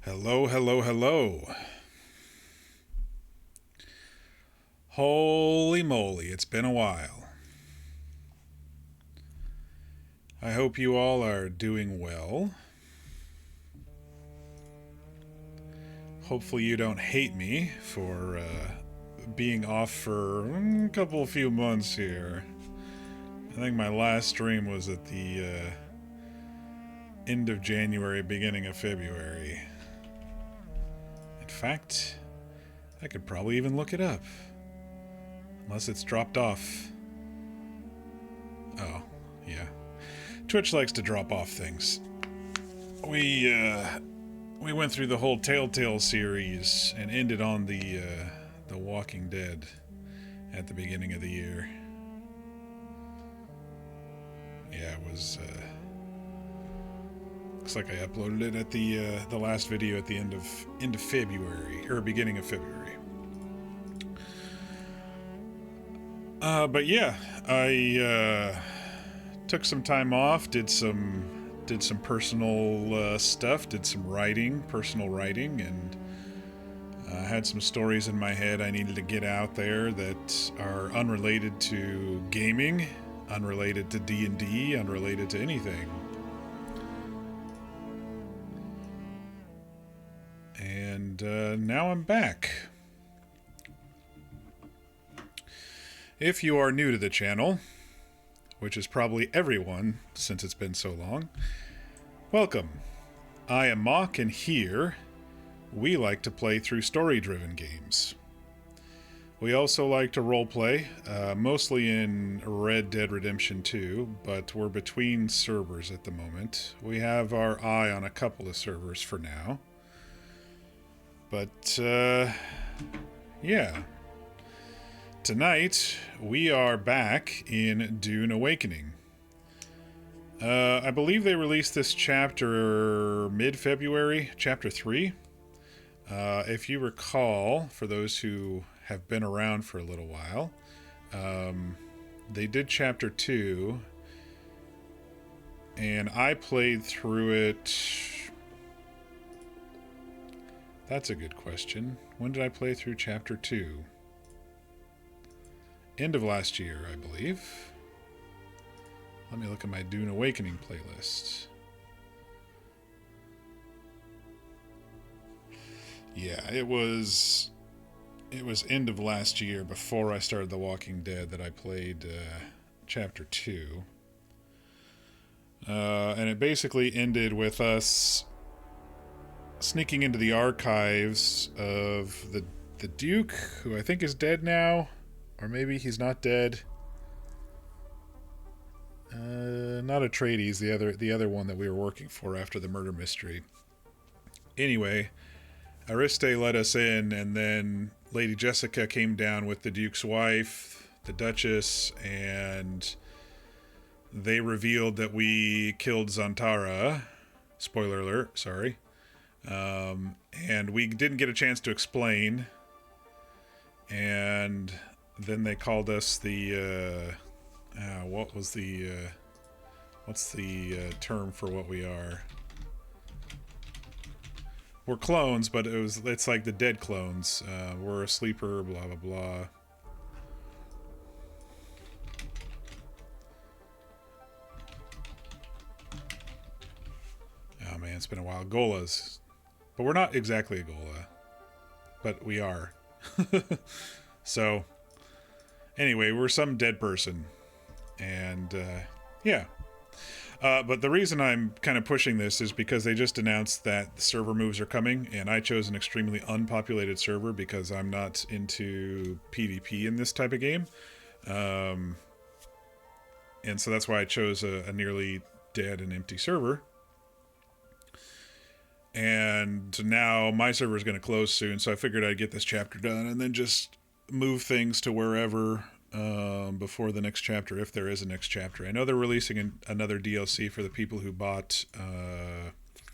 Hello, hello, hello. Holy moly, it's been a while. I hope you all are doing well. Hopefully, you don't hate me for being off for a few months here. I think my last stream was at the end of January, beginning of February. In fact, I could probably even look it up. Unless it's dropped off. Oh, yeah. Twitch likes to drop off things. We went through the whole Telltale series and ended on the Walking Dead at the beginning of the year. Yeah, it was. Looks like I uploaded it at the last video at the end of February or beginning of February. But yeah, I took some time off, did some personal stuff, did some personal writing, and had some stories in my head I needed to get out there that are unrelated to gaming, unrelated to D&D, unrelated to anything. And now I'm back. If you are new to the channel, which is probably everyone since it's been so long, welcome. I am Mock, and here we like to play through story-driven games. We also like to roleplay, mostly in Red Dead Redemption 2, but we're between servers at the moment. We have our eye on a couple of servers for now. But, yeah. Tonight, we are back in Dune Awakening. I believe they released this chapter mid-February, chapter 3. If you recall, for those who have been around for a little while, they did chapter 2, and I played through it. That's a good question. When did I play through chapter 2? End of last year, I believe. Let me look at my Dune Awakening playlist. Yeah, it was end of last year, before I started The Walking Dead, that I played chapter 2. And it basically ended with us sneaking into the archives of the Duke, who I think is dead now. Or maybe he's not dead. Not Atreides, the other one that we were working for after the murder mystery. Anyway, Ariste let us in, and then Lady Jessica came down with the Duke's wife, the Duchess, and they revealed that we killed Zantara. Spoiler alert, sorry. And we didn't get a chance to explain. And then they called us the, what's the term for what we are? We're clones, but it's like the dead clones. We're a sleeper, blah, blah, blah. Oh man, it's been a while. Golas. But we're not exactly a Gola. But we are. So, anyway, we're some dead person. And, yeah. But the reason I'm kind of pushing this is because they just announced that the server moves are coming, and I chose an extremely unpopulated server because I'm not into PvP in this type of game. And so that's why I chose a nearly dead and empty server. And now my server is going to close soon, so I figured I'd get this chapter done and then just move things to wherever before the next chapter, if there is a next chapter. I know they're releasing another DLC for the people who bought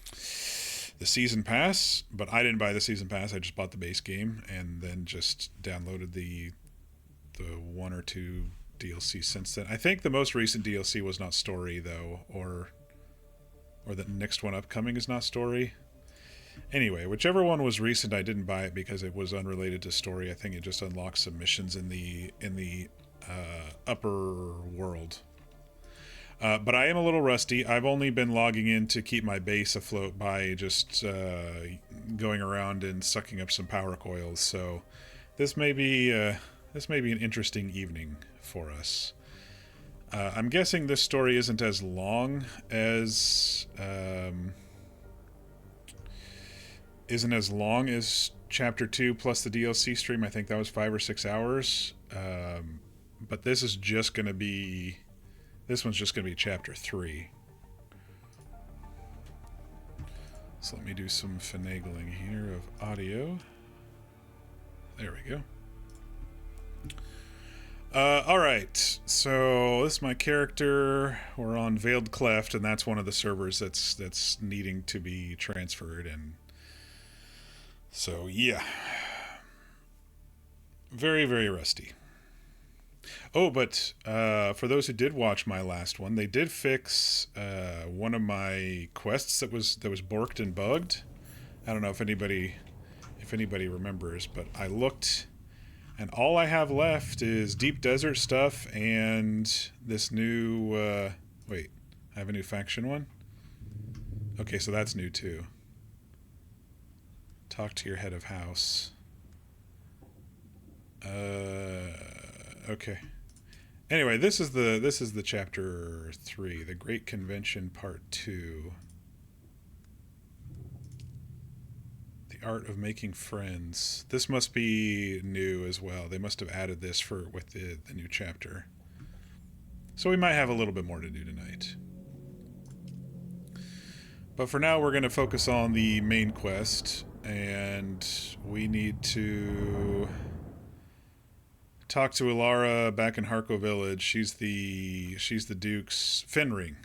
the season pass, but I didn't buy the season pass. I just bought the base game and then just downloaded the one or two DLC since then. I think the most recent DLC was not story though, or the next one upcoming is not story. Anyway, whichever one was recent, I didn't buy it because it was unrelated to story. I think it just unlocked some missions in the upper world. But I am a little rusty. I've only been logging in to keep my base afloat by just going around and sucking up some power coils. So this may be an interesting evening for us. I'm guessing this story isn't as long as Chapter 2 plus the DLC stream. I think that was 5 or 6 hours. But this one's just going to be Chapter 3. So let me do some finagling here of audio. There we go. Alright, so this is my character. We're on Veiled Cleft, and that's one of the servers that's needing to be transferred, and so yeah. Very, very rusty. Oh, but for those who did watch my last one, they did fix one of my quests that was borked and bugged. I don't know if anybody remembers, but I looked, and all I have left is Deep Desert stuff and this new... wait, I have a new faction one? Okay, so that's new too. Talk to your head of house. Okay. Anyway, this is the chapter 3, the Great Convention Part 2. The Art of Making Friends. This must be new as well. They must have added this with the new chapter. So we might have a little bit more to do tonight. But for now, we're going to focus on the main quest, and we need to talk to Ilara back in Harko Village. She's the Duke's Fenring,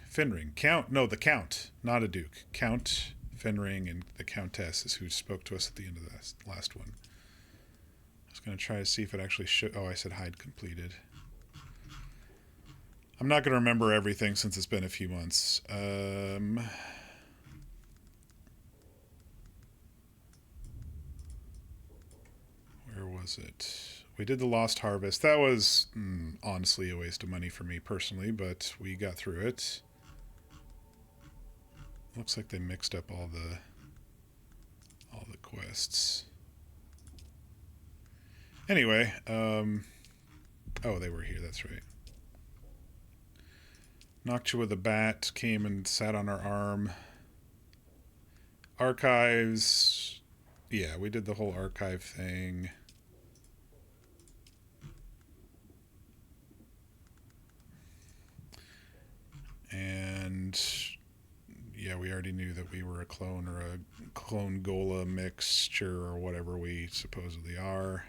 Count. No, the Count, not a Duke. Count Fenring and the Countess is who spoke to us at the end of the last one. I was going to try to see if it actually should. Oh, I said hide completed. I'm not going to remember everything since it's been a few months. Where was it? We did the Lost Harvest. That was honestly a waste of money for me personally, but we got through it. Looks like they mixed up all the quests. Anyway, oh, they were here, that's right. Noctua the Bat came and sat on our arm. Archives. Yeah, we did the whole archive thing. And yeah, we already knew that we were a clone or a clone Gola mixture or whatever we supposedly are.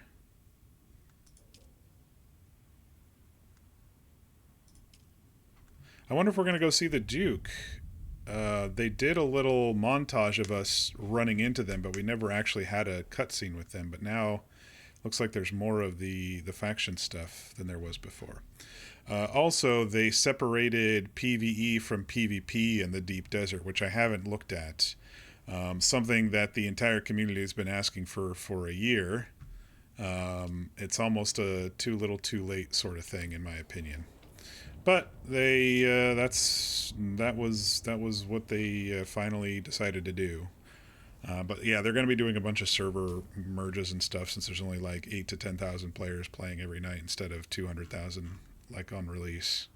I wonder if we're going to go see the Duke. They did a little montage of us running into them, but we never actually had a cutscene with them. But now looks like there's more of the faction stuff than there was before. Also, they separated PvE from PvP in the Deep Desert, which I haven't looked at. Something that the entire community has been asking for a year. It's almost a too little too late sort of thing, in my opinion. But they that was what they finally decided to do. But yeah, they're going to be doing a bunch of server merges and stuff, since there's only like 8,000 to 10,000 players playing every night instead of 200,000 like on release.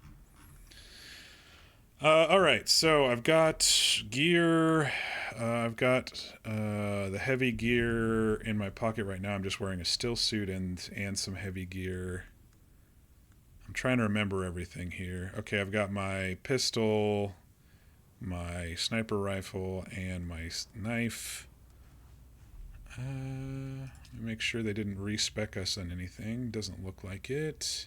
All right, so I've got gear. I've got the heavy gear in my pocket right now. I'm just wearing a still suit and some heavy gear. I'm trying to remember everything here. Okay, I've got my pistol, my sniper rifle, and my knife. Let me make sure they didn't respec us on anything. Doesn't look like it.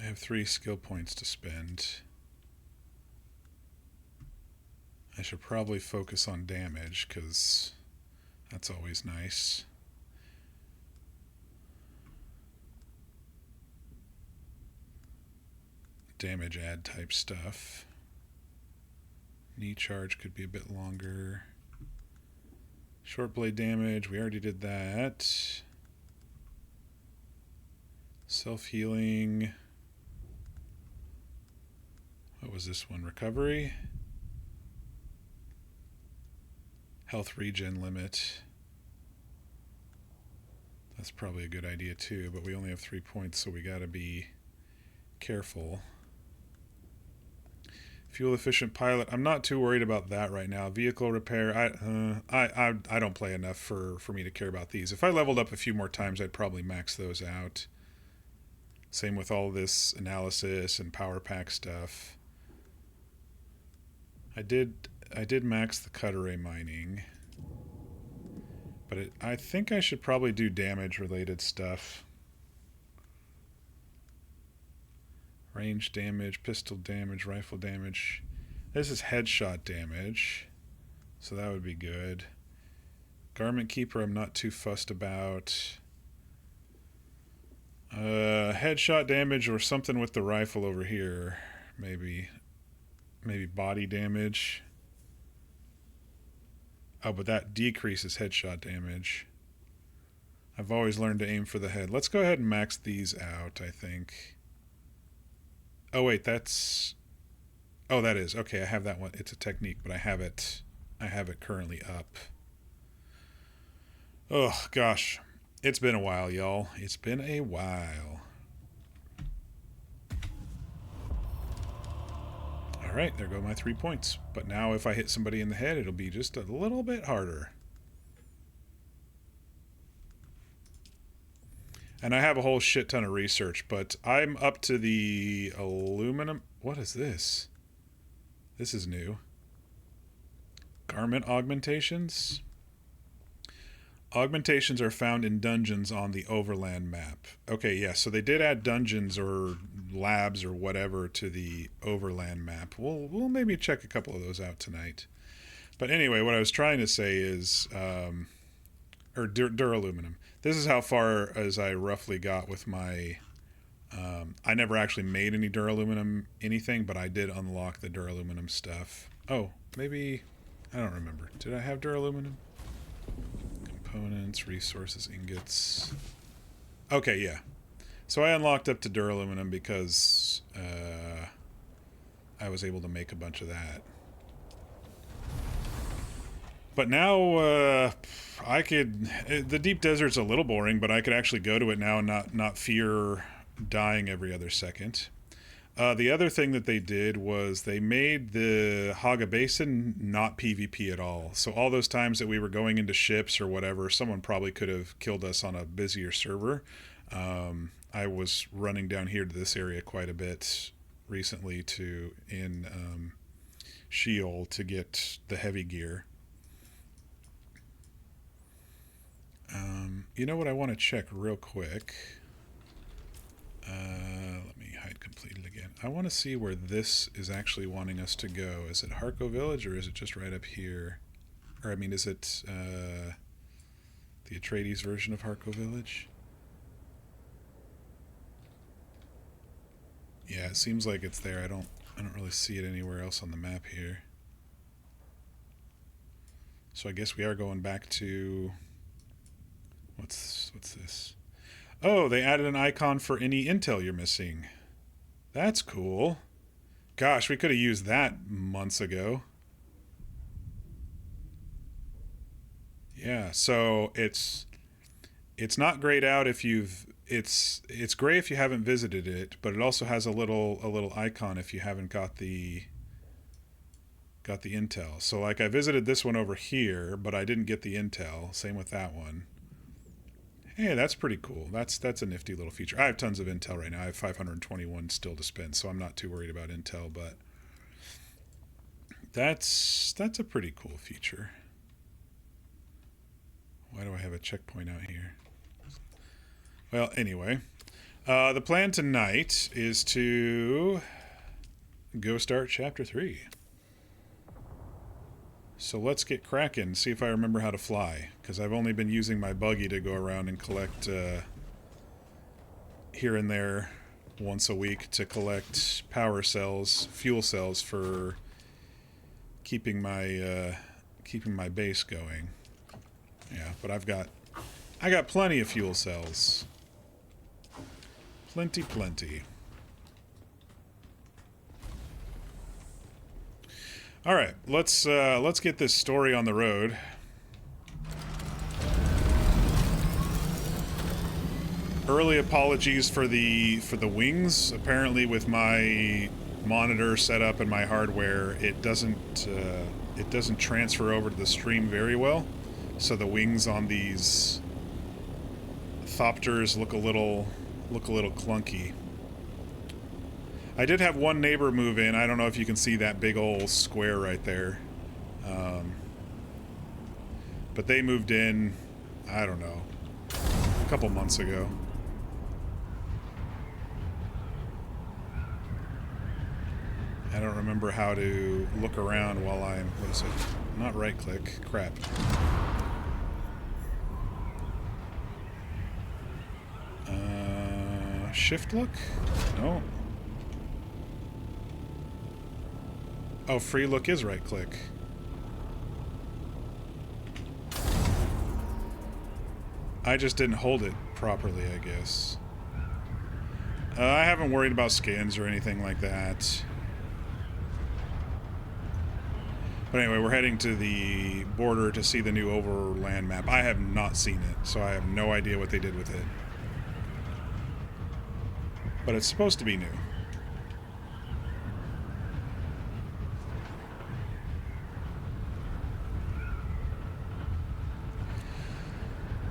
I have 3 skill points to spend. I should probably focus on damage, because that's always nice. damage add type stuff. Knee charge could be a bit longer. Short blade damage, we already did that. Self-healing. What was this one? Recovery. Health regen limit. That's probably a good idea too, but we only have 3 points, so we gotta be careful. Fuel efficient pilot. I'm not too worried about that right now. Vehicle repair. I don't play enough for me to care about these. If I leveled up a few more times, I'd probably max those out. Same with all this analysis and power pack stuff. I did max the cut array mining, but I think I should probably do damage related stuff. Range damage, pistol damage, rifle damage. This is headshot damage, so that would be good. Garment keeper I'm not too fussed about. Headshot damage or something with the rifle over here. Maybe body damage. Oh, but that decreases headshot damage. I've always learned to aim for the head. Let's go ahead and max these out, I think. Oh wait, that's... Oh, that is. Okay, I have that one. It's a technique, but I have it currently up. Oh, gosh. It's been a while, y'all. It's been a while. Alright, there go my 3 points. But now if I hit somebody in the head, it'll be just a little bit harder. And I have a whole shit ton of research, but I'm up to the aluminum... What is this? This is new. Garment augmentations? Augmentations are found in dungeons on the Overland map. Okay, yeah, so they did add dungeons or labs or whatever to the Overland map. We'll maybe check a couple of those out tonight. But anyway, what I was trying to say is... duraluminum. This is how far as I roughly got with my... I never actually made any duraluminum anything, but I did unlock the duraluminum stuff. Oh, maybe... I don't remember. Did I have duraluminum? Components, resources, ingots... Okay, yeah. So I unlocked up to duraluminum because I was able to make a bunch of that. But now I could... The deep desert's a little boring, but I could actually go to it now and not fear dying every other second. The other thing that they did was they made the Haga Basin not PvP at all. So all those times that we were going into ships or whatever, someone probably could have killed us on a busier server. I was running down here to this area quite a bit recently in Sheol to get the heavy gear. You know what I want to check real quick? Let me hide completed again. I want to see where this is actually wanting us to go. Is it Harco Village or is it just right up here? Or I mean, is it the Atreides version of Harco Village? Yeah, it seems like it's there. I don't really see it anywhere else on the map here. So I guess we are going back to... What's this? Oh, they added an icon for any intel you're missing. That's cool. Gosh, we could have used that months ago. Yeah, so it's not grayed out if you've... It's gray if you haven't visited it, but it also has a little icon if you haven't got the intel. So like I visited this one over here, but I didn't get the intel. Same with that one. Hey, that's pretty cool. That's a nifty little feature. I have tons of intel right now. I have 521 still to spend, so I'm not too worried about intel, but that's a pretty cool feature. Why do I have a checkpoint out here? Well, anyway, the plan tonight is to go start Chapter 3. So let's get cracking, see if I remember how to fly, because I've only been using my buggy to go around and collect here and there once a week to collect power cells, fuel cells for keeping my base going. Yeah, but I got plenty of fuel cells. Plenty. All right, let's get this story on the road. Early apologies for the wings. Apparently, with my monitor set up and my hardware, it doesn't transfer over to the stream very well. So the wings on these Thopters look a little clunky. I did have one neighbor move in. I don't know if you can see that big old square right there. But they moved in, I don't know, a couple months ago. I don't remember how to look around while I'm... What is it? Not right click. Crap. Shift look? No. Oh, free look is right click. I just didn't hold it properly, I guess. I haven't worried about skins or anything like that. But anyway, we're heading to the border to see the new overland map. I have not seen it, so I have no idea what they did with it. But it's supposed to be new.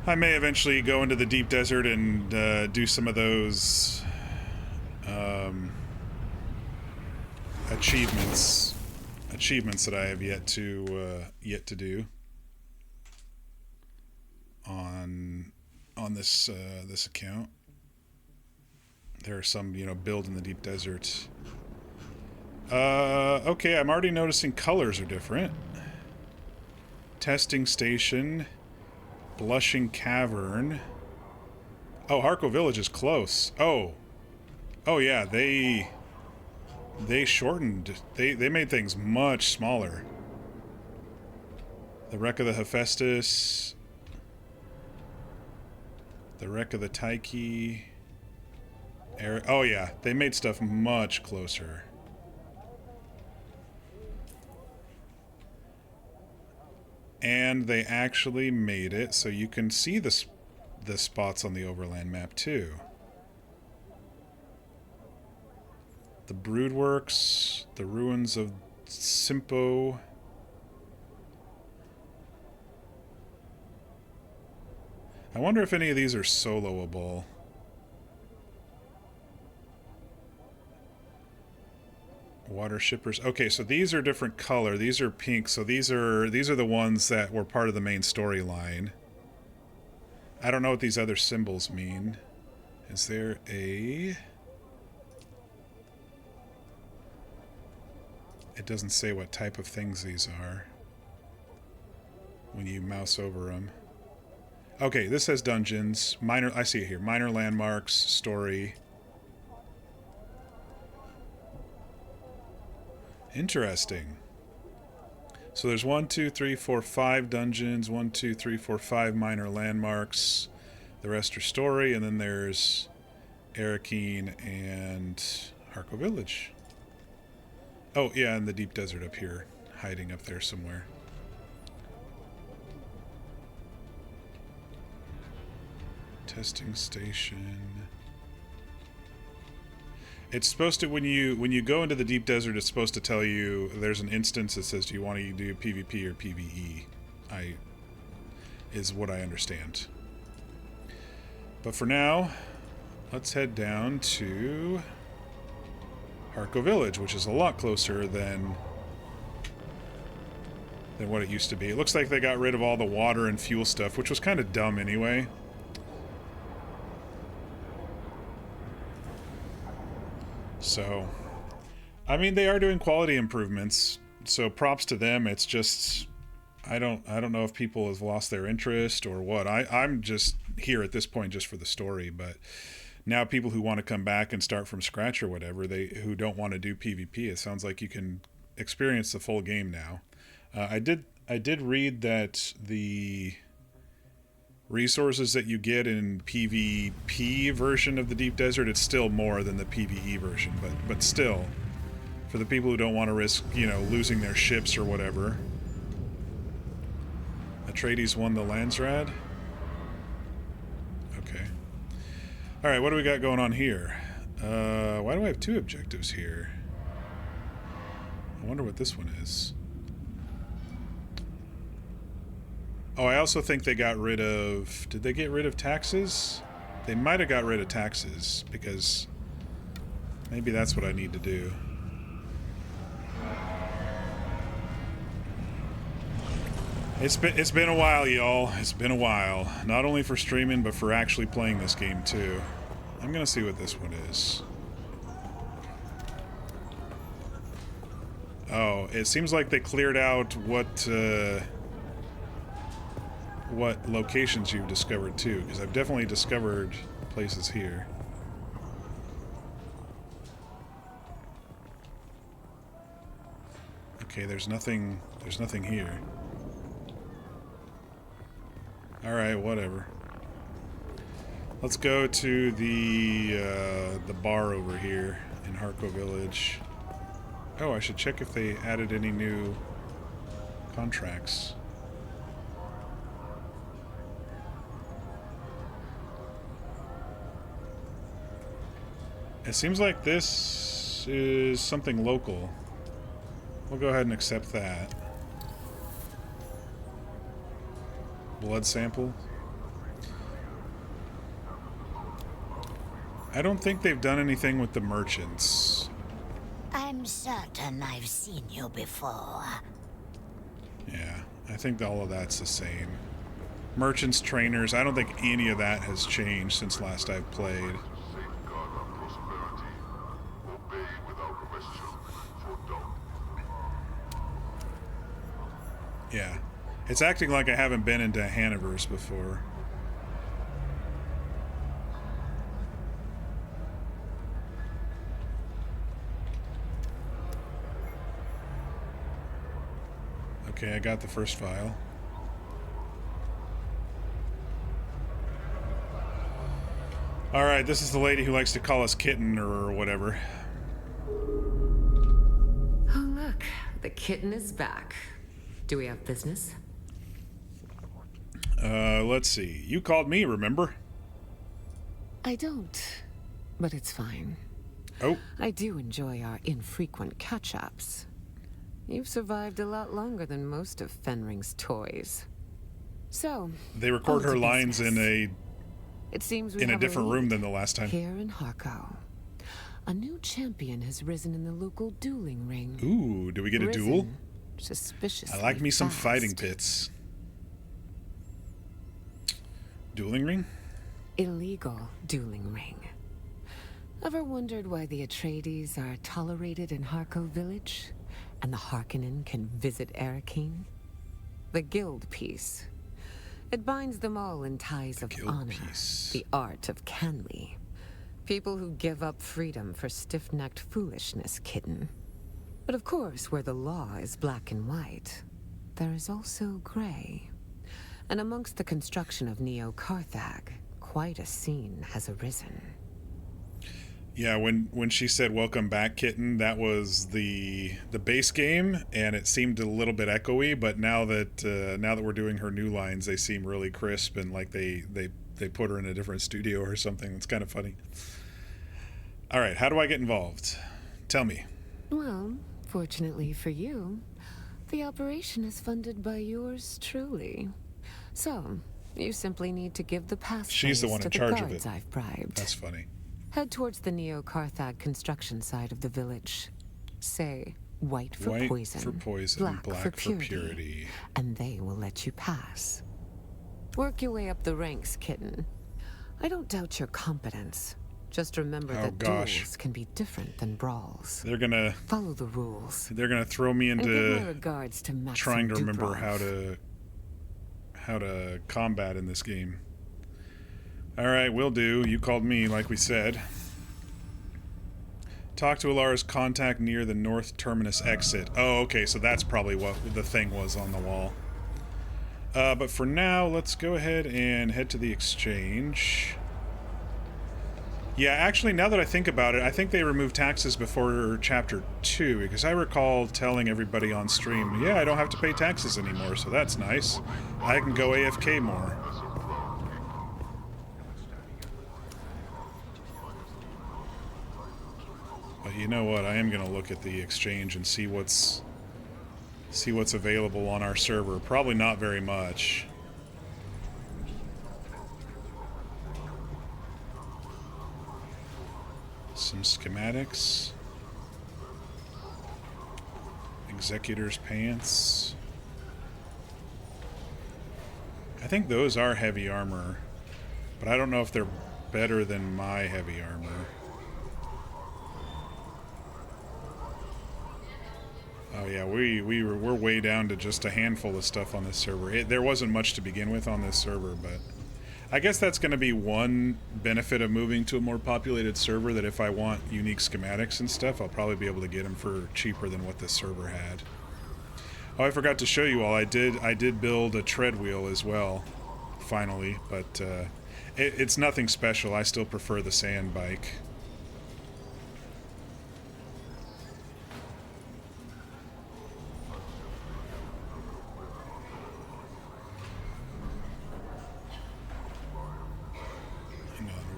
I may eventually go into the deep desert and do some of those achievements that I have yet to do on this this account. There are some, build in the deep desert. Okay, I'm already noticing colors are different. Testing station, blushing cavern. Oh, Harco Village is close. Oh yeah, they shortened. They made things much smaller. The wreck of the Hephaestus. The wreck of the Tyche. Oh yeah, they made stuff much closer. And they actually made it so you can see the spots on the overland map too. The Broodworks, the ruins of Simpo. I wonder if any of these are soloable. Water shippers. Okay, so these are different color. These are pink. So these are the ones that were part of the main storyline. I don't know what these other symbols mean. Is there a... It doesn't say what type of things these are when you mouse over them. Okay, this says dungeons. Minor, I see it here. Minor landmarks, story. Interesting. So there's 1, 2, 3, 4, 5 dungeons. 1, 2, 3, 4, 5 minor landmarks. The rest are story, and then there's Arakeen and Harco Village. Oh yeah, and the deep desert up here, hiding up there somewhere. Testing station. It's supposed to, when you go into the deep desert, it's supposed to tell you, there's an instance that says, do you want to do PvP or PvE? Is what I understand. But for now, let's head down to Harco Village, which is a lot closer than what it used to be. It looks like they got rid of all the water and fuel stuff, which was kind of dumb anyway. So, I mean, they are doing quality improvements, so props to them. It's just, I don't know if people have lost their interest or what. I'm just here at this point just for the story, but now people who want to come back and start from scratch or whatever, who don't want to do PvP, it sounds like you can experience the full game now. I did read that the resources that you get in PvP version of the Deep Desert, it's still more than the PvE version, but still, for the people who don't want to risk, losing their ships or whatever. Atreides won the Landsrad. Okay. All right, what do we got going on here? Why do I have 2 objectives here? I wonder what this one is. Oh, I also think they got rid of... Did they get rid of taxes? They might have got rid of taxes, because maybe that's what I need to do. It's been a while, y'all. It's been a while. Not only for streaming, but for actually playing this game, too. I'm gonna see what this one is. Oh, it seems like they cleared out what locations you've discovered too, because I've definitely discovered places here. Okay, there's nothing here. Alright, whatever. Let's go to the bar over here in Harco Village. Oh, I should check if they added any new contracts. It seems like this is something local. We'll go ahead and accept that. Blood sample. I don't think they've done anything with the merchants. I'm certain I've seen you before. Yeah, I think all of that's the same. Merchants, trainers, I don't think any of that has changed since last I've played. Yeah. It's acting like I haven't been into Hanover's before. Okay, I got the first file. Alright, this is the lady who likes to call us kitten or whatever. Oh, look. The kitten is back. Do we have business? Let's see. You called me, remember? I don't, but it's fine. Oh. I do enjoy our infrequent catch-ups. You've survived a lot longer than most of Fenring's toys. So, they record her lines in a different room than the last time. Here in Harco, a new champion has risen in the local dueling ring. Ooh, do we get a duel? Suspiciously I like me some fast. fighting pits. Dueling ring? Illegal dueling ring. Ever wondered why the Atreides are tolerated in Harco Village, and the Harkonnen can visit Erechine? The guild piece. It binds them all in ties of honor. The art of Canly. People who give up freedom for stiff-necked foolishness, kitten. But of course, where the law is black and white, there is also gray. And amongst the construction of Neo-Carthag, quite a scene has arisen. Yeah, when she said "Welcome back, kitten," that was the base game, and it seemed a little bit echoey. But now that we're doing her new lines, they seem really crisp and like they put her in a different studio or something. It's kind of funny. All right, how do I get involved? Tell me. Well, fortunately for you, the operation is funded by yours truly. So, you simply need to give the pass She's the one in charge of it. I've bribed. That's funny. Head towards the Neo-Carthag construction side of the village. Say, white for poison, black for purity, and they will let you pass. Work your way up the ranks, kitten. I don't doubt your competence. Just remember that duels can be different than brawls. They're gonna follow the rules. They're gonna throw me into trying to remember Duprov. how to combat in this game. Alright, will do. You called me, like we said. Talk to Alara's contact near the north terminus exit. Oh, okay, so that's probably what the thing was on the wall. But for now, let's go ahead and head to the exchange. Yeah, actually, now that I think about it, I think they removed taxes before Chapter 2, because I recall telling everybody on stream, yeah, I don't have to pay taxes anymore, so that's nice. I can go AFK more. But you know what, I am going to look at the exchange and see what's available on our server. Probably not very much. Some schematics. Executor's pants. I think those are heavy armor, but I don't know if they're better than my heavy armor. Oh yeah, we're way down to just a handful of stuff on this server. There wasn't much to begin with on this server, but I guess that's going to be one benefit of moving to a more populated server, that if I want unique schematics and stuff, I'll probably be able to get them for cheaper than what this server had. Oh, I forgot to show you all. I did build a tread wheel as well, finally, but it's nothing special. I still prefer the sand bike.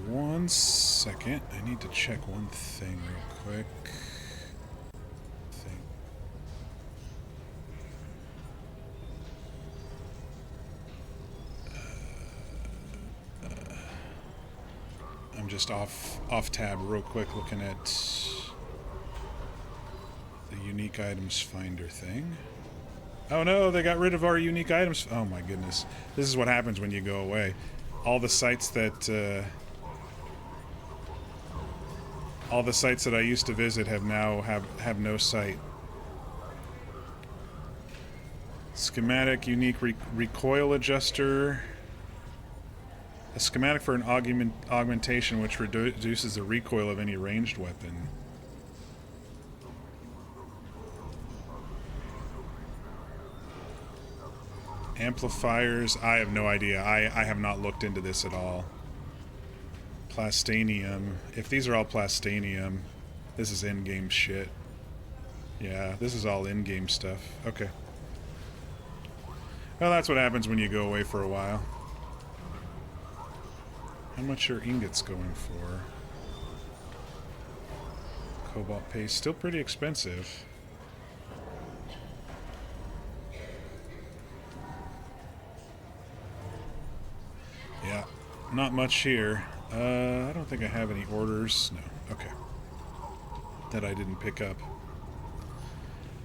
One second, I need to check one thing real quick. I'm just off tab real quick, looking at the unique items finder thing. Oh no, they got rid of our unique items. Oh my goodness, this is what happens when you go away. All the sites that I used to visit have now have no site. Schematic, unique recoil adjuster. A schematic for an augmentation which reduces the recoil of any ranged weapon. Amplifiers, I have no idea. I have not looked into this at all. Plastanium. If these are all plastanium, this is in-game shit. Yeah, this is all in-game stuff. Okay. Well, that's what happens when you go away for a while. How much are ingots going for? Cobalt paste, still pretty expensive. Yeah, not much here. I don't think I have any orders. No, okay. That I didn't pick up.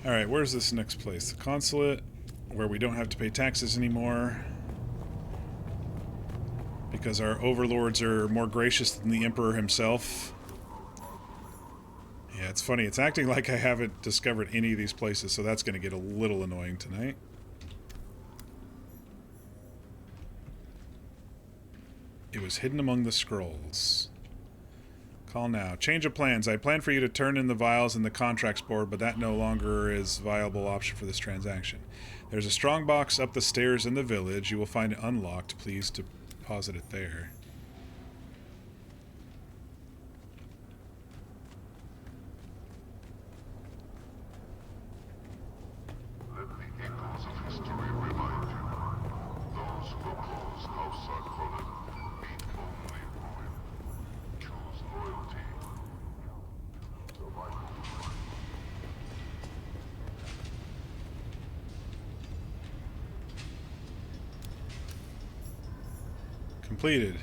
Alright, where's this next place? The consulate, where we don't have to pay taxes anymore. Because our overlords are more gracious than the Emperor himself. Yeah, it's funny. It's acting like I haven't discovered any of these places, so that's going to get a little annoying tonight. It was hidden among the scrolls. Call now. Change of plans. I plan for you to turn in the vials in the contracts board, but that no longer is a viable option for this transaction. There's a strong box up the stairs in the village. You will find it unlocked. Please deposit it there. Let the echoes of history remind you. Those who oppose House Arconin meet only ruin. Choose loyalty. Completed.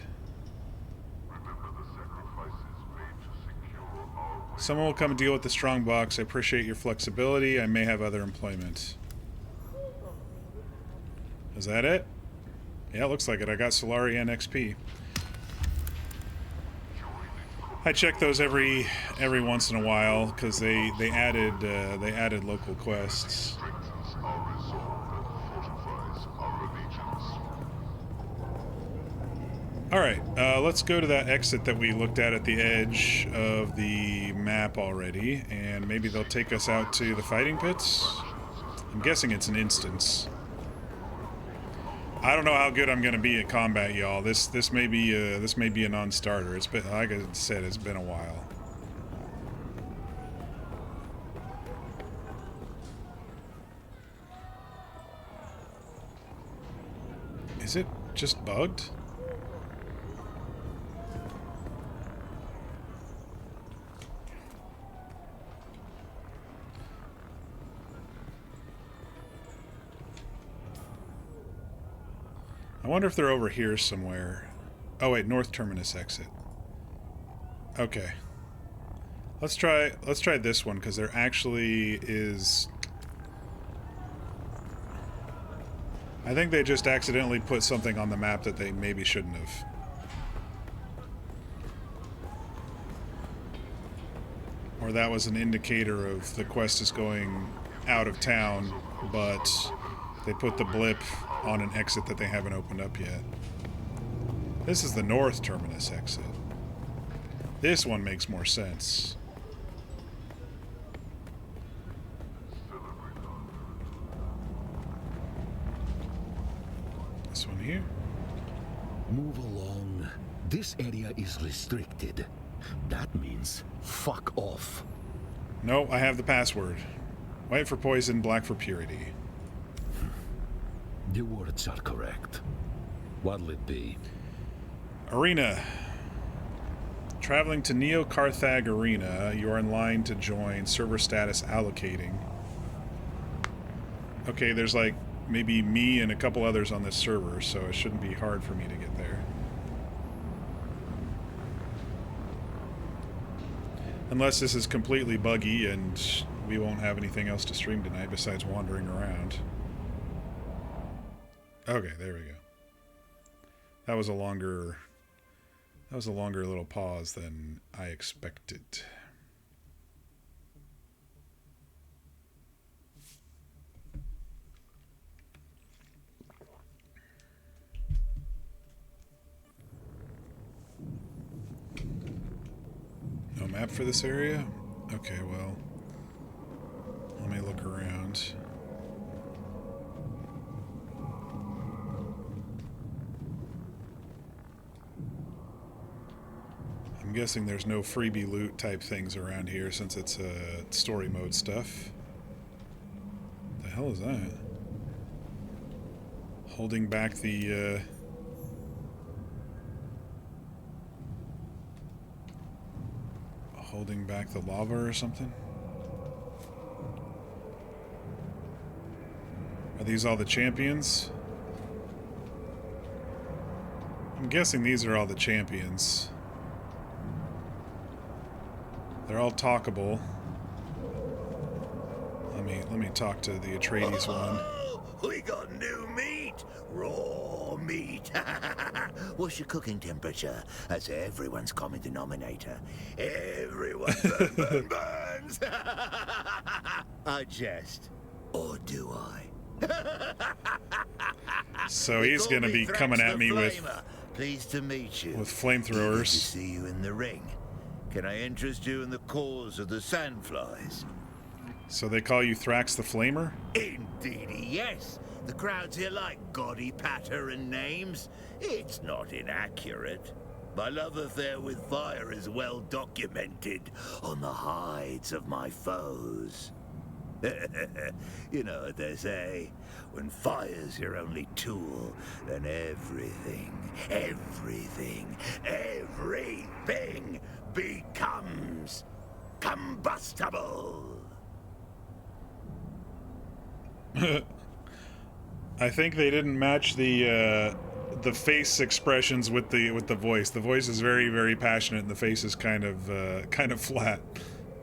Remember the sacrifices made to secure our way. Someone will come deal with the strong box. I appreciate your flexibility. I may have other employment. Is that it? Yeah, it looks like it. I got Solari and XP. I check those every once in a while because they added local quests. Strengthens our resolve and fortifies our allegiance. Alright, let's go to that exit that we looked at the edge of the map already, and maybe they'll take us out to the fighting pits? I'm guessing it's an instance. I don't know how good I'm gonna be at combat, y'all. This may be a non-starter. It's been, like I said, it's been a while. Is it just bugged? I wonder if they're over here somewhere. Oh wait, North Terminus exit. Okay. Let's try this one, because there actually is... I think they just accidentally put something on the map that they maybe shouldn't have. Or that was an indicator of the quest is going out of town, but they put the blip on an exit that they haven't opened up yet. This is the North Terminus exit. This one makes more sense. This one here. Move along. This area is restricted. That means fuck off. No, I have the password. White for poison, black for purity. The words are correct. What'll it be? Arena. Traveling to Neo-Carthag Arena, you are in line to join. Server status allocating. Okay, there's like maybe me and a couple others on this server, so it shouldn't be hard for me to get there. Unless this is completely buggy and we won't have anything else to stream tonight besides wandering around. Okay, there we go. That was a longer little pause than I expected. No map for this area? Okay, well, let me look around. I'm guessing there's no freebie loot type things around here since it's story mode stuff. The hell is that? Holding back the holding back the lava or something? Are these all the champions? I'm guessing these are all the champions. They're all talkable. Let me talk to the Atreides one. We got new meat! Raw meat! What's your cooking temperature? That's everyone's common denominator. Everyone burns! I jest. Or do I? So he's gonna be coming at me with Pleased to meet you. flamethrowers. Good to see you in the ring. Can I interest you in the cause of the sandflies? So they call you Thrax the Flamer? Indeedy, yes. The crowds here like gaudy patter and names. It's not inaccurate. My love affair with fire is well documented on the hides of my foes. You know what they say. When fire's your only tool, then everything becomes combustible. I think they didn't match the face expressions with the voice. The voice is very, very passionate, and the face is kind of flat.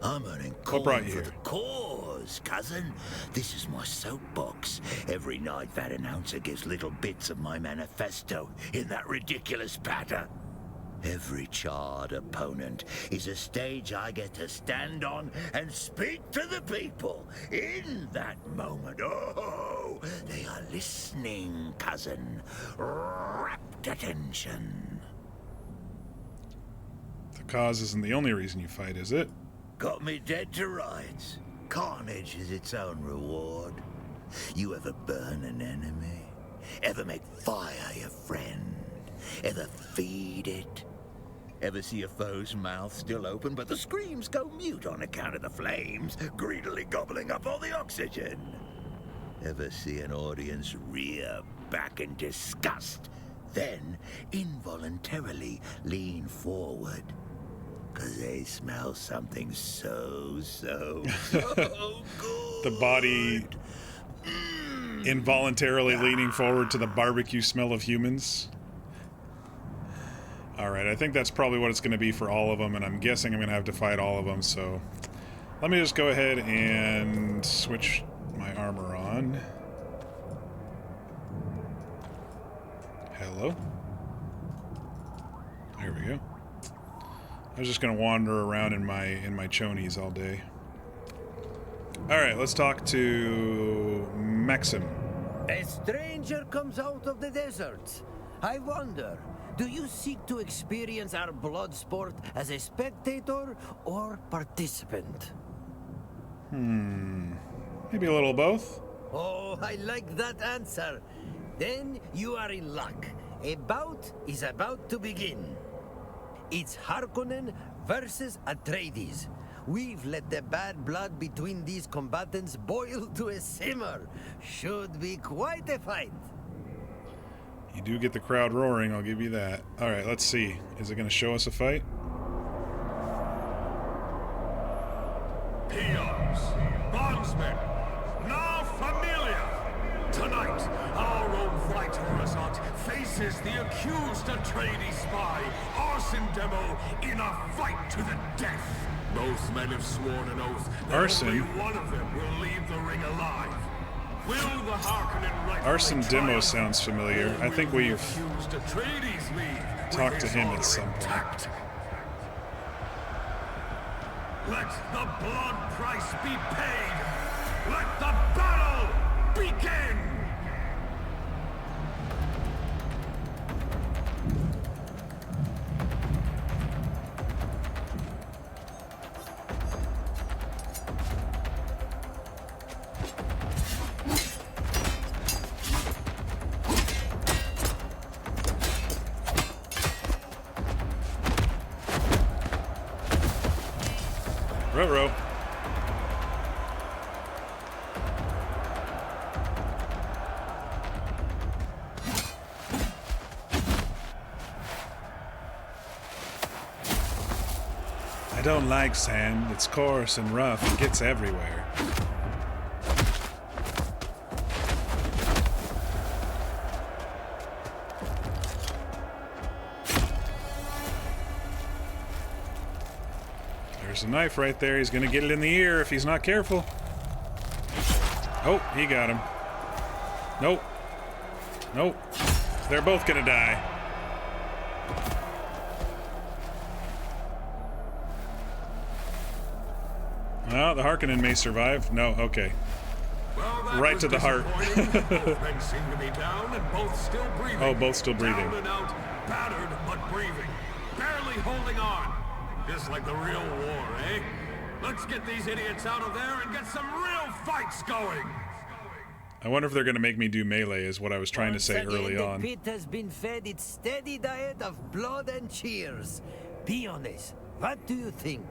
I'm earning What corn brought you for here? the cause, cousin. This is my soapbox. Every night that announcer gives little bits of my manifesto in that ridiculous patter. Every charred opponent is a stage I get to stand on and speak to the people. In that moment, oh, they are listening, cousin. Rapt attention. cause isn't the only reason you fight, is it? Got me dead to rights. Carnage is its own reward. You ever burn an enemy? Ever make fire your friend? Ever feed it? Ever see a foe's mouth still open, but the screams go mute on account of the flames, greedily gobbling up all the oxygen? Ever see an audience rear back in disgust, then involuntarily lean forward? 'Cause they smell something so good. The body involuntarily leaning forward to the barbecue smell of humans. Alright, I think that's probably what it's going to be for all of them, and I'm guessing I'm going to have to fight all of them, so let me just go ahead and switch my armor on. Hello? There we go. I was just going to wander around in my chonies all day. Alright, let's talk to Maxim. A stranger comes out of the desert. I wonder, do you seek to experience our blood sport as a spectator or participant? Maybe a little both. Oh, I like that answer. Then you are in luck. A bout is about to begin. It's Harkonnen versus Atreides. We've let the bad blood between these combatants boil to a simmer. Should be quite a fight. You do get the crowd roaring, I'll give you that. Alright, let's see. Is it going to show us a fight? Peons, bondsmen, now familia. Tonight, our own Vrytorazot faces the accused Atreides spy, Arson Demo, in a fight to the death. Both men have sworn an oath that Arson? only one of them will leave the ring alive. Will the Harkonnen right Arson Demo sounds familiar. I think we've accused Atreides leave talked to him at some point. intact? Let the blood price be paid. Let the battle begin. Ruh-roh. I don't like sand. It's coarse and rough and gets everywhere. There's a knife right there. He's gonna get it in the ear if he's not careful. Oh, he got him. Nope. Nope. They're both gonna die. Well, the Harkonnen may survive. No, okay. Well, that Right was to the heart. disappointing. Both men seem to be down and both still breathing. Oh, both still breathing. Down and out, battered but breathing. Barely holding on. Just like the real war, eh? Let's get these idiots out of there and get some real fights going. I wonder if they're gonna make me do melee, is what I was trying to say Once again, early the on. pit has been fed its steady diet of blood and cheers. Be honest. What do you think?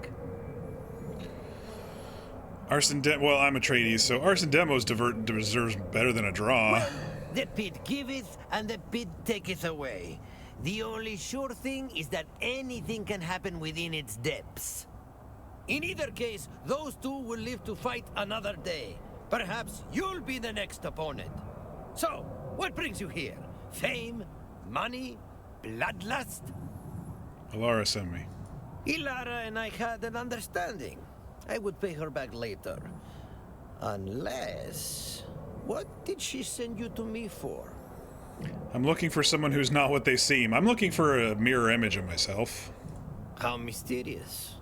Well, I'm Atreides, so Arson Demos deserves better than a draw. The pit giveth and the pit taketh away. The only sure thing is that anything can happen within its depths. In either case, those two will live to fight another day. Perhaps you'll be the next opponent. So, what brings you here? Fame? Money? Bloodlust? Alara sent me. Ilara and I had an understanding. I would pay her back later. Unless... What did she send you to me for? I'm looking for someone who's not what they seem. I'm looking for a mirror image of myself. How mysterious.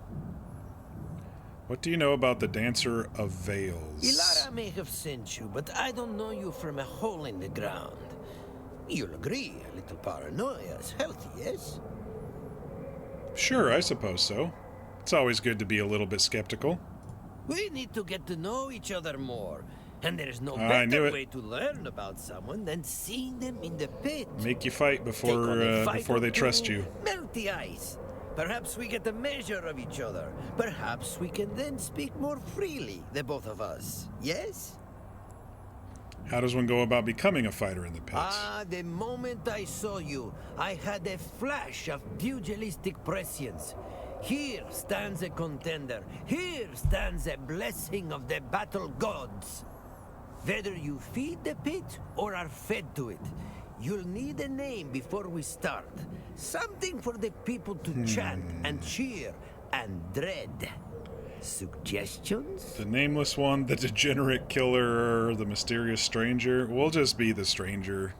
What do you know about the Dancer of Veils? Ilara may have sent you, but I don't know you from a hole in the ground. You'll agree, a little paranoia is healthy, yes? Sure, I suppose so. It's always good to be a little bit skeptical. We need to get to know each other more. And there's no I knew better it. way to learn about someone than seeing them in the pit. Make you fight Take on a fight before or they trust two, you. Melt the ice. Perhaps we get a measure of each other. Perhaps we can then speak more freely, the both of us. Yes? How does one go about becoming a fighter in the pit? Ah, the moment I saw you, I had a flash of pugilistic prescience. Here stands a contender. Here stands a blessing of the battle gods. Whether you feed the pit or are fed to it, you'll need a name before we start. Something for the people to chant and cheer and dread. Suggestions? The nameless one, the degenerate killer, the mysterious stranger. We'll just be the stranger.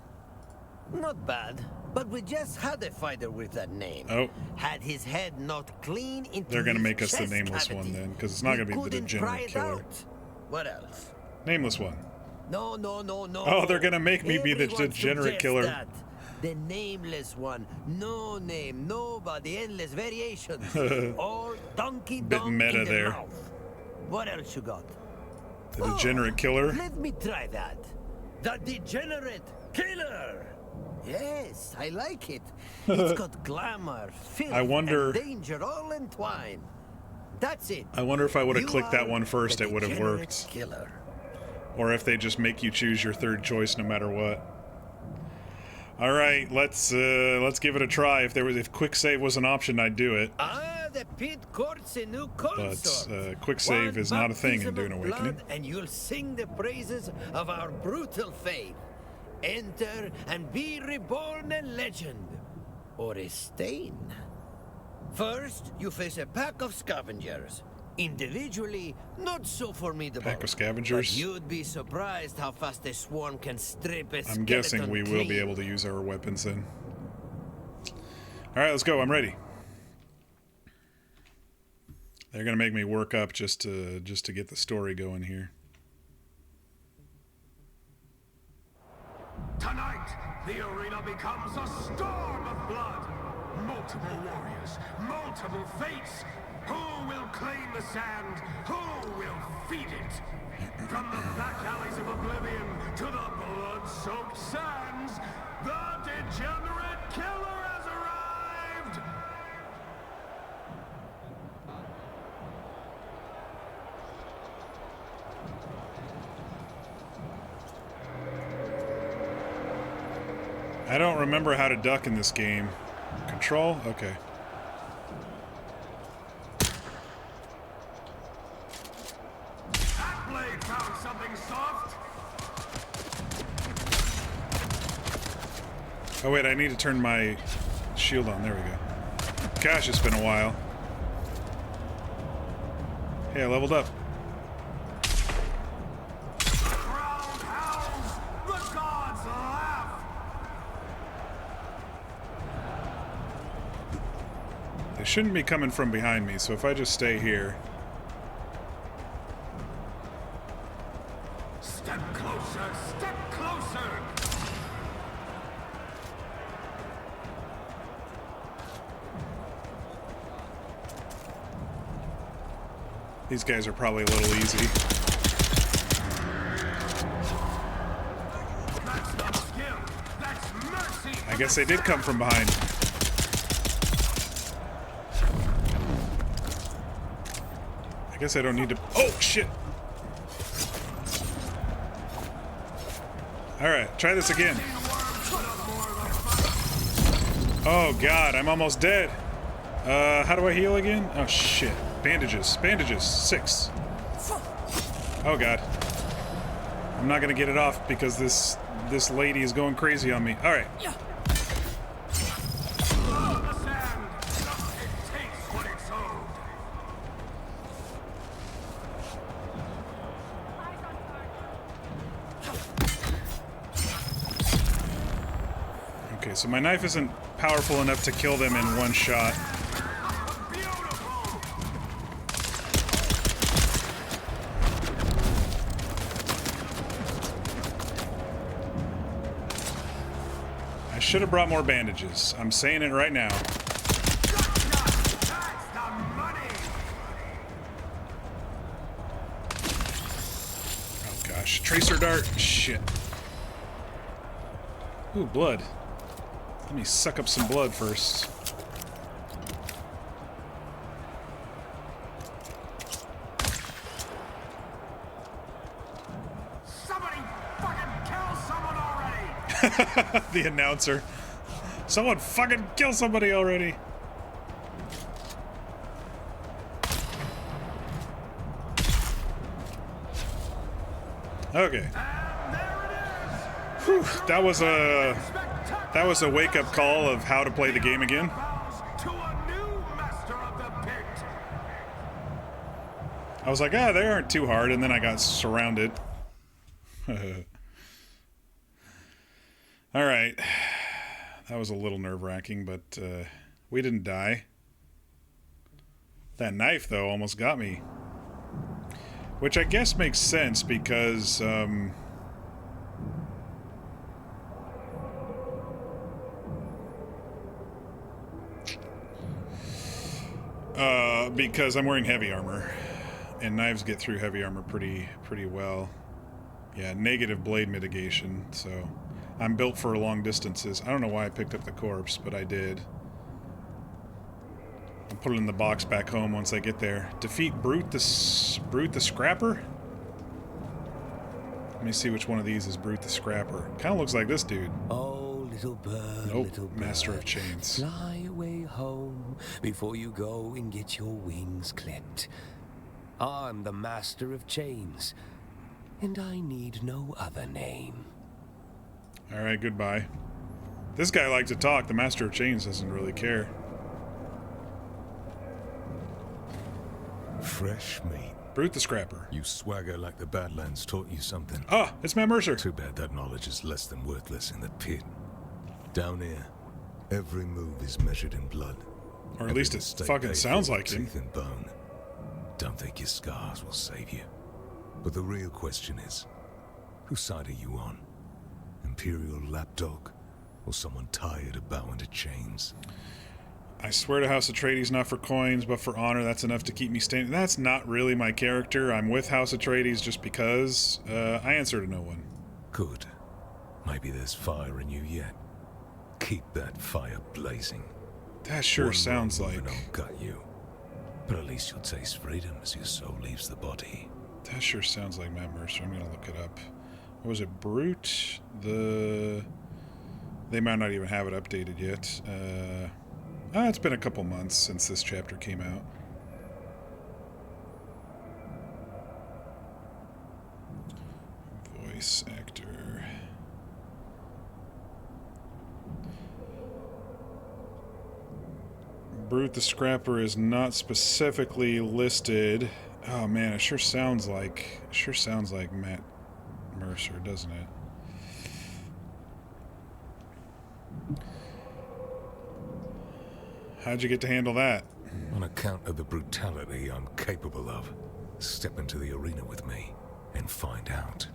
Not bad, but we just had a fighter with that name. Oh. Had his head knocked clean into They're gonna his make us the chest nameless one cavity. then, because it's not We gonna be the couldn't degenerate pry it killer. out. What else? Nameless one. No. Oh, they're gonna make me be the Everyone degenerate suggests killer. that. The nameless one. No name, nobody, endless variations. All donkey Bit donk meta in the there. mouth. What else you got? The degenerate killer. Let me try that. The degenerate killer. Yes, I like it. It's got glamour, filth, I wonder- and danger all entwined. That's it. I wonder if I would have You clicked that are one first, the it would have degenerate worked. Killer. Or if they just make you choose your third choice no matter what. All right, let's give it a try. If quick save was an option, I'd do it. Ah, the pit courts a new But consort. quick save One is not a thing in baptism Dune of Awakening. blood, and you'll sing the praises of our brutal faith. Enter and be reborn a legend, or a stain. First, you face a pack of scavengers. Individually, not so formidable. Pack of scavengers? But you'd be surprised how fast a swarm can strip a I'm guessing skeleton we will be clean. able to use our weapons then. All right, let's go. I'm ready. They're gonna make me work up just to get the story going here. Tonight, the arena becomes a storm of blood. Multiple warriors, multiple fates. Who will claim the sand? Who will feed it? From the back alleys of oblivion to the blood-soaked sands, the degenerate killer has arrived! I don't remember how to duck in this game. Control? Okay. That blade found something soft! Oh wait, I need to turn my shield on. There we go. Gosh, it's been a while. Hey, I leveled up. The crowd howls! The gods laugh! They shouldn't be coming from behind me, so if I just stay here. Step closer! Step closer! These guys are probably a little easy. That's not skill! That's mercy! I guess they did come from behind. I guess I don't need to... Oh, shit! Alright, try this again. Oh, God, I'm almost dead. How do I heal again? Oh, shit. Bandages. Bandages. 6. Oh, God. I'm not gonna get it off because this lady is going crazy on me. Alright. Follow the sand! It takes what it's owed! Okay, so my knife isn't powerful enough to kill them in one shot. Beautiful! I should have brought more bandages. I'm saying it right now. Tracer dart. Shit. Ooh, blood. Let me suck up some blood first. Somebody fucking kill someone already! The announcer. Someone fucking kill somebody already. Okay. Whew, that was a wake-up call of how to play the game again. To a new master of the pit. I was like, they aren't too hard, and then I got surrounded. Alright. That was a little nerve-wracking, but we didn't die. That knife, though, almost got me. Which I guess makes sense because, because I'm wearing heavy armor, and knives get through heavy armor pretty well. Yeah, negative blade mitigation, so I'm built for long distances. I don't know why I picked up the corpse, but I did. I'll put it in the box back home once I get there. Defeat Brute the Scrapper? Let me see which one of these is Brute the Scrapper. Kind of looks like this dude. Oh, little bird, Nope, little bird, Master of Chains. fly away home before you go and get your wings clipped. I'm the Master of Chains, and I need no other name. Alright, goodbye. This guy likes to talk. The Master of Chains doesn't really care. Fresh meat. Brute the Scrapper. You swagger like the Badlands taught you something. Ah, it's Matt Mercer. Too bad that knowledge is less than worthless in the pit. Down here, every move is measured in blood. Or at least it fucking sounds like him. Teeth and bone. Don't think your scars will save you. But the real question is, whose side are you on? Imperial lapdog, or someone tired of bowing to chains? I swear to House Atreides, not for coins, but for honor. That's enough to keep me standing. That's not really my character. I'm with House Atreides just because. I answer to no one. Good. Maybe there's fire in you yet. Keep that fire blazing. That sure One sounds wrong like. move and I'll gut you. But at least you'll taste freedom as your soul leaves the body. That sure sounds like Matt Mercer. I'm gonna look it up. What was it? Brute? They might not even have it updated yet. It's been a couple months since this chapter came out. Voice actor. Brute the Scrapper is not specifically listed. Oh man, it sure sounds like Matt Mercer, doesn't it? How'd you get to handle that? On account of the brutality I'm capable of, step into the arena with me and find out.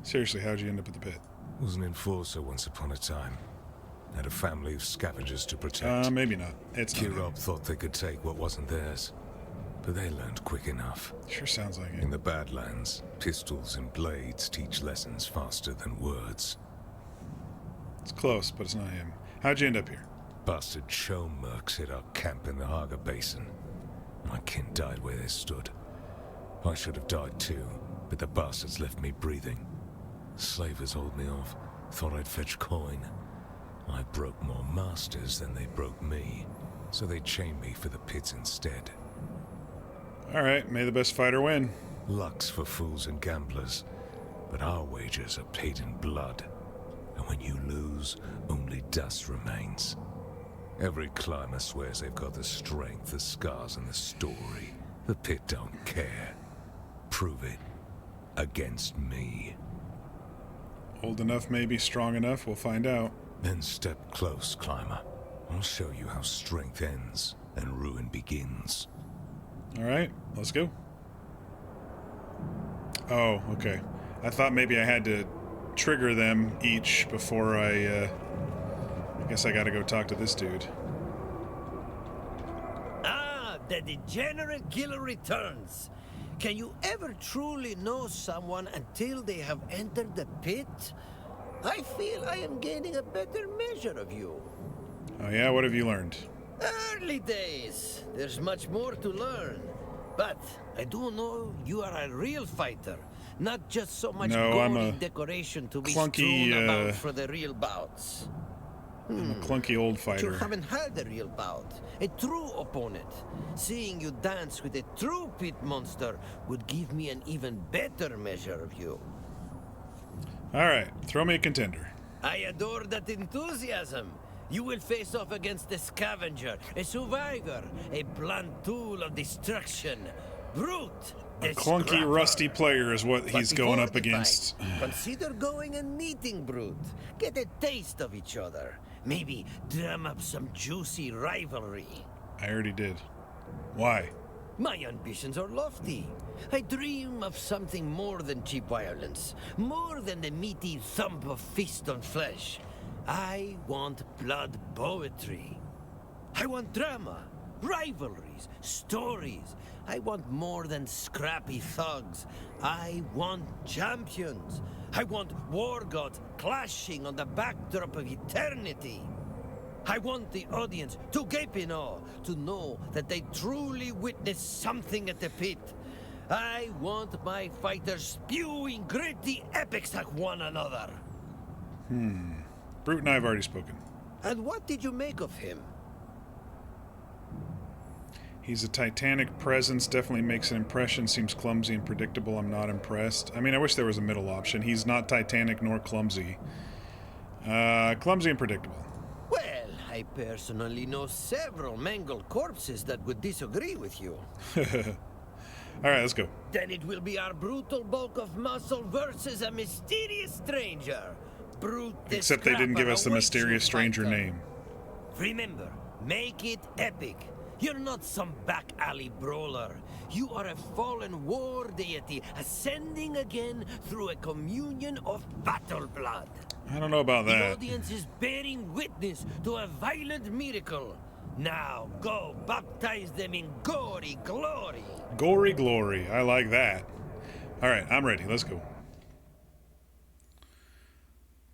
Seriously, how'd you end up at the pit? Was an enforcer once upon a time. Had a family of scavengers to protect. Maybe not. It's not him. Kirov thought they could take what wasn't theirs, but they learned quick enough. Sure sounds like In it. the Badlands, pistols and blades teach lessons faster than words. It's close, but it's not him. How'd you end up here? Bastard show mercs hit our camp in the Haga Basin. My kin died where they stood. I should have died too, but the bastards left me breathing. Slavers hauled me off, thought I'd fetch coin. I broke more masters than they broke me, so they chained me for the pits instead. Alright, may the best fighter win. Luck's for fools and gamblers, but our wagers are paid in blood. And when you lose, only dust remains. Every climber swears they've got the strength, the scars, and the story. The pit don't care. Prove it. Against me. Old enough, maybe strong enough, we'll find out. Then step close, climber. I'll show you how strength ends and ruin begins. Alright, let's go. Oh, okay. I thought maybe I had to trigger them each before I guess I gotta go talk to this dude. Ah, the degenerate killer returns. Can you ever truly know someone until they have entered the pit? I feel I am gaining a better measure of you. Oh yeah, what have you learned? Early days. There's much more to learn. But I do know you are a real fighter. Not just so much No, I'm gory a decoration to be clunky, strewn about for the real bouts. I'm a clunky old You fighter. haven't had a real bout, a true opponent. Seeing you dance with a true pit monster would give me an even better measure of you. Alright, throw me a contender. I adore that enthusiasm. You will face off against a scavenger, a survivor, a blunt tool of destruction. Brute! A the clunky, scrapper. rusty player is what But he's going before up the fight, against. Consider going and meeting Brute. Get a taste of each other. Maybe drum up some juicy rivalry. I already did. Why? My ambitions are lofty. I dream of something more than cheap violence. More than the meaty thump of fist on flesh. I want blood poetry. I want drama, rivalries, stories. I want more than scrappy thugs. I want champions. I want war gods clashing on the backdrop of eternity. I want the audience to gape in awe, to know that they truly witnessed something at the pit. I want my fighters spewing gritty epics at one another. Brute and I have already spoken. And what did you make of him? He's a titanic presence, definitely makes an impression, seems clumsy and predictable. I'm not impressed. I mean, I wish there was a middle option. He's not titanic nor clumsy. Clumsy and predictable. Well, I personally know several mangled corpses that would disagree with you. Alright, let's go. Then it will be our brutal bulk of muscle versus a mysterious stranger. Brute the Except they didn't give Scrapper us the awaits mysterious you, stranger fighter. name. Remember, make it epic. You're not some back alley brawler. You are a fallen war deity ascending again through a communion of battle blood. I don't know about The that. audience is bearing witness to a violent miracle. Now go baptize them in gory glory. Gory glory. I like that. Alright, I'm ready. Let's go.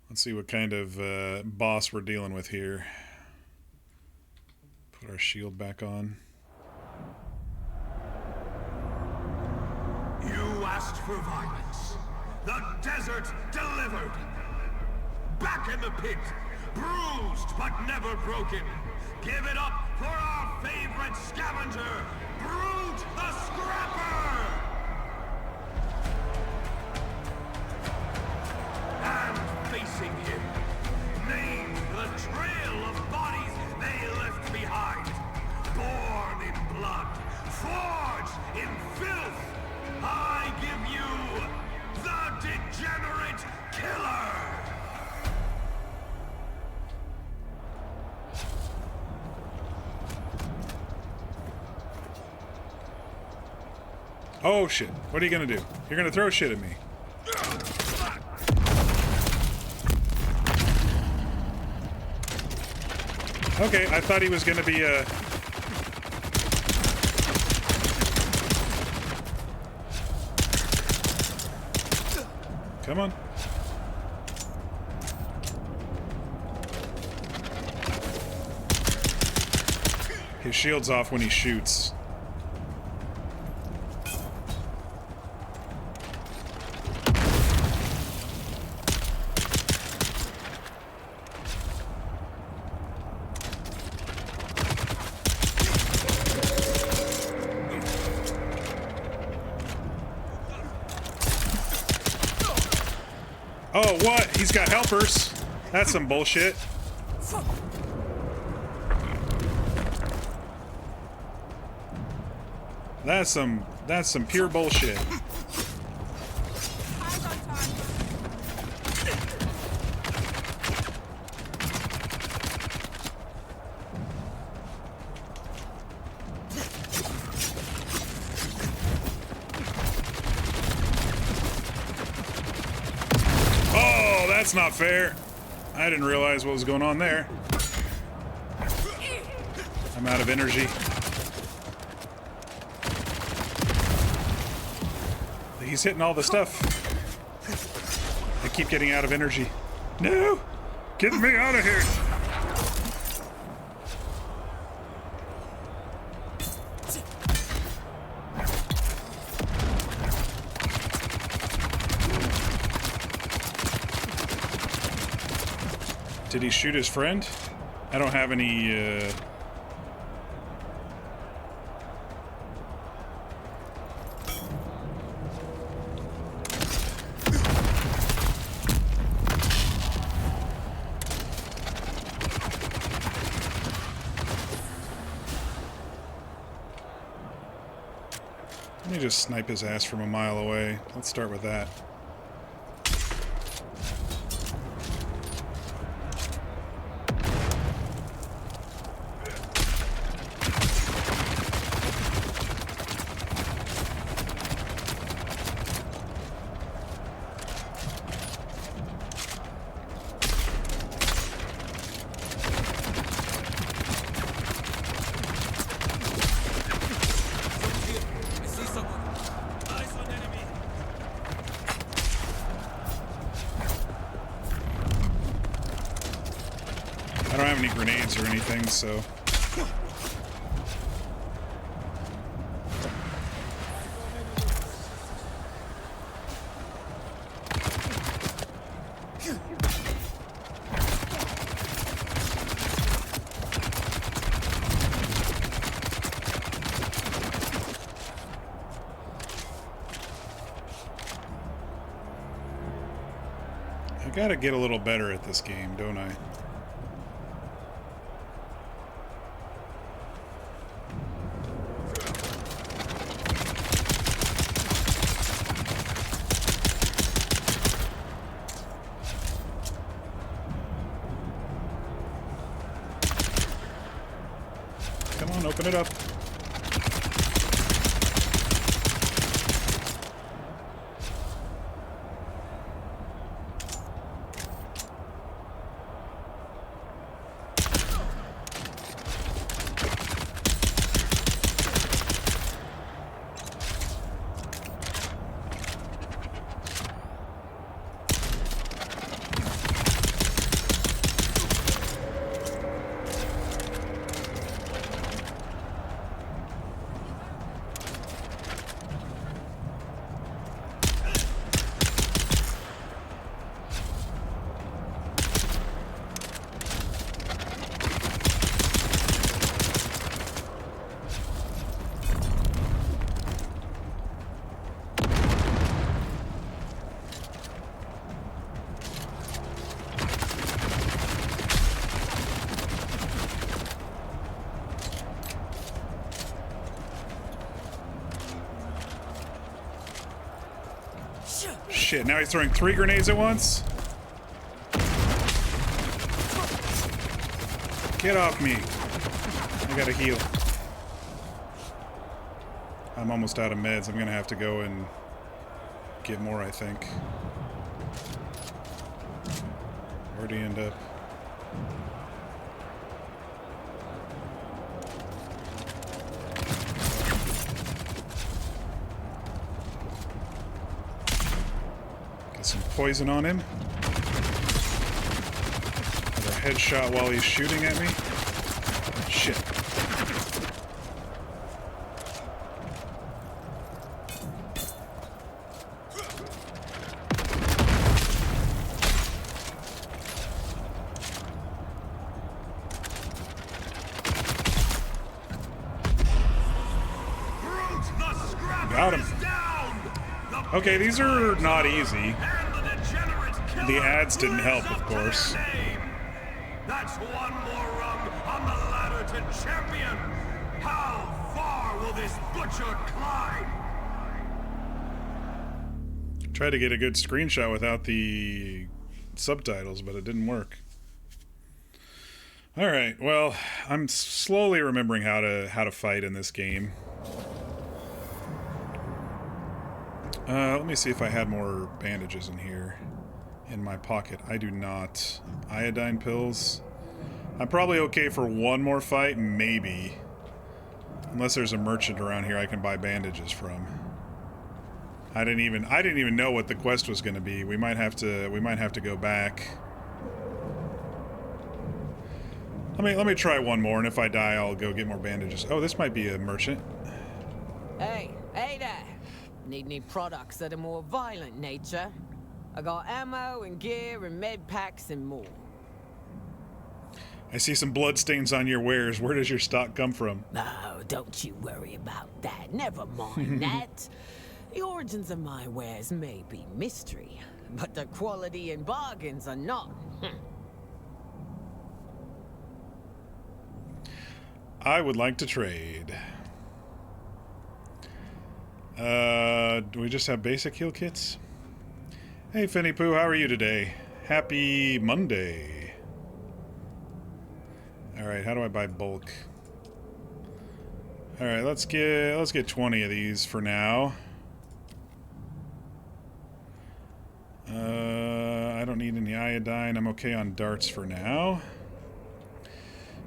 Let's see what kind of boss we're dealing with here. Put our shield back on. You asked for violence. The desert delivered. Back in the pit, bruised but never broken. Give it up for our favorite scavenger, Brute the Scrapper! And facing him, named the trail of bodies they left behind. Born in blood, forged in filth, I give you the Degenerate Killer! Oh shit. What are you gonna do? You're gonna throw shit at me. Okay, I thought he was gonna be a... Come on. His shield's off when he shoots. Oh, what? He's got helpers. That's some bullshit. That's some pure bullshit. Oh, that's not fair. I didn't realize what was going on there. I'm out of energy. he's hitting all the stuff. I keep getting out of energy. No! Get me out of here! Did he shoot his friend? I don't have any, Let me just snipe his ass from a mile away. Let's start with that. I don't have any grenades or anything, so... I gotta get a little better at this game, don't I? Come on, open it up. Shit, now he's throwing 3 grenades at once? Get off me. I gotta heal. I'm almost out of meds. I'm gonna have to go and get more, I think. Where'd he end up? Some poison on him. Another headshot while he's shooting at me. Shit. Got him. Okay, these are not easy. The ads didn't help, of course. That's one more rung on the ladder to champion. How far will this butcher climb? Tried to get a good screenshot without the subtitles, but it didn't work. All right, well, I'm slowly remembering how to fight in this game. Let me see if I had more bandages in here. In my pocket. I do not. Iodine pills. I'm probably okay for one more fight, maybe. Unless there's a merchant around here I can buy bandages from. I didn't even know what the quest was going to be. We might have to go back. Let me try one more, and if I die, I'll go get more bandages. Oh, this might be a merchant. Hey there. Need any products of a more violent nature? I got ammo and gear and med packs and more. I see some bloodstains on your wares. Where does your stock come from? Oh, don't you worry about that. Never mind that. The origins of my wares may be mystery, but the quality and bargains are not. I would like to trade. Do we just have basic heal kits? Hey, Finny Pooh, how are you today? Happy Monday. Alright, how do I buy bulk? Alright, let's get 20 of these for now. I don't need any iodine. I'm okay on darts for now.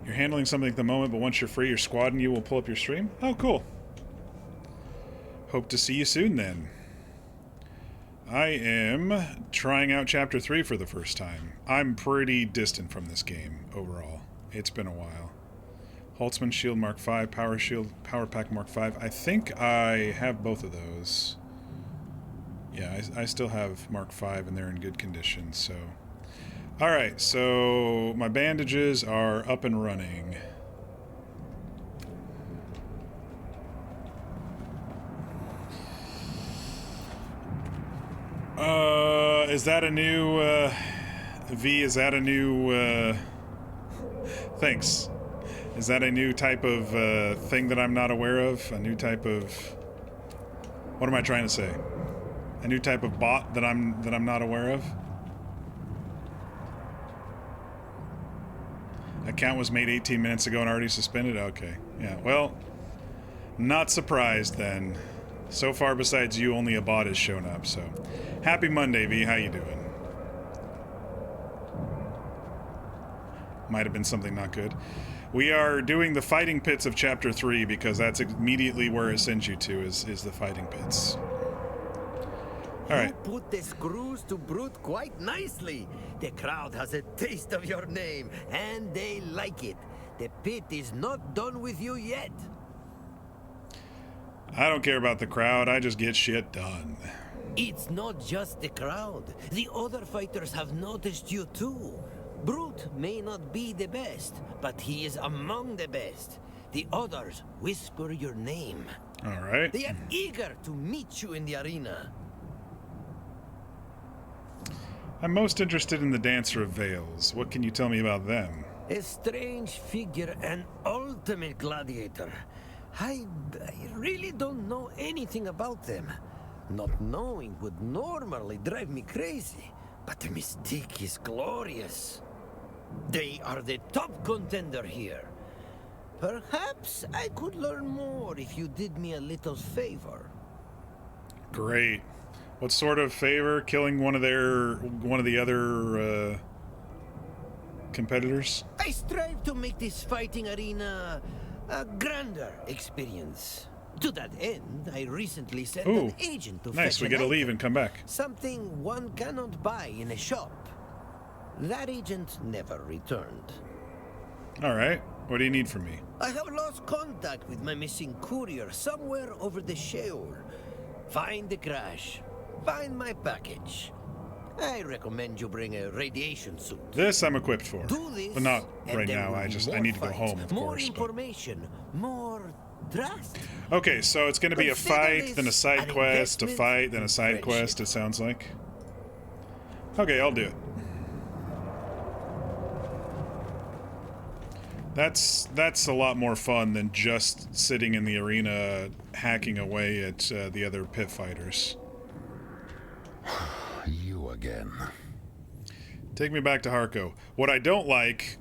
You're handling something at the moment, but once you're free, your squad and you will pull up your stream? Oh, cool. Hope to see you soon, then. I am trying out Chapter 3 for the first time. I'm pretty distant from this game, overall. It's been a while. Holtzman Shield Mark 5, Power Shield, Power Pack Mark 5. I think I have both of those. Yeah, I still have Mark 5, and they're in good condition, so... Alright, so my bandages are up and running. Is that a new, V, is that a new, thanks. Is that a new type of, thing that I'm not aware of? A new type of... What am I trying to say? A new type of bot that I'm not aware of? Account was made 18 minutes ago and already suspended? Okay. Yeah, well, not surprised then. So far, besides you, only a bot has shown up, so... Happy Monday, V. How you doing? Might have been something not good. We are doing the fighting pits of Chapter 3 because that's immediately where it sends you to, is the fighting pits. Alright. You put the screws to Brute quite nicely. The crowd has a taste of your name, and they like it. The pit is not done with you yet. I don't care about the crowd, I just get shit done. It's not just the crowd. The other fighters have noticed you too. Brute may not be the best, but he is among the best. The others whisper your name. Alright. They are eager to meet you in the arena. I'm most interested in the Dancer of Veils. What can you tell me about them? A strange figure, an ultimate gladiator. I really don't know anything about them. Not knowing would normally drive me crazy, but the mystique is glorious. They are the top contender here. Perhaps I could learn more if you did me a little favor. Great. What sort of favor? Killing one of the other competitors? I strive to make this fighting arena a grander experience. To that end, I recently sent an agent to nice, fetch we get to an leave item, and come back. Something one cannot buy in a shop. That agent never returned. Alright, what do you need from me? I have lost contact with my missing courier somewhere over the Sheol. Find the crash. Find my package. I recommend you bring a radiation suit. This I'm equipped for. Do this, but not and right there now. will I be need to go fights, home, of more course. information, more trust. Okay, so it's going to be a Consider fight, this then a side an quest, a investment fight, then a in side friendship. quest, it sounds like. Okay, I'll do it. That's a lot more fun than just sitting in the arena hacking away at the other pit fighters. You again. Take me back to Harco. What I don't like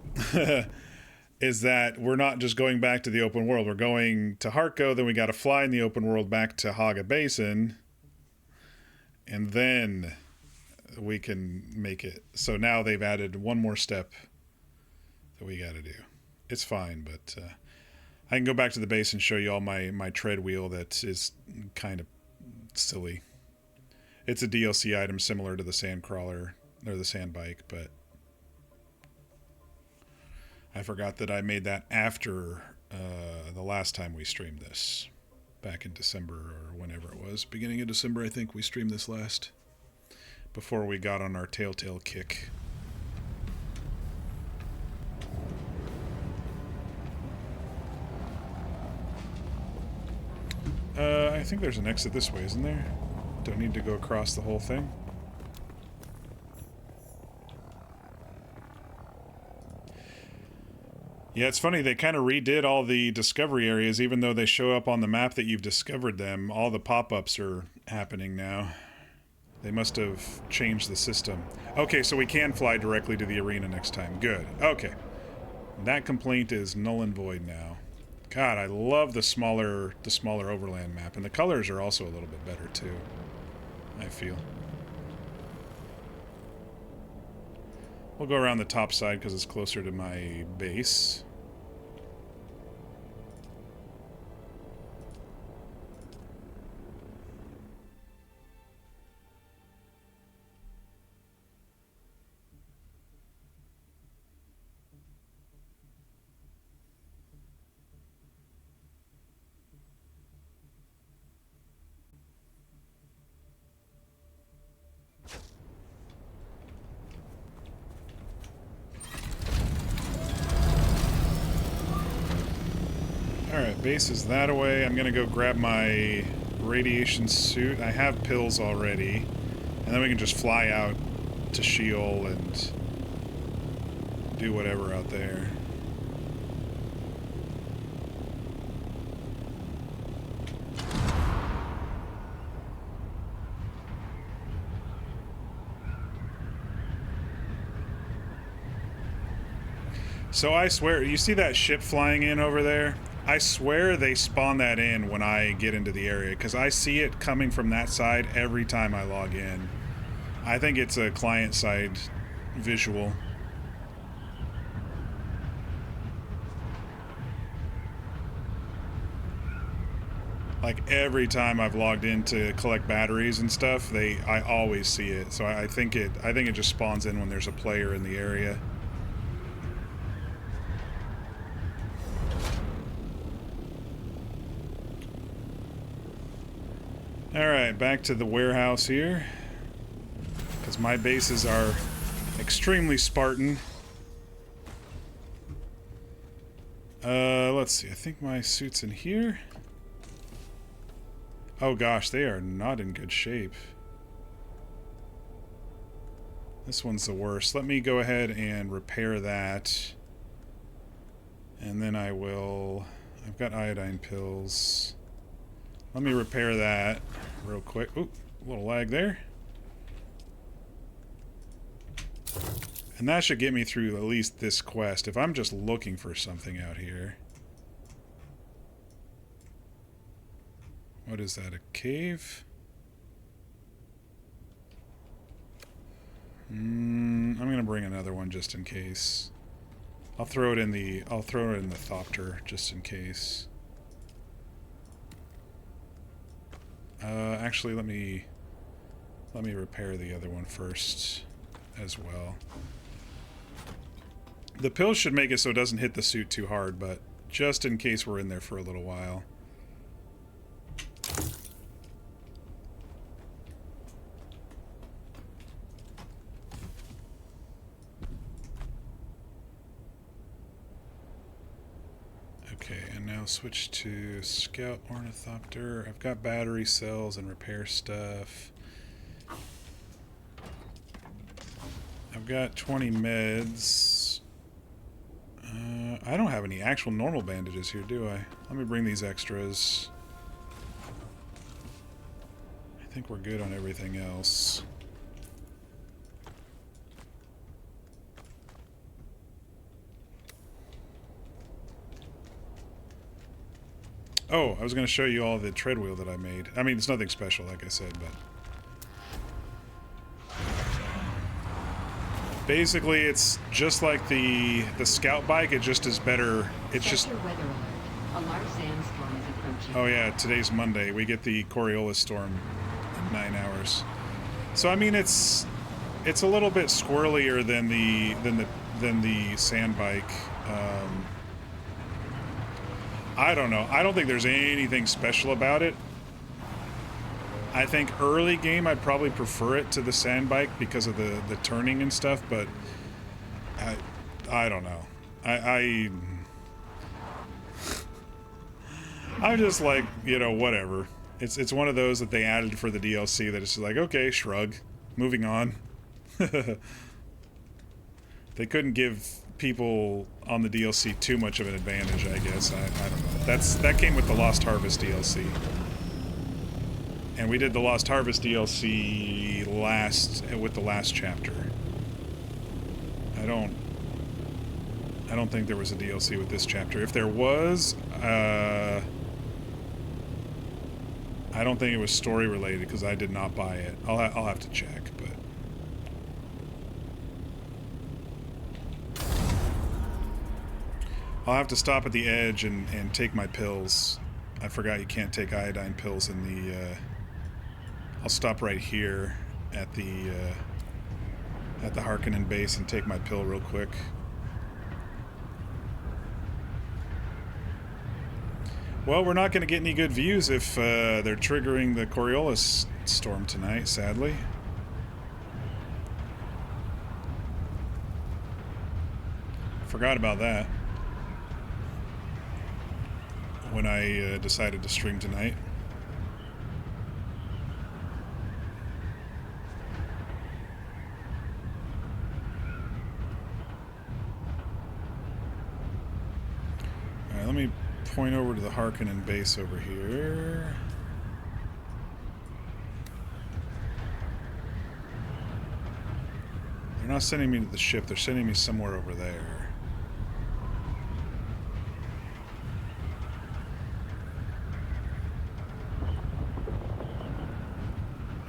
is that we're not just going back to the open world. We're going to Harco, then we got to fly in the open world back to Haga Basin, and then we can make it. So now they've added one more step that we got to do. It's fine, but I can go back to the base and show you all my tread wheel that is kind of silly. It's a DLC item similar to the sand crawler or the sand bike, but I forgot that I made that after the last time we streamed this, back in December or whenever it was. Beginning of December, I think we streamed this last, before we got on our Telltale kick. I think there's an exit this way, isn't there? Don't need to go across the whole thing. Yeah, it's funny, they kind of redid all the discovery areas, even though they show up on the map that you've discovered them. All the pop-ups are happening now. They must have changed the system. Okay, so we can fly directly to the arena next time. Good. Okay. That complaint is null and void now. God, I love the smaller overland map, and the colors are also a little bit better too, I feel. We'll go around the top side because it's closer to my base. Alright, base is that away. I'm gonna go grab my radiation suit. I have pills already. And then we can just fly out to Sheol and do whatever out there. So I swear, you see that ship flying in over there? I swear they spawn that in when I get into the area, because I see it coming from that side every time I log in. I think it's a client-side visual. Like every time I've logged in to collect batteries and stuff, I always see it. So I think it just spawns in when there's a player in the area. Alright, back to the warehouse here. Because my bases are extremely Spartan. Let's see. I think my suit's in here. Oh gosh, they are not in good shape. This one's the worst. Let me go ahead and repair that. And then I will... I've got iodine pills. Let me repair that real quick. Oop, a little lag there. And that should get me through at least this quest, if I'm just looking for something out here. What is that, a cave? I'm gonna bring another one just in case. I'll throw it in the thopter just in case. Actually, let me repair the other one first as well. The pills should make it so it doesn't hit the suit too hard, but just in case we're in there for a little while. Okay, and now switch to Scout Ornithopter. I've got battery cells and repair stuff. I've got 20 meds. I don't have any actual normal bandages here, do I? Let me bring these extras. I think we're good on everything else. Oh, I was going to show you all the tread wheel that I made. I mean, it's nothing special, like I said, but... Basically, it's just like the scout bike, it just is better. It's just... Oh yeah, today's Monday. We get the Coriolis storm in 9 hours. So I mean, it's a little bit squirrelier than the sand bike. I don't know. I don't think there's anything special about it. I think early game I'd probably prefer it to the sand bike because of the turning and stuff, but I don't know. I'm just like, you know, whatever. It's one of those that they added for the DLC that it's just like, okay, shrug. Moving on. They couldn't give people on the DLC too much of an advantage, I guess. I don't know. That came with the Lost Harvest DLC. And we did the Lost Harvest DLC with the last chapter. I don't think there was a DLC with this chapter. If there was, I don't think it was story related because I did not buy it. I'll have to check, but I'll have to stop at the edge and take my pills. I forgot you can't take iodine pills in the. I'll stop right here at the Harkonnen base and take my pill real quick. Well, we're not going to get any good views if they're triggering the Coriolis storm tonight, sadly. Forgot about that when I decided to stream tonight. Alright, let me point over to the Harkonnen base over here. They're not sending me to the ship, they're sending me somewhere over there.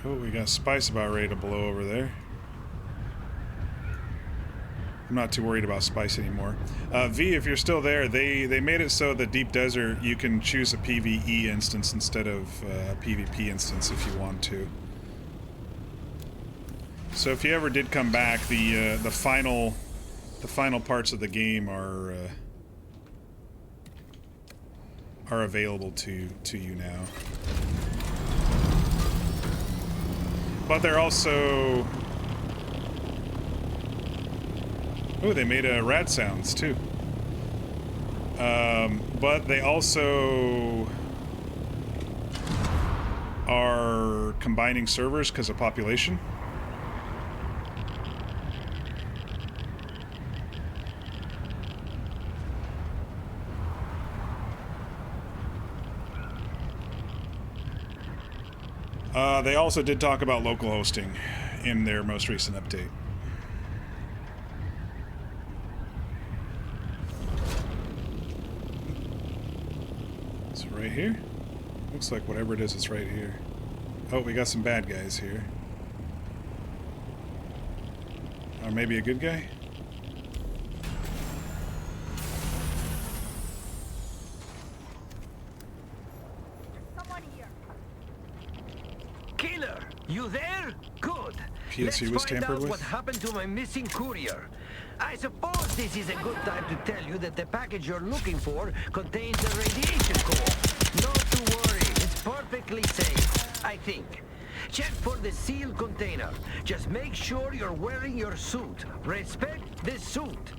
Oh, we got spice about ready to blow over there. I'm not too worried about spice anymore. V, if you're still there, they made it so the Deep Desert, you can choose a PvE instance instead of a PvP instance if you want to. So if you ever did come back, the final parts of the game are available to you now. But they're also... Oh, they made rad sounds, too. But they also are combining servers because of population. They also did talk about local hosting in their most recent update. So right here? Looks like whatever it is, it's right here. Oh, we got some bad guys here. Or maybe a good guy? You there? Good. PSU was tampered with? What happened to my missing courier? I suppose this is a good time to tell you that the package you're looking for contains a radiation core. Not to worry, it's perfectly safe, I think. Check for the sealed container. Just make sure you're wearing your suit. Respect the suit.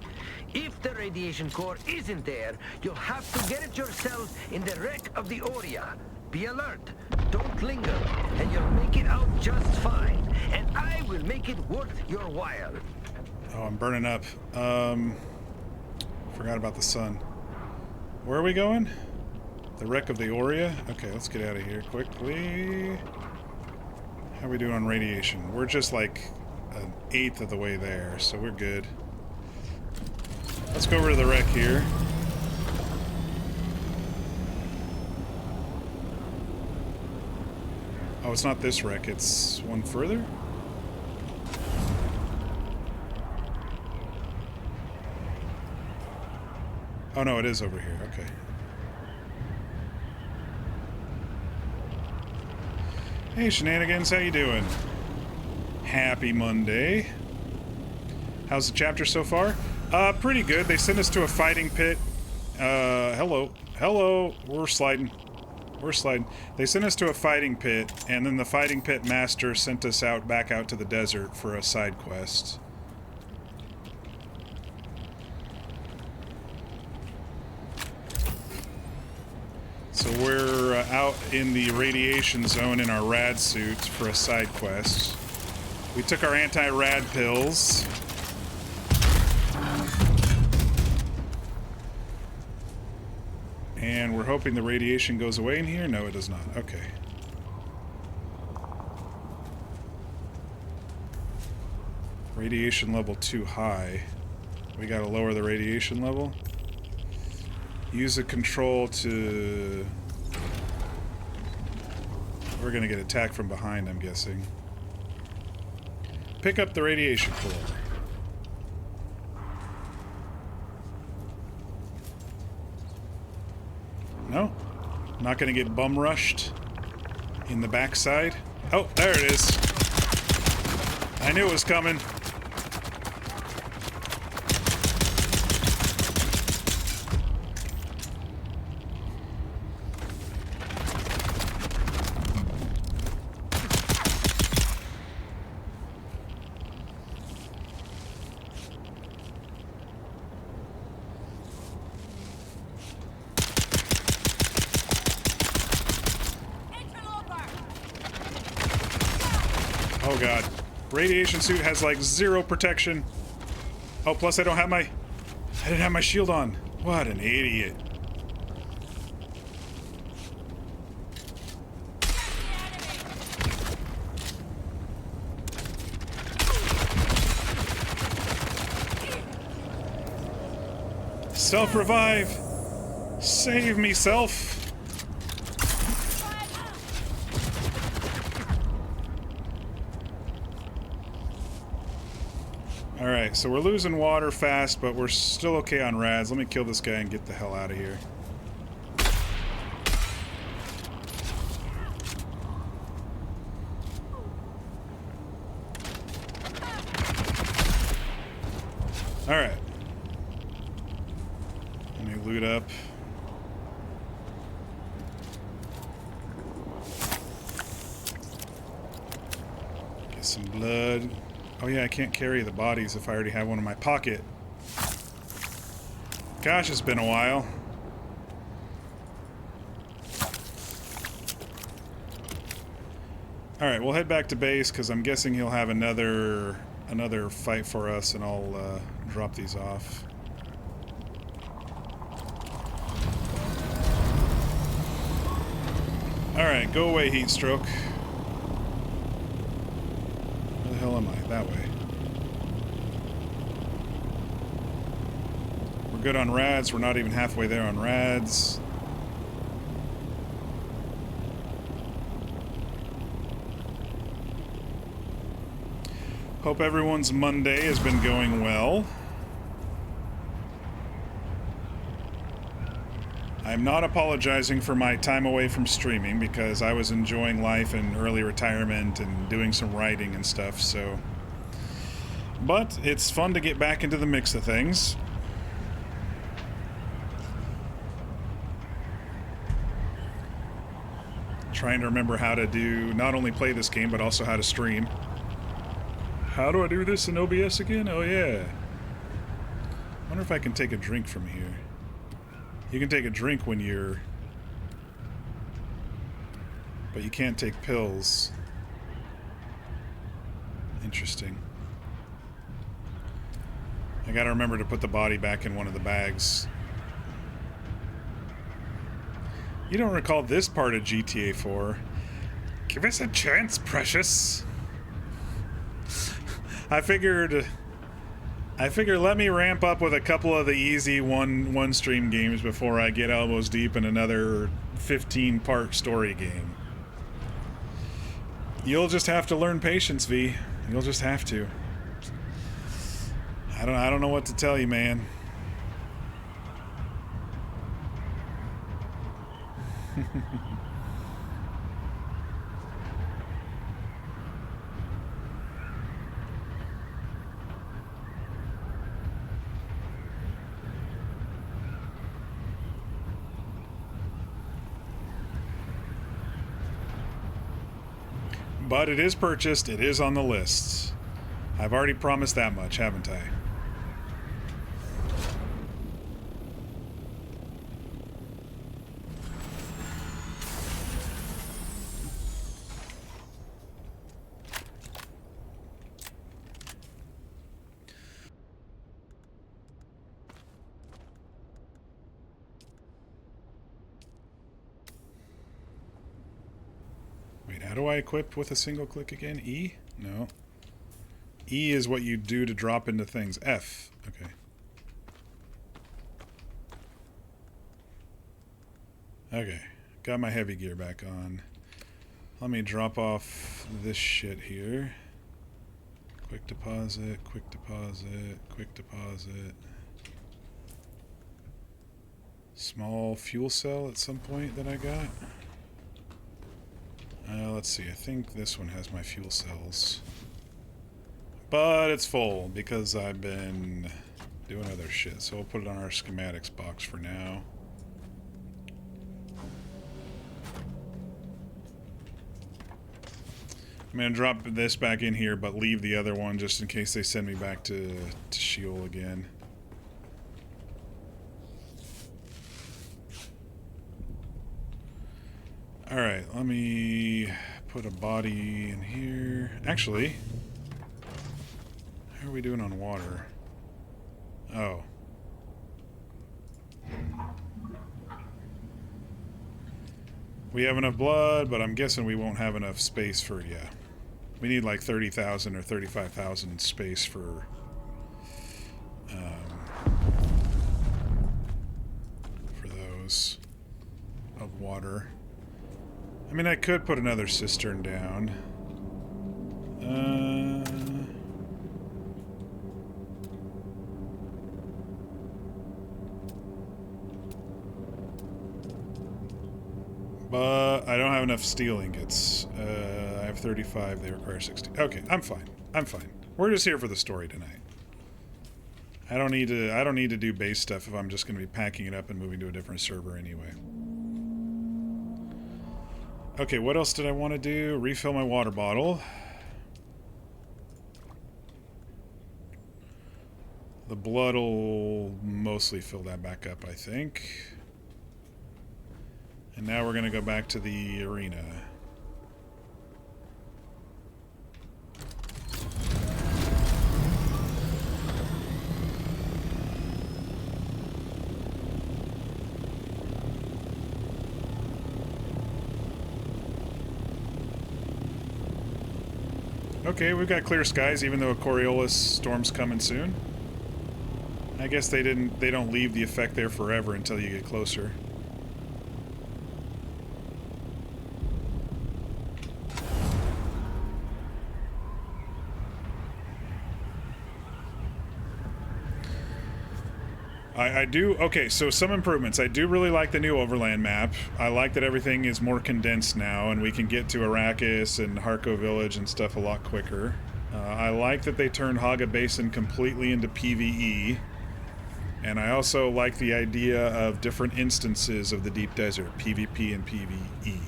If the radiation core isn't there, you'll have to get it yourself in the wreck of the Aurea. Be alert. Don't linger, and you'll make it out just fine. And I will make it worth your while. Oh, I'm burning up. Forgot about the sun. Where are we going? The wreck of the Aurea? Okay, let's get out of here quickly. How are we doing on radiation? We're just like an eighth of the way there, so we're good. Let's go over to the wreck here. Oh, it's not this wreck, it's one further? Oh no, it is over here, okay. Hey Shenanigans, how you doing? Happy Monday. How's the chapter so far? Pretty good. They sent us to a fighting pit. Hello. Hello. We're sliding. We're sliding. They sent us to a fighting pit, and then the fighting pit master sent us back out to the desert for a side quest. So we're out in the radiation zone in our rad suit for a side quest. We took our anti-rad pills. And we're hoping the radiation goes away in here? No, it does not. Okay. Radiation level too high. We gotta lower the radiation level. Use a control to... We're gonna get attacked from behind, I'm guessing. Pick up the radiation core. No? Not gonna get bum rushed in the backside. Oh, there it is. I knew it was coming. Oh god. Radiation suit has like 0 protection. Oh, plus I didn't have my shield on. What an idiot. Self-revive! Save me, self! Alright, so we're losing water fast, but we're still okay on rads. Let me kill this guy and get the hell out of here. Alright. Let me loot up. Get some blood. Oh yeah, I can't carry the bodies if I already have one in my pocket. Gosh, it's been a while. Alright, we'll head back to base because I'm guessing he'll have another fight for us, and I'll drop these off. Alright, go away, heat stroke. Where the hell am I? That way. We're good on rads. We're not even halfway there on rads. Hope everyone's Monday has been going well. I'm not apologizing for my time away from streaming because I was enjoying life and early retirement and doing some writing and stuff, so... But it's fun to get back into the mix of things. Trying to remember how to do, not only play this game, but also how to stream. How do I do this in OBS again? Oh yeah. I wonder if I can take a drink from here. You can take a drink when you're... But you can't take pills. Interesting. I gotta remember to put the body back in one of the bags. You don't recall this part of GTA 4. Give us a chance, precious. I figured let me ramp up with a couple of the easy one stream games before I get elbows deep in another 15-part story game. You'll just have to learn patience, V. You'll just have to. I don't know what to tell you, man. But it is purchased. It is on the list. I've already promised that much, haven't I? Wait, how do I equip with a single click again? E? No. E is what you do to drop into things. F. Okay. Okay. Got my heavy gear back on. Let me drop off this shit here. Quick deposit, quick deposit, quick deposit. Small fuel cell at some point that I got. Let's see, I think this one has my fuel cells. But it's full because I've been doing other shit. So we'll put it on our schematics box for now. I'm going to drop this back in here, but leave the other one just in case they send me back to Sheol again. Alright, let me put a body in here. Actually, how are we doing on water? Oh. We have enough blood, but I'm guessing we won't have enough space for, yeah. We need like 30,000 or 35,000 space for those of water. I mean, I could put another cistern down. But I don't have enough steel ingots. I have 35. They require 60. Okay, I'm fine. I'm fine. We're just here for the story tonight. I don't need to do base stuff if I'm just going to be packing it up and moving to a different server anyway. Okay, what else did I want to do? Refill my water bottle. The blood will mostly fill that back up, I think. And now we're going to go back to the arena. Okay, we've got clear skies, even though a Coriolis storm's coming soon. I guess they don't leave the effect there forever until you get closer. I do, okay, so some improvements. I do really like the new Overland map. I like that everything is more condensed now, and we can get to Arrakis and Harko Village and stuff a lot quicker. I like that they turned Haga Basin completely into PvE. And I also like the idea of different instances of the Deep Desert, PvP and PvE.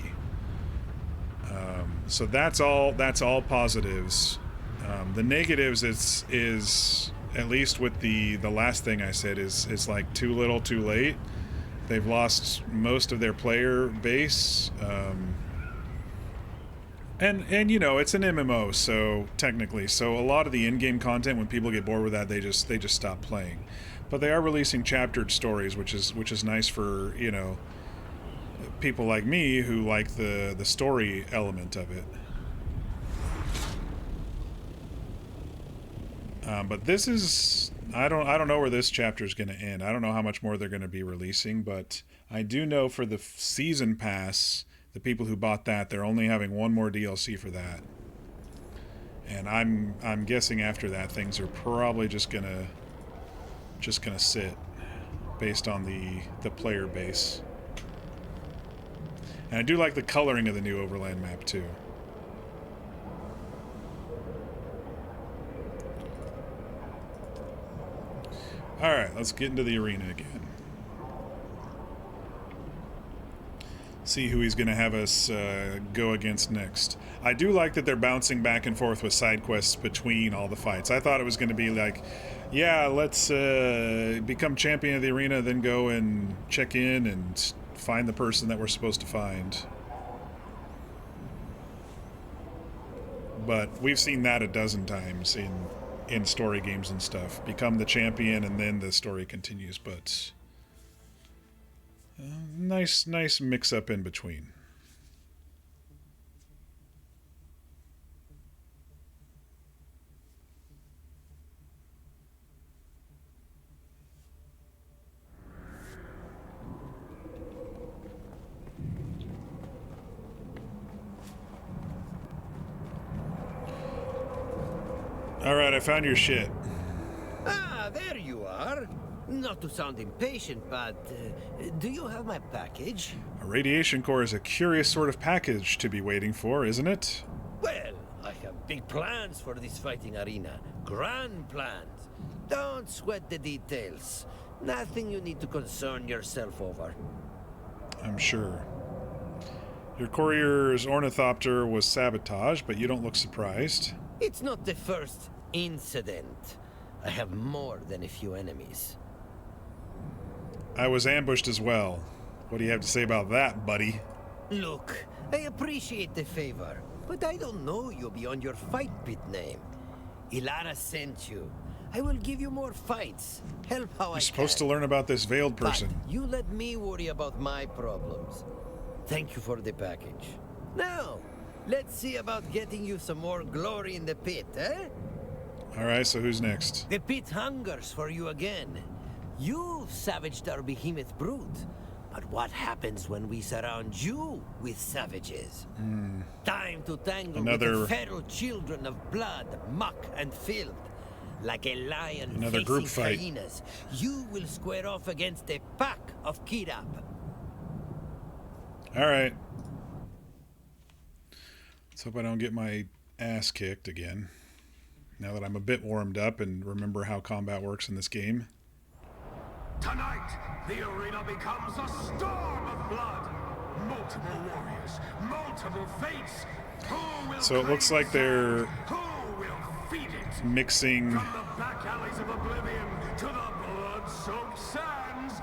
So that's all positives. The negatives is at least with the last thing I said is like too little too late. They've lost most of their player base. And you know, it's an MMO, so technically, so a lot of the in-game content, when people get bored with that, they just stop playing. But they are releasing chaptered stories, which is nice for, you know, people like me who like the story element of it. But this is, I don't know where this chapter is going to end. I don't know how much more they're going to be releasing, but I do know for the season pass, the people who bought that, they're only having one more DLC for that. And I'm guessing after that things are probably just gonna sit based on the player base. And I do like the coloring of the new Overland map too. Alright, let's get into the arena again. See who he's going to have us go against next. I do like that they're bouncing back and forth with side quests between all the fights. I thought it was going to be like, yeah, let's become champion of the arena, then go and check in and find the person that we're supposed to find. But we've seen that a dozen times in story games and stuff. Become the champion and then the story continues, but nice mix up in between. Alright, I found your shit. Ah, there you are. Not to sound impatient, but do you have my package? A radiation core is a curious sort of package to be waiting for, isn't it? Well, I have big plans for this fighting arena. Grand plans. Don't sweat the details. Nothing you need to concern yourself over. I'm sure. Your courier's ornithopter was sabotaged, but you don't look surprised. It's not the first incident. I have more than a few enemies. I was ambushed as well. What do you have to say about that, buddy? Look, I appreciate the favor, but I don't know you beyond your fight pit name. Ilara sent you. I will give you more fights. Help how I can. You're supposed to learn about this veiled person. But you let me worry about my problems. Thank you for the package. Now, let's see about getting you some more glory in the pit, eh? Alright, so who's next? The pit hungers for you again. You've savaged our behemoth brood. But what happens when we surround you with savages? Time to tangle with the feral children of blood, muck, and filth. Like a lion Another group fight. hyenas, you will square off against a pack of Kirab. Alright. Let's hope I don't get my ass kicked again. Now that I'm a bit warmed up and remember how combat works in this game. Tonight, the arena becomes a storm of blood. Multiple warriors, multiple fates. Who will So it looks like they're who will feed it? mixing From the back alleys of oblivion to the blood-soaked sands,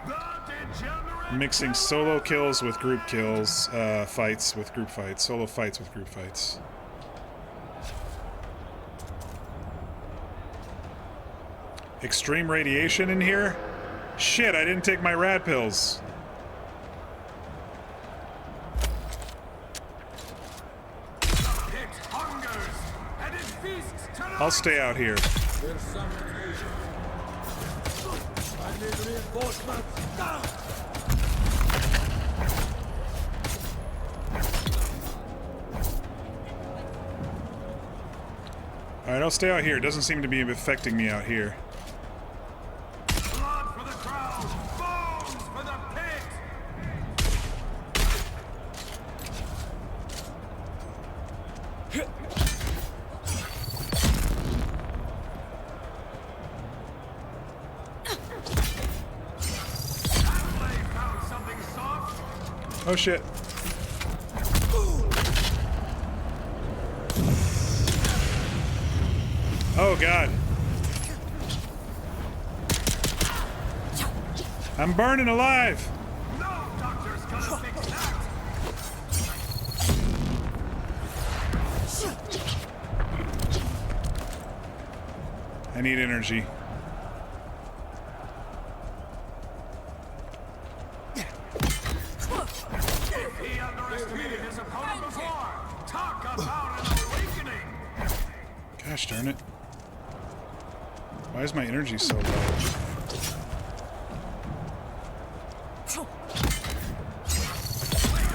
the degenerate mixing solo kills with group kills, fights with group fights, solo fights with group fights. Extreme radiation in here? Shit, I didn't take my rad pills. I'll stay out here. Alright, I'll stay out here. It doesn't seem to be affecting me out here. Blood for the crowd, bones for the pit. Found something soft. Oh shit. Oh god. I'm burning alive. No doctor's gonna fix that. I need energy. He underestimated his opponent before. Talk about an awakening. Gosh darn it. Why is my energy so low? Wait,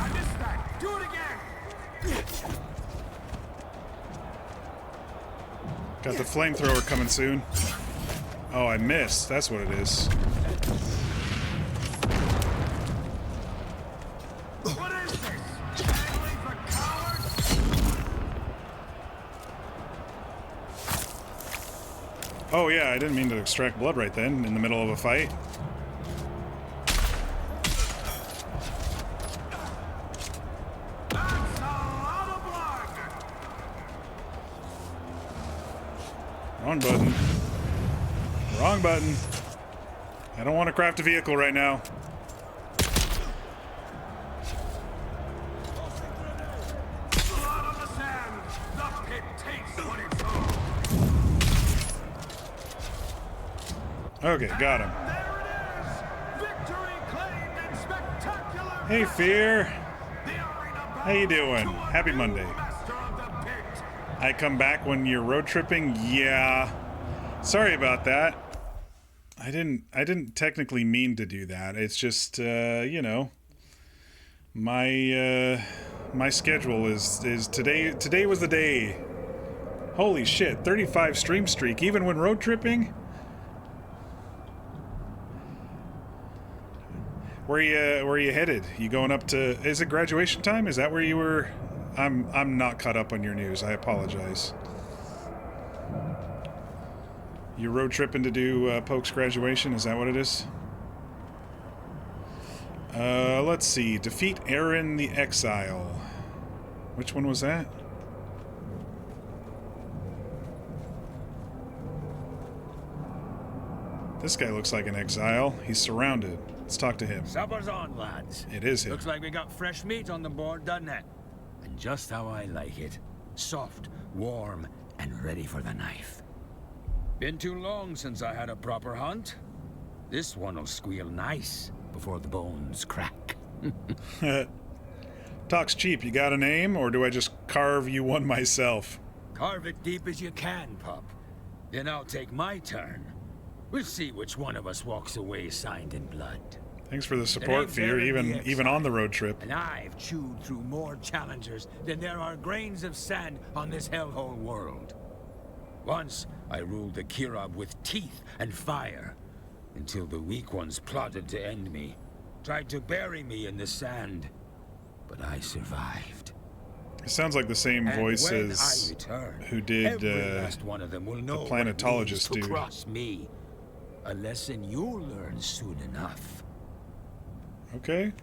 I missed that. Do it again. Got the flamethrower coming soon. Oh, I missed. That's what it is. What is this? Handling for cowards? Oh yeah, I didn't mean to extract blood right then in the middle of a fight. Wrong button. Wrong button. I don't want to craft a vehicle right now. Blood on the sand. The pit takes what it sows. Okay, got him. There it is. Victory claimed in spectacular. Hey, Fear. The arena How you doing? to a Happy new Monday. master of the pit. I come back when you're road tripping? Yeah. Sorry about that. I didn't technically mean to do that. It's just you know, my schedule is today was the day. Holy shit, 35 stream streak even when road tripping? Where you headed? You going up to, is it graduation time? Is that where you were? I'm not caught up on your news. I apologize. You road tripping to do Poke's graduation? Is that what it is? Let's see. Defeat Aaron the Exile. Which one was that? This guy looks like an exile. He's surrounded. Let's talk to him. Supper's on, lads. It is him. Looks like we got fresh meat on the board, doesn't it? And just how I like it. Soft, warm, and ready for the knife. Been too long since I had a proper hunt. This one'll squeal nice before the bones crack. Talk's cheap. You got a name, or do I just carve you one myself? Carve it deep as you can, pup. Then I'll take my turn. We'll see which one of us walks away signed in blood. Thanks for the support, Fear, even on the road trip. And I've chewed through more challengers than there are grains of sand on this hellhole world. Once, I ruled the Kirab with teeth and fire, until the weak ones plotted to end me, tried to bury me in the sand, but I survived. It sounds like the same voice And when as I return, who did every last one of them will know the what it means planetologist to dude. cross me. A lesson you'll learn soon enough. Okay.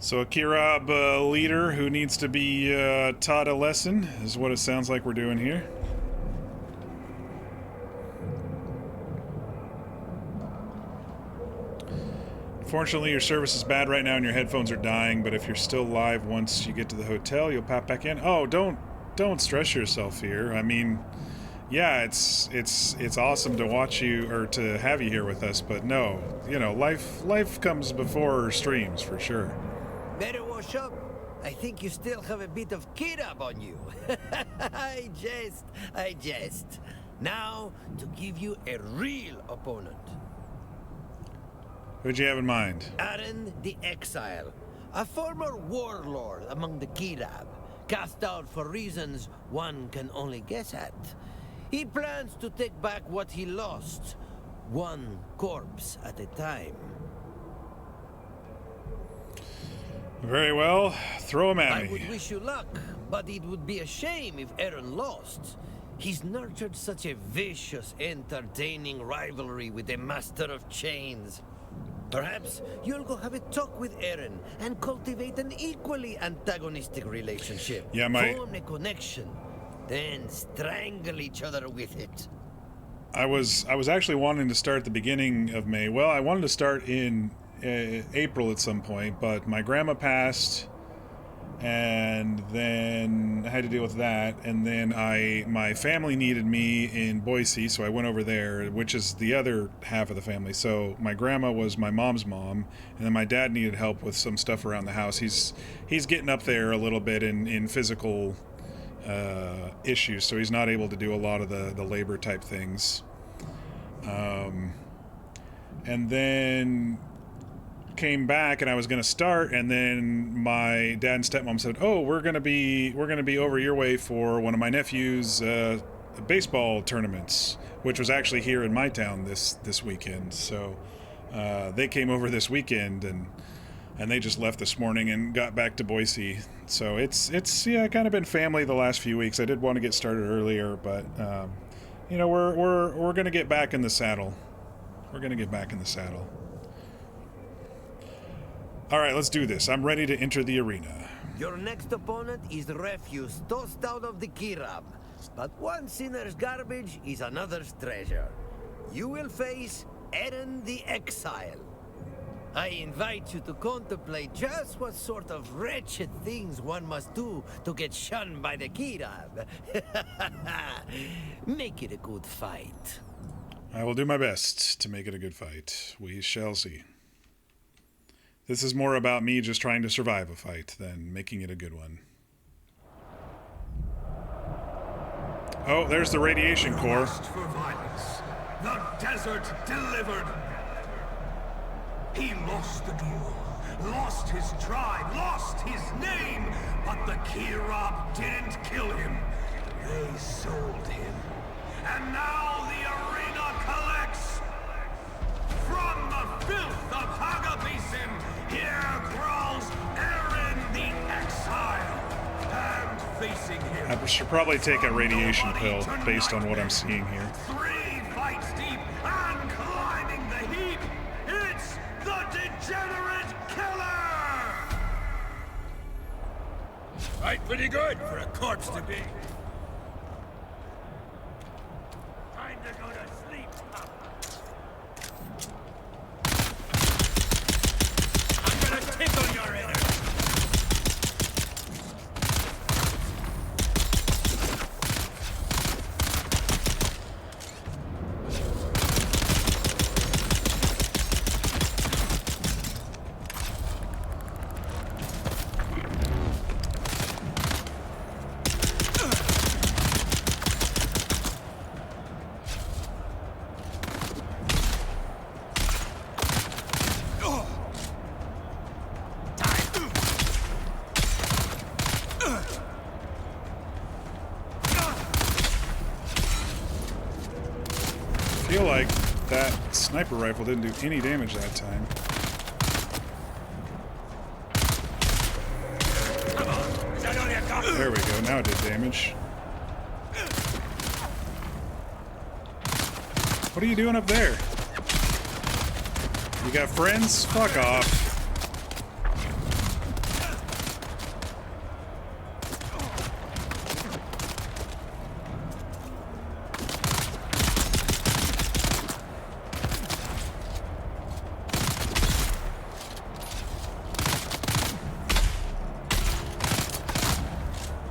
So a Kirab leader who needs to be taught a lesson is what it sounds like we're doing here. Unfortunately, your service is bad right now and your headphones are dying, but if you're still live once you get to the hotel, you'll pop back in. Oh, don't stress yourself here. I mean, yeah, it's awesome to watch you or to have you here with us, but no, you know, life comes before streams for sure. Better wash up. I think you still have a bit of Kirab on you. I jest. Now, to give you a real opponent. Who'd you have in mind? Aaron the Exile, a former warlord among the Kirab, cast out for reasons one can only guess at. He plans to take back what he lost, one corpse at a time. Very well. Throw him at I me. would wish you luck, but it would be a shame if Aaron lost. He's nurtured such a vicious, entertaining rivalry with the Master of Chains. Perhaps you'll go have a talk with Aaron and cultivate an equally antagonistic relationship. Yeah, Form a connection, then strangle each other with it. I was actually wanting to start at the beginning of May. Well, I wanted to start in April at some point, but my grandma passed, and then I had to deal with that, and then my family needed me in Boise, so I went over there, which is the other half of the family. So my grandma was my mom's mom, and then my dad needed help with some stuff around the house. He's getting up there a little bit in physical issues, so he's not able to do a lot of the labor type things. And then came back and I was going to start, and then my dad and stepmom said, "Oh, we're going to be over your way for one of my nephew's baseball tournaments," which was actually here in my town this weekend. So they came over this weekend and they just left this morning and got back to Boise. So it's yeah, kind of been family the last few weeks. I did want to get started earlier, but you know, we're going to get back in the saddle. We're going to get back in the saddle. All right, let's do this. I'm ready to enter the arena. Your next opponent is refuse tossed out of the Kirab. But one sinner's garbage is another's treasure. You will face Eren the Exile. I invite you to contemplate just what sort of wretched things one must do to get shunned by the Kirab. Make it a good fight. I will do my best to make it a good fight. We shall see. This is more about me just trying to survive a fight than making it a good one. Oh, there's the radiation core. Lust for violence. The desert delivered. He lost the duel, lost his tribe, lost his name, but the Kirab didn't kill him. They sold him. And now the arena collects. From the filth of Haga Basin, here crawls Eren the Exile. And facing him, I should probably take a radiation pill based on what I'm seeing here. 3 fights deep and climbing the heap. It's the Degenerate Killer! Right, pretty good for a corpse to be. Time to go to sleep. I'm gonna tickle your innards. I feel like that sniper rifle didn't do any damage that time. There we go, now it did damage. What are you doing up there? You got friends? Fuck off.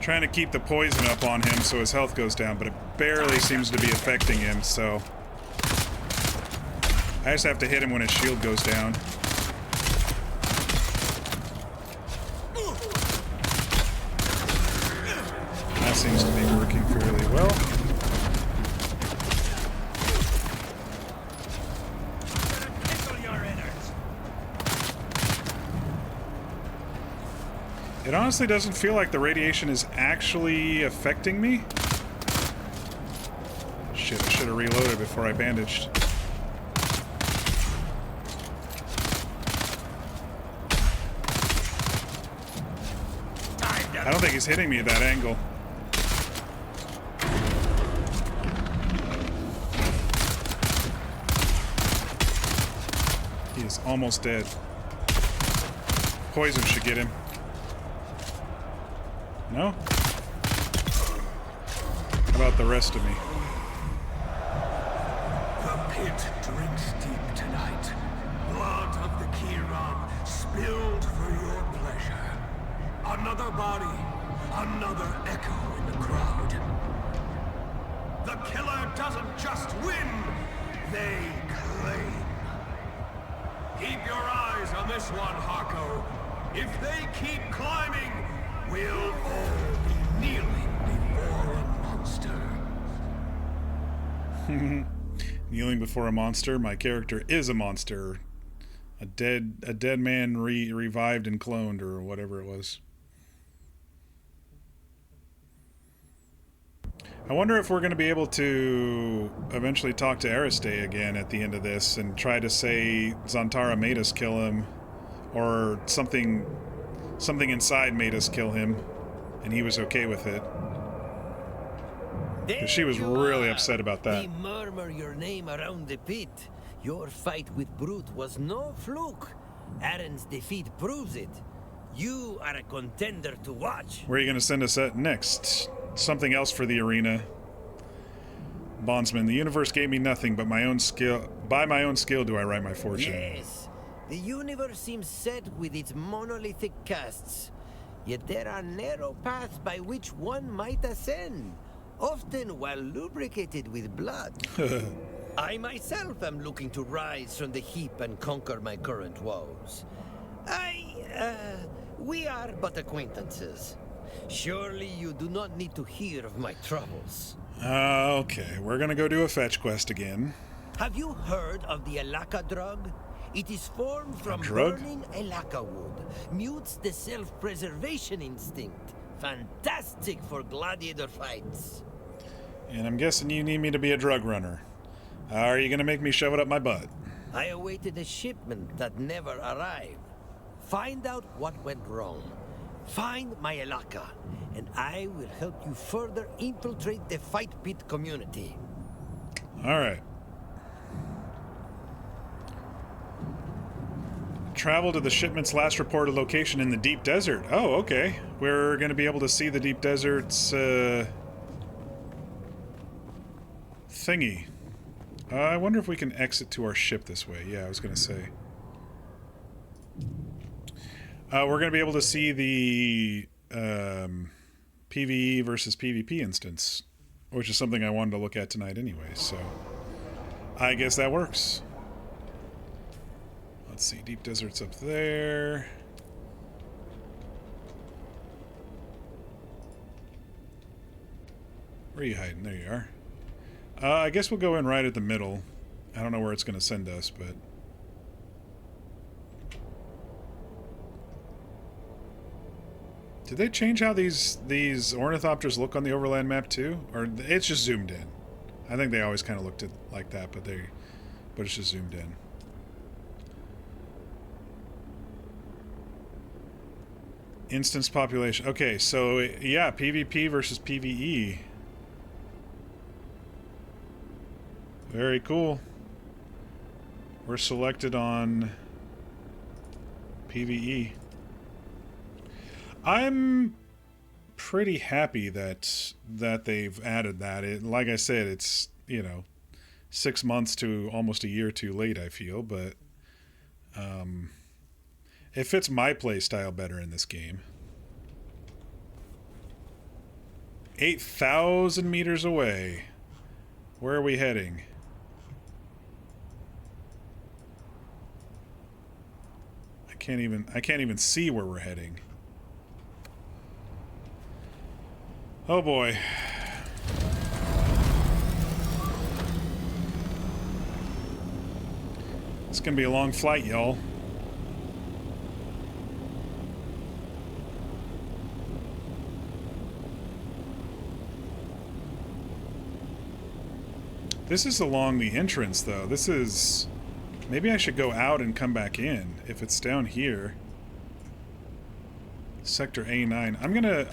Trying to keep the poison up on him so his health goes down, but it barely seems to be affecting him, so I just have to hit him when his shield goes down. That seems to be working fairly well. It honestly doesn't feel like the radiation is actually affecting me. Shit, I should have reloaded before I bandaged. I don't think he's hitting me at that angle. He is almost dead. Poison should get him. No? How about the rest of me? The pit drinks deep tonight. Blood of the Kirab spilled for your pleasure. Another body, another echo in the crowd. The killer doesn't just win, they claim. Keep your eyes on this one, Harko. If they keep climbing, we'll all be kneeling before a monster. Kneeling before a monster? My character is a monster. A dead man revived and cloned, or whatever it was. I wonder if we're going to be able to eventually talk to Aristei again at the end of this and try to say Zantara made us kill him, or something inside made us kill him, and he was okay with it. Because she was really upset about that. They murmur your name around the pit. Your fight with Brute was no fluke. Eren's defeat proves it. You are a contender to watch. Where are you going to send us at next? something else for the arena. Bondsman, the universe gave me nothing but my own skill. By my own skill do I write my fortune. Yes, the universe seems set with its monolithic castes. Yet there are narrow paths by which one might ascend, often while lubricated with blood. I myself am looking to rise from the heap and conquer my current woes. We are but acquaintances. Surely you do not need to hear of my troubles. Okay, we're gonna go do a fetch quest again. Have you heard of the Alaka drug? It is formed from burning Alaka wood. Mutes the self-preservation instinct. Fantastic for gladiator fights. And I'm guessing you need me to be a drug runner. Are you gonna make me shove it up my butt? I awaited a shipment that never arrived. Find out what went wrong. Find my Alaka, and I will help you further infiltrate the Fight Pit community. Alright. Travel to the shipment's last reported location in the deep desert. Oh, okay. We're going to be able to see the deep desert's thingy. I wonder if we can exit to our ship this way. Yeah, I was going to say. We're going to be able to see the PvE versus PvP instance, which is something I wanted to look at tonight anyway, so I guess that works. Let's see, deep desert's up there. Where are you hiding? There you are. I guess we'll go in right at the middle. I don't know where it's going to send us, but... Did they change how these ornithopters look on the overland map too? Or it's just zoomed in? I think they always kind of looked at like that, but it's just zoomed in. Instance population. Okay, so yeah, PvP versus PvE. Very cool. We're selected on PvE. I'm pretty happy that they've added that. Like I said, it's, 6 months to almost a year too late, I feel, but it fits my play style better in this game. 8,000 meters away. Where are we heading? I can't even see where we're heading. Oh boy. It's gonna be a long flight, y'all. This is along the entrance, though. This is... Maybe I should go out and come back in, if it's down here. Sector A9. I'm gonna...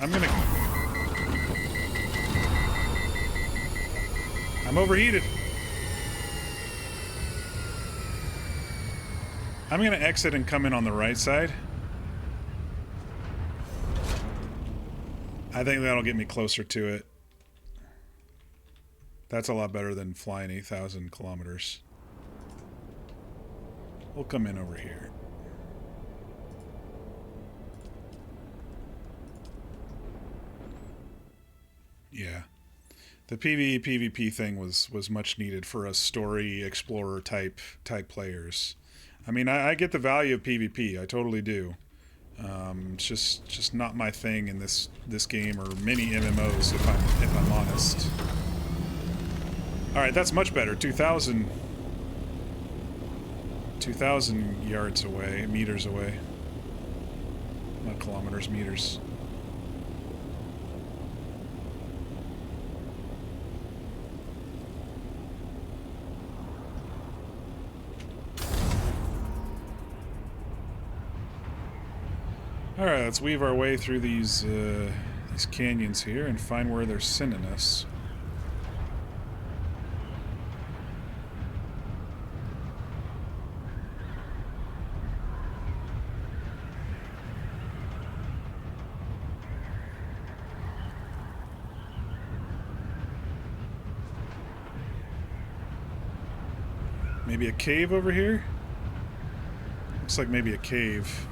I'm overheated. I'm gonna exit and come in on the right side. I think that'll get me closer to it. That's a lot better than flying 8,000 kilometers. We'll come in over here. Yeah. The PvE PvP thing was much needed for us story explorer type players. I mean, I get the value of PvP. I totally do. It's just not my thing in this game or many MMOs if I'm honest. All right, that's much better. 2,000 yards away, meters away. Not kilometers, meters. All right, let's weave our way through these canyons here and find where they're sending us. Maybe a cave over here? Looks like maybe a cave.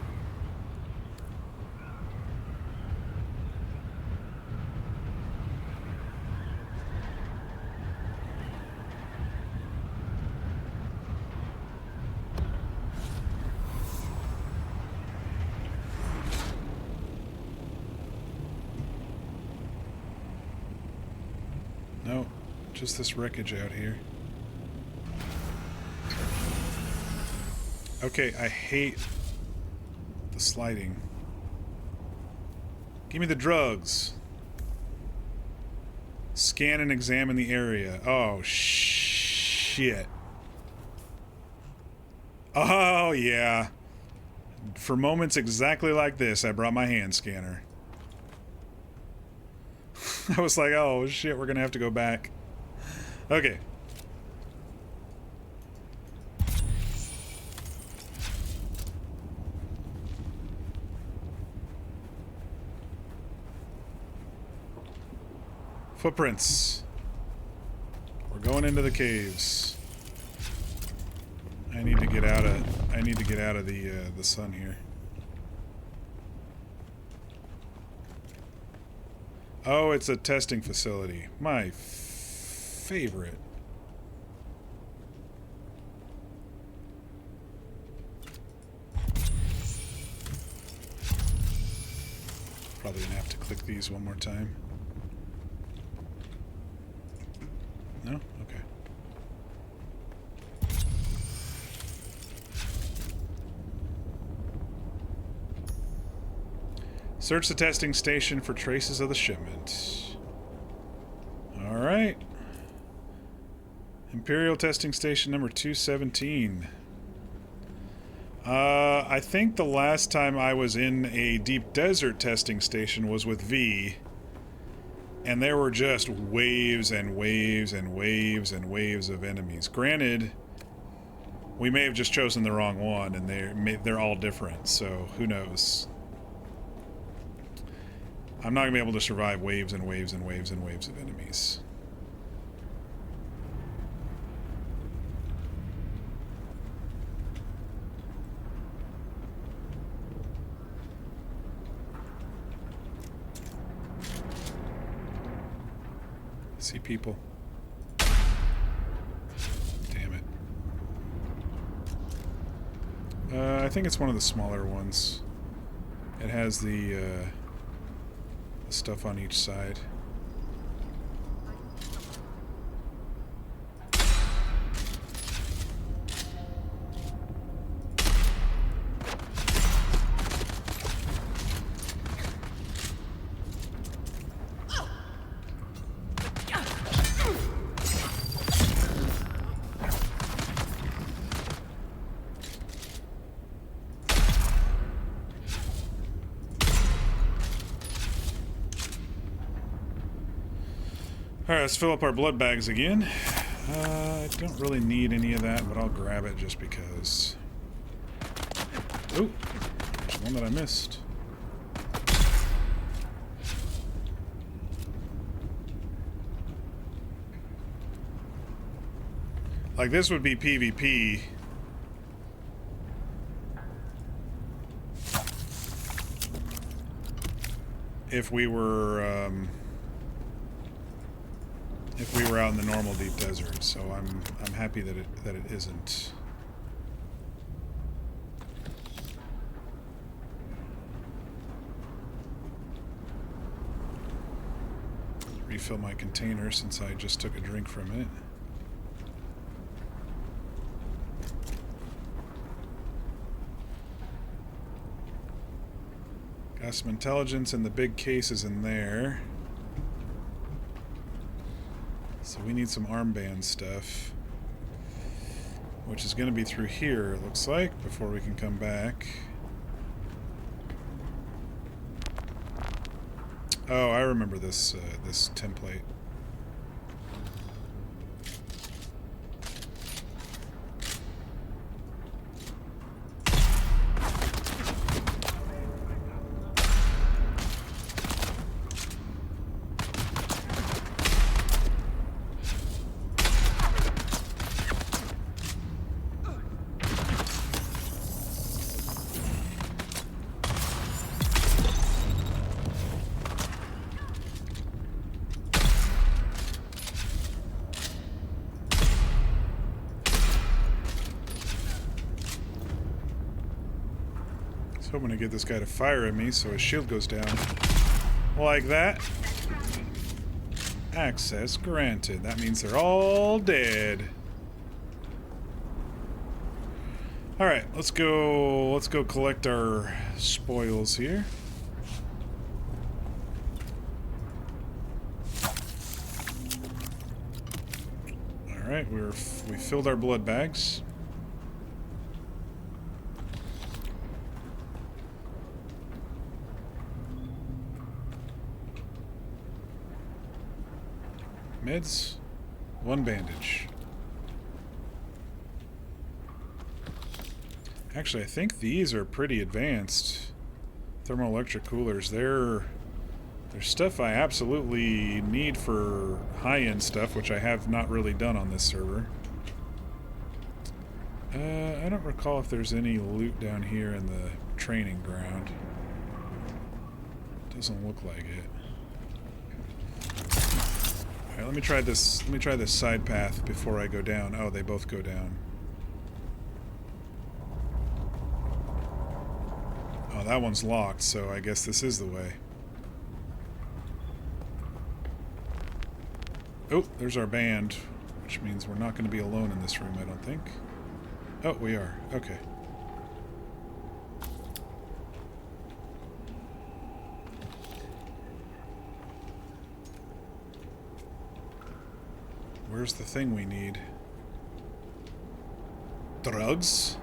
No, just this wreckage out here. Okay, I hate the sliding. Give me the drugs. Scan and examine the area. Oh, shit. Oh, yeah. For moments exactly like this, I brought my hand scanner. I was like, oh, shit, we're gonna have to go back. Okay. Footprints. We're going into the caves. I need to get out of the sun here. Oh, it's a testing facility. My favorite. Probably gonna have to click these one more time. No? Okay. Search the testing station for traces of the shipment. Alright. Imperial testing station number 217. I think the last time I was in a deep desert testing station was with V. And there were just waves and waves and waves and waves of enemies. Granted, we may have just chosen the wrong one, and they're all different, so who knows. I'm not going to be able to survive waves and waves and waves and waves of enemies. See people. Damn it. I think it's one of the smaller ones. It has the stuff on each side. Alright, let's fill up our blood bags again. I don't really need any of that, but I'll grab it just because. Oh, there's one that I missed. Like, this would be PvP. If we were out in the normal deep desert, so I'm happy that it isn't. Refill my container since I just took a drink from it. Got some intelligence and the big cases in there. So we need some armband stuff, which is going to be through here, it looks like, before we can come back. Oh, I remember this this template. I'm gonna get this guy to fire at me so his shield goes down. Like that. Access granted. That means they're all dead. Alright, let's go collect our spoils here. Alright, we filled our blood bags. Meds, 1 bandage. Actually, I think these are pretty advanced. Thermoelectric coolers. They're stuff I absolutely need for high-end stuff, which I have not really done on this server. I don't recall if there's any loot down here in the training ground. Doesn't look like it. Alright, let me try this side path before I go down. Oh, they both go down. Oh, that one's locked, so I guess this is the way. Oh, there's our band, which means we're not going to be alone in this room, I don't think. Oh, we are. Okay. Where's the thing we need? Drugs?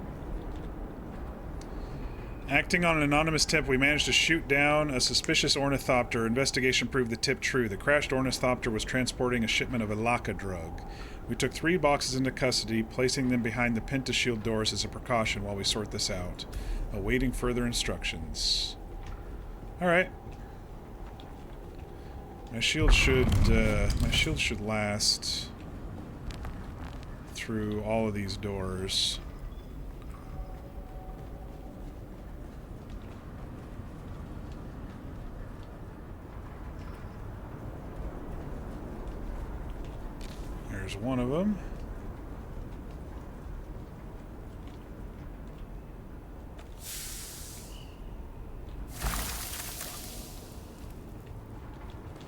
Acting on an anonymous tip, we managed to shoot down a suspicious ornithopter. Investigation proved the tip true. The crashed ornithopter was transporting a shipment of Elaka drug. We took 3 boxes into custody, placing them behind the pentashield doors as a precaution while we sort this out. Awaiting further instructions. Alright. My shield should last through all of these doors. There's one of them.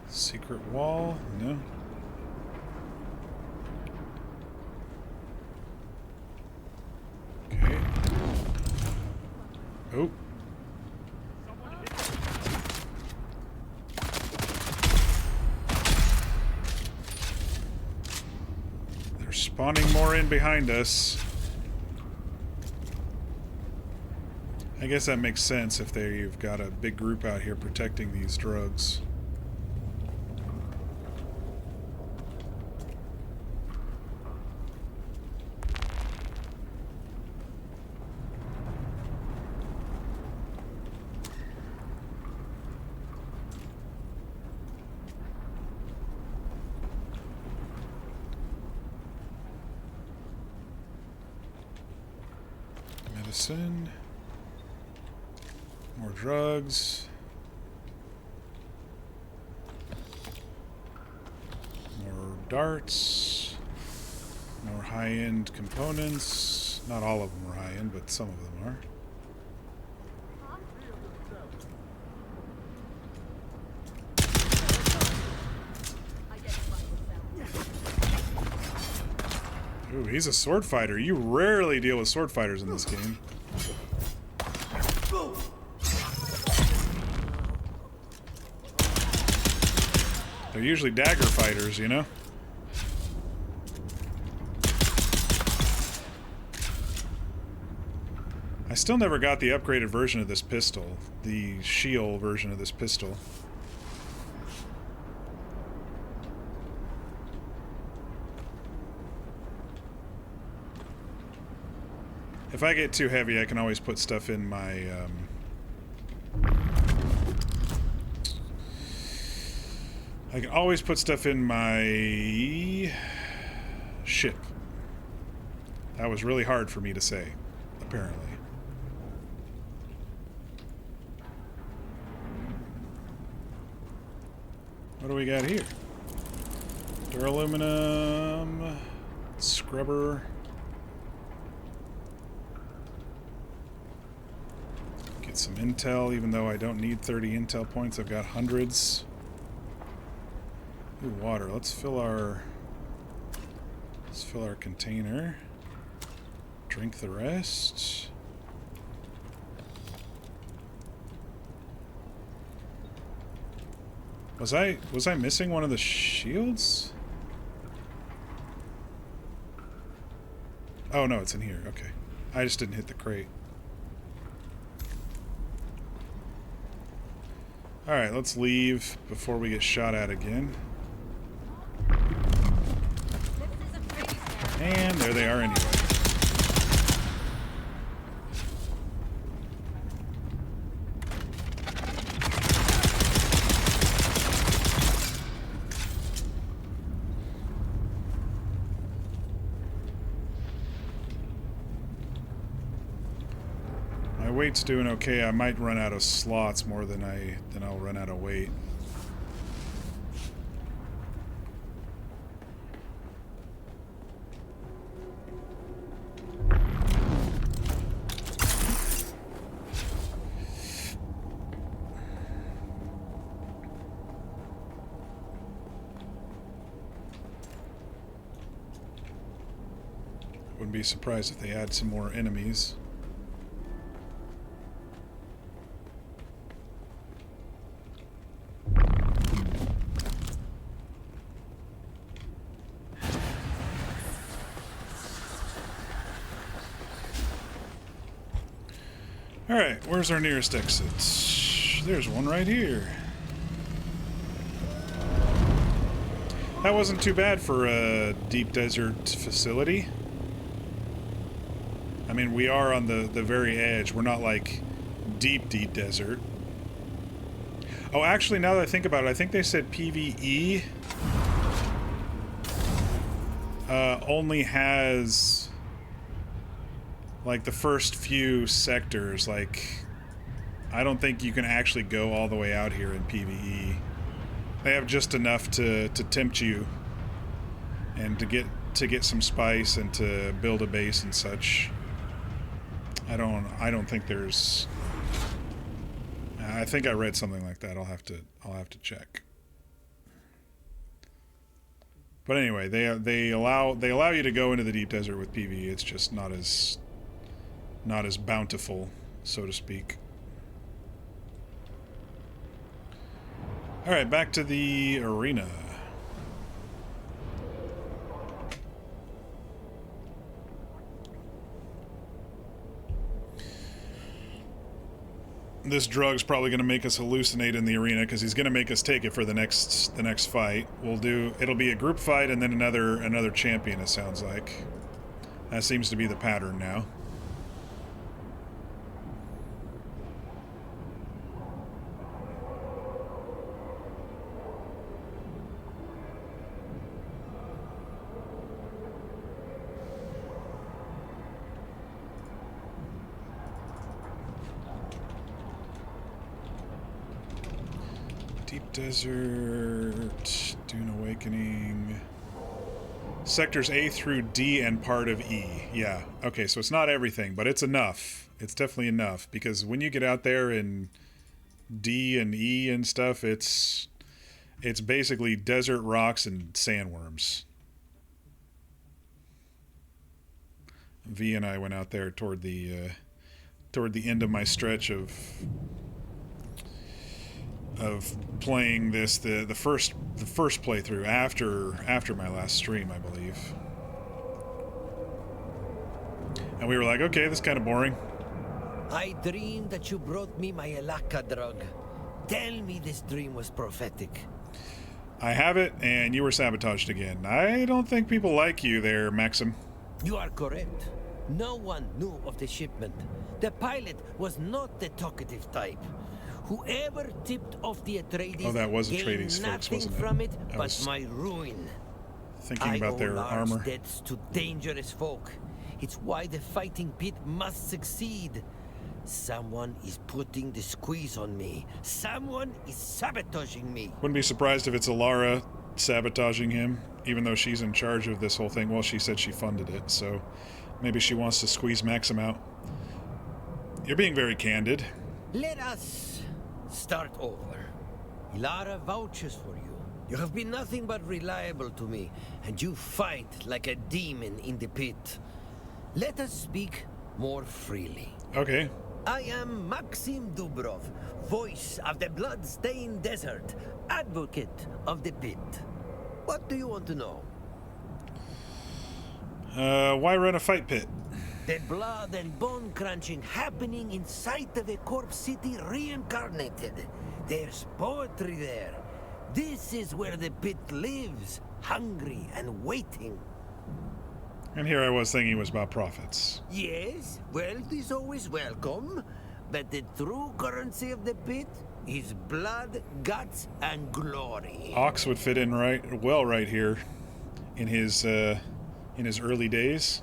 Secret wall? No. Okay. Oh. They're spawning more in behind us. I guess that makes sense if you've got a big group out here protecting these drugs. Medicine. More drugs. More darts. More high-end components. Not all of them are high-end, but some of them are. Ooh, he's a sword fighter. You rarely deal with sword fighters in this game. They're usually dagger fighters, you know? I still never got the upgraded version of this pistol. The shield version of this pistol. If I get too heavy, I can always put stuff in my, I can always put stuff in my ship. That was really hard for me to say, apparently. What do we got here? Duraluminum, scrubber. get some intel, even though I don't need 30 intel points. I've got hundreds. Ooh, water. Let's fill our container. Drink the rest. Was I missing one of the shields? Oh no, it's in here. Okay. I just didn't hit the crate. Alright, let's leave before we get shot at again. And there they are anyway. My weight's doing okay. I might run out of slots more than I'll run out of weight. Wouldn't be surprised if they add some more enemies. Alright, where's our nearest exit? There's one right here. That wasn't too bad for a deep desert facility. I mean, we are on the very edge. We're not like deep desert. Oh, actually, now that I think about it, I think they said PvE only has like the first few sectors. Like, I don't think you can actually go all the way out here in PvE. They have just enough to tempt you and to get some spice and to build a base and such. I don't think there's. I think I read something like that. I'll have to check. But anyway, they allow you to go into the deep desert with PvE. It's just not as bountiful, so to speak. All right, back to the arena. This drug's probably going to make us hallucinate in the arena because he's going to make us take it for the next fight. It'll be a group fight and then another champion, it sounds like. That seems to be the pattern now. Desert, Dune Awakening, sectors A through D and part of E. Yeah, okay, so it's not everything, but it's enough. It's definitely enough, because when you get out there in D and E and stuff, it's basically desert rocks and sandworms. V and I went out there toward the end of my stretch of playing this, the first playthrough after my last stream, I believe. And we were like, okay, this is kind of boring. I dreamed that you brought me my Elaka drug. Tell me this dream was prophetic. I have it, and you were sabotaged again. I don't think people like you there, Maxim. You are correct. No one knew of the shipment. The pilot was not the talkative type. Whoever tipped off the Atreides that was gained Atreides, nothing folks, wasn't it? from it I but was my ruin. Thinking about their armor. Debts to dangerous folk. It's why the fighting pit must succeed. Someone is putting the squeeze on me. Someone is sabotaging me. Wouldn't be surprised if it's Alara sabotaging him, even though she's in charge of this whole thing. Well, she said she funded it, so maybe she wants to squeeze Maxim out. You're being very candid. Let us start over. Ilara vouches for you. You have been nothing but reliable to me, and you fight like a demon in the pit. Let us speak more freely. Okay. I am Maxim Dubrov, voice of the blood-stained desert, advocate of the pit. What do you want to know? Why run a fight pit? The blood and bone crunching happening inside of a corpse city reincarnated. There's poetry there. This is where the pit lives, hungry and waiting. And here I was thinking it was about profits. Yes, wealth is always welcome, but the true currency of the pit is blood, guts, and glory. Ox would fit in right here in his early days.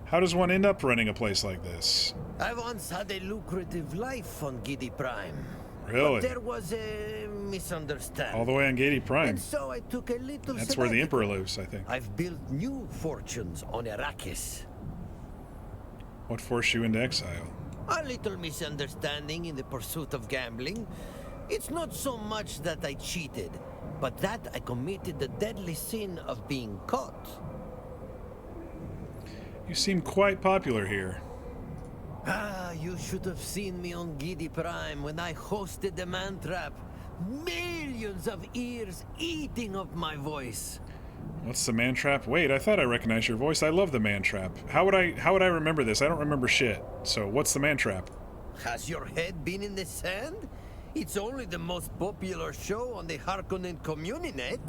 How does one end up running a place like this? I once had a lucrative life on Giddy Prime. Really? But there was a misunderstanding. All the way on Gaiety Prime. And so I took a little That's where the sabbatical. Emperor lives, I think. I've built new fortunes on Arrakis. What forced you into exile? A little misunderstanding in the pursuit of gambling. It's not so much that I cheated, but that I committed the deadly sin of being caught. You seem quite popular here. Ah, you should have seen me on Giddy Prime when I hosted the Man Trap. Millions of ears eating up my voice. What's the Man Trap? Wait, I thought I recognized your voice. I love the Man Trap. How would I remember this? I don't remember shit. So, what's the Man Trap? Has your head been in the sand? It's only the most popular show on the Harkonnen Communinet.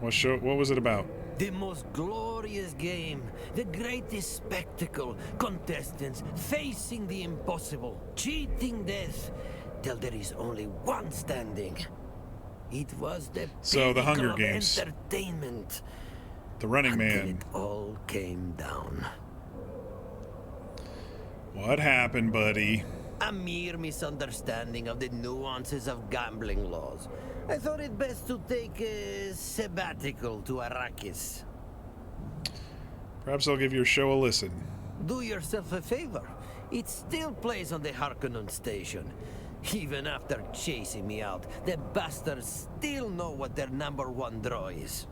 What was it about? The most glorious game, the greatest spectacle, contestants facing the impossible, cheating death, till there is only one standing. It was the So, the Hunger pinnacle of Games. entertainment. The Running Until Man. it all came down. What happened, buddy? A mere misunderstanding of the nuances of gambling laws. I thought it best to take a sabbatical to Arrakis. Perhaps I'll give your show a listen. Do yourself a favor. It still plays on the Harkonnen station. Even after chasing me out, the bastards still know what their #1 draw is.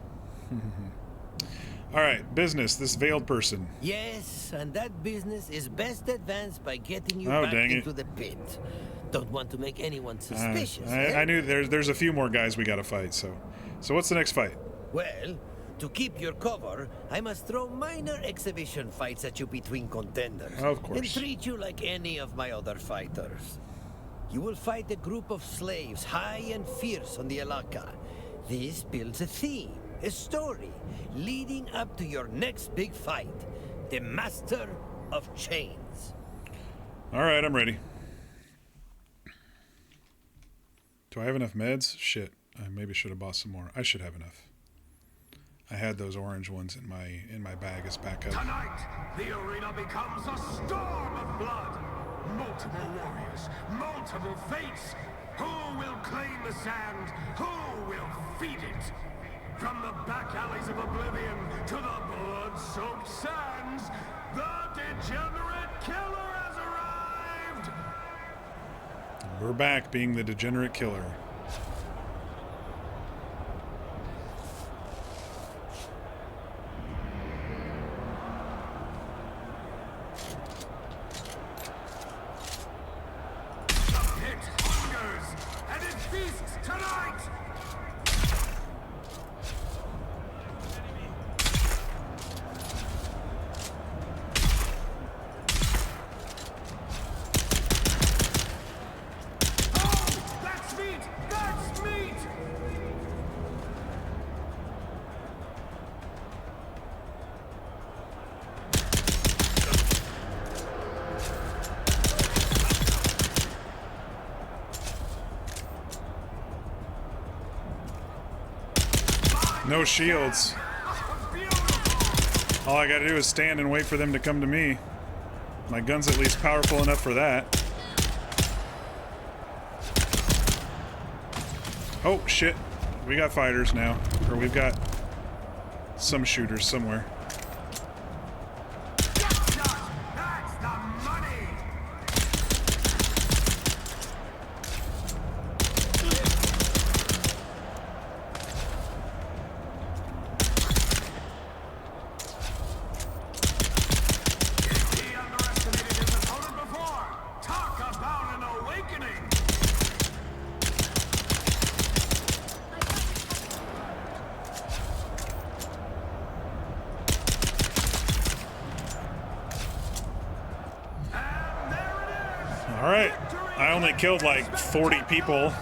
Alright, business, this veiled person. Yes, and that business is best advanced by getting you Oh, back dang it. into the pit. Don't want to make anyone suspicious. I knew there's a few more guys we gotta fight, so what's the next fight? Well, to keep your cover, I must throw minor exhibition fights at you between contenders. Of course. And treat you like any of my other fighters. You will fight a group of slaves, high and fierce on the Alaka. This builds a theme, a story, leading up to your next big fight. The Master of Chains. Alright, I'm ready. Do I have enough meds? Shit. I maybe should have bought some more. I should have enough. I had those orange ones in my bag as backup. Tonight, the arena becomes a storm of blood. Multiple warriors, multiple fates. Who will claim the sand? Who will feed it? From the back alleys of oblivion to the blood-soaked sands, the degenerate killer has arrived! We're back being the degenerate killer. No shields. All I gotta do is stand and wait for them to come to me. My gun's at least powerful enough for that. Oh, shit. We got fighters now. Or we've got some shooters somewhere. only killed like 40 people.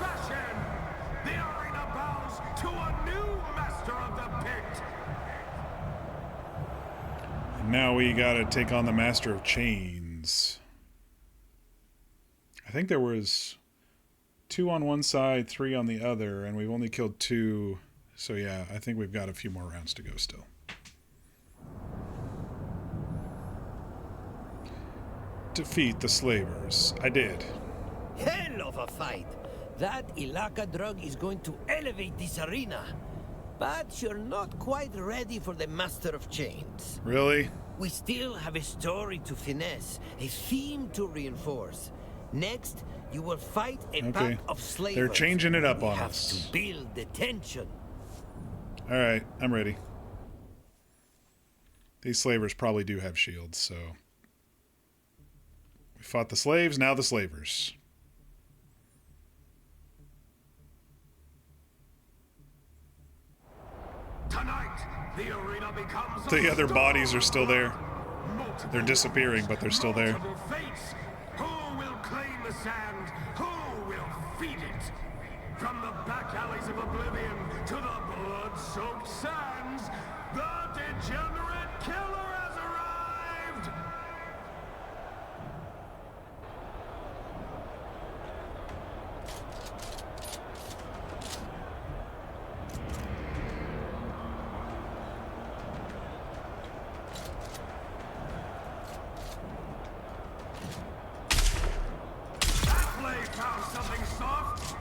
The arena bows to a new master of the pit. And now we gotta take on the Master of Chains. I think there was 2 on one side, 3 on the other, and we've only killed 2. So yeah, I think we've got a few more rounds to go still. Defeat the slavers. I did. Hell of a fight. That Ilaka drug is going to elevate this arena. But you're not quite ready for the Master of Chains. Really? We still have a story to finesse, a theme to reinforce. Next, you will fight a pack of slavers. They're changing it up on have us. to build the tension. All right, I'm ready. These slavers probably do have shields, so... We fought the slaves, now the slavers. Tonight, the arena becomes The other bodies are still there. They're disappearing, but they're still there. multiple fates. Who will claim the sand? Who will feed it? From the back alleys of oblivion to the blood-soaked sands, the degenerate killer has arrived! That blade found something soft!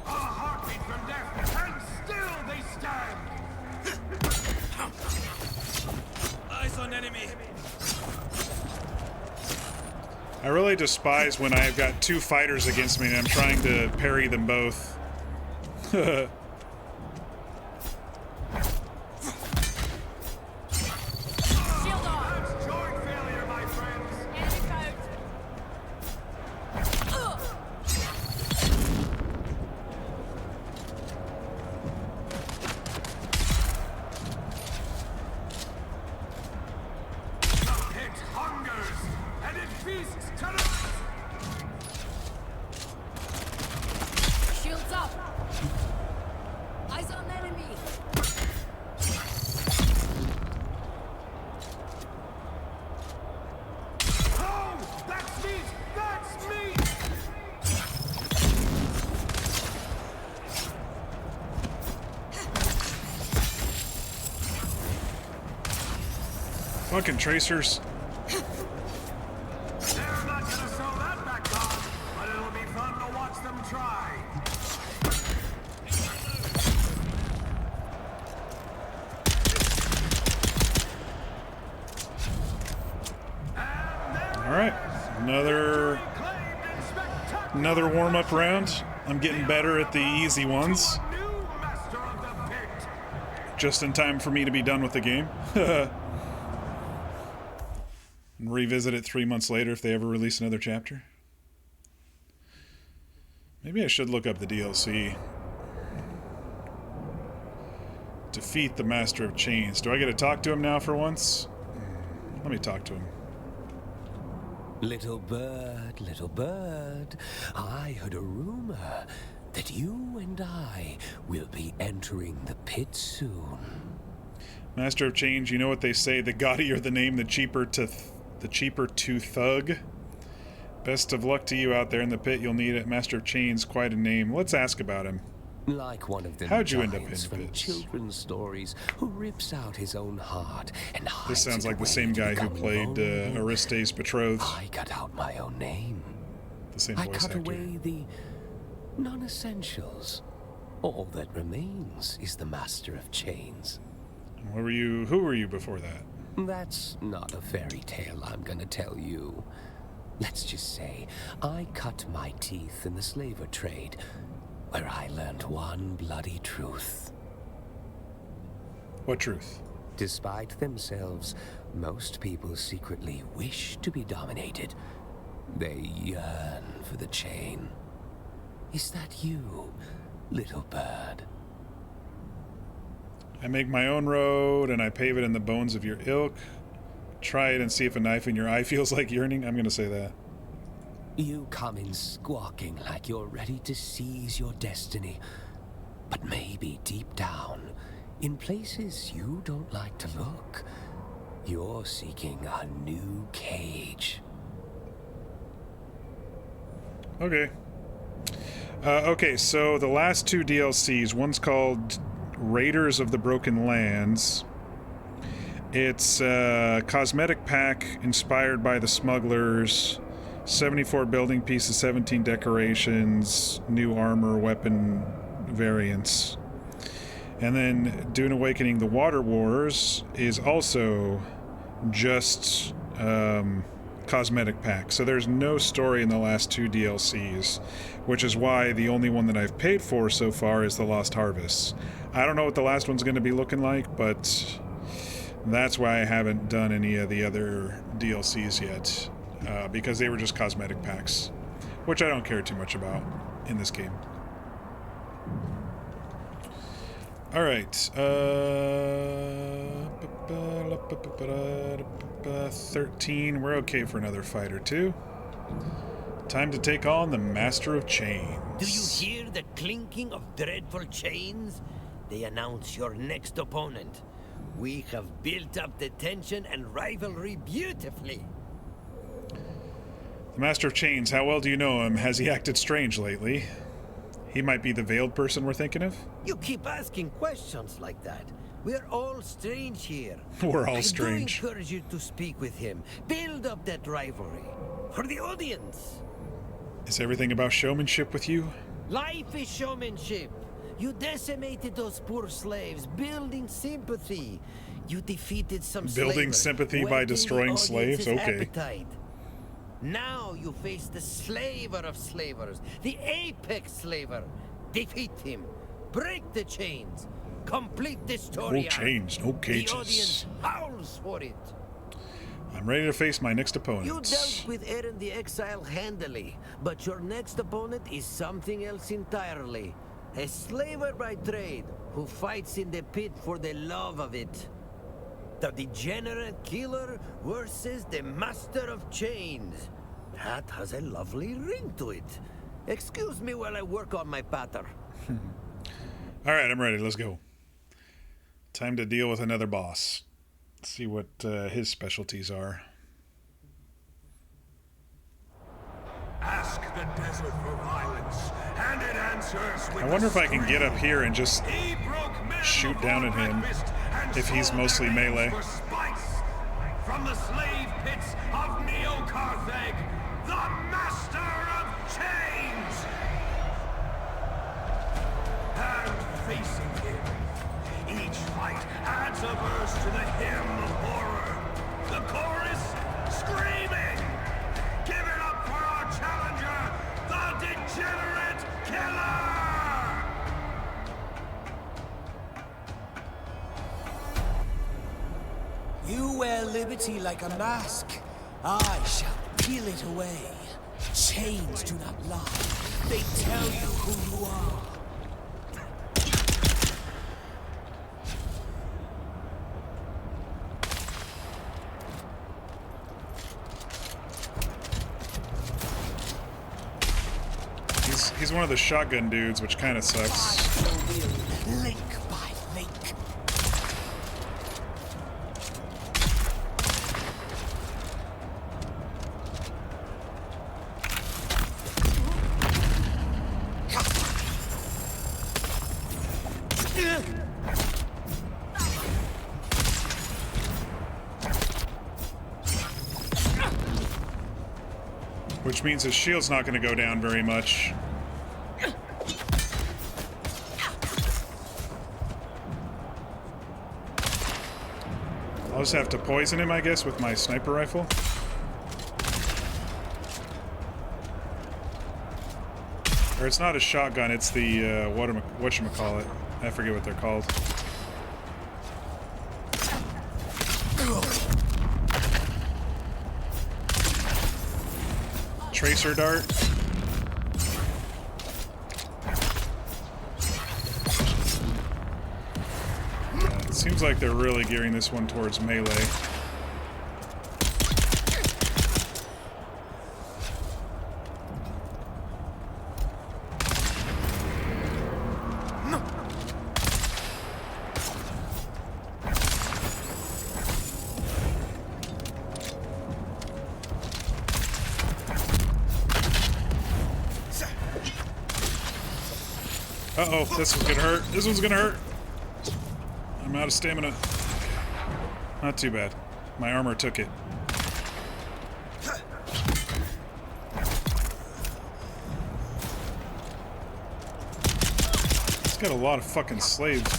A heartbeat from death, and still they stand! Eyes on enemy. I really despise when I've got 2 fighters against me and I'm trying to parry them both. Shield on! That's joint failure, my friends! Enemy found! The pit hungers, and it feasts tonight! Shields up! Eyes on enemy! Oh! That's meat! That's meat! Fucking tracers. They're not gonna sew that back on, but it'll be fun to watch them try. All right, another warm-up round. I'm getting better at the easy ones. New master of the pit. Just in time for me to be done with the game. And revisit it 3 months later if they ever release another chapter. Maybe I should look up the DLC. Defeat the Master of Chains. Do I get to talk to him now for once? Let me talk to him. Little bird, I heard a rumor that you and I will be entering the pit soon. Master of Chains, you know what they say, the gaudier the name, the cheaper to thug. Best of luck to you out there in the pit. You'll need it. Master of Chains, quite a name. Let's ask about him. Like one of them How'd you end up giants in from pits? children's stories who rips out his own heart and hides This sounds it like the away same to guy who become played vulnerable. Ariste's betrothed. I cut out my own name. The same I voice cut actor. away the non-essentials. All that remains is the Master of Chains. Who were you before that? That's not a fairy tale I'm gonna tell you. Let's just say I cut my teeth in the slaver trade, where I learned one bloody truth. What truth? Despite themselves, Most people secretly wish to be dominated. They yearn for the chain. Is that you, little bird? I make my own road, and I pave it in the bones of your ilk. Try it and see if a knife in your eye feels like yearning. I'm gonna say that. You come in squawking like you're ready to seize your destiny. But maybe deep down, in places you don't like to look, you're seeking a new cage. Okay. Okay, so the last two DLCs, one's called Raiders of the Broken Lands. It's a cosmetic pack inspired by the Smugglers, 74 building pieces, 17 decorations, new armor, weapon variants. And then Dune Awakening: The Water Wars is also just cosmetic pack. So there's no story in the last two DLCs, which is why the only one that I've paid for so far is The Lost Harvest. I don't know what the last one's going to be looking like, but that's why I haven't done any of the other DLCs yet, because they were just cosmetic packs, which I don't care too much about in this game. Alright, 13, we're okay for another fight or two. Time to take on the Master of Chains. Do you hear the clinking of dreadful chains? They announce your next opponent. We have built up the tension and rivalry beautifully. The Master of Chains, how well do you know him? Has he acted strange lately? He might be the veiled person we're thinking of? You keep asking questions like that. We're all strange here. We're all strange. I do encourage you to speak with him. Build up that rivalry. For the audience. Is everything about showmanship with you? Life is showmanship. You decimated those poor slaves, building sympathy. You defeated some building sympathy by destroying slaves? Okay. Appetite. Now you face the slaver of slavers, the apex slaver. Defeat him. Break the chains. Complete the story. No chains, no cages. The audience howls for it. I'm ready to face my next opponent. You dealt with Eren the Exile handily, but your next opponent is something else entirely. A slaver by trade who fights in the pit for the love of it. The degenerate killer versus the Master of Chains. That has a lovely ring to it. Excuse me while I work on my patter. Alright, I'm ready. Let's go. Time to deal with another boss. Let's see what his specialties are. Ask the desert for violence, and it answers with I wonder if I can get up here and just shoot down at him if he's mostly melee. From the slave pits of Neo-Carthage, the Master of Chains! And facing him, each fight adds a verse to the hymn of horror. The chorus screaming! Give it up for our challenger, the Degenerate Killer! You wear liberty like a mask. I shall peel it away. Chains do not lie. They tell you who you are. He's one of the shotgun dudes, which kind of sucks. Link by link. Which means his shield's not going to go down very much. I'll just have to poison him, I guess, with my sniper rifle. Or it's not a shotgun, it's the, whatchamacallit. I forget what they're called. tracer dart. It seems like they're really gearing this one towards melee. Uh-oh, this one's gonna hurt. This one's gonna hurt. I'm out of stamina. Not too bad. My armor took it. It's got a lot of fucking slaves.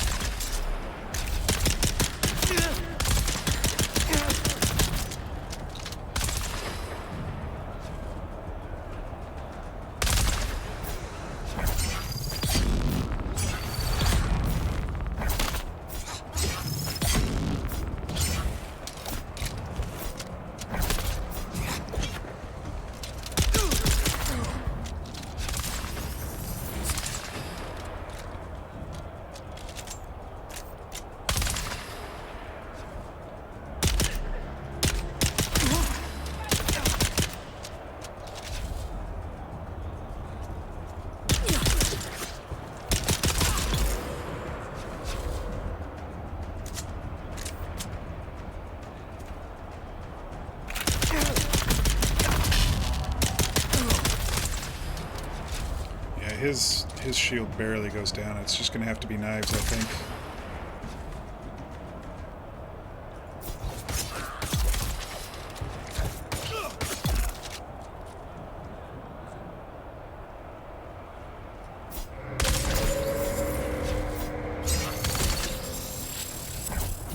His shield barely goes down. It's just gonna have to be knives, I think.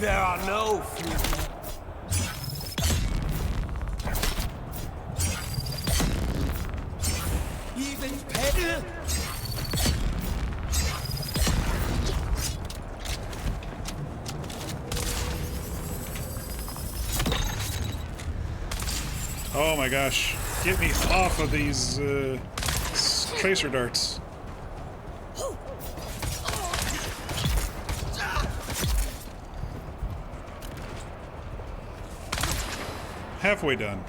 There are no few. Even pet. Oh my gosh. Get me off of these tracer darts. Halfway done.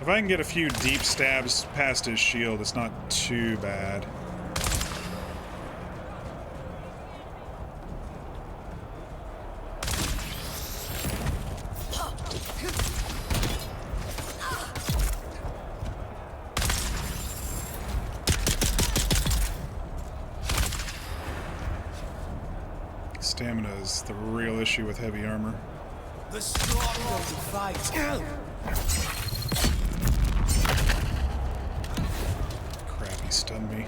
If I can get a few deep stabs past his shield, it's not too bad. Stamina is the real issue with heavy armor. The strong will fight. Crap, he stunned me.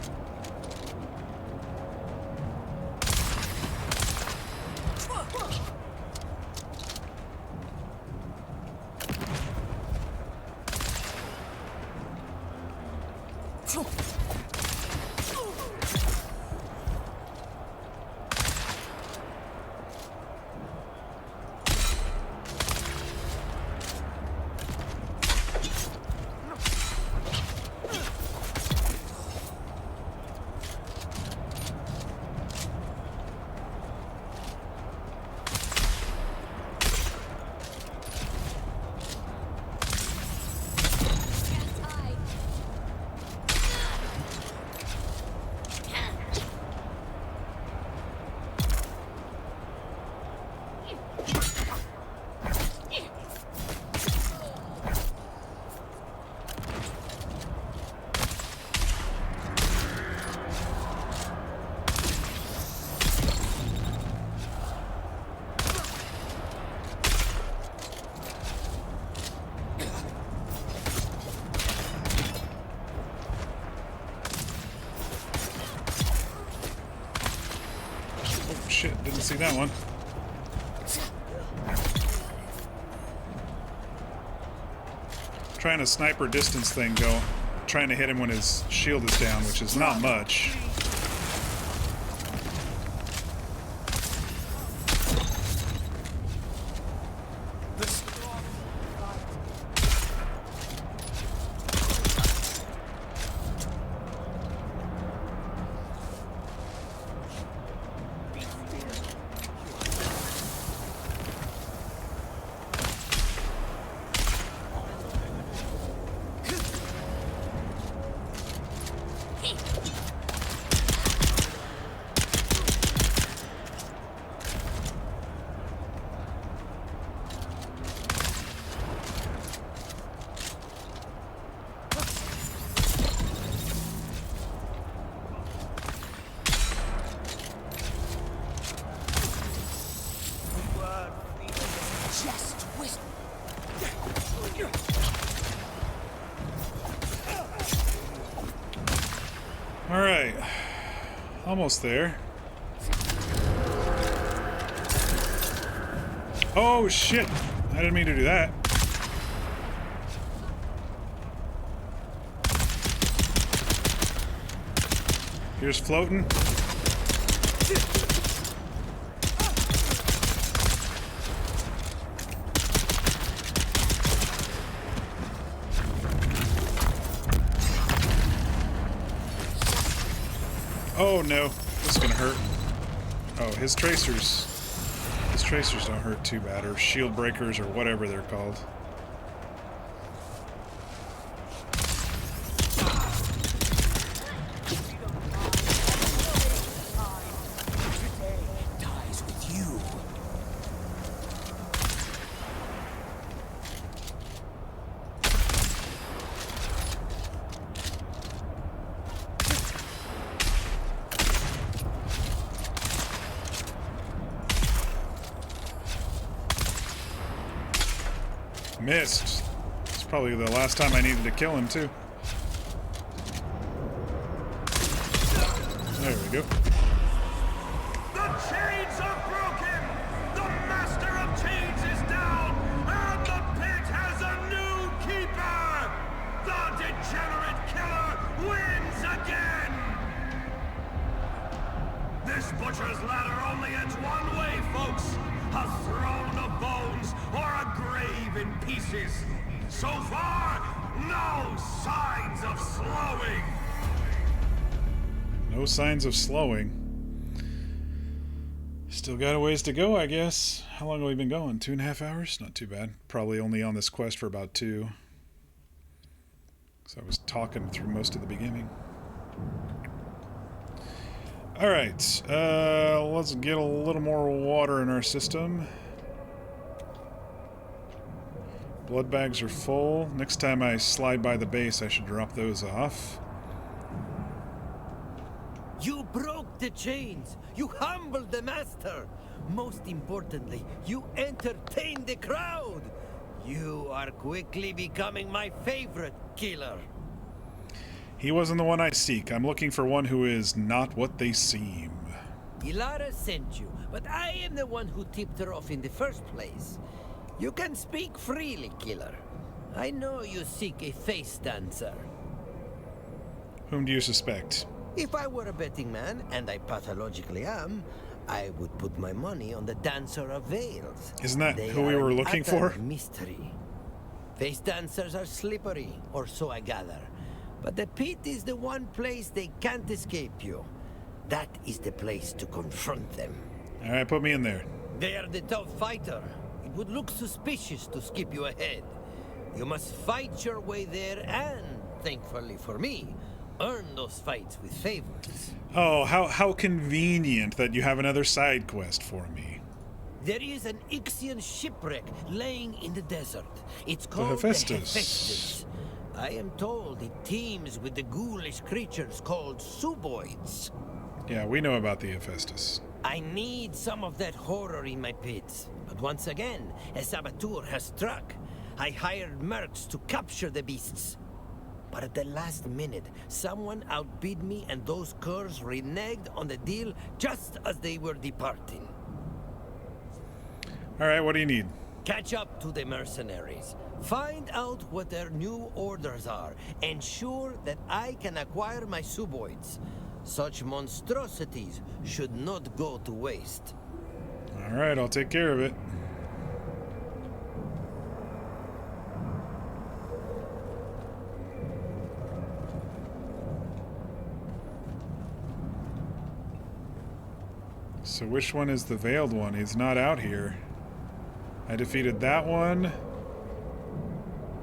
Shit, didn't see that one. Trying a sniper distance thing, trying to hit him when his shield is down, which is not much. Alright. Almost there. Oh, shit! I didn't mean to do that. Here's floating. Oh no, this is gonna hurt. Oh, his tracers don't hurt too bad, or shield breakers, or whatever they're called. Missed. It's probably the last time I needed to kill him, too. There we go. The chains are broken! The master of chains is down! And the pit has a new keeper! The degenerate killer wins again! This butcher's ladder only ends one way, folks! A throne of bones or a grave in pieces. So far, no signs of slowing. No signs of slowing. Still got a ways to go, I guess. How long have we been going? 2.5 hours? Not too bad. Probably only on this quest for about 2. So I was talking through most of the beginning. Alright, let's get a little more water in our system. Blood bags are full. Next time I slide by the base, I should drop those off. You broke the chains! You humbled the master! Most importantly, you entertained the crowd! You are quickly becoming my favorite killer. He wasn't the one I seek. I'm looking for one who is not what they seem. Ilara sent you, but I am the one who tipped her off in the first place. You can speak freely, killer. I know you seek a face dancer. Whom do you suspect? If I were a betting man, and I pathologically am, I would put my money on the Dancer of Veils. Isn't that They who we are were an looking utter for? Mystery. Face dancers are slippery, or so I gather. But the pit is the one place they can't escape you. That is the place to confront them. Alright, put me in there. They are the top fighter. It would look suspicious to skip you ahead. You must fight your way there and, thankfully for me, earn those fights with favors. Oh, how convenient that you have another side quest for me. There is an Ixian shipwreck laying in the desert. It's called the Hephaestus. I am told it teems with the ghoulish creatures called suboids. Yeah, we know about the Hephaestus. I need some of that horror in my pits. But once again, a saboteur has struck. I hired mercs to capture the beasts. But at the last minute, someone outbid me and those curs reneged on the deal just as they were departing. Alright, what do you need? Catch up to the mercenaries. Find out what their new orders are. Ensure that I can acquire my suboids. Such monstrosities should not go to waste. Alright, I'll take care of it. So which one is the veiled one? He's not out here. I defeated that one.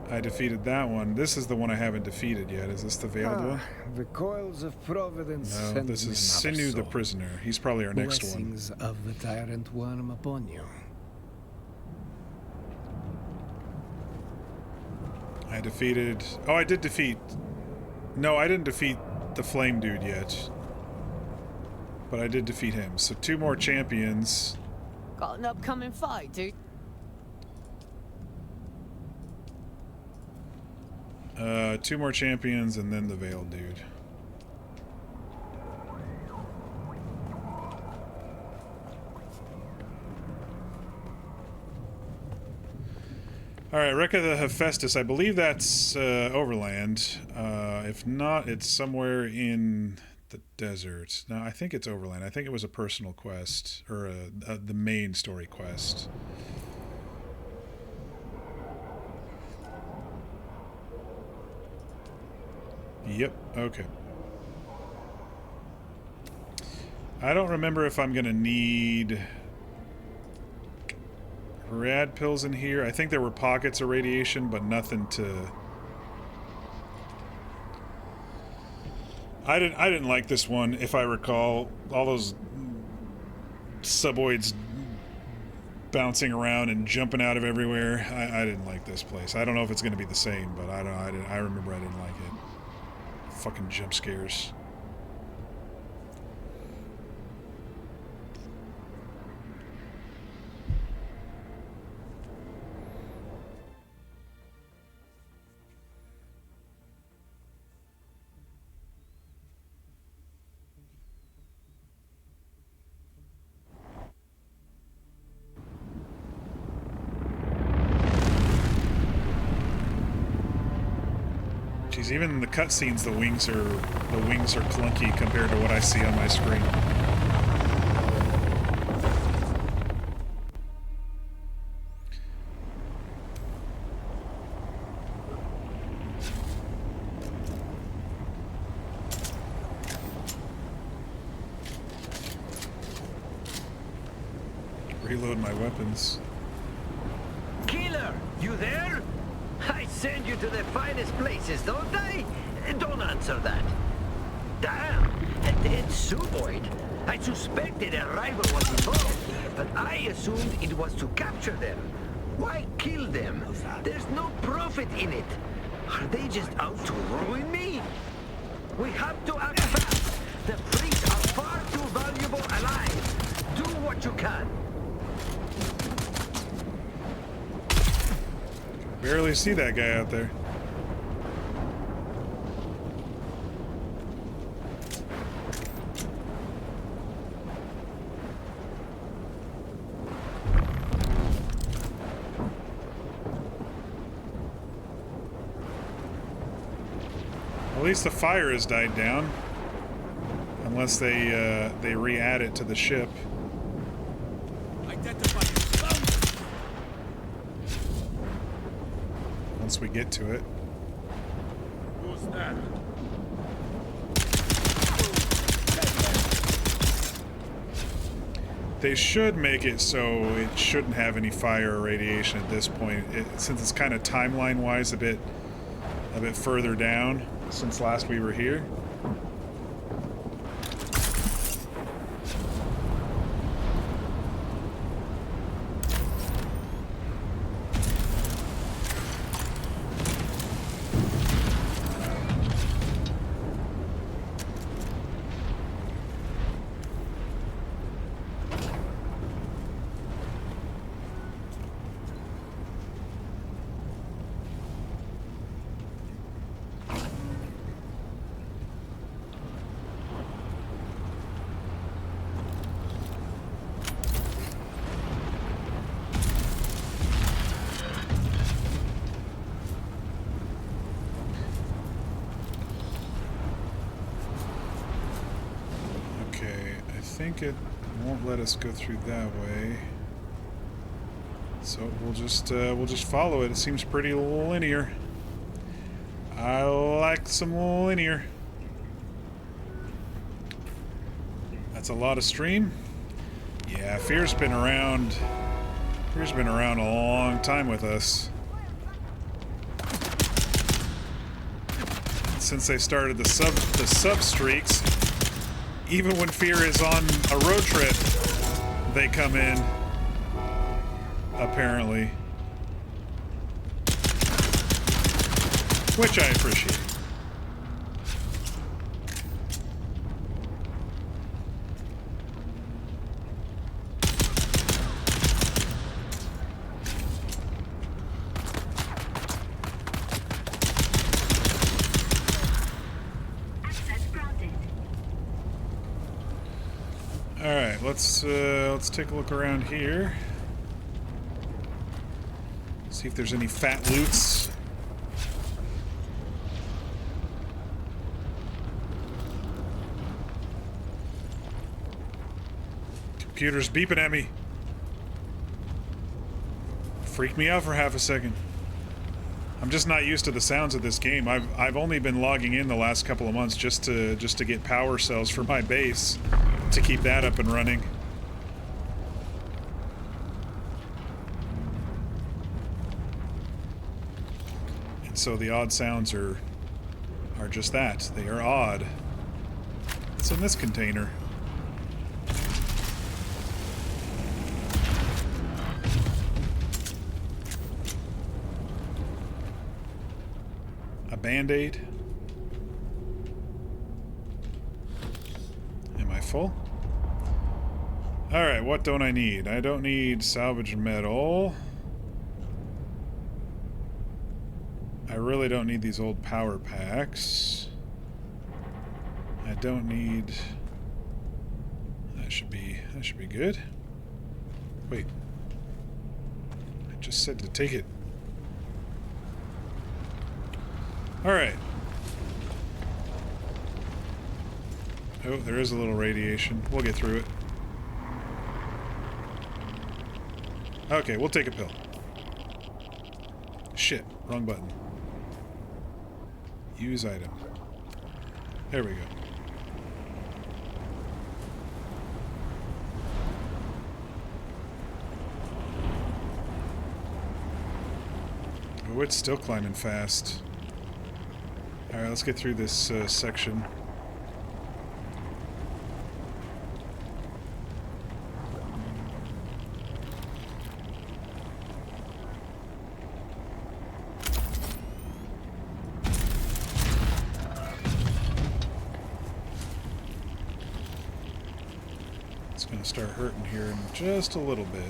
I defeated that one. This is the one I haven't defeated yet. Is this the veiled one? The coils of providence. No, this is Sinew the prisoner. He's probably our next one. Blessings of the tyrant worm upon you. I defeated... Oh, I did defeat... No, I didn't defeat the flame dude yet. But I did defeat him. So 2 more champions. Got an upcoming fight, dude. 2 more champions and then the veiled dude. Alright, Wreck of the Hephaestus. I believe that's overland. If not, it's somewhere in the desert. No, I think it's overland. I think it was a personal quest, or the main story quest. Yep, okay. I don't remember if I'm gonna need rad pills in here. I think there were pockets of radiation, but nothing to... I didn't like this one, if I recall. All those suboids bouncing around and jumping out of everywhere. I didn't like this place. I don't know if it's going to be the same, but I remember I didn't like it. Fucking jump scares. Even in the cutscenes, the wings are clunky compared to what I see on my screen. Reload my weapons. Killer, you there? I send you to the finest places, don't I? Don't answer that. Damn, a dead suboid. I suspected a rival was involved, but I assumed it was to capture them. Why kill them? There's no profit in it. Are they just out to ruin me? We have to act fast. The freaks are far too valuable alive. Do what you can. Barely see that guy out there. At least the fire has died down. Unless they re-add it to the ship. Once we get to it. Who's that? They should make it so it shouldn't have any fire or radiation at this point, since it's kind of timeline-wise a bit further down since last we were here. It won't let us go through that way, so we'll just follow it. It seems pretty linear. I like some linear. That's a lot of stream. Yeah, Fear's been around. Fear's been around a long time with us. Since they started the sub streaks. Even when Fear is on a road trip, they come in, apparently. Which I appreciate. Let's take a look around here. See if there's any fat loots. Computer's beeping at me. Freaked me out for half a second. I'm just not used to the sounds of this game. I've only been logging in the last couple of months just to get power cells for my base to keep that up and running. And so the odd sounds are just that. They are odd. What's in this container? Band-aid. Am I full? Alright, what don't I need? I don't need salvage metal. I really don't need these old power packs. I don't need... That should be good. Wait. I just said to take it. Alright. Oh, there is a little radiation. We'll get through it. Okay, we'll take a pill. Shit, wrong button. Use item. There we go. Oh, it's still climbing fast. Alright, let's get through this section. It's going to start hurting here in just a little bit.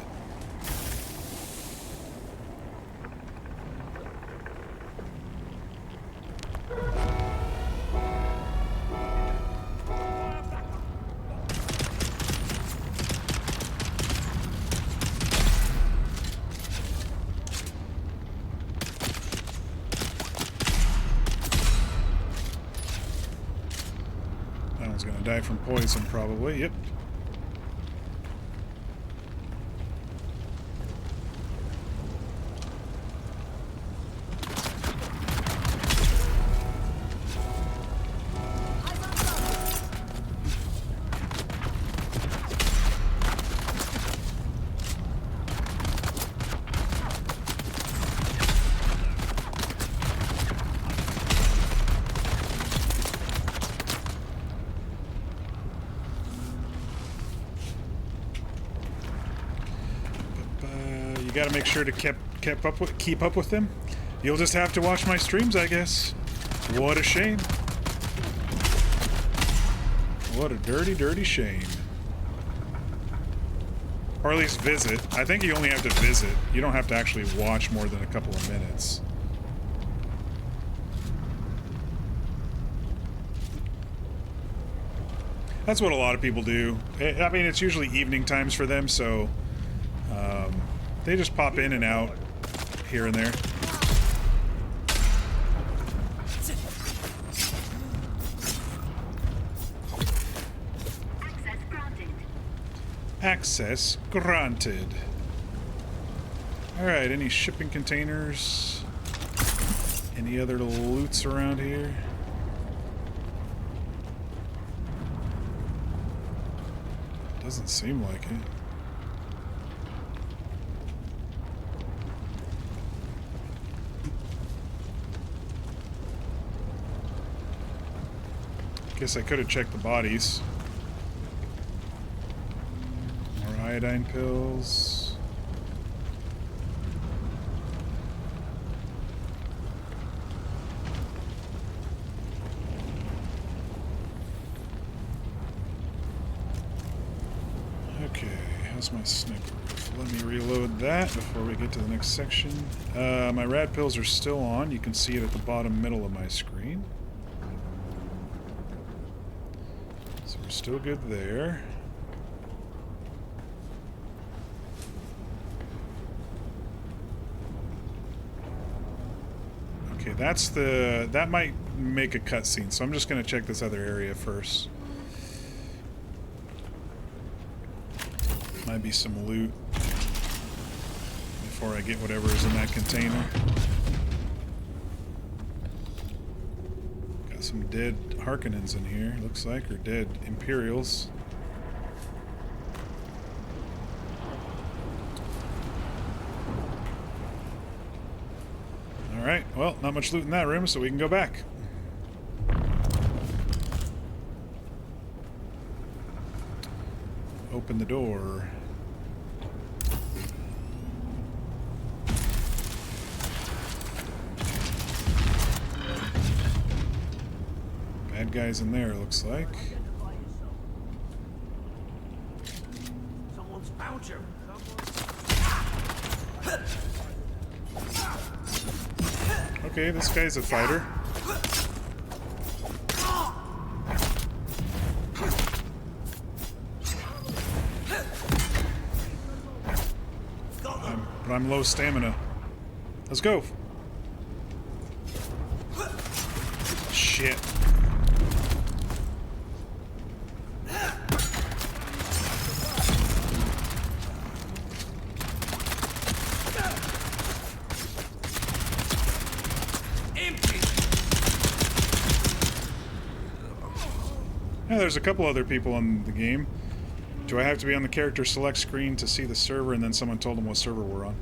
Die from poison, probably. Yep. You gotta make sure to keep up with them. You'll just have to watch my streams, I guess. What a shame. What a dirty, dirty shame. Or at least visit. I think you only have to visit. You don't have to actually watch more than a couple of minutes. That's what a lot of people do. I mean, it's usually evening times for them, so... they just pop in and out here and there. Access granted. Access granted. Alright, any shipping containers? Any other loots around here? Doesn't seem like it. Guess I could have checked the bodies. More iodine pills. Okay, how's my sniper rifle? Let me reload that before we get to the next section. My rad pills are still on. You can see it at the bottom middle of my screen. Still good there. Okay, that's the... That might make a cutscene, so I'm just gonna check this other area first. Might be some loot before I get whatever is in that container. Got some dead Harkonnens in here, looks like, or dead Imperials. Alright, well, not much loot in that room, so we can go back. Open the door. Bad guys in there, looks like. Someone's found you. Okay, this guy's a fighter. But I'm low stamina. Let's go. Shit. Yeah, there's a couple other people in the game. Do I have to be on the character select screen to see the server, and then someone told them what server we're on?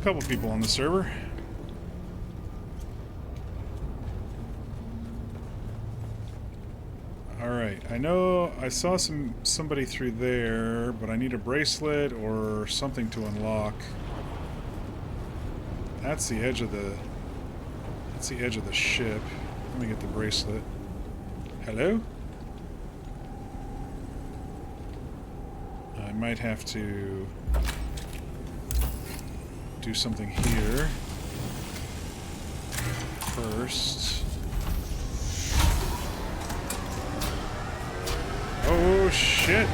A couple people on the server. Alright, I know I saw somebody through there, but I need a bracelet or something to unlock. That's the edge of the... That's the edge of the ship. Let me get the bracelet. Hello? I might have to... do something here. First. Oh, shit!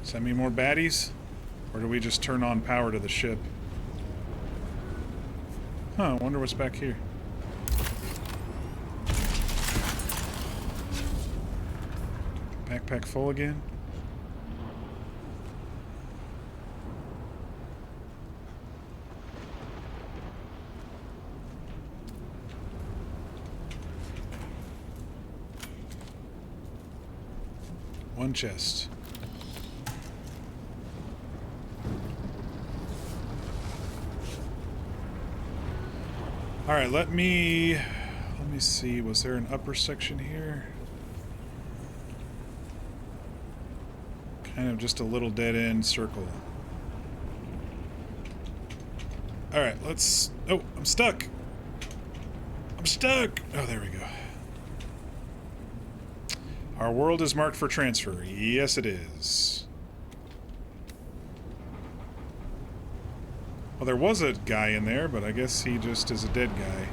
Send me more baddies? Or do we just turn on power to the ship? Huh, I wonder what's back here. Backpack full again? One chest. Alright, let me see, was there an upper section here? Kind of just a little dead-end circle. Alright, let's... Oh, I'm stuck! I'm stuck! Oh, there we go. Our world is marked for transfer. Yes, it is. Well, there was a guy in there, but I guess he just is a dead guy.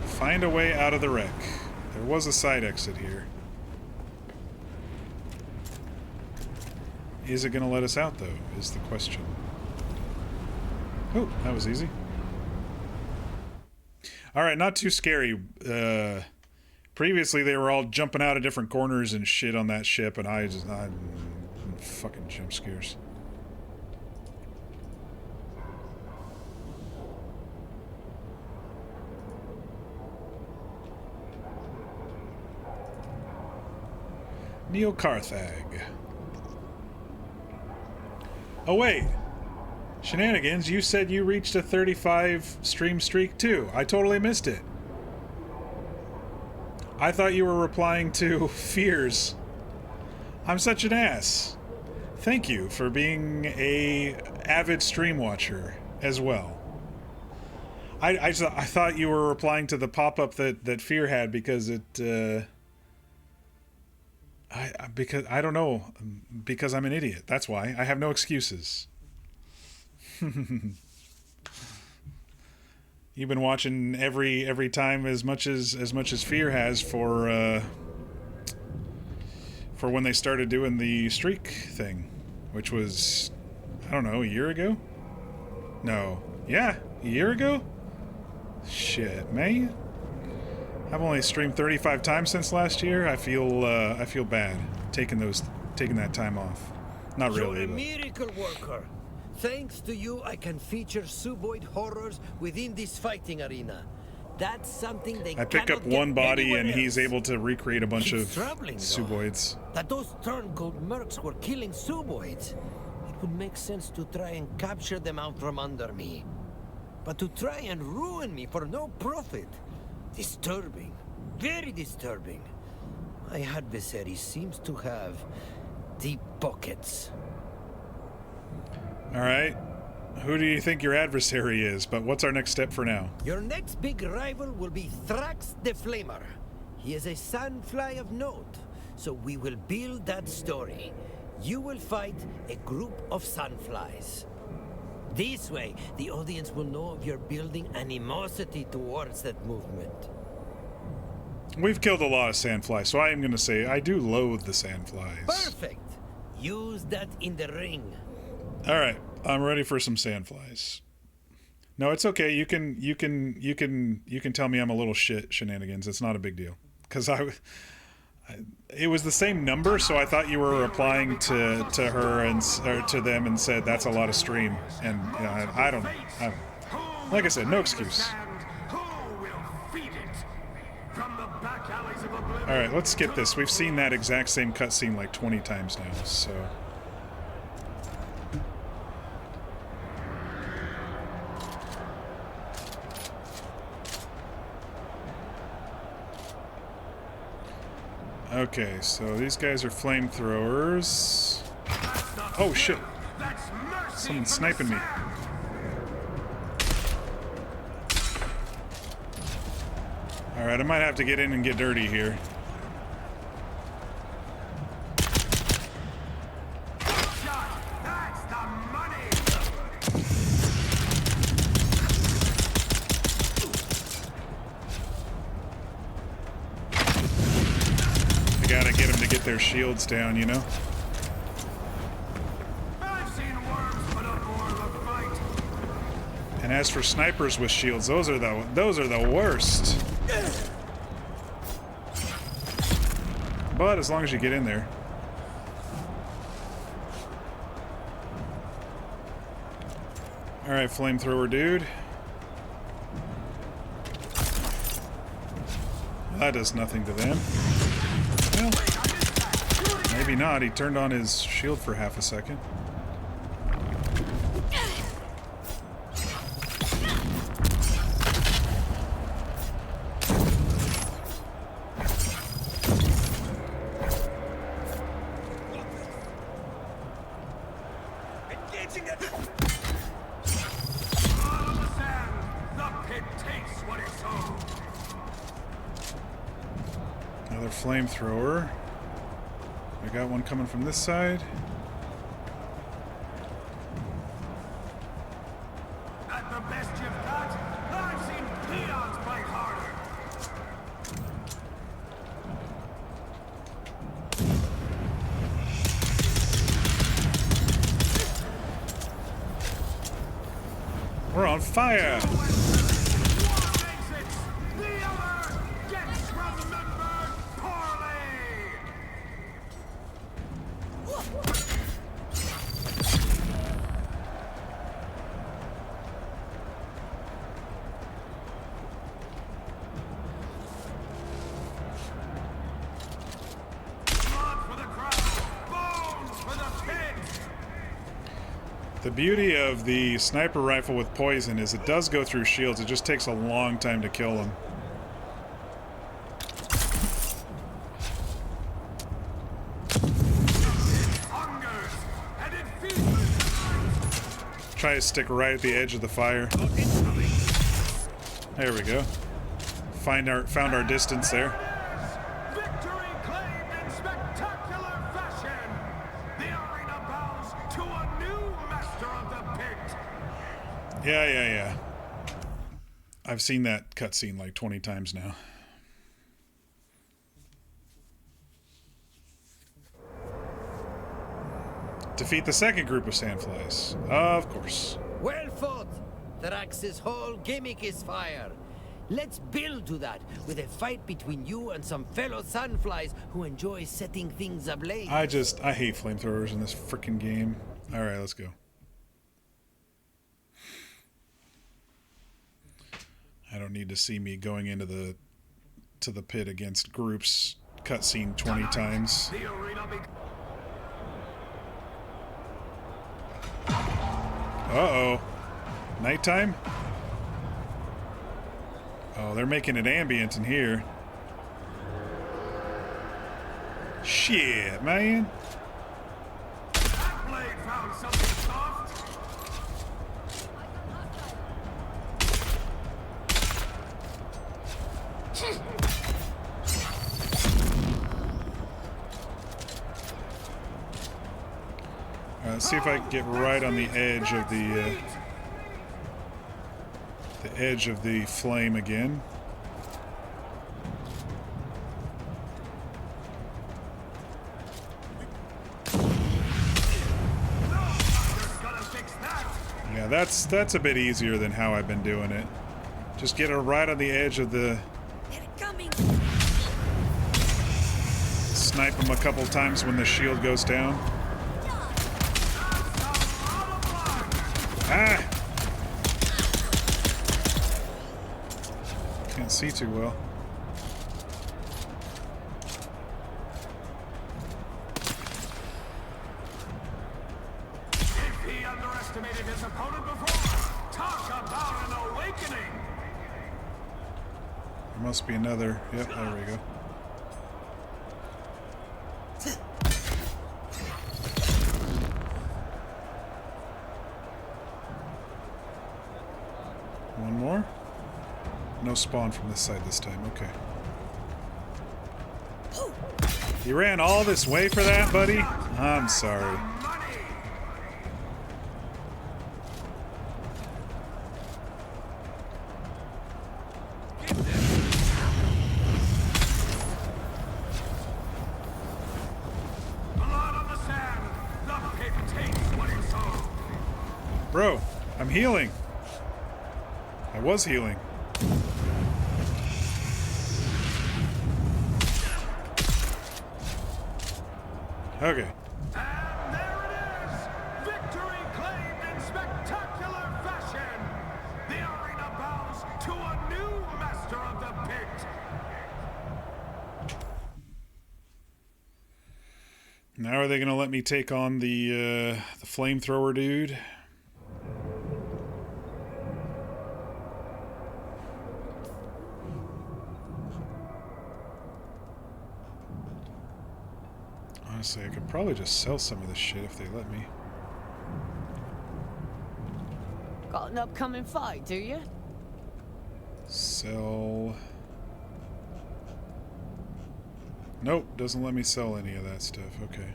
Find a way out of the wreck. There was a side exit here. Is it going to let us out, though, is the question. Oh, that was easy. Alright, not too scary. Previously, they were all jumping out of different corners and shit on that ship, and I'm fucking jump scares. Neo Carthag. Oh wait, Shenanigans, you said you reached a 35 stream streak too. I totally missed it. I thought you were replying to Fears. I'm such an ass. Thank you for being a avid stream watcher as well. I thought you were replying to the pop-up that Fear had because it Because I don't know, because I'm an idiot. That's why. I have no excuses. You've been watching every time as much as Fear has for when they started doing the streak thing, which was, I don't know, a year ago? No. Yeah, a year ago? Shit, man. I've only streamed 35 times since last year. I feel bad taking that time off. Not really. You're a miracle worker. Thanks to you, I can feature suboid horrors within this fighting arena. That's something they I pick up one body and he's able to recreate a bunch of suboids. That those turncoat mercs were killing suboids. It would make sense to try and capture them out from under me. But to try and ruin me for no profit. Disturbing. Very disturbing. My adversary seems to have deep pockets. Alright. Who do you think your adversary is? But what's our next step for now? Your next big rival will be Thrax the Flamer. He is a sandfly of note, so we will build that story. You will fight a group of sandflies. This way, the audience will know you're building animosity towards that movement. We've killed a lot of sandflies, so I am going to say I do loathe the sandflies. Perfect. Use that in the ring. All right, I'm ready for some sandflies. No, it's okay. You can tell me I'm a little shenanigans. It's not a big deal because it was the same number, so I thought you were replying to her or to them and said that's a lot of stream, and you know, I don't know. Like I said, no excuse. All right, let's skip this. We've seen that exact same cutscene like 20 times now, so. Okay, so these guys are flamethrowers. Oh shit! Someone's sniping me. Alright, I might have to get in and get dirty here. Gotta get them to get their shields down, you know? And as for snipers with shields, those are the worst. But as long as you get in there. Alright, flamethrower dude. That does nothing to them. Well, maybe not. He turned on his shield for half a second. Another flamethrower. We got one coming from this side. At the best you've got, I've seen peons fight harder. We're on fire! The beauty of the sniper rifle with poison is it does go through shields. It just takes a long time to kill them. Try to stick right at the edge of the fire. There we go. Found our distance there. Victory claimed in spectacular Yeah. I've seen that cutscene like 20 times now. Defeat the second group of sandflies. Of course. Well fought! Thrax's whole gimmick is fire. Let's build to that with a fight between you and some fellow sandflies who enjoy setting things ablaze. I hate flamethrowers in this freaking game. Alright, let's go. I don't need to see me going into the pit against groups cutscene 20 times. Uh-oh. Nighttime? Oh, they're making it ambient in here. Shit, man. That blade found something soft. Let's see if I can get right on the edge of the flame again. Yeah, that's a bit easier than how I've been doing it. Just get her right on the edge of the... Snipe him a couple times when the shield goes down. Ah! Can't see too well. If he underestimated his opponent before, talk about an awakening. There must be another. Yep, there we go. One more? No spawn from this side this time, okay. You ran all this way for that, buddy? I'm sorry. Blood on the sand. The pit takes what it sows. Bro, I'm healing. I was healing. Okay. And there it is! Victory claimed in spectacular fashion! The arena bows to a new master of the pit! Now are they gonna let me take on the flamethrower dude? Honestly, I could probably just sell some of this shit if they let me. Got an upcoming fight, do you? Sell... Nope, doesn't let me sell any of that stuff. Okay.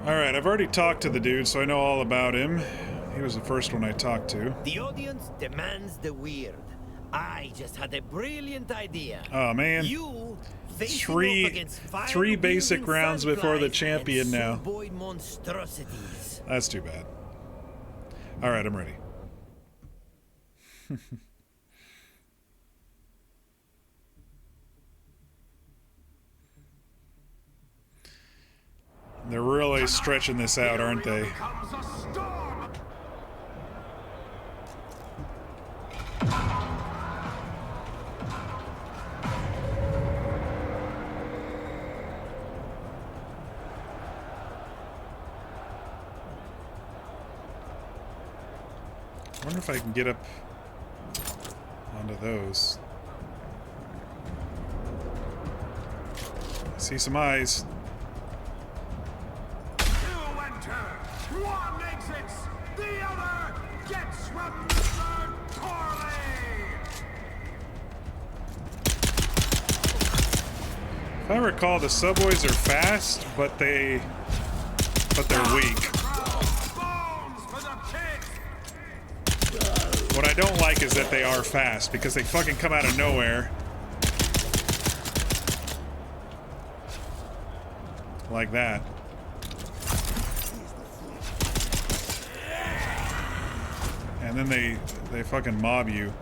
Alright, I've already talked to the dude, so I know all about him. He was the first one I talked to. The audience demands the weird. I just had a brilliant idea. Oh man. You three basic rounds before the champion now. Monstrosities. That's too bad. Alright, I'm ready. They're really stretching this out, aren't they? I wonder if I can get up onto those. I see some eyes. One exits, the other gets remembered poorly! If I recall, the subways are fast, but they're weak. What I don't like is that they are fast, because they fucking come out of nowhere. Like that. And then they fucking mob you.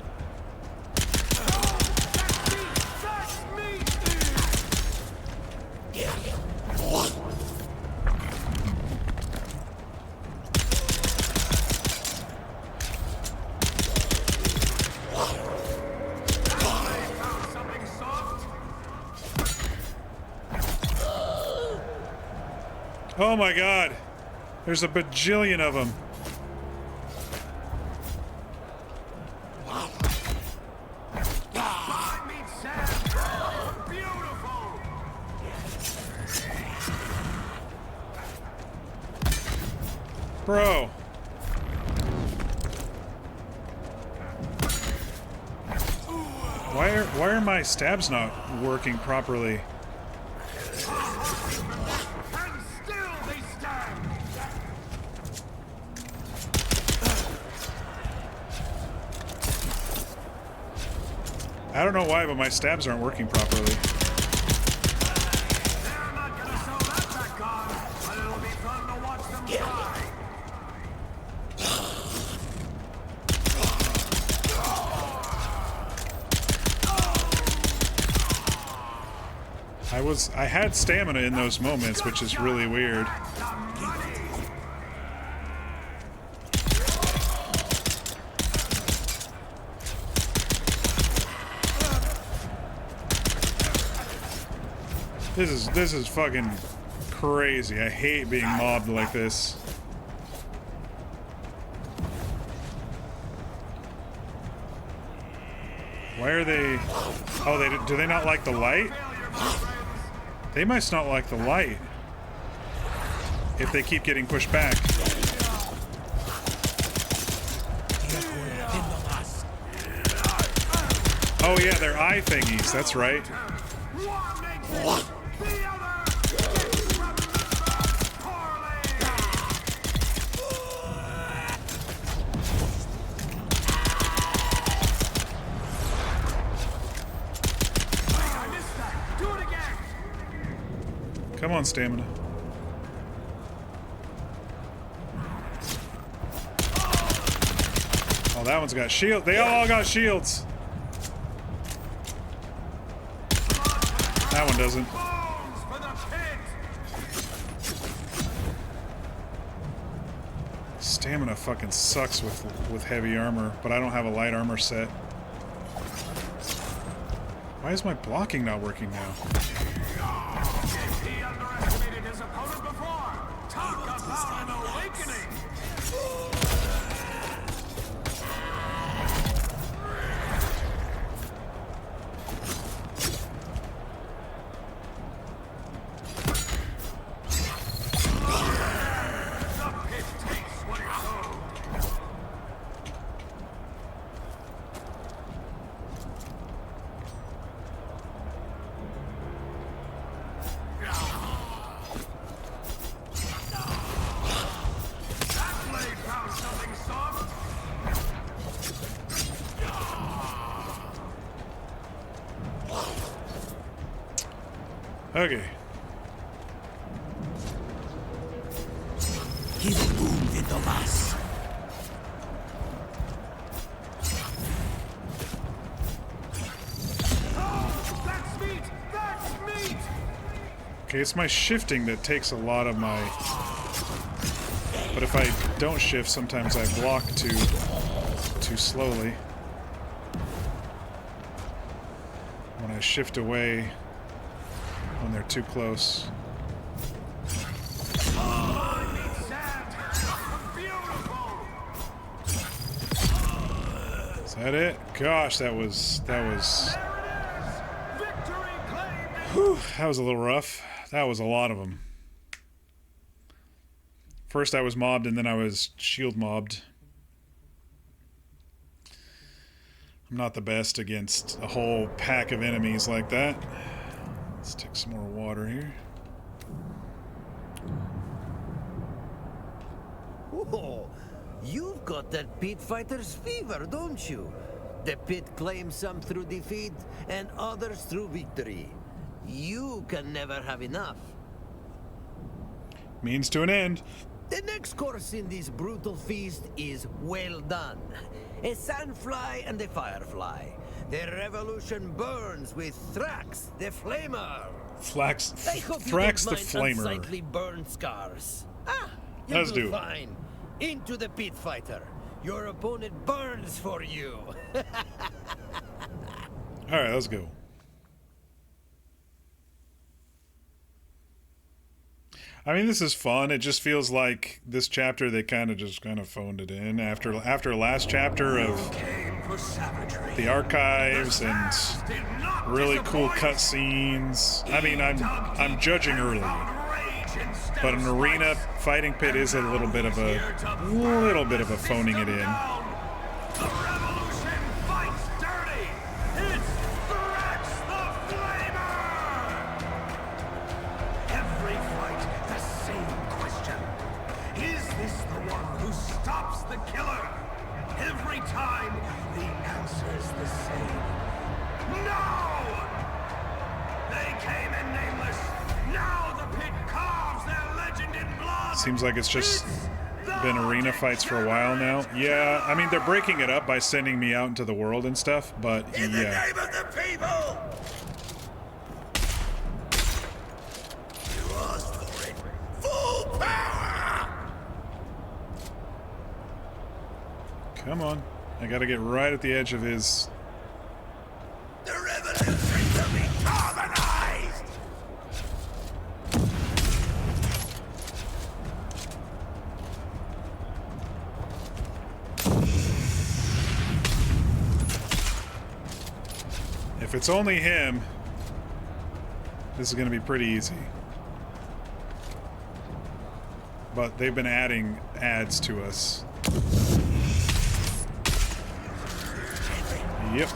Oh my god. There's a bajillion of them. Bro. Why are my stabs not working properly? I don't know why, but my stabs aren't working properly. I had stamina in those moments, which is really weird. This is fucking crazy. I hate being mobbed like this. Why are they... Oh, do they not like the light? They must not like the light. If they keep getting pushed back. Oh yeah, they're eye thingies, that's right. Come on, stamina. Oh, that one's got shield. They all got shields. That one doesn't. Stamina fucking sucks with heavy armor, but I don't have a light armor set. Why is my blocking not working now? He underestimated his opponent before. Talk about an awakening. Okay. Okay, it's my shifting that takes a lot of my... But if I don't shift, sometimes I block too slowly. When I shift away, when they're too close. Is that it? Gosh, that was whew, that was a little rough. That was a lot of them. First I was mobbed and then I was shield mobbed. I'm not the best against a whole pack of enemies like that. Let's take some more water here. Oh, you've got that pit fighter's fever, don't you? The pit claims some through defeat and others through victory. You can never have enough. Means to an end. The next course in this brutal feast is well done. A sandfly and a firefly. The revolution burns with Thrax the Flamer. Thrax the Flamer. Unsightly burn scars. Ah, you Let's do do it. fine. Into the pit fighter. Your opponent burns for you. All right, let's go. I mean, this is fun. It just feels like this chapter they kind of phoned it in after last chapter of the archives and really cool cutscenes. I mean, I'm judging early, but an arena fighting pit is a little bit of a phoning it in. Every time, the answer's the same. No! They came in nameless. Now the pit carves their legend in blood. Seems like it's just been arena fights for a while now. Yeah, I mean, they're breaking it up by sending me out into the world and stuff, but In the yeah. name of the people! You asked for it. Full power! Come on. I gotta get right at the edge of his... The revolution will be carbonized! If it's only him, this is gonna be pretty easy. But they've been adding ads to us. Yep.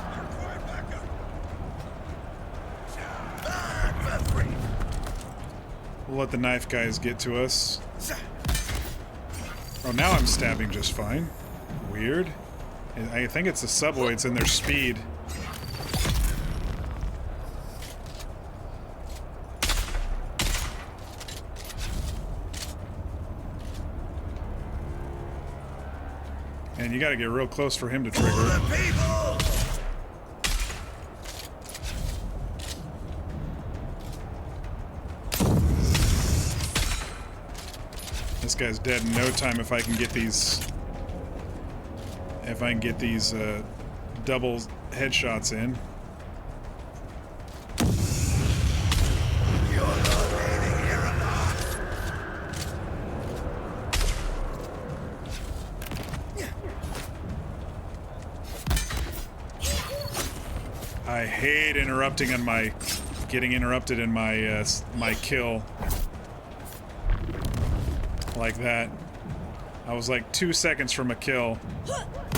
We'll let the knife guys get to us. Oh, now I'm stabbing just fine. Weird. I think it's the subwoids and their speed. And you gotta get real close for him to trigger. This guy's dead in no time if I can get these... double headshots in. I hate interrupting on my... getting interrupted in my, my kill. Like that. I was like 2 seconds from a kill,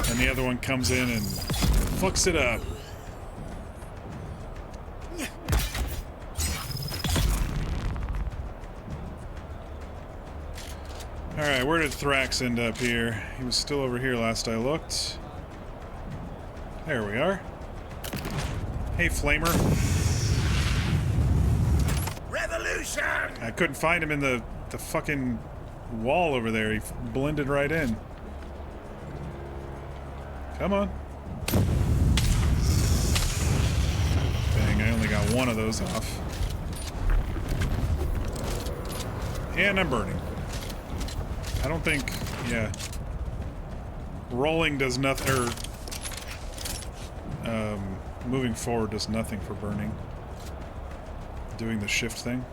and the other one comes in and fucks it up. Alright, where did Thrax end up here? He was still over here last I looked. There we are. Hey, Flamer. Revolution! I couldn't find him in the fucking wall over there. He blended right in. Come on. Dang, I only got one of those off. And I'm burning. I don't think... yeah. Rolling does nothing... moving forward does nothing for burning. Doing the shift thing.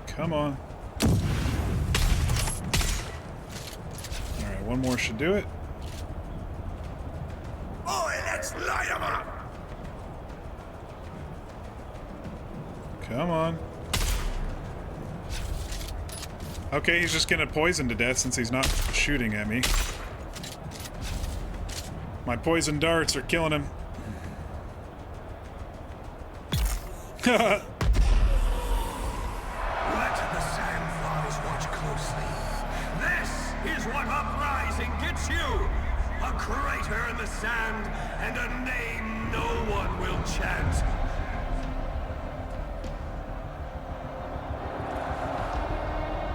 Come on. Alright, one more should do it. Boy, let's light 'em up! Come on. Okay, he's just gonna poison to death since he's not shooting at me. My poison darts are killing him. Let the sandflies watch closely. This is what uprising gets you! A crater in the sand and a name no one will chant.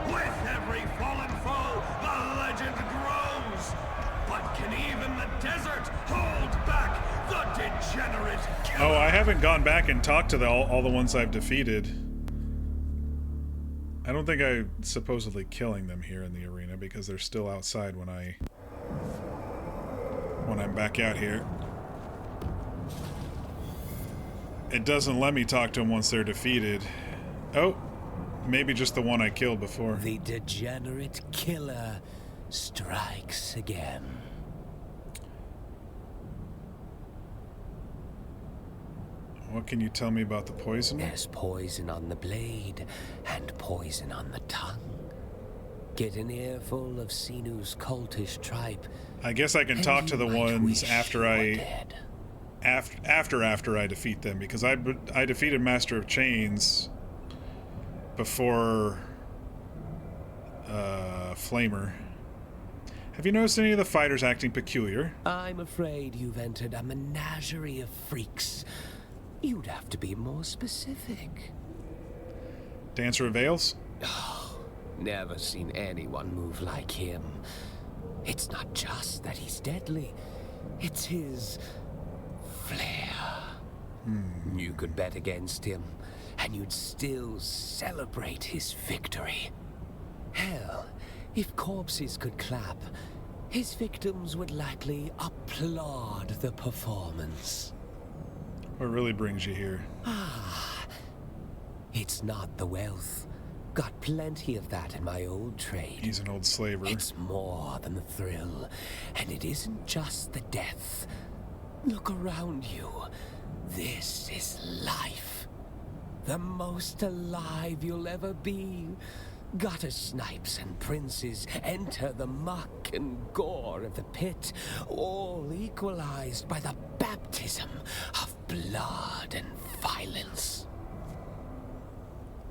With every fallen foe, the legend grows. But can even the desert hold back the degenerate killer? Oh, I haven't gone back and talked to all the ones I've defeated. I don't think I'm supposedly killing them here in the arena because they're still outside when I'm back out here. It doesn't let me talk to them once they're defeated. Oh, maybe just the one I killed before. The degenerate killer strikes again. What can you tell me about the poison? There's poison on the blade and poison on the tongue. Get an earful of Sinu's cultish tripe. I guess I can talk to the ones after I defeat them, because I defeated Master of Chains before Flamer. Have you noticed any of the fighters acting peculiar? I'm afraid you've entered a menagerie of freaks. You'd have to be more specific. Dancer of Veils? Oh, never seen anyone move like him. It's not just that he's deadly, it's his flair. You could bet against him, and you'd still celebrate his victory. Hell, if corpses could clap, his victims would likely applaud the performance. What really brings you here? It's not the wealth. Got plenty of that in my old trade. He's an old slaver. It's more than the thrill. And it isn't just the death. Look around you. This is life. The most alive you'll ever be. Gutter snipes and princes enter the muck and gore of the pit, all equalized by the baptism of blood and violence.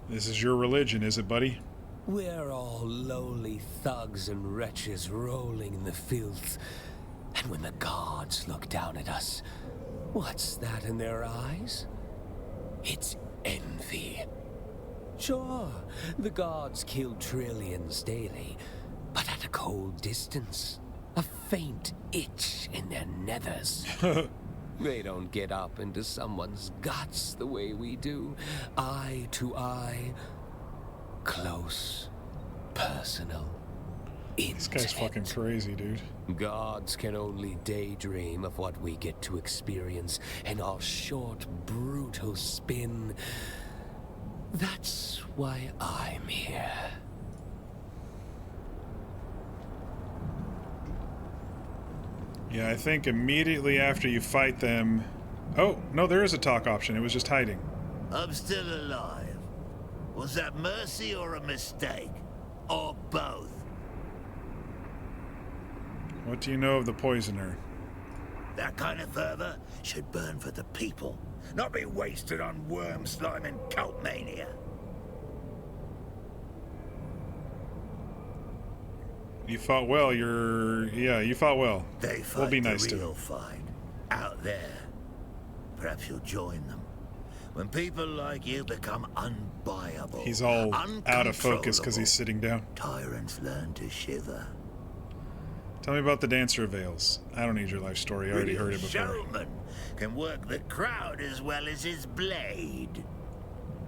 This is your religion, is it, buddy? We're all lowly thugs and wretches rolling in the filth. And when the gods look down at us, what's that in their eyes? It's envy. Sure, the gods kill trillions daily, but at a cold distance. A faint itch in their nethers. They don't get up into someone's guts the way we do. Eye to eye. Close. Personal. This guy's fucking crazy, dude. Gods can only daydream of what we get to experience in our short, brutal spin. That's why I'm here. Yeah, I think immediately after you fight them... Oh, no, there is a talk option. It was just hiding. I'm still alive. Was that mercy or a mistake? Or both? What do you know of the poisoner? That kind of fervor should burn for the people, not be wasted on worm slime and cult mania. You fought well. You fought well. They fight we'll be nice the to real him. fight out there. Perhaps you'll join them. When people like you become unbuyable, He's all out of focus because he's sitting down. Tyrants learn to shiver. Tell me about the Dancer of Veils. I don't need your life story. I already heard it before. Showman can work the crowd as well as his blade.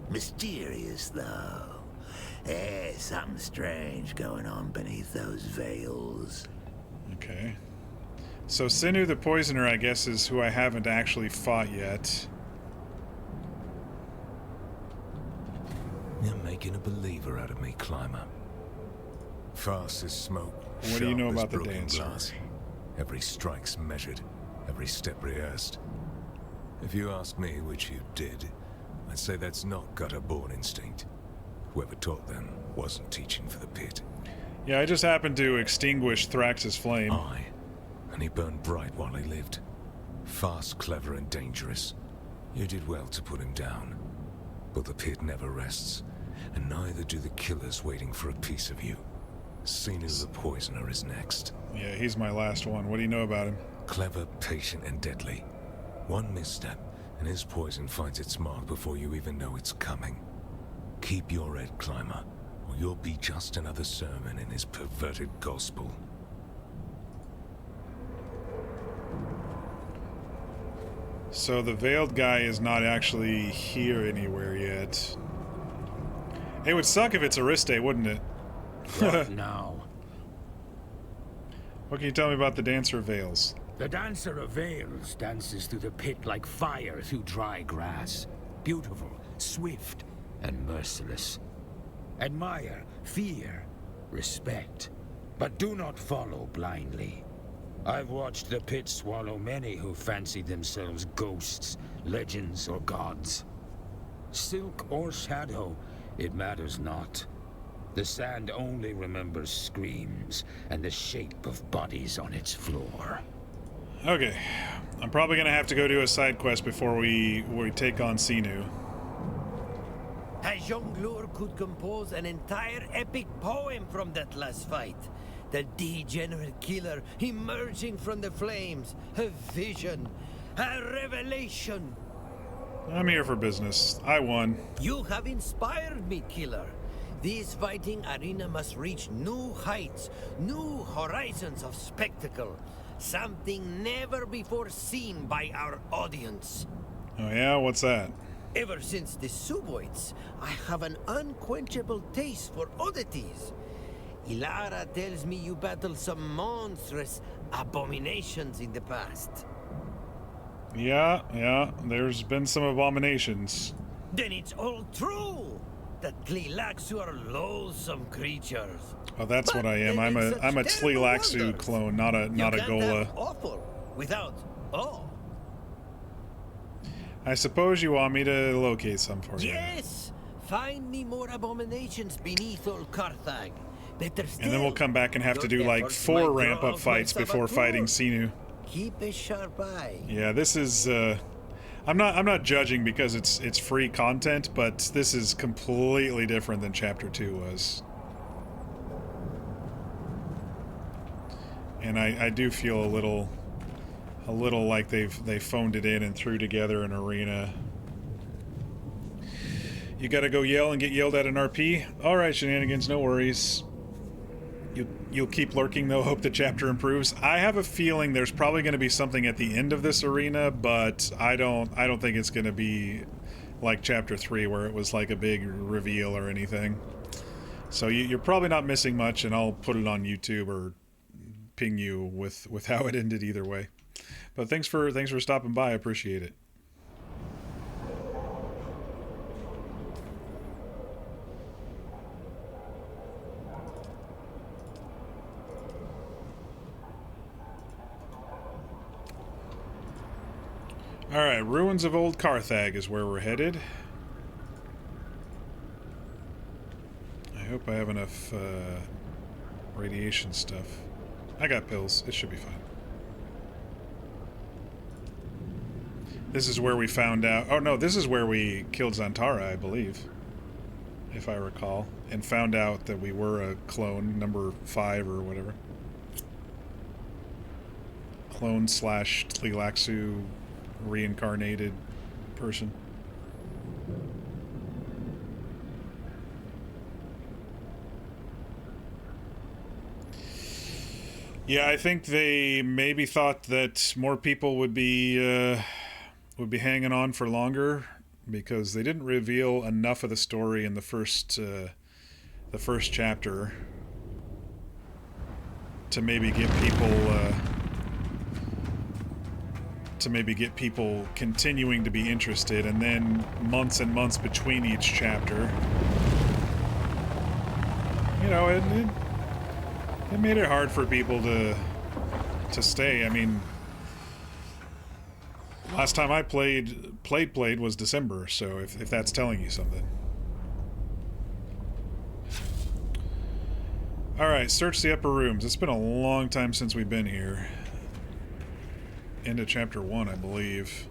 Mysterious, though. There's something strange going on beneath those veils. Okay. So Sinu the Poisoner, I guess, is who I haven't actually fought yet. You're making a believer out of me, Climber. Fast as smoke. What do you know sharp as about the broken dancer? glass. Every strike's measured, every step rehearsed. If you ask me, which you did, I'd say that's not gutter-born instinct. Whoever taught them wasn't teaching for the pit. Yeah, I just happened to extinguish Thrax's flame. Aye, and he burned bright while he lived. Fast, clever, and dangerous. You did well to put him down. But the pit never rests, and neither do the killers waiting for a piece of you. Sinu the Poisoner is next. Yeah, he's my last one. What do you know about him? Clever, patient, and deadly. One misstep, and his poison finds its mark before you even know it's coming. Keep your head, Climber, or you'll be just another sermon in his perverted gospel. So the veiled guy is not actually here anywhere yet. It would suck if it's Ariste, wouldn't it? What now? What can you tell me about the Dancer of Veils? The Dancer of Veils dances through the pit like fire through dry grass. Beautiful, swift, and merciless. Admire, fear, respect. But do not follow blindly. I've watched the pit swallow many who fancied themselves ghosts, legends, or gods. Silk or shadow, it matters not. The sand only remembers screams and the shape of bodies on its floor. Okay. I'm probably gonna have to go do a side quest before we take on Sinu. A jongleur could compose an entire epic poem from that last fight. The degenerate killer emerging from the flames. A vision. A revelation. I'm here for business. I won. You have inspired me, killer. This fighting arena must reach new heights, new horizons of spectacle. Something never before seen by our audience. Oh yeah? What's that? Ever since the Suboids, I have an unquenchable taste for oddities. Ilara tells me you battled some monstrous abominations in the past. Yeah, there's been some abominations. Then it's all true! That Tleilaxu are loathsome creatures. Oh, that's what I am. I'm a Tleilaxu clone, not a Gola. Awful without awe. I suppose you want me to locate some for you. Yes! Find me more abominations beneath old Carthag. Better still, And then we'll come back and have to do like 4 ramp-up fights before fighting Sinu. Keep a sharp eye. Yeah, this is I'm not judging because it's free content, but this is completely different than Chapter 2 was. And I do feel a little like they phoned it in and threw together an arena. You gotta go yell and get yelled at an RP? Alright, shenanigans, no worries. You'll keep lurking though, hope the chapter improves. I have a feeling there's probably going to be something at the end of this arena, but I don't think it's going to be like Chapter 3 where it was like a big reveal or anything. So you're probably not missing much, and I'll put it on YouTube or ping you with how it ended either way. But thanks for stopping by, I appreciate it. Alright, Ruins of Old Carthag is where we're headed. I hope I have enough radiation stuff. I got pills. It should be fine. This is where we found out... Oh no, this is where we killed Zantara, I believe. If I recall. And found out that we were a clone, number 5 or whatever. Clone / Tleilaxu... reincarnated person. Yeah, I think they maybe thought that more people would be hanging on for longer because they didn't reveal enough of the story in the first chapter to maybe get people continuing to be interested, and then months and months between each chapter. You know, it made it hard for people to stay. I mean, last time I played was December, so if that's telling you something. Alright, search the upper rooms. It's been a long time since we've been here. End of Chapter 1, I believe.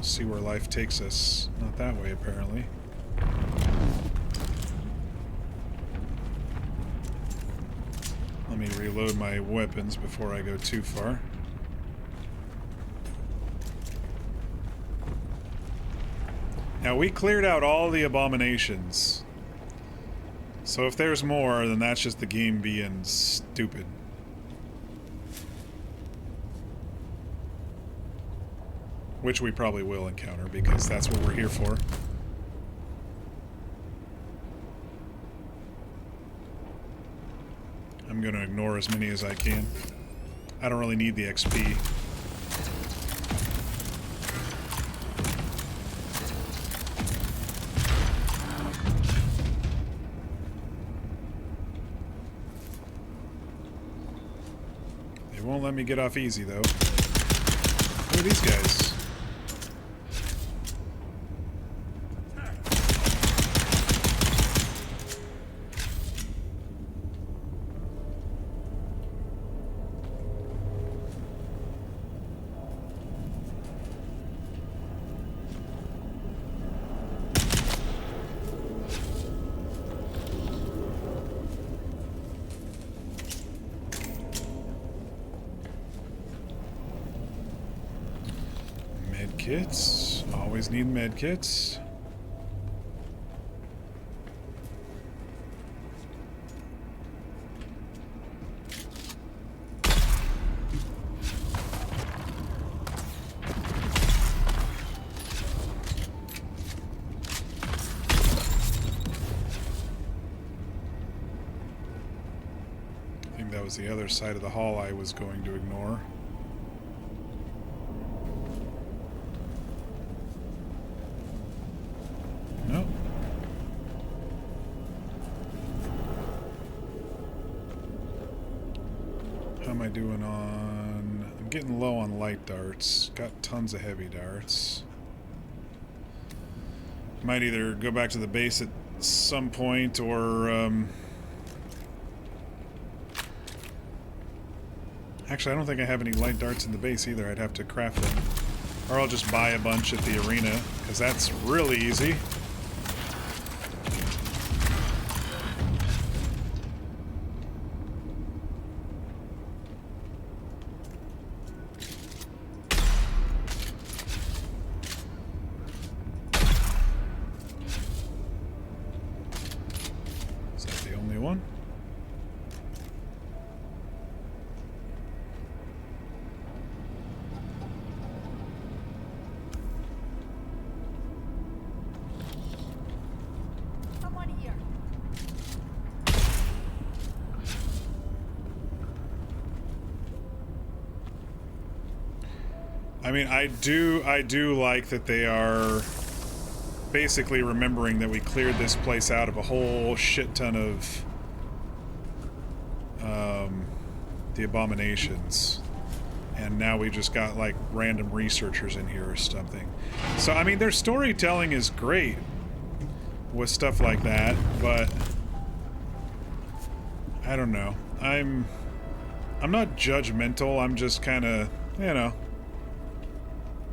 We'll see where life takes us. Not that way, apparently. Let me reload my weapons before I go too far. Now, we cleared out all the abominations. So if there's more, then that's just the game being stupid. Which we probably will encounter, because that's what we're here for. I'm going to ignore as many as I can. I don't really need the XP. They won't let me get off easy, though. Who are these guys? Medkits. Always need medkits. I think that was the other side of the hall I was going to ignore. Nope. How am I doing on... I'm getting low on light darts. Got tons of heavy darts. Might either go back to the base at some point or... Actually, I don't think I have any light darts in the base either. I'd have to craft them. Or I'll just buy a bunch at the arena, because that's really easy. Is that the only one? I mean, I do like that they are basically remembering that we cleared this place out of a whole shit ton of the abominations, and now we just got like random researchers in here or something. So I mean, their storytelling is great with stuff like that, but I don't know. I'm not judgmental. I'm just kind of, you know,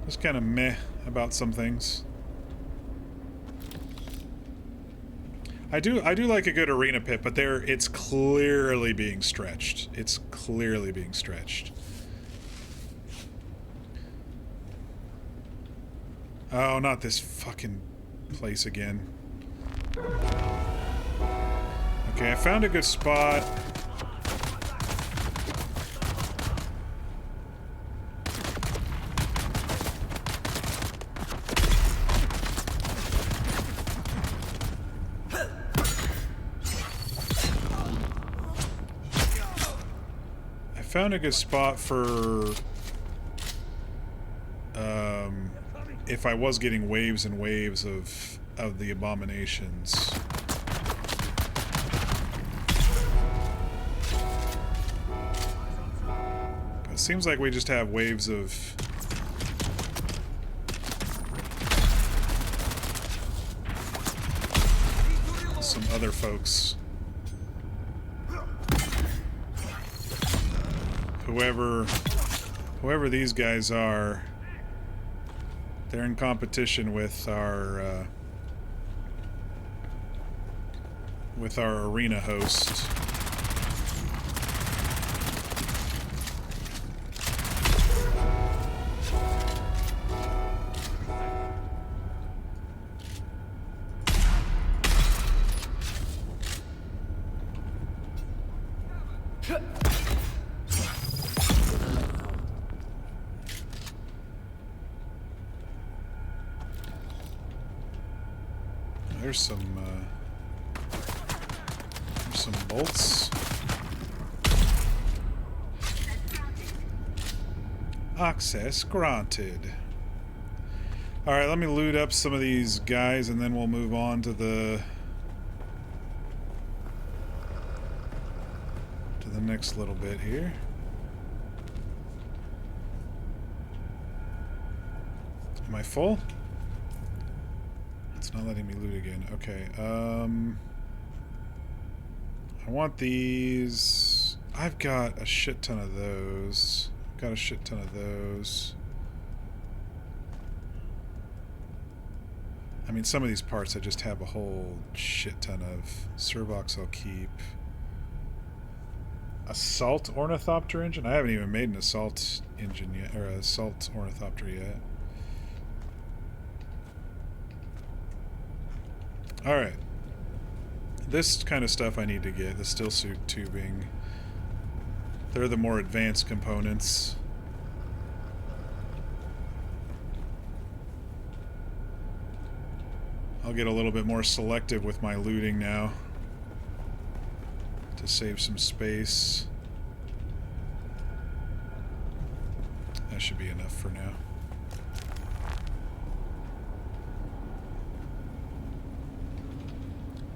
just kind of meh about some things. I do like a good arena pit, but it's clearly being stretched. It's clearly being stretched. Oh, not this fucking place again. Okay, I found a good spot. Found a good spot for if I was getting waves and waves of the abominations. It seems like we just have waves of some other folks. Whoever these guys are, They're in competition with our arena host. There's some bolts. Access granted. All right, let me loot up some of these guys, and then we'll move on to the next little bit here. Am I full? It's not letting me loot again. Okay. I want these. I've got a shit ton of those. Got a shit ton of those. I mean, some of these parts I just have a whole shit ton of. Servox I'll keep. Assault Ornithopter engine? I haven't even made an assault engine yet, or assault ornithopter yet. Alright. This kind of stuff I need to get. The still suit tubing. They're the more advanced components. I'll get a little bit more selective with my looting now to save some space. That should be enough for now.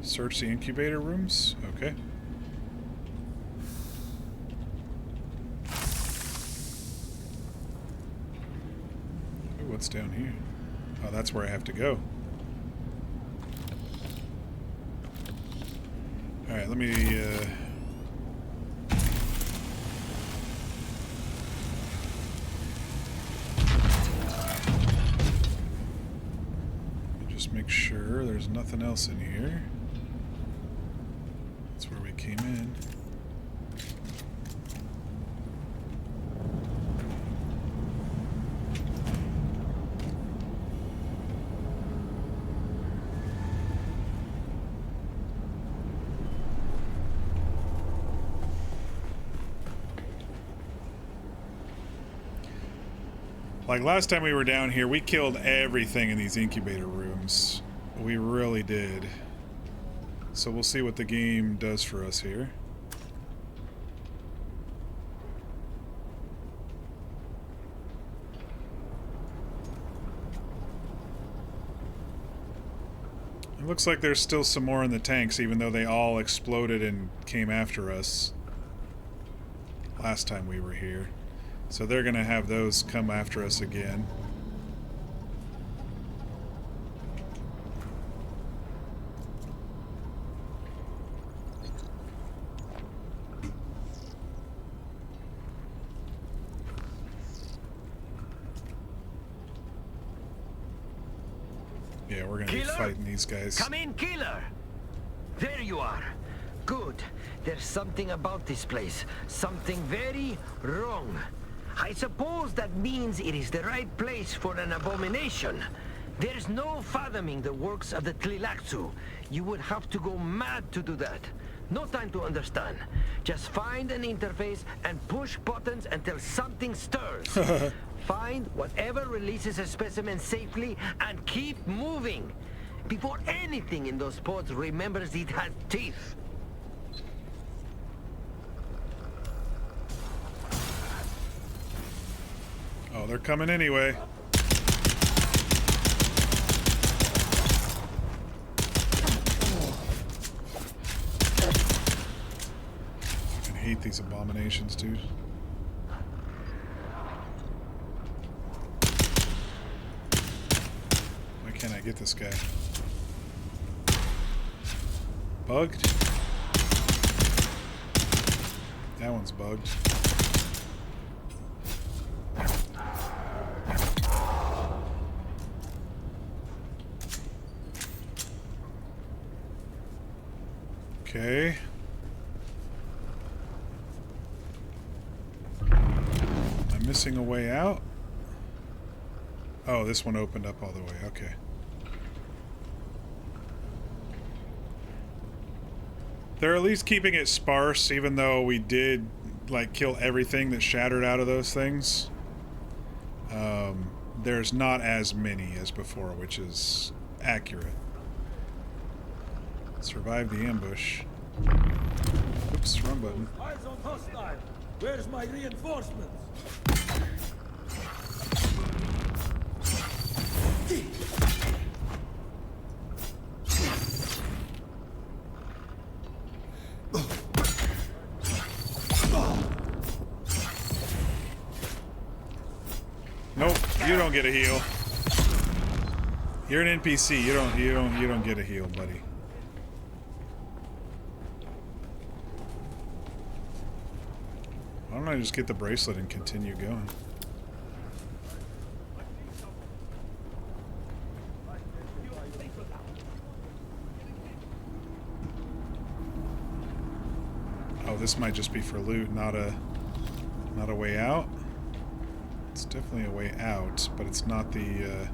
Search the incubator rooms? Okay. Ooh, what's down here? Oh, that's where I have to go. Alright, let me just make sure there's nothing else in here. That's where we came in. Like last time we were down here, we killed everything in these incubator rooms. We really did. So we'll see what the game does for us here. It looks like there's still some more in the tanks, even though they all exploded and came after us last time we were here. So they're gonna have those come after us again. Yeah, we're gonna be fighting these guys. Come in, killer! There you are. Good. There's something about this place. Something very wrong. I suppose that means it is the right place for an abomination. There's no fathoming the works of the Tlilaxu. You would have to go mad to do that. No time to understand. Just find an interface and push buttons until something stirs. Find whatever releases a specimen safely and keep moving. Before anything in those pods remembers it has teeth. Oh, they're coming anyway. I hate these abominations, dude. Why can't I get this guy? Bugged? That one's bugged. Okay. I'm missing a way out. Oh, this one opened up all the way. Okay. They're at least keeping it sparse, even though we did, like, kill everything that shattered out of those things. There's not as many as before, which is accurate. Survive the ambush. Oops, wrong button. Eyes on hostile. Where's my reinforcements? Nope, you don't get a heal. You're an NPC. You don't get a heal, buddy. Why don't I just get the bracelet and continue going? Oh, this might just be for loot, not a way out. It's definitely a way out, but it's not the,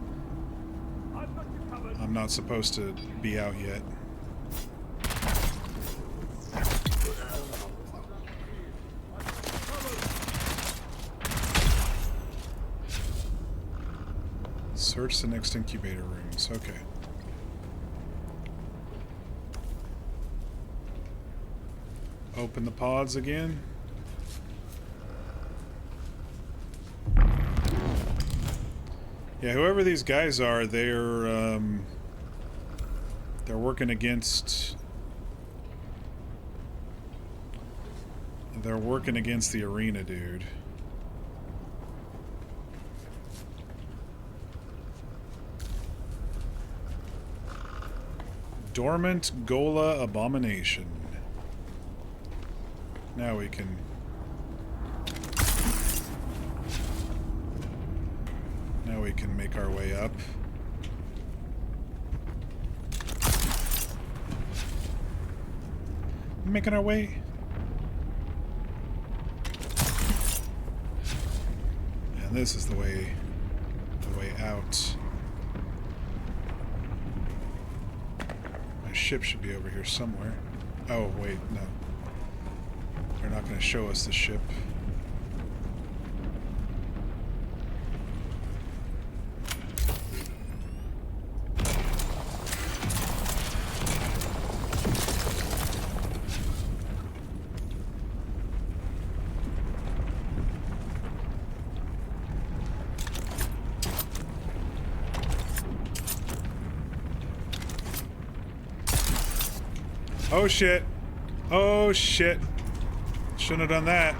I'm not supposed to be out yet. Search the next incubator rooms. Okay. Open the pods again. Yeah, whoever these guys are, they're working against the arena dude. Dormant Gola Abomination. Now we can make our way up. Making our way. And this is the way out. My ship should be over here somewhere. Oh, wait, no. They're not going to show us the ship. Oh shit. Oh shit. Shouldn't have done that.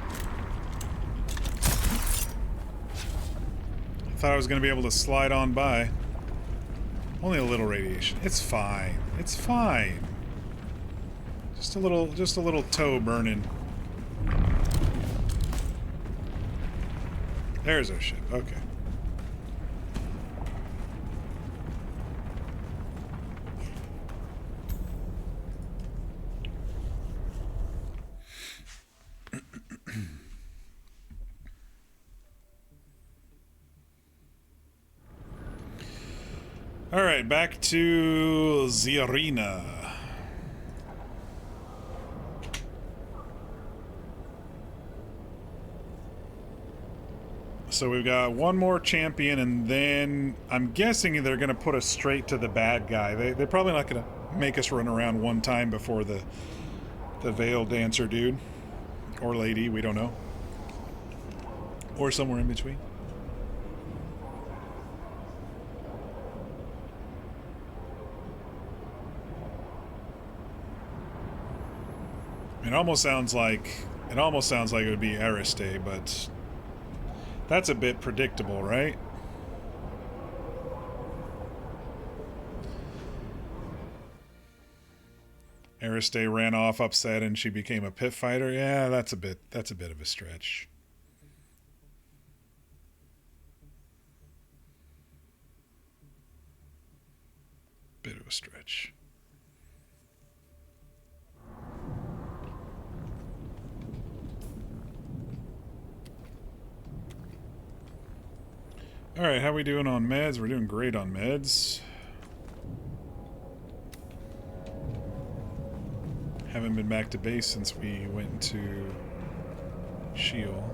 I thought I was going to be able to slide on by. Only a little radiation. It's fine. It's fine. Just a little toe burning. There's our ship. Okay. All right, back to the arena. So we've got one more champion, and then I'm guessing they're going to put us straight to the bad guy. They're probably not going to make us run around one time before the veil dancer dude or lady, we don't know, or somewhere in between. It almost sounds like it would be Ariste, but that's a bit predictable, right? Ariste ran off upset and she became a pit fighter. Yeah, that's a bit of a stretch. Bit of a stretch. Alright, how we doing on meds? We're doing great on meds. Haven't been back to base since we went to Sheol.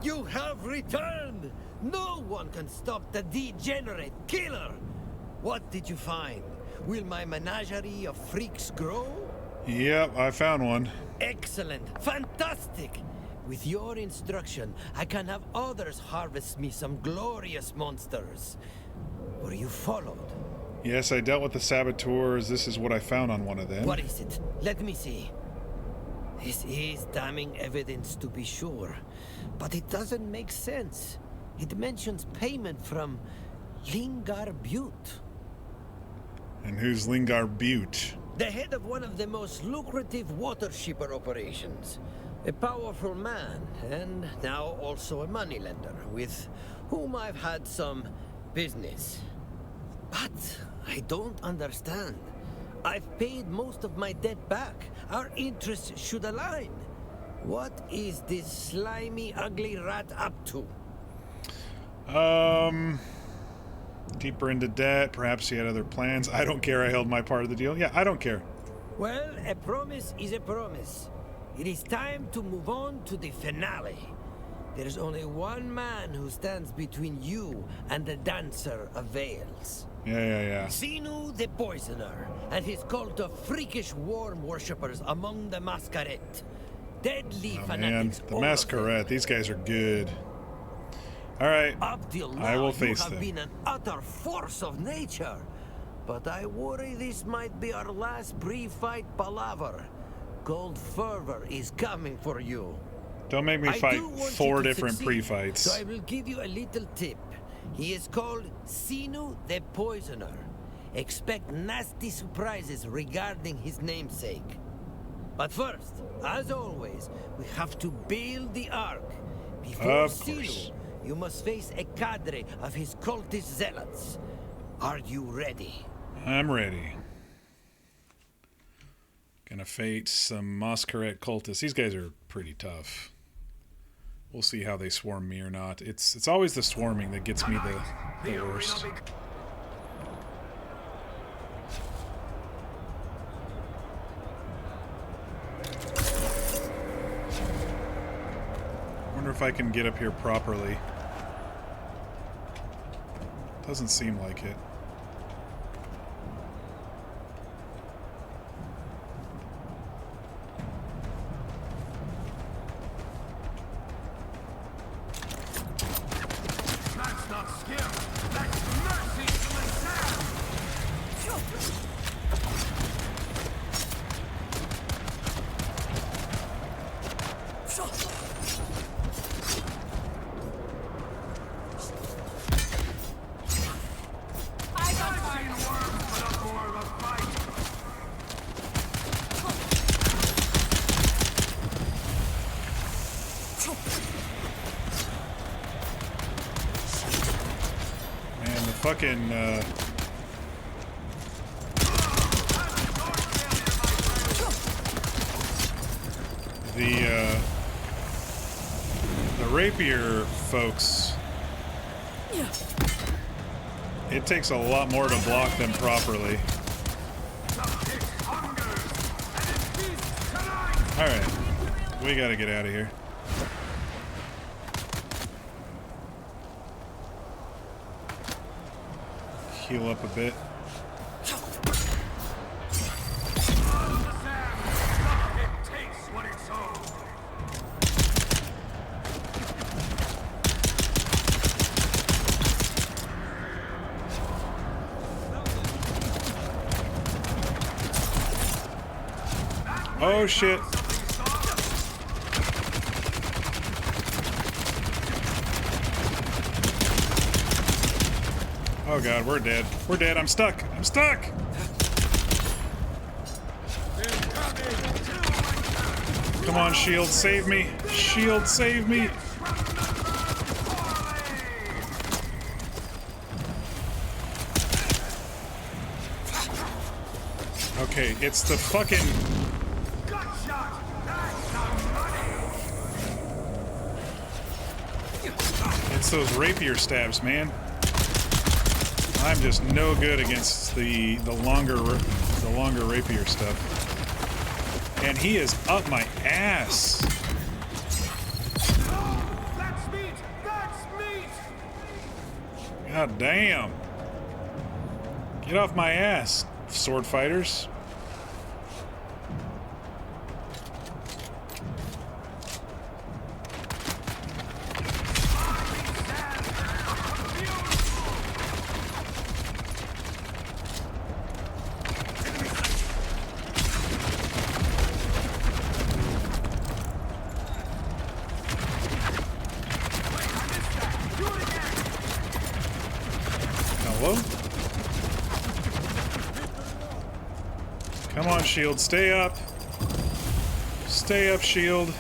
You have returned! No one can stop the degenerate killer! What did you find? Will my menagerie of freaks grow? Yep, I found one. Excellent! Fantastic! With your instruction, I can have others harvest me some glorious monsters. Were you followed? Yes, I dealt with the saboteurs. This is what I found on one of them. What is it? Let me see. This is damning evidence to be sure, but it doesn't make sense. It mentions payment from Lingar Butte. And who's Lingar Butte? The head of one of the most lucrative water shipper operations. A powerful man, and now also a moneylender, with whom I've had some business. But I don't understand. I've paid most of my debt back. Our interests should align. What is this slimy, ugly rat up to? Deeper into debt. Perhaps he had other plans. I don't care. I held my part of the deal. Yeah, I don't care. Well, a promise is a promise. It is time to move on to the finale. There's only one man who stands between you and the Dancer of Veils. Yeah. Xenu the Poisoner and his cult of freakish worm worshippers among the Masquerade. Deadly fanatics. Man, the Masquerade. These guys are good. Alright, Up till now, I will face you have them. been an utter force of nature. But I worry this might be our last pre-fight palaver. Gold Fervor is coming for you. Don't make me fight 4 different pre-fights. So I will give you a little tip. He is called Xenu the Poisoner. Expect nasty surprises regarding his namesake. But first, as always, we have to build the Ark. Before Xenu, you must face a cadre of his cultist zealots. Are you ready? I'm ready. Gonna face some Masquerade cultists. These guys are pretty tough. We'll see how they swarm me or not. It's always the swarming that gets me the worst. Wonder if I can get up here properly. Doesn't seem like it. That's not skill. That's mercy to myself. I've seen worms put up more of a fight. Man, the fucking the rapier folks, it takes a lot more to block them properly. Alright, we gotta get out of here. Heal up a bit. Oh shit. Oh god, we're dead. We're dead. I'm stuck. I'm stuck. Come on, shield, save me. Shield, save me. Okay, it's the fucking... It's those rapier stabs, man. I'm just no good against the longer rapier stuff. And he is up my ass. That's meat! That's meat! God damn. Get off my ass, sword fighters. Come on, Shield, stay up. Stay up, Shield.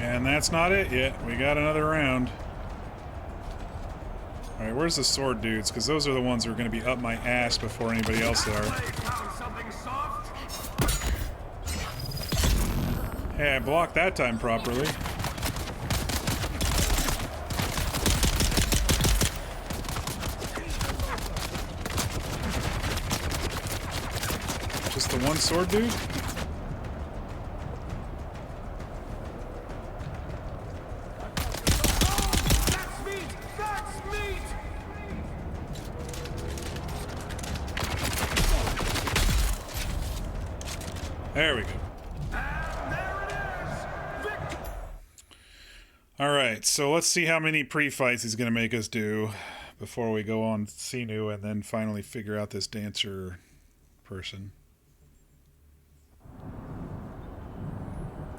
And that's not it yet. We got another round. Alright, where's the sword dudes? Because those are the ones who are going to be up my ass before anybody else are. Hey, I blocked that time properly. Just the one sword dude? There we go. Alright, so let's see how many pre-fights he's going to make us do before we go on Sinu and then finally figure out this dancer person.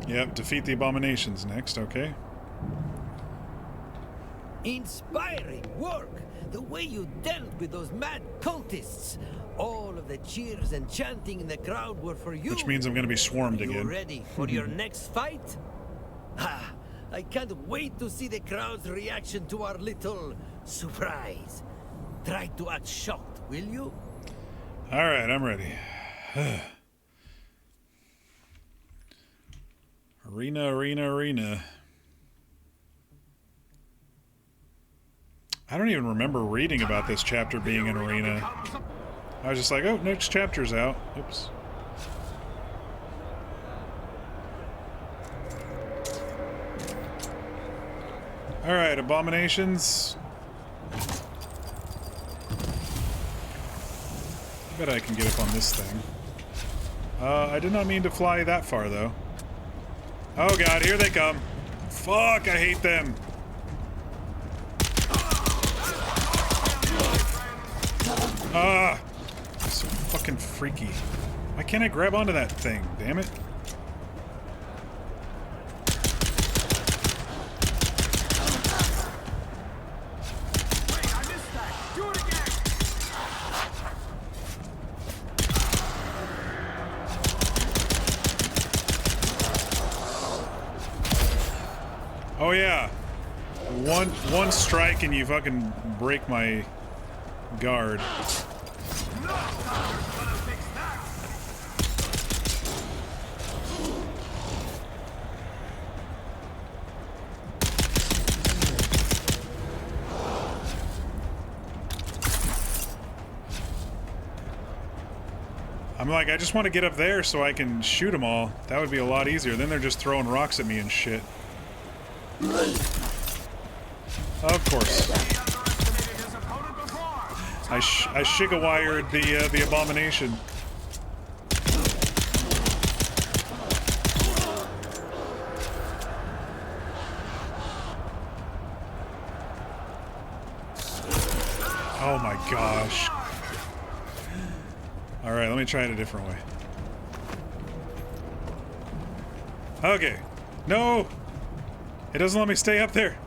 Yep, defeat the abominations next, okay. Inspiring work! The way you dealt with those mad cultists! All of the cheers and chanting in the crowd were for you. Which means I'm going to be swarmed again. You ready for your next fight? Ha! I can't wait to see the crowd's reaction to our little surprise. Try to act shocked, will you? Alright, I'm ready. Arena. I don't even remember reading about this chapter being an arena. I was just like, oh, next chapter's out. Oops. Alright, abominations. I bet I can get up on this thing. I did not mean to fly that far, though. Oh god, here they come. Fuck, I hate them. Ah! So fucking freaky. Why can't I grab onto that thing? Damn it. Oh yeah. One strike and you fucking break my guard. I'm like, I just want to get up there so I can shoot them all. That would be a lot easier. Then they're just throwing rocks at me and shit. Of course. I shiga-wired the abomination. Oh my gosh. Alright, let me try it a different way. Okay. No! It doesn't let me stay up there.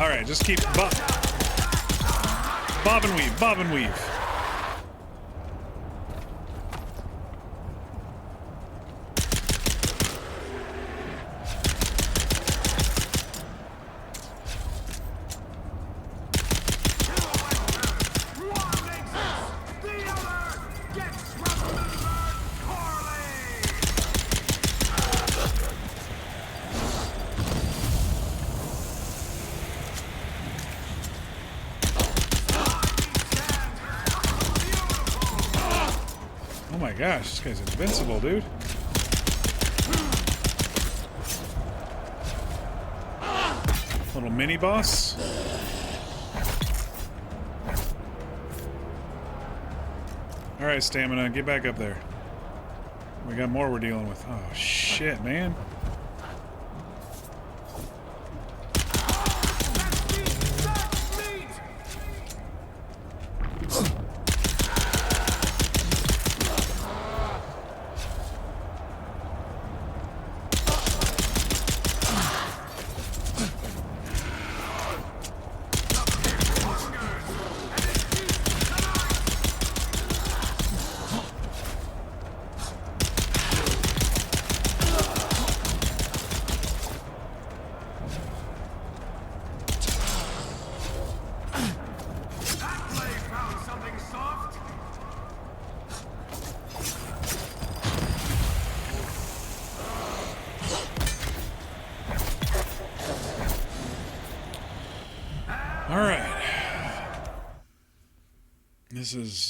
Alright, just keep bob and weave, bob and weave. Oh my gosh, this guy's invincible, dude. Little mini boss. Alright, stamina, get back up there. We got more we're dealing with. Oh shit, man.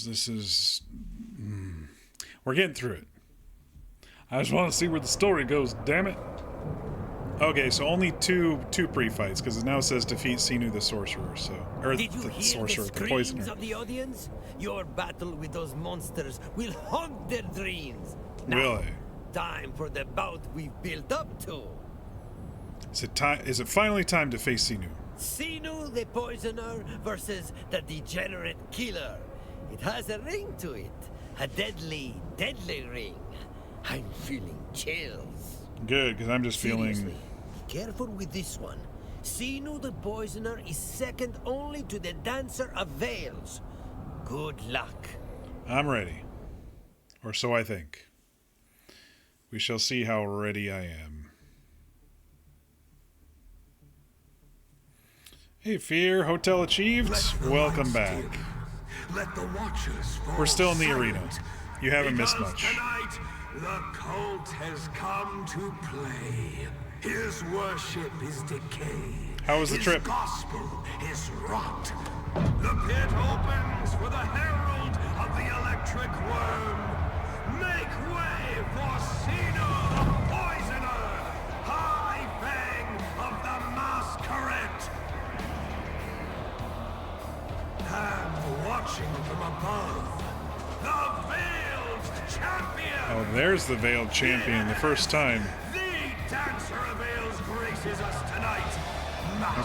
This is we're getting through it. I just want to see where the story goes, damn it. Okay, so only two pre-fights, because it now says defeat Sinu the sorcerer, so Did you the hear sorcerer, the the screams poisoner. of the audience? Your battle with those monsters will haunt their dreams. Will it? Time for the bout we've built up to. Is it finally time to face Sinu? Sinu the poisoner versus the degenerate killer. It has a ring to it. A deadly, deadly ring. I'm feeling chills. Good, because I'm just Seriously, feeling... careful with this one. Sinu the poisoner is second only to the dancer of veils. Good luck. I'm ready. Or so I think. We shall see how ready I am. Hey, Fear, hotel achieved. Welcome back. Let the watchers fall We're still in the silent, arena. You haven't missed because much. Tonight, the cult has come to play. His worship is decay. How was the trip? His gospel is rot. The pit opens for the herald of the electric worm. Make way for Sino the poisoner, high fang of the masquerade. And watching from above, the veiled champion. Oh, there's the veiled champion, the first time. The dancer of veils graces us tonight.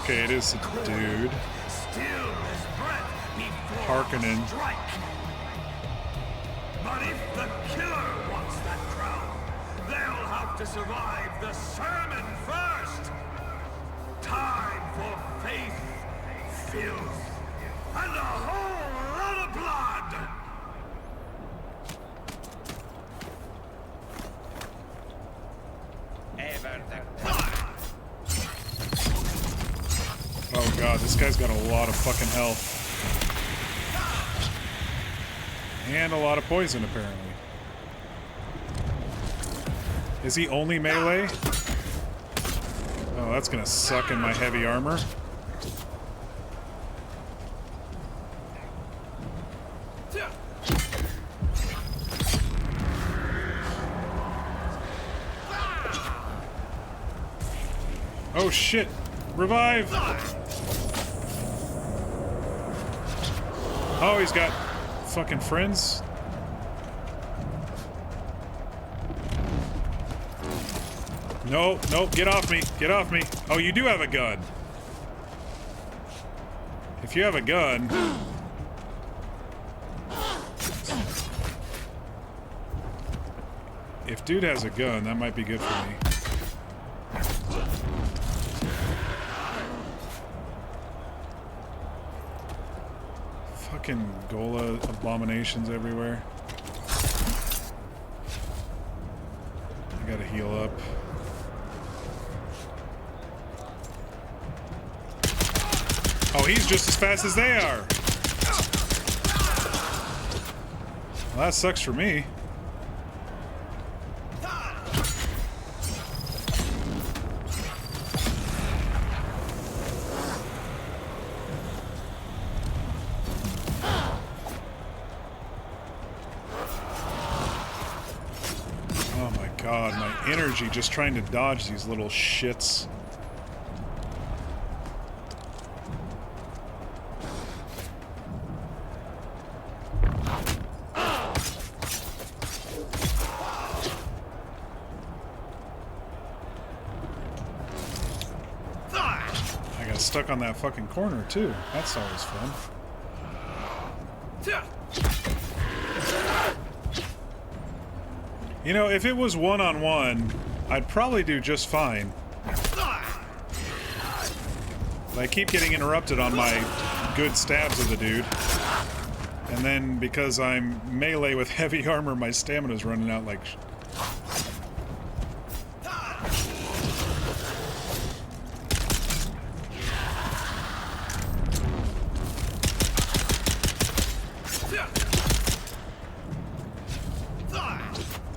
Okay, it is a dude. Still his breath before Harkonnen. strike. But if the killer wants that crown, they'll have to survive the sermon first. Time for faith, filth, and a whole lot of blood. Oh god, this guy's got a lot of fucking health. And a lot of poison, apparently. Is he only melee? Oh, that's gonna suck in my heavy armor. Oh shit! Revive! Oh, he's got fucking friends. No, no, get off me. Get off me. Oh, you do have a gun. If you have a gun... If dude has a gun, that might be good for me. Fucking Gola abominations everywhere. I gotta heal up. Oh, he's just as fast as they are. Well, that sucks for me. Oh my god, my energy just trying to dodge these little shits. Stuck on that fucking corner too. That's always fun. You know, if it was one-on-one, I'd probably do just fine. But I keep getting interrupted on my good stabs of the dude. And then because I'm melee with heavy armor, my stamina's running out like...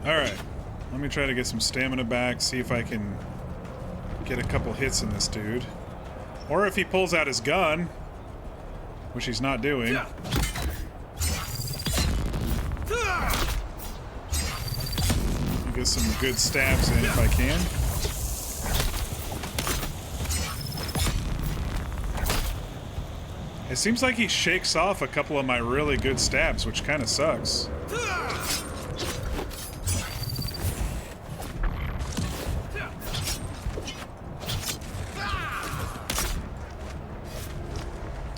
Alright, let me try to get some stamina back, see if I can get a couple hits in this dude. Or if he pulls out his gun, which he's not doing. Get some good stabs in if I can. It seems like he shakes off a couple of my really good stabs, which kind of sucks.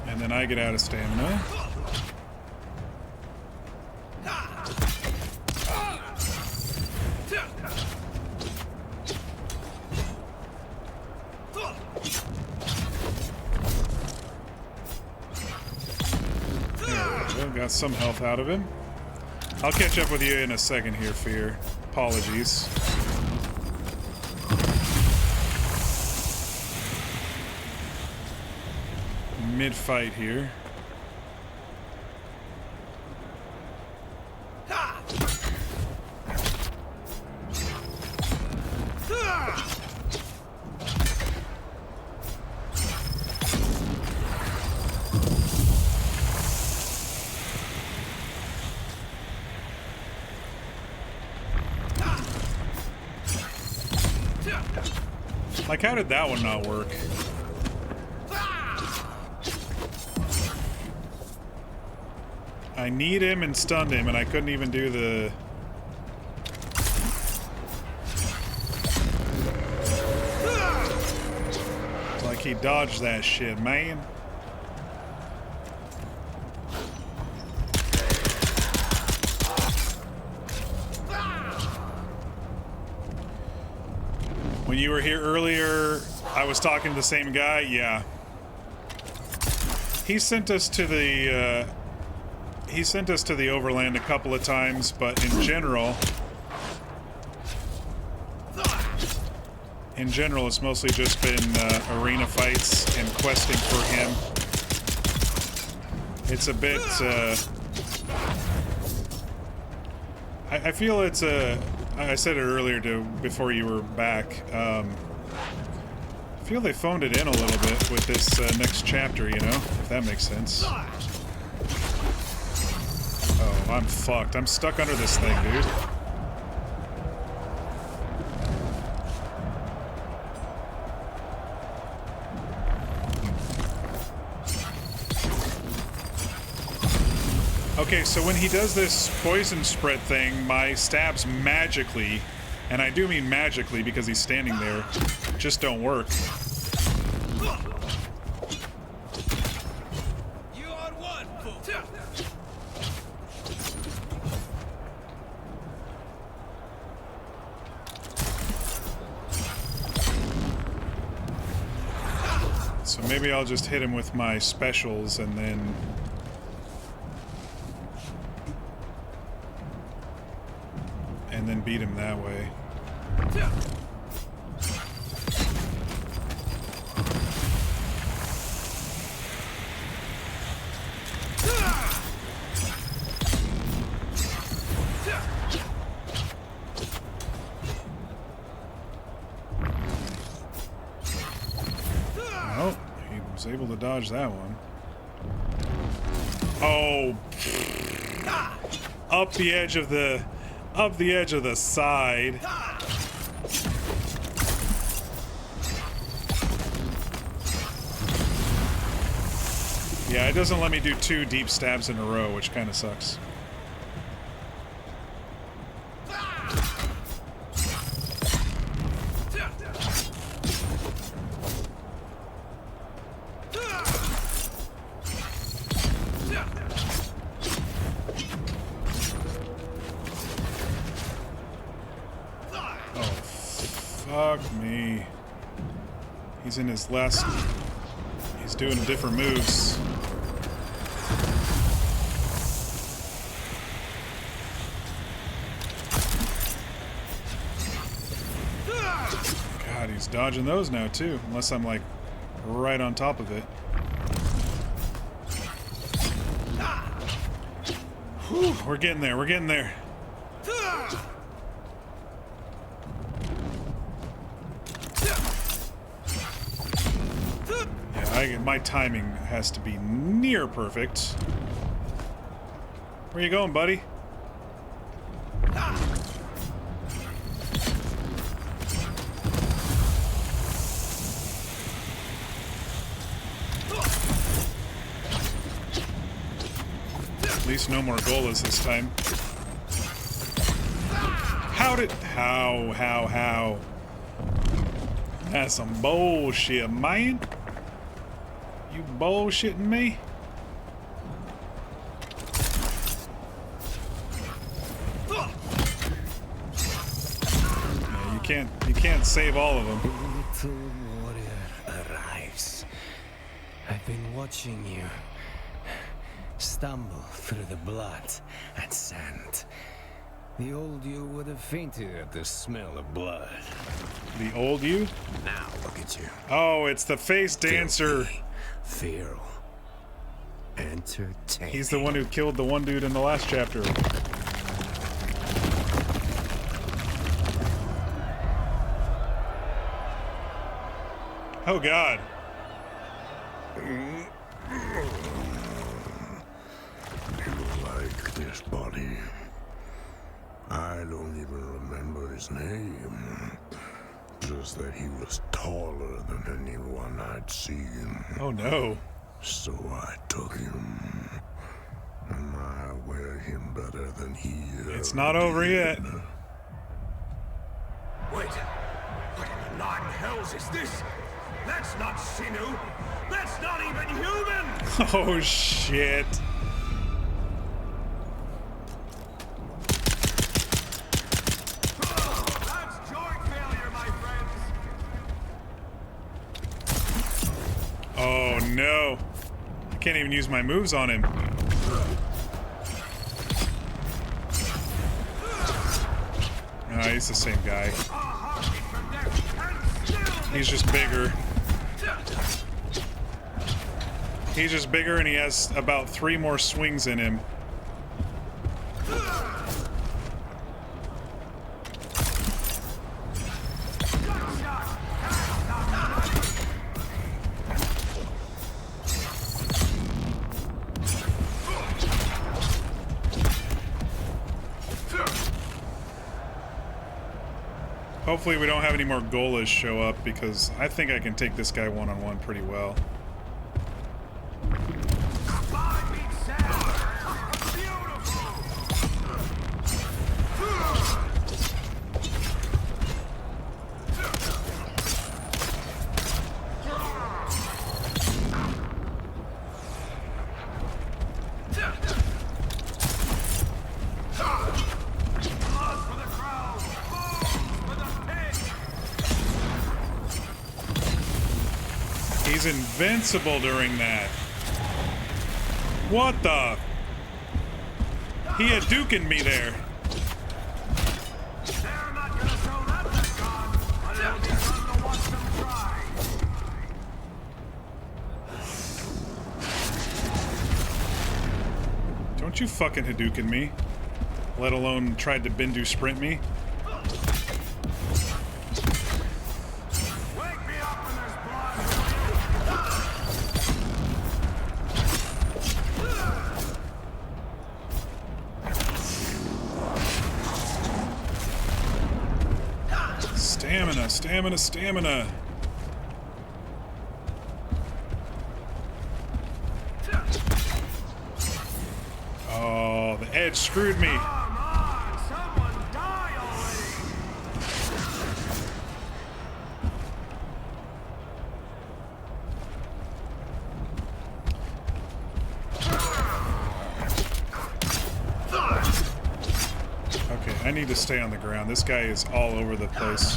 And then I get out of stamina. Got some health out of him. I'll catch up with you in a second here, Fear. Apologies. Mid-fight here. Like, how did that one not work? I need him and stunned him, and I couldn't even do the... Like, he dodged that shit, man. When you were here earlier, I was talking to the same guy. Yeah. He sent us to the overland a couple of times, but in general, it's mostly just been arena fights and questing for him. It's a bit, I feel it's a, I said it earlier before you were back. I feel they phoned it in a little bit with this next chapter, you know, if that makes sense. Oh, I'm fucked. I'm stuck under this thing, dude. Okay, so when he does this poison spread thing, my stabs magically, and I do mean magically because he's standing there, just don't work. Maybe I'll just hit him with my specials and then... beat him that way. Oh, he was able to dodge that one. Oh, up the edge of the side. Yeah, it doesn't let me do 2 deep stabs in a row, which kind of sucks. He's in his last... He's doing different moves. God, he's dodging those now too, unless I'm like right on top of it. Whew, we're getting there, we're getting there. My timing has to be near perfect. Where you going, buddy? At least no more golas this time. How? That's some bullshit, man. You bullshitting me? Yeah, you can't save all of them. The little warrior arrives. I've been watching you stumble through the blood and sand. The old you would have fainted at the smell of blood. The old you? Now look at you. Oh, it's the face dancer. Feral. Entertaining. He's the one who killed the one dude in the last chapter. Oh God. You like this body? I don't even remember his name. Just that he was taller than anyone I'd seen. Oh no. So I took him. And I wear him better than he It's not over yet. Wait. What in the 9 hells is this? That's not Sinew. That's not even human! Oh shit. Oh no. I can't even use my moves on him. Oh, he's the same guy. He's just bigger. He's just bigger and he has about 3 more swings in him. Hopefully we don't have any more golas show up, because I think I can take this guy one-on-one pretty well. He's invincible during that. What the? He had Dukin' me there. Don't you fucking Hadouken me. Let alone tried to Bindu sprint me. Stamina, stamina, stamina. Oh, the edge screwed me. Okay, I need to stay on the ground. This guy is all over the place.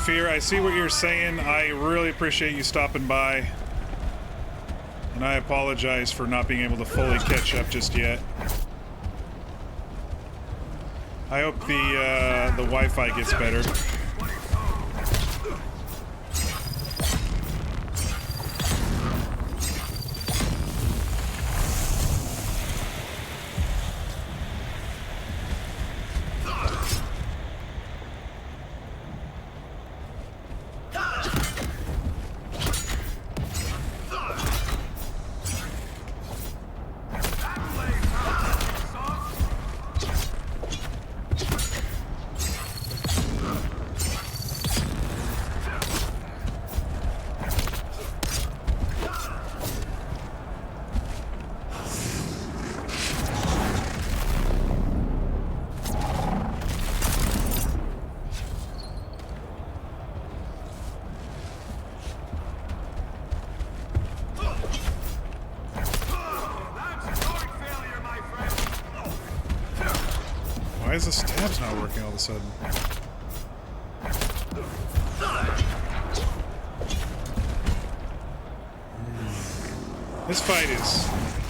Fear, I see what you're saying. I really appreciate you stopping by. And I apologize for not being able to fully catch up just yet. I hope the Wi-Fi gets better. Why is the stabs not working all of a sudden?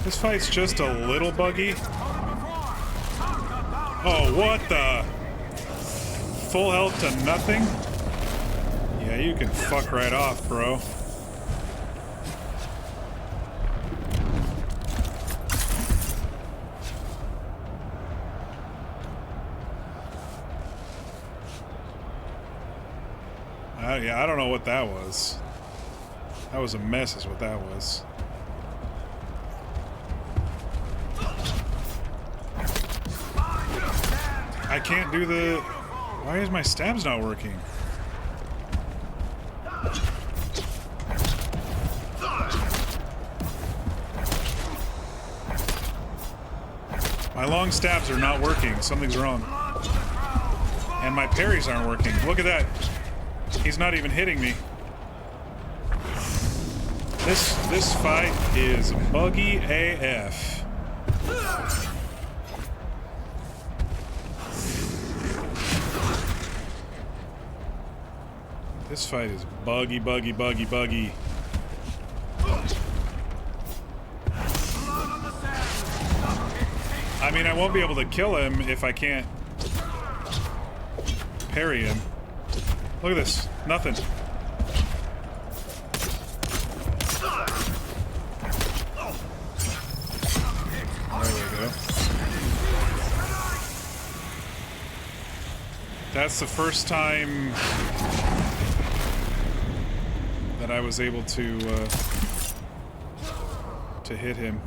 This fight's just a little buggy. Oh, what the? Full health to nothing? Yeah, you can fuck right off, bro. Yeah, I don't know what that was. That was a mess is what that was. I can't do the... Why is my stabs not working? My long stabs are not working. Something's wrong. And my parries aren't working. Look at that. He's not even hitting me. This fight is buggy AF. This fight is buggy, buggy, buggy, buggy. I mean, I won't be able to kill him if I can't parry him. Look at this. Nothing. There we go. That's the first time that I was able to hit him.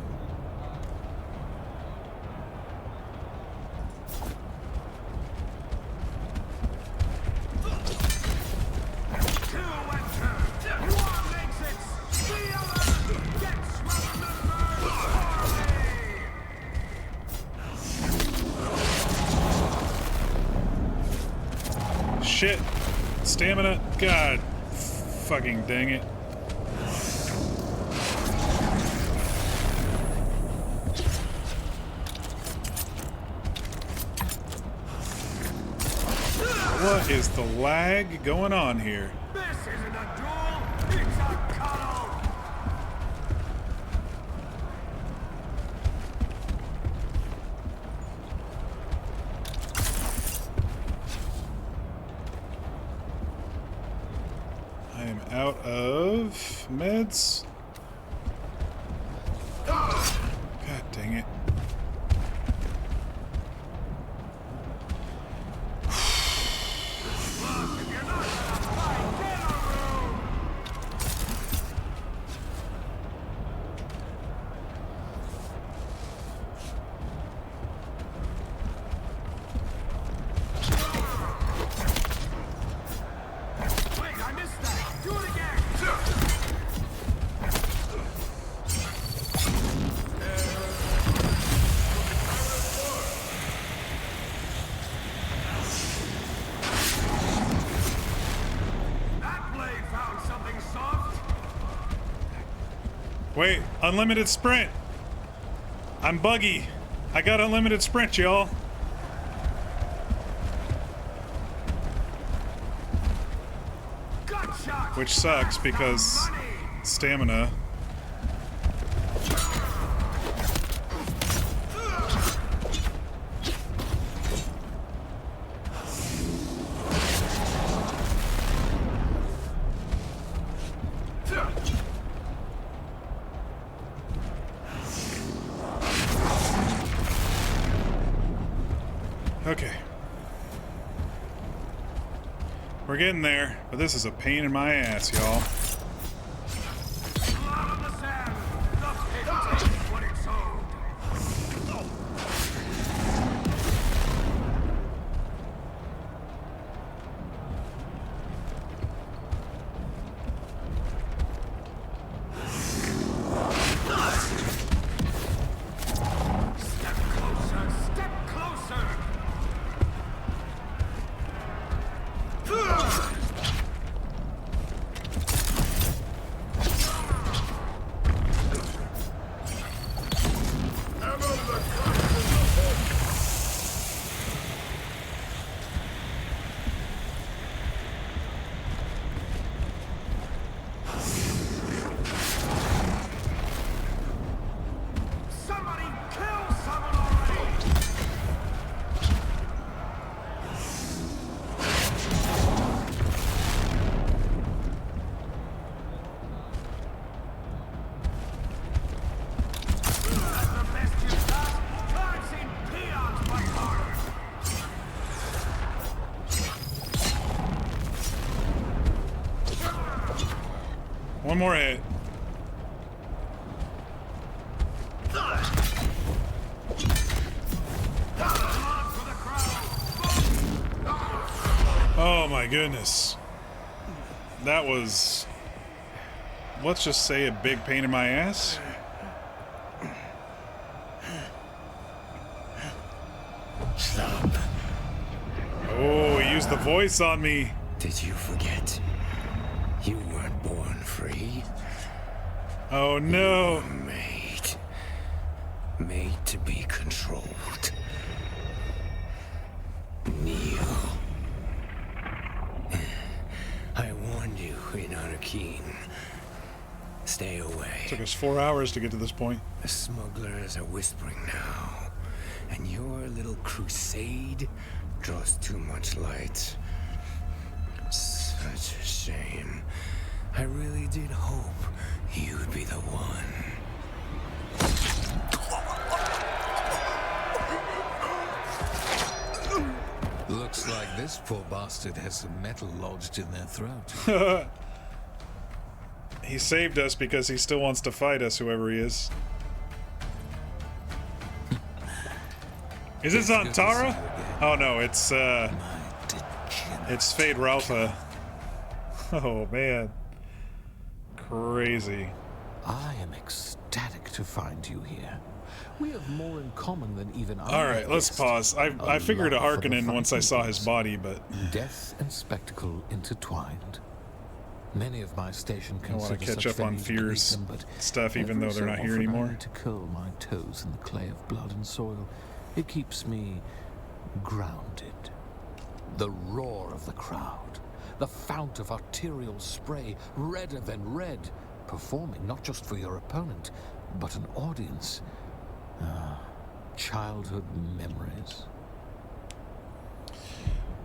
Shit. Stamina. God. Fucking dang it. is the lag going on here? This isn't a duel, it's a cuddle! I am out of meds. God dang it. Wait, unlimited sprint. I'm buggy. I got unlimited sprint, y'all. Which sucks because stamina. Okay. We're getting there, but this is a pain in my ass, y'all. One more hit. Oh my goodness. That was, let's just say, a big pain in my ass. Stop. Oh, he used the voice on me. Did you forget? You weren't born free. Oh no. You were made to be controlled. Kneel. I warned you in Arrakeen. Stay away. Took us 4 hours to get to this point. The smugglers are whispering now, and your little crusade draws too much light. Such a shame. I really did hope you'd be the one. Looks like this poor bastard has some metal lodged in their throat. He saved us because he still wants to fight us, whoever he is. Is this Antara? Oh no, it's Fade Ralpha. Oh man. Crazy. I am ecstatic to find you here. We have more in common than even I. Alright, let's pause. I figured a Harkonnen once I saw his body, but death and spectacle intertwined. Many of my station I want to consider catch such up on venues Fear's bleak, but stuff, even though they're not here often I anymore. need to curl my toes in the clay of blood and soil. It keeps me grounded. The roar of the crowd. The fount of arterial spray, redder than red, performing not just for your opponent, but an audience. Childhood memories.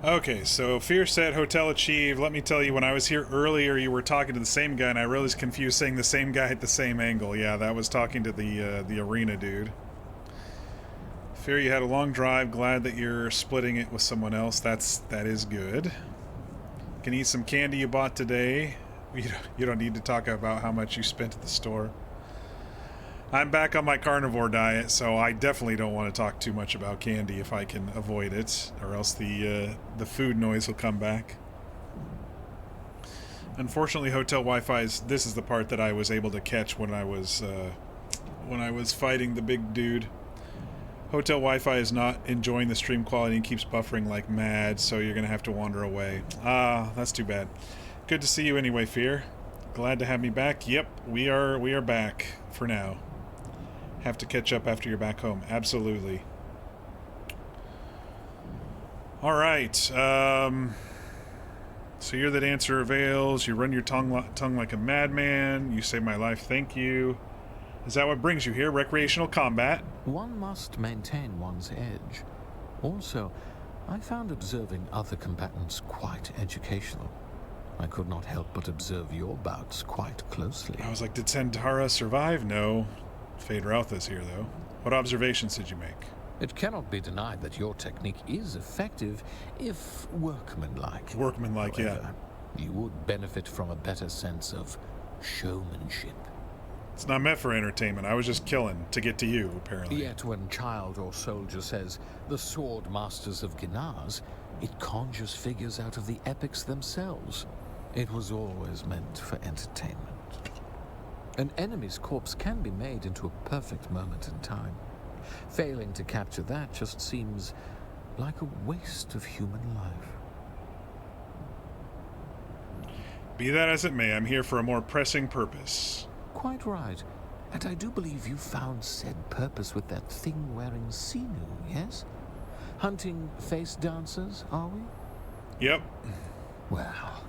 Okay, so Fear said, hotel achieved. Let me tell you, when I was here earlier, you were talking to the same guy, and I really was confused saying the same guy at the same angle. Yeah, that was talking to the arena dude. Fear, you had a long drive. Glad that you're splitting it with someone else. That is good. Can eat some candy you bought today. You don't need to talk about how much you spent at the store. I'm back on my carnivore diet, so I definitely don't want to talk too much about candy if I can avoid it, or else the food noise will come back. Unfortunately, hotel Wi-Fi this is the part that I was able to catch when I was fighting the big dude. Hotel Wi-Fi is not enjoying the stream quality and keeps buffering like mad, so you're gonna have to wander away. Ah, that's too bad. Good to see you anyway, Fear. Glad to have me back. Yep, we are back for now. Have to catch up after you're back home. Absolutely. All right. So you're the dancer of veils. You run your tongue like a madman. You saved my life. Thank you. Is that what brings you here? Recreational combat? One must maintain one's edge. Also, I found observing other combatants quite educational. I could not help but observe your bouts quite closely. I was like, did Santara survive? No. Fade Routha's here, though. What observations did you make? It cannot be denied that your technique is effective, if workmanlike. Workmanlike, however, yeah. You would benefit from a better sense of showmanship. It's not meant for entertainment. I was just killing to get to you, apparently. Yet when child or soldier says, the sword masters of Ginaz, it conjures figures out of the epics themselves. It was always meant for entertainment. An enemy's corpse can be made into a perfect moment in time. Failing to capture that just seems like a waste of human life. Be that as it may, I'm here for a more pressing purpose. Quite right. And I do believe you found said purpose with that thing-wearing Sinu, yes? Hunting face dancers, are we? Yep. Well,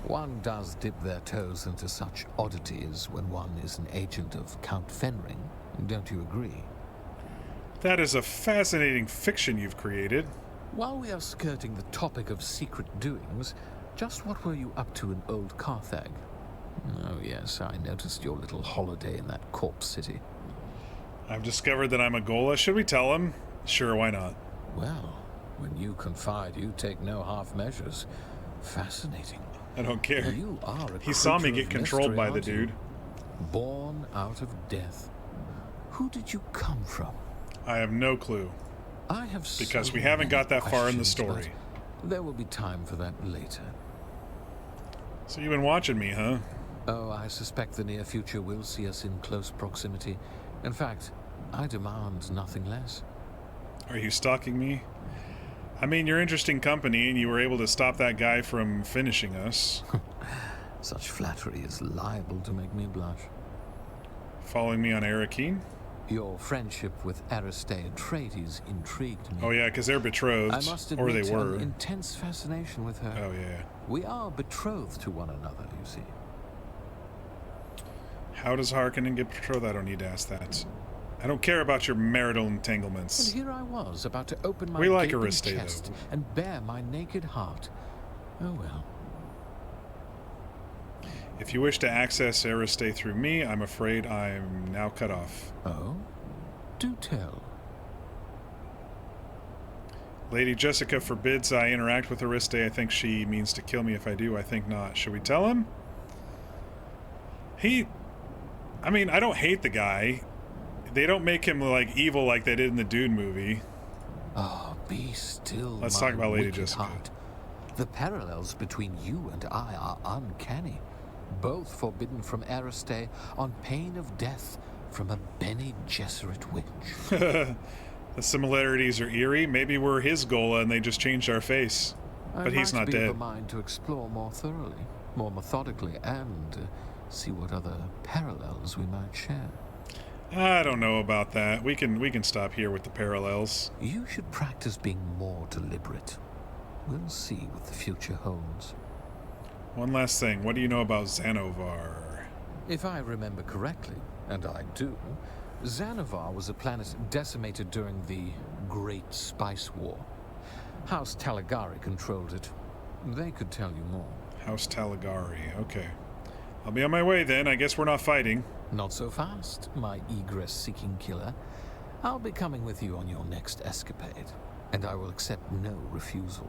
one does dip their toes into such oddities when one is an agent of Count Fenring. Don't you agree? That is a fascinating fiction you've created. While we are skirting the topic of secret doings, just what were you up to in old Carthag? Oh yes, I noticed your little holiday in that corpse city. I've discovered that I'm a Gola. Should we tell him? Sure, why not? Well, when you confide, you take no half measures. Fascinating. I don't care. You are a he saw me creature get of controlled mystery, by the dude. Born out of death. Who did you come from? I have no clue. I have because so we haven't got that far in the questions, story. but there will be time for that later. So you've been watching me, huh? Oh, I suspect the near future will see us in close proximity. In fact, I demand nothing less. Are you stalking me? I mean, you're interesting company, and you were able to stop that guy from finishing us. Such flattery is liable to make me blush. Following me on Arakeen? Your friendship with Aristae Atreides intrigued me. Oh yeah, because they're betrothed. I must admit, or they were. An intense fascination with her. Oh yeah. We are betrothed to one another, you see. How does Harkonnen get betrothed? I don't need to ask that. I don't care about your marital entanglements. And here I was, about to open my like gaping Aristae, chest though. and bare my naked heart. Oh well. If you wish to access Aristae through me, I'm afraid I'm now cut off. Oh? Do tell. Lady Jessica forbids I interact with Aristae. I think she means to kill me if I do. I think not. Should we tell him? I mean, I don't hate the guy. They don't make him like evil like they did in the Dune movie. Oh, be still. Let's my talk about Lady wicked Jessica. Heart. The parallels between you and I are uncanny. Both forbidden from Aristae on pain of death from a Bene Gesserit witch. The similarities are eerie. Maybe we're his Gola and they just changed our face. But he's not I might be dead. of a mind to explore more thoroughly, more methodically, and see what other parallels we might share. I don't know about that. We can stop here with the parallels. You should practice being more deliberate. We'll see what the future holds. One last thing. What do you know about Xanovar? If I remember correctly, and I do, Xanovar was a planet decimated during the Great Spice War. House Talagari controlled it. They could tell you more. House Talagari. Okay. I'll be on my way then. I guess we're not fighting. Not so fast, my egress-seeking killer. I'll be coming with you on your next escapade, and I will accept no refusal.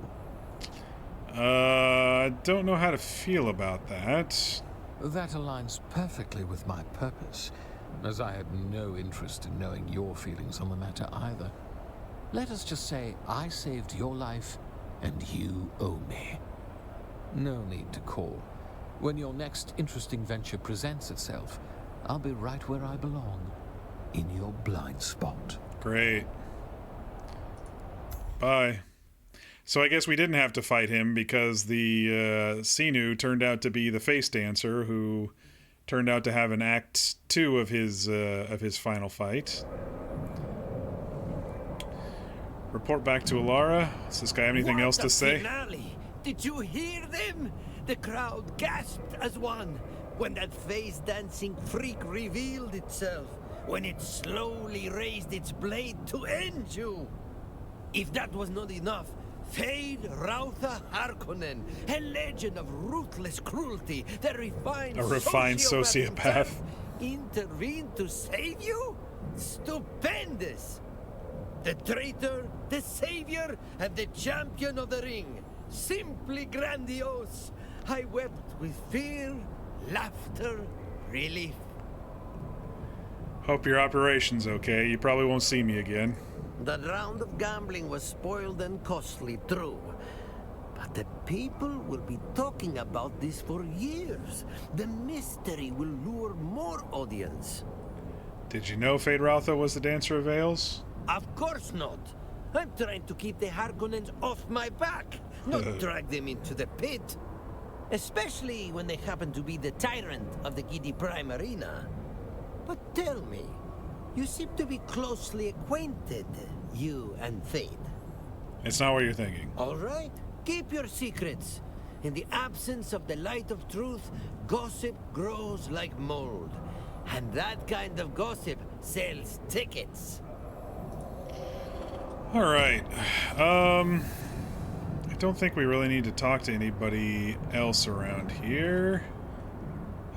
I don't know how to feel about that. That aligns perfectly with my purpose, as I had no interest in knowing your feelings on the matter either. Let us just say I saved your life, and you owe me. No need to call. When your next interesting venture presents itself, I'll be right where I belong, in your blind spot. Great. Bye. So I guess we didn't have to fight him because the Sinu turned out to be the face dancer who turned out to have an act 2 of his final fight. Report back to Alara. Does this guy have anything else to say? Finale. Did you hear them? The crowd gasped as one when that face-dancing freak revealed itself, when it slowly raised its blade to end you. If that was not enough, Fade Rautha Harkonnen, a legend of ruthless cruelty, the refined sociopath himself, intervened to save you? Stupendous! The traitor, the savior, and the champion of the ring. Simply grandiose. I wept with fear, laughter, relief. Hope your operation's okay. You probably won't see me again. That round of gambling was spoiled and costly, true. But the people will be talking about this for years. The mystery will lure more audience. Did you know Fade Rautha was the Dancer of Veils? Of course not. I'm trying to keep the Harkonnens off my back, not drag them into the pit. Especially when they happen to be the tyrant of the Giddy Prime Arena. But tell me, you seem to be closely acquainted, you and Fade. It's not what you're thinking. All right, keep your secrets. In the absence of the light of truth, gossip grows like mold. And that kind of gossip sells tickets. All right. I don't think we really need to talk to anybody else around here.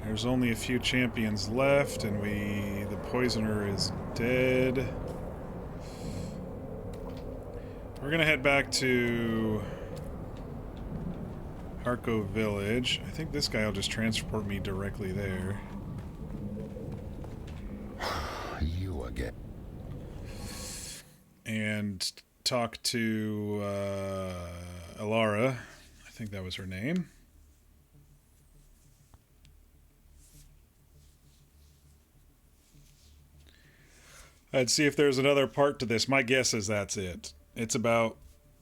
There's only a few champions left, and the poisoner is dead. We're gonna head back to Harko Village. I think this guy will just transport me directly there. You again. And talk to Alara. I think that was her name. I'd see if there's another part to this. My guess is that's it. It's about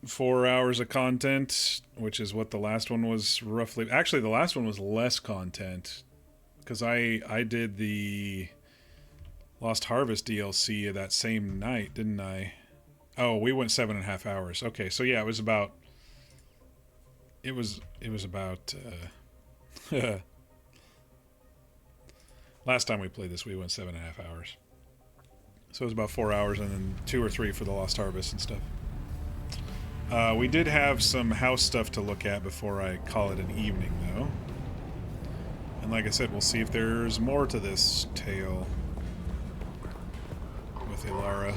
4 hours of content, which is what the last one was roughly. Actually, the last one was less content because I did the Lost Harvest DLC that same night, didn't I? Oh, we went 7.5 hours. Okay, so yeah, it was about. It was about. Last time we played this, we went 7.5 hours. So it was about 4 hours, and then 2 or 3 for the Lost Harvest and stuff. We did have some house stuff to look at before I call it an evening, though. And like I said, we'll see if there's more to this tale with Alara.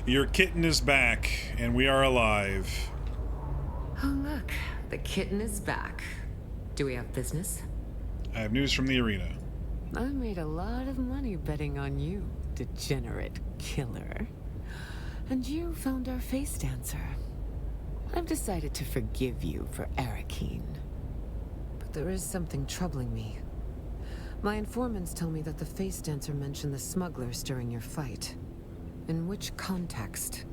Your kitten is back, and we are alive. Oh, look. The kitten is back. Do we have business? I have news from the arena. I made a lot of money betting on you, degenerate killer. And you found our face dancer. I've decided to forgive you for Arakeen. But there is something troubling me. My informants tell me that the face dancer mentioned the smugglers during your fight. In which context?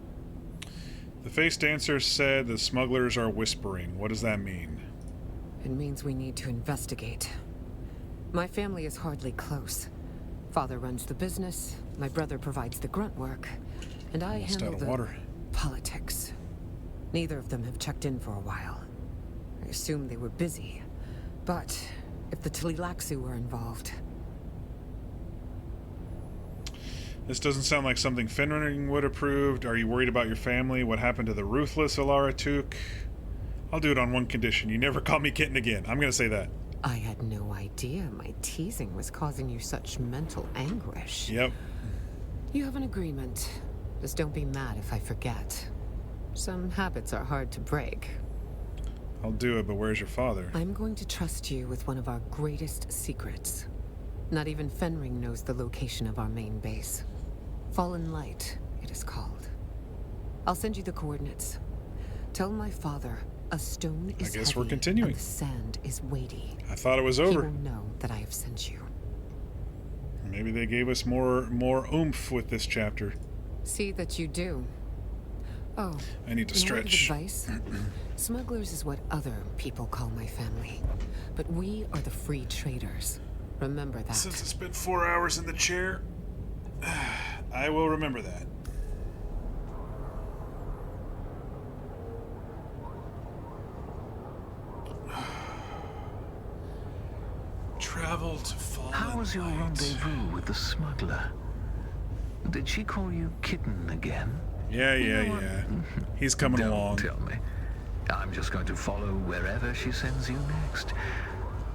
The face dancer said the smugglers are whispering. What does that mean? It means we need to investigate. My family is hardly close. Father runs the business, my brother provides the grunt work, and I handle the politics. Neither of them have checked in for a while. I assume they were busy, but if the Tleilaxu were involved... This doesn't sound like something Fenring would approve. Are you worried about your family? What happened to the ruthless Alara Took? I'll do it on one condition. You never call me kitten again. I'm gonna say that. I had no idea my teasing was causing you such mental anguish. Yep. You have an agreement. Just don't be mad if I forget. Some habits are hard to break. I'll do it, but where's your father? I'm going to trust you with one of our greatest secrets. Not even Fenring knows the location of our main base. Fallen Light, it is called. I'll send you the coordinates. Tell my father a stone is I guess heavy we're continuing. And the sand is weighty. I thought it was over. He will know that I have sent you. Maybe they gave us more oomph with this chapter. See that you do. Oh, I need to in a word of stretch. advice, smugglers is what other people call my family. But we are the free traders. Remember that. Since it's been 4 hours in the chair, I will remember that. Travel to Fallen How was your rendezvous with the smuggler? Did she call you kitten again? Yeah. He's coming along. Don't tell me. I'm just going to follow wherever she sends you next.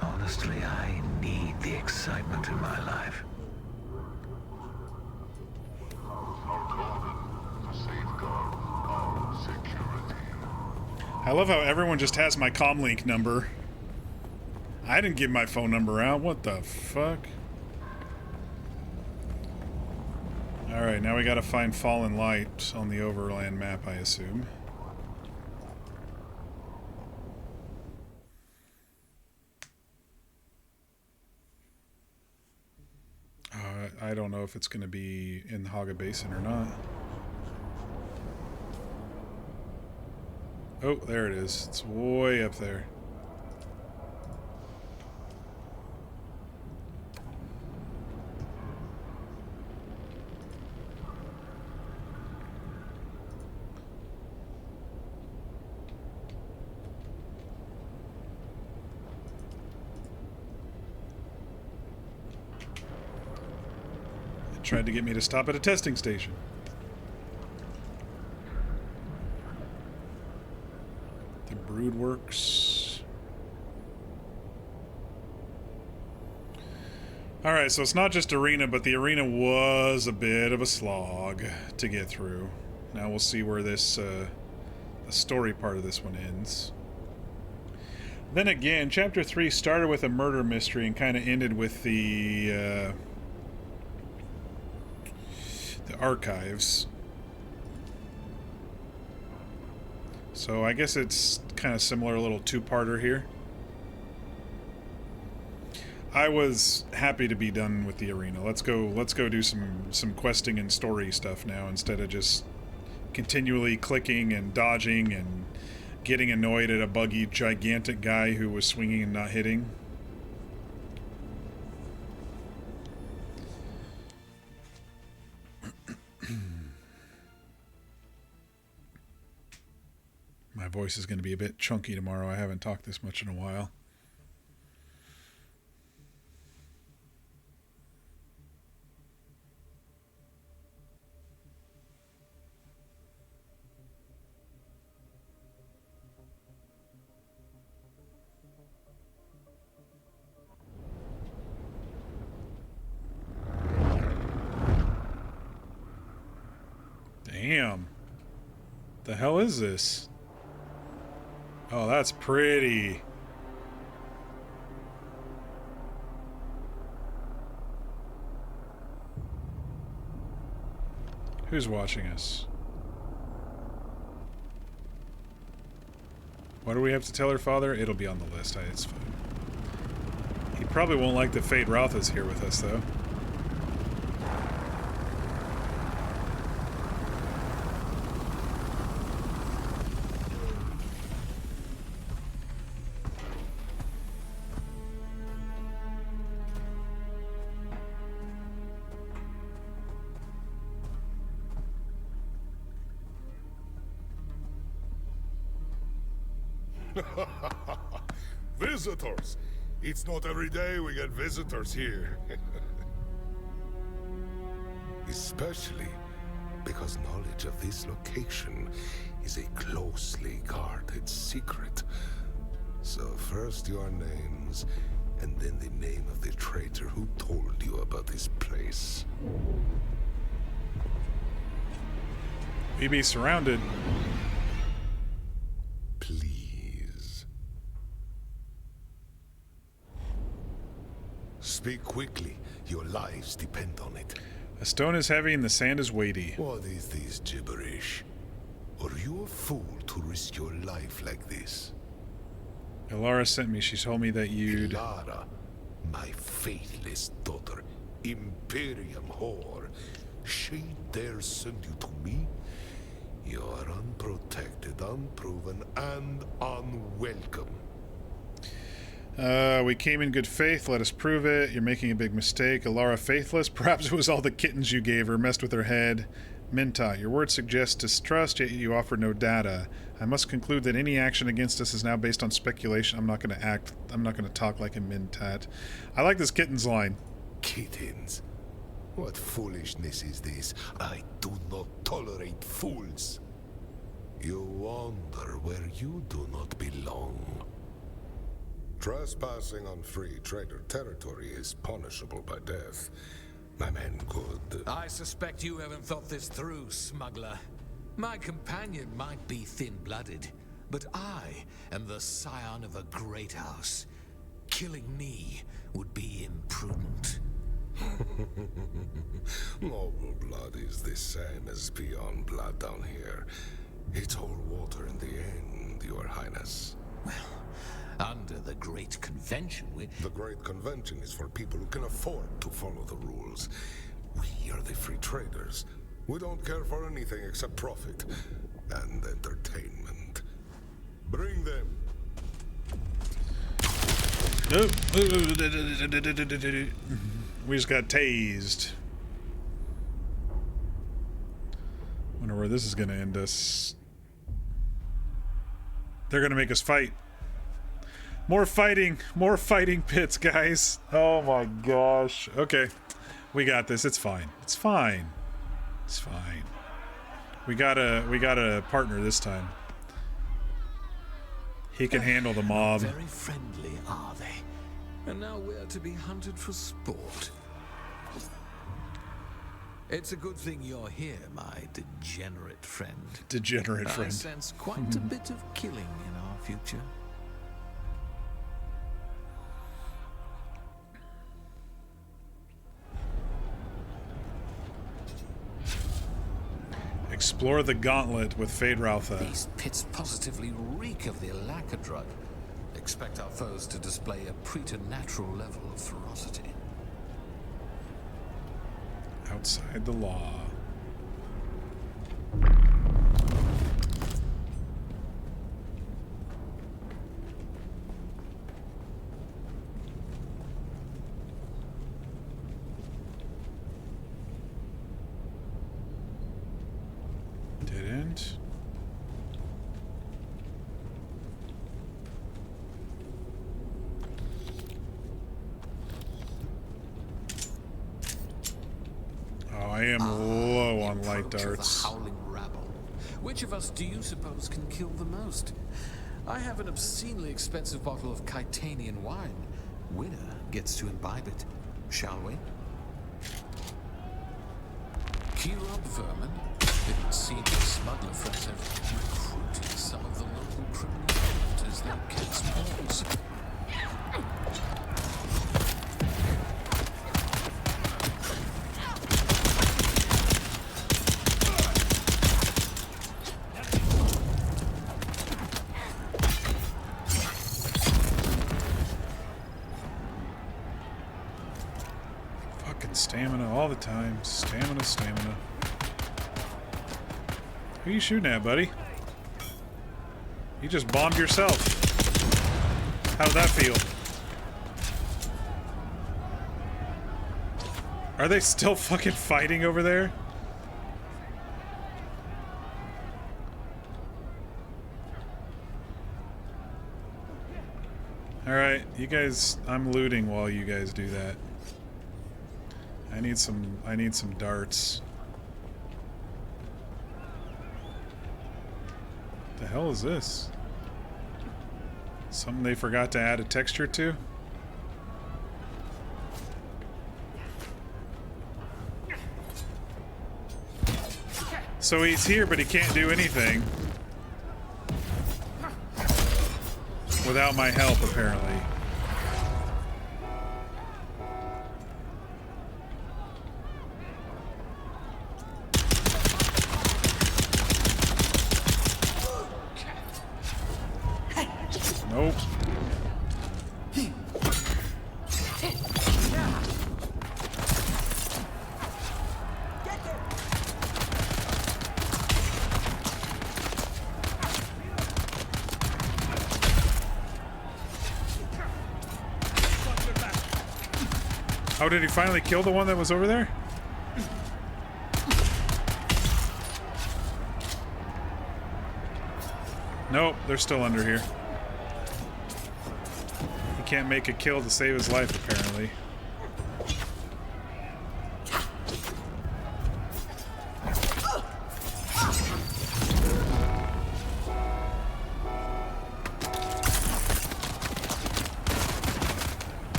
Honestly, I need the excitement in my life. I love how everyone just has my comlink number. I didn't give my phone number out. What the fuck? Alright, now we gotta find Fallen Light on the overland map, I assume. I don't know if it's gonna be in the Haga Basin or not. Oh, there it is. It's way up there. Tried to get me to stop at a testing station. The Brood Works. Alright, so it's not just arena, but the arena was a bit of a slog to get through. Now we'll see where this, the story part of this one ends. Then again, Chapter 3 started with a murder mystery and kind of ended with the archives. So I guess it's kind of similar, a little two-parter here. I was happy to be done with the arena. Let's go do some questing and story stuff now instead of just continually clicking and dodging and getting annoyed at a buggy gigantic guy who was swinging and not hitting. My voice is going to be a bit chunky tomorrow. I haven't talked this much in a while. Damn. The hell is this? Oh, that's pretty. Who's watching us? What do we have to tell her father? It'll be on the list. It's fine. He probably won't like that Fade Ralph is here with us, though. Visitors! It's not every day we get visitors here. Especially because knowledge of this location is a closely guarded secret. So first your names, and then the name of the traitor who told you about this place. We be surrounded. Please. Speak quickly. Your lives depend on it. A stone is heavy and the sand is weighty. What is this gibberish? Are you a fool to risk your life like this? Ilara sent me. She told me that you'd... Ilara, my faithless daughter, Imperium whore. She dares send you to me? You are unprotected, unproven, and unwelcome. We came in good faith. Let us prove it. You're making a big mistake. Ilara faithless? Perhaps it was all the kittens you gave her. Messed with her head. Minta, your word suggests distrust, yet you offer no data. I must conclude that any action against us is now based on speculation. I'm not going to talk like a Mintat. I like this kittens line. Kittens? What foolishness is this? I do not tolerate fools. You wander where you do not belong. Trespassing on free trader territory is punishable by death. My man could... I suspect you haven't thought this through, smuggler. My companion might be thin-blooded, but I am the scion of a great house. Killing me would be imprudent. Noble blood is the same as beyond blood down here. It's all water in the end, Your Highness. Well, under the Great Convention, The Great Convention is for people who can afford to follow the rules. We are the free traders. We don't care for anything except profit and entertainment. Bring them. We just got tased. Wonder where this is going to end us. They're going to make us fight. More fighting pits, guys. Oh my gosh. Okay. We got this. It's fine. It's fine. It's fine. We got a partner this time. He can handle the mob. Very friendly, are they? And now we're to be hunted for sport. It's a good thing you're here, my degenerate friend. Degenerate friend. I sense quite a bit of killing in our future. Explore the Gauntlet with Feyd-Rautha. These pits positively reek of the Alaka drug. Expect our foes to display a preternatural level of ferocity. Outside the law. Didn't. Oh, I am low on light darts. Howling rabble. Which of us do you suppose can kill the most? I have an obscenely expensive bottle of Kitanian wine. Winner gets to imbibe it. Shall we? Kirab vermin? It would seem the smuggler friends have recruited some of the local criminals as their cat's paws. Fucking stamina all the time. Stamina, stamina. Who are you shooting at, buddy? You just bombed yourself. How did that feel? Are they still fucking fighting over there? Alright, you guys, I'm looting while you guys do that. I need some darts. What the hell is this? Something they forgot to add a texture to? So he's here, but he can't do anything without my help, apparently. Nope. Oh, did he finally kill the one that was over there? Nope, they're still under here. He can't make a kill to save his life, apparently.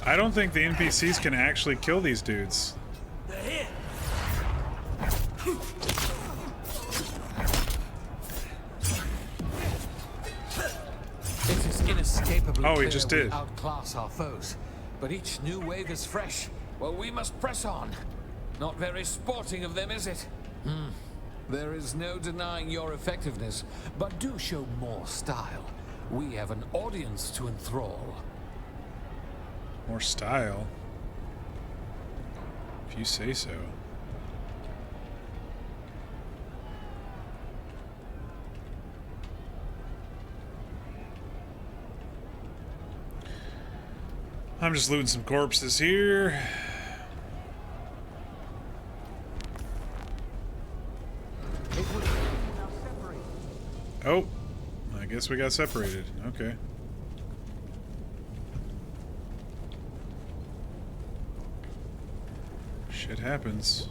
I don't think the NPCs can actually kill these dudes. It is inescapably Oh, he clear just we did. outclass our foes, but each new wave is fresh. Well, we must press on. Not very sporting of them, is it? There is no denying your effectiveness, but do show more style. We have an audience to enthrall. More style. If you say so. I'm just looting some corpses here. Oh, I guess we got separated. Okay. Shit happens.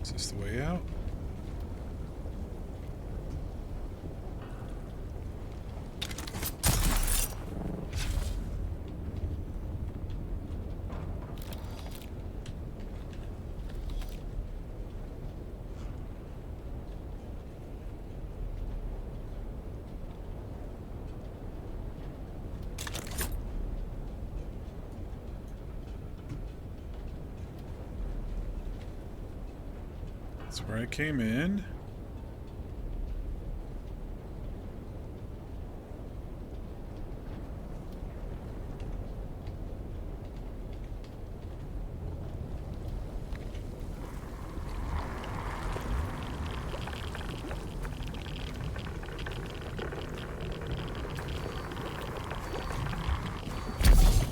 Is this the way out? That's where I came in.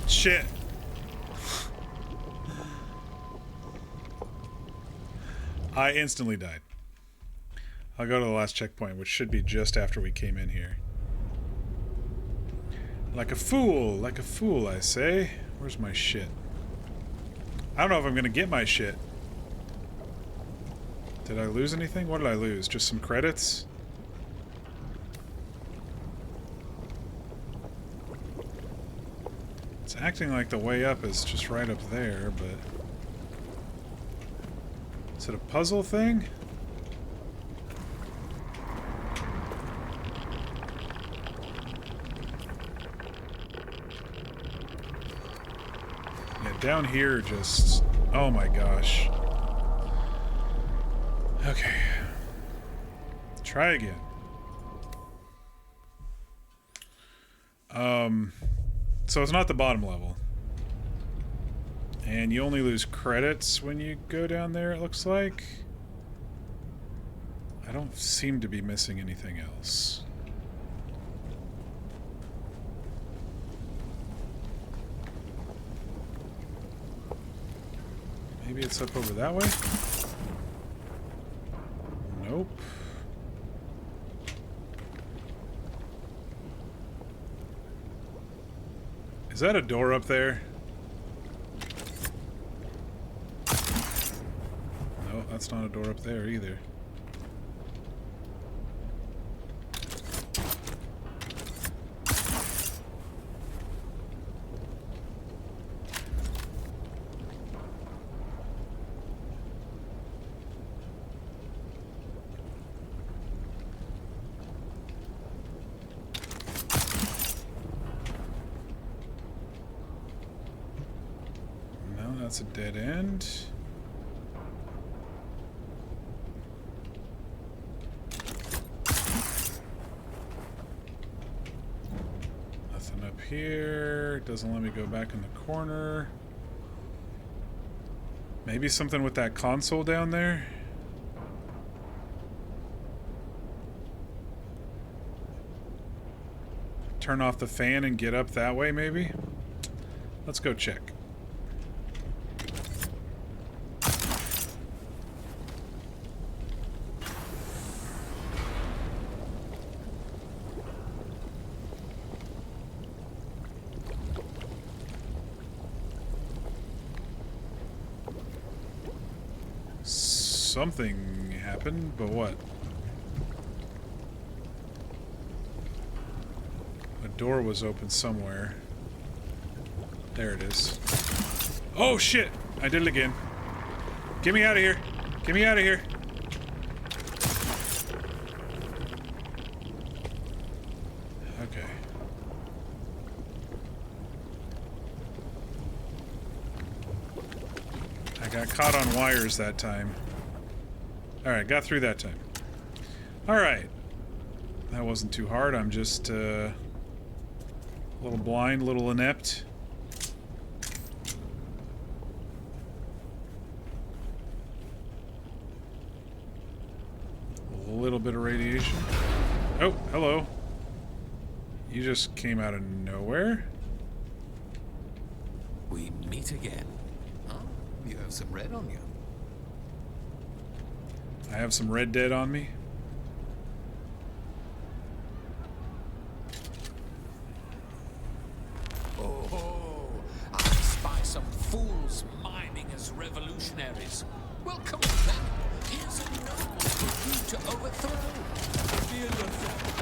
Shit. I instantly died. I'll go to the last checkpoint, which should be just after we came in here. Like a fool, I say. Where's my shit? I don't know if I'm gonna get my shit. Did I lose anything? What did I lose? Just some credits? It's It's acting like the way up is just right up there, but... Is it a puzzle thing? Yeah, down here just... Oh my gosh. Okay. Try again. So it's not the bottom level. And you only lose credits when you go down there, it looks like. I don't seem to be missing anything else. Maybe it's up over that way? Nope. Is that a door up there? No, that's not a door up there either. That's a dead end. Nothing up here. Doesn't let me go back in the corner. Maybe something with that console down there? Turn off the fan and get up that way, maybe? Let's go check. Something happened, but what? A door was open somewhere. There it is. Oh shit! I did it again. Get me out of here! Get me out of here! Okay. I got caught on wires that time. Alright, got through that time. Alright. That wasn't too hard. I'm just a little blind, a little inept. A little bit of radiation. Oh, hello. You just came out of nowhere? We meet again. Huh? You have some red on you. I have some Red Dead on me. Oh, I spy some fools miming as revolutionaries. Well, come on then. Here's a noble for you to overthrow. Feel yourself.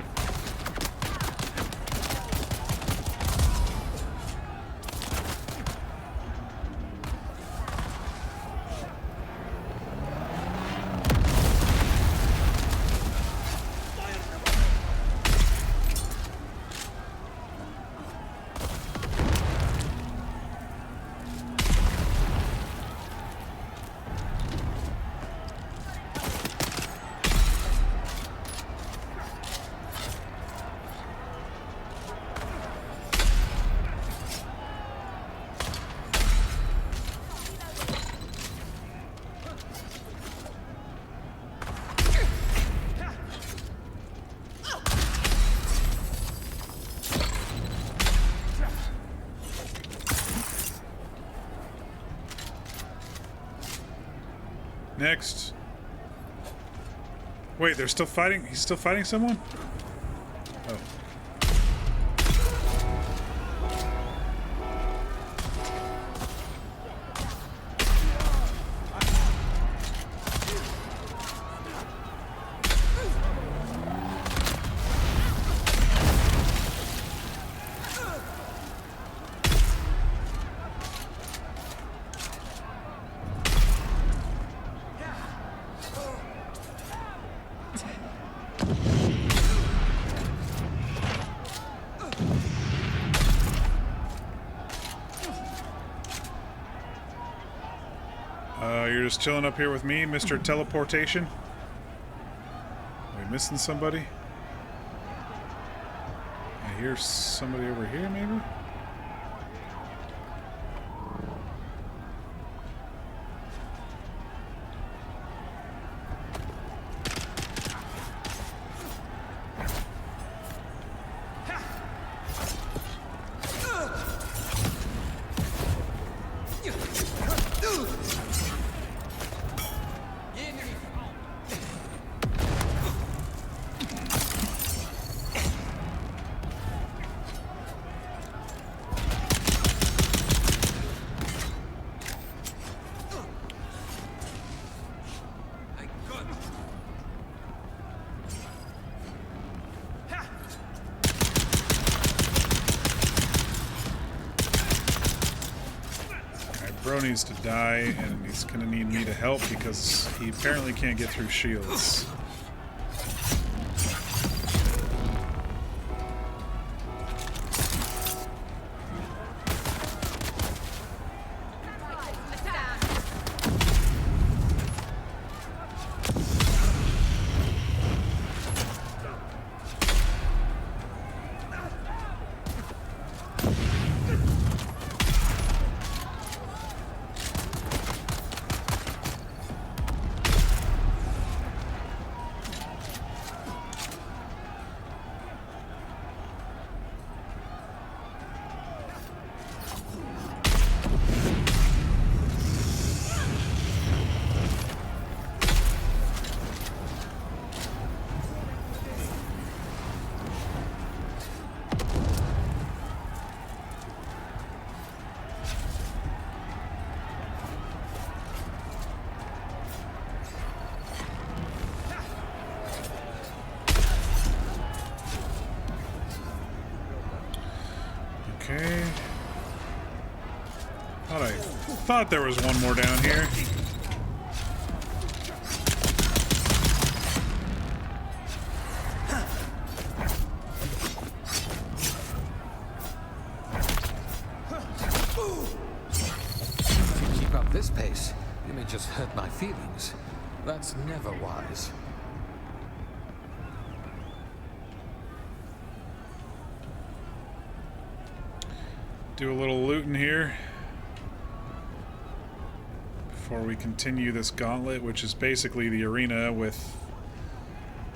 Next. Wait, they're still fighting? He's still fighting someone? Oh. you're just chilling up here with me, Mr. Teleportation? Are we missing somebody? I hear somebody over here, maybe? Bro needs to die, and he's gonna need me to help because he apparently can't get through shields. Okay. Thought there was one more down here. If you keep up this pace, you may just hurt my feelings. That's never wise. Do a little looting here before we continue this gauntlet, which is basically the arena with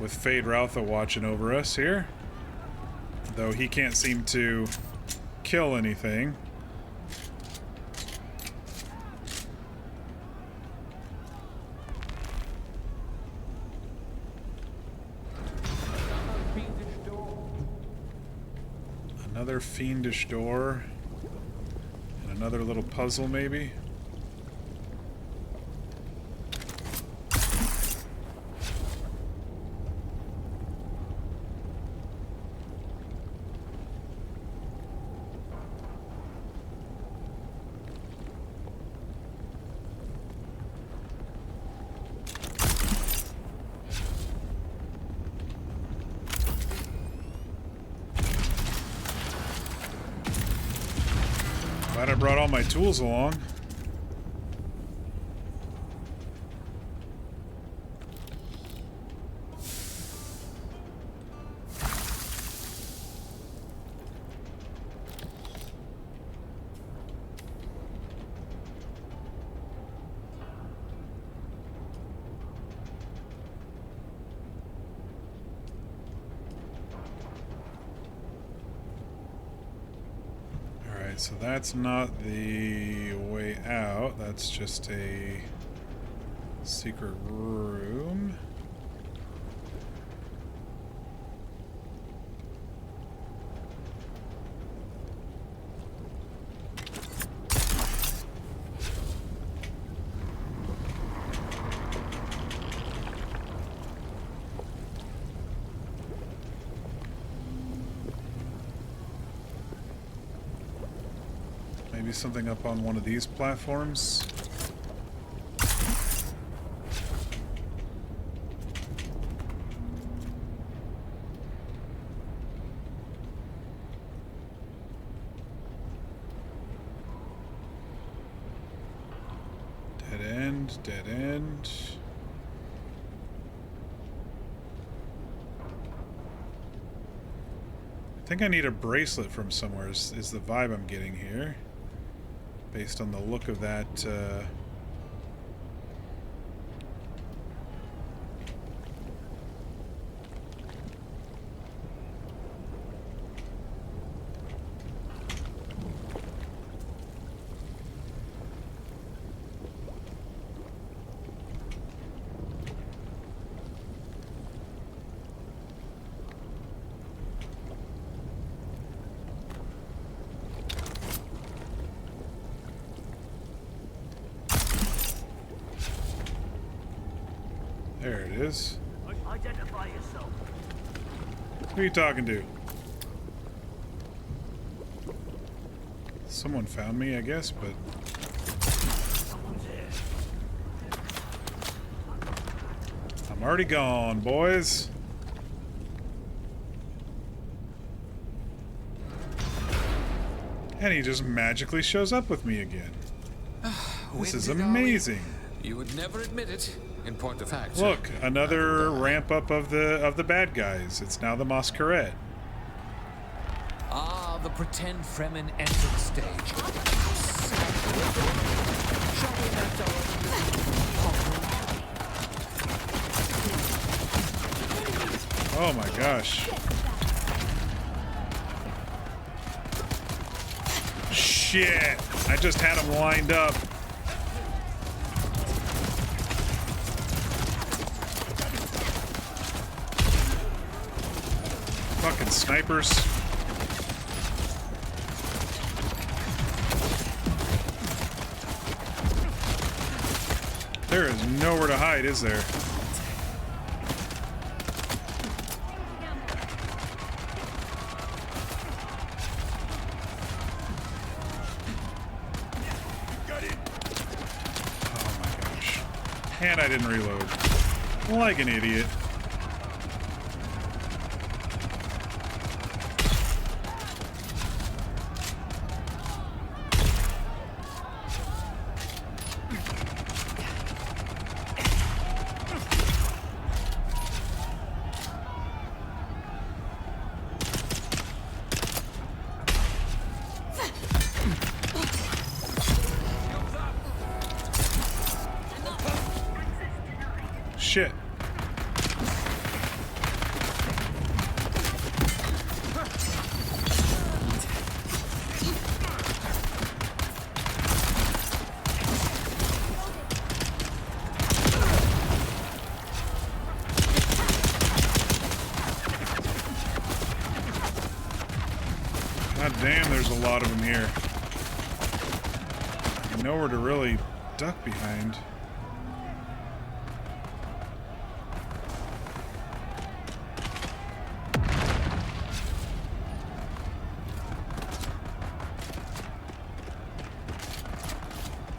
Fade Routha watching over us here. Though he can't seem to kill anything. Another fiendish door. Another little puzzle, maybe? Glad I brought all my tools along. So that's not the way out, that's just a secret room. Maybe something up on one of these platforms. Dead end. end, dead end. I think I need a bracelet from somewhere is the vibe I'm getting here. Based on the look of that, there it is. Identify yourself. Who are you talking to? Someone found me, I guess, but... I'm already gone, boys. And he just magically shows up with me again. This is amazing. You would never admit it. In point of fact, look, another ramp up of the bad guys. It's now the Masquerade. Ah, the pretend Fremen entered stage. Oh my gosh. Shit! I just had them lined up. Fucking snipers. There is nowhere to hide, is there? Oh my gosh. And I didn't reload. Like an idiot. Shit. God damn, there's a lot of them here. Nowhere to really duck behind.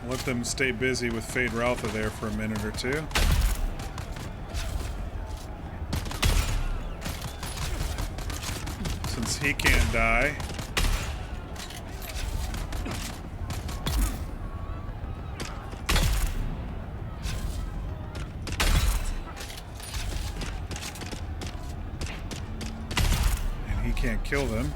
Let them stay busy with Fade Ralpha there for a minute or two. Since he can't die. And he can't kill them.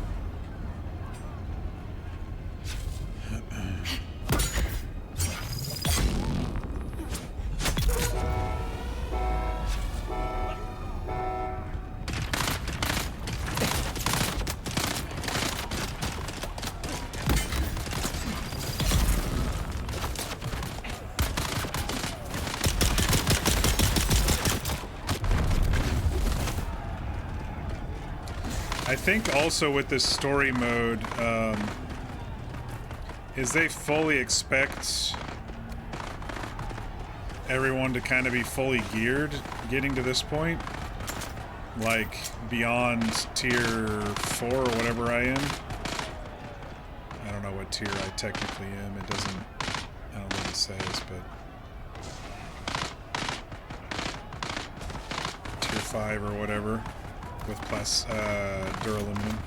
I think also with this story mode, is they fully expect everyone to kind of be fully geared getting to this point. Like, beyond tier 4 or whatever I am. I don't know what tier I technically am. It doesn't, I don't know what it says, but... Tier 5 or whatever. With plus duraluminum.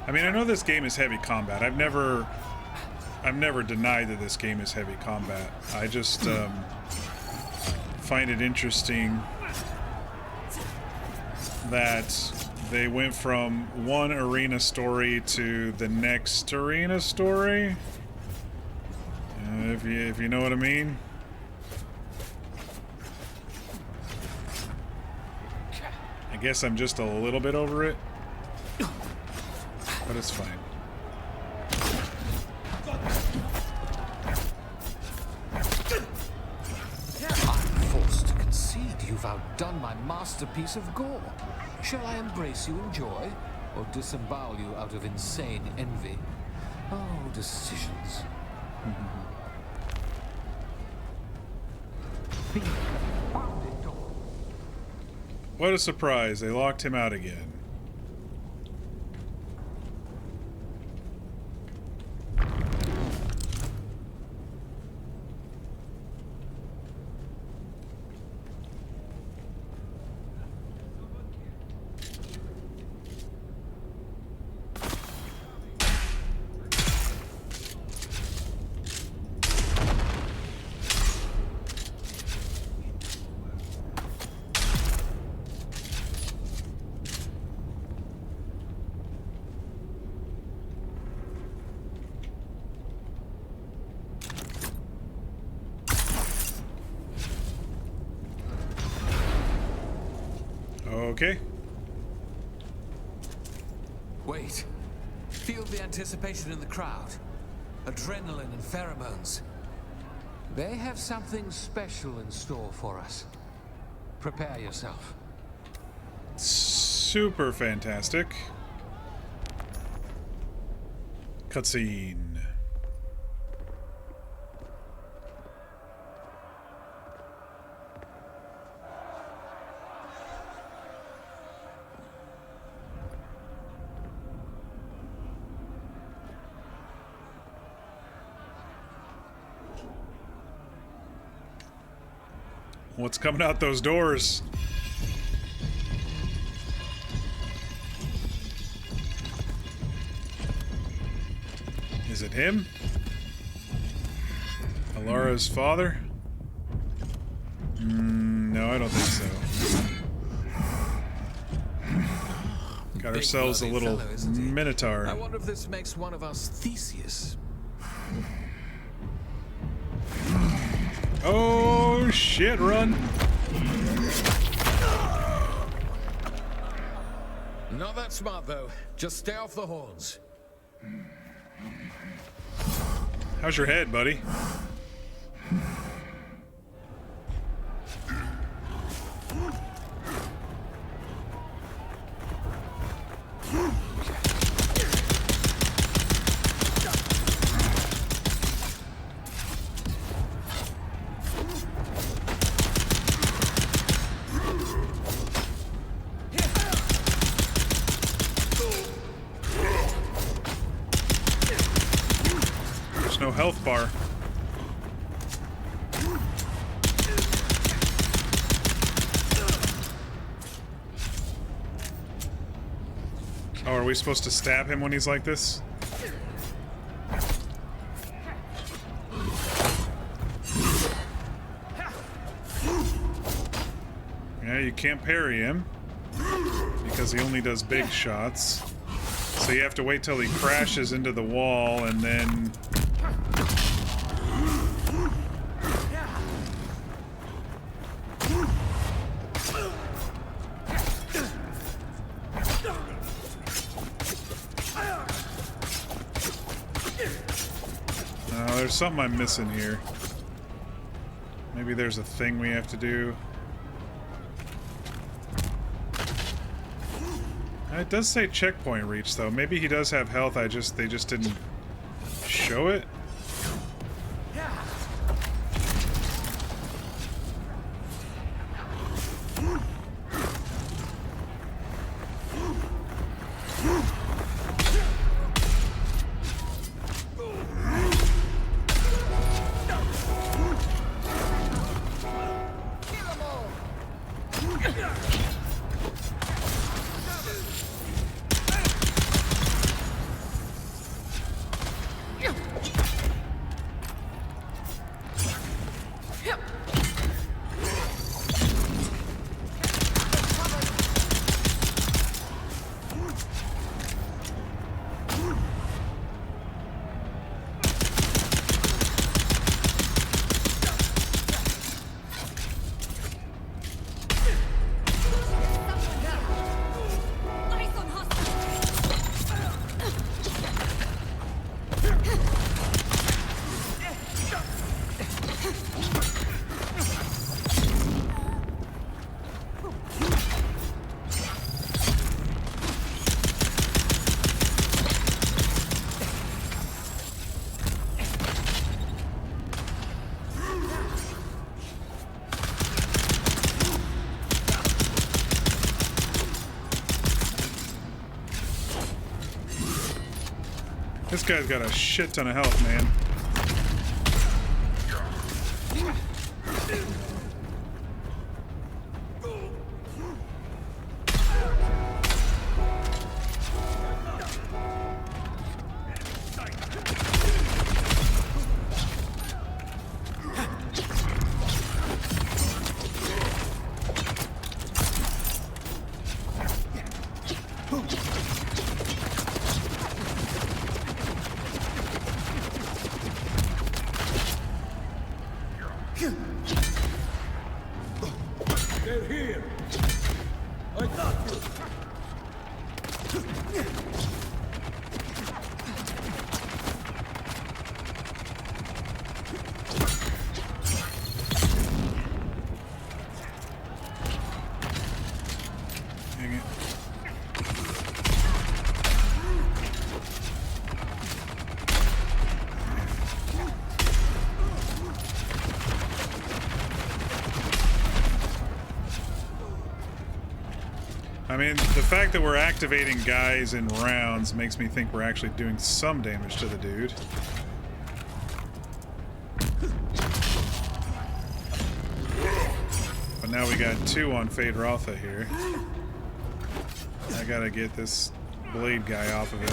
I mean, I know this game is heavy combat. I've never denied that this game is heavy combat. I just find it interesting that they went from one arena story to the next arena story. If you know what I mean. I guess I'm just a little bit over it, but it's fine. I'm forced to concede you've outdone my masterpiece of gore. Shall I embrace you in joy, or disembowel you out of insane envy? Oh, decisions. What a surprise, they locked him out again. Okay. Wait. Feel the anticipation in the crowd. Adrenaline and pheromones. They have something special in store for us. Prepare yourself. Super fantastic. Cutscene. What's coming out those doors? Is it him? Alara's father? No, I don't think so. Got ourselves a little minotaur. I wonder if this makes one of us Theseus. Oh shit, run! Not that smart though. Just stay off the horns. How's your head, buddy? No health bar. Oh, are we supposed to stab him when he's like this? Yeah, you can't parry him because he only does big shots. So you have to wait till he crashes into the wall and then... There's something I'm missing here. Maybe there's a thing we have to do. It does say checkpoint reach, though. Maybe he does have health. They just didn't show it. This guy's got a shit ton of health, man. They're here. I got you. Dang it. I mean, the fact that we're activating guys in rounds makes me think we're actually doing some damage to the dude. But now we got 2 on Fade Rotha here. I gotta get this blade guy off of him.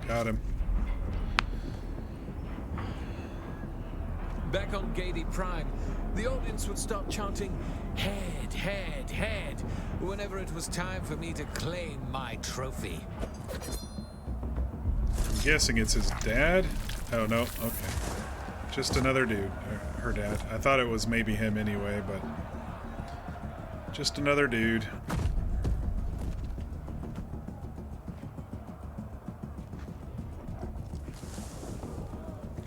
Got him. Back on Gady Prime, the audience would start chanting, "Head, head, head," whenever it was time for me to claim my trophy. I'm guessing it's his dad? Oh, no. Okay. Just another dude. Or her dad. I thought it was maybe him anyway, but... just another dude.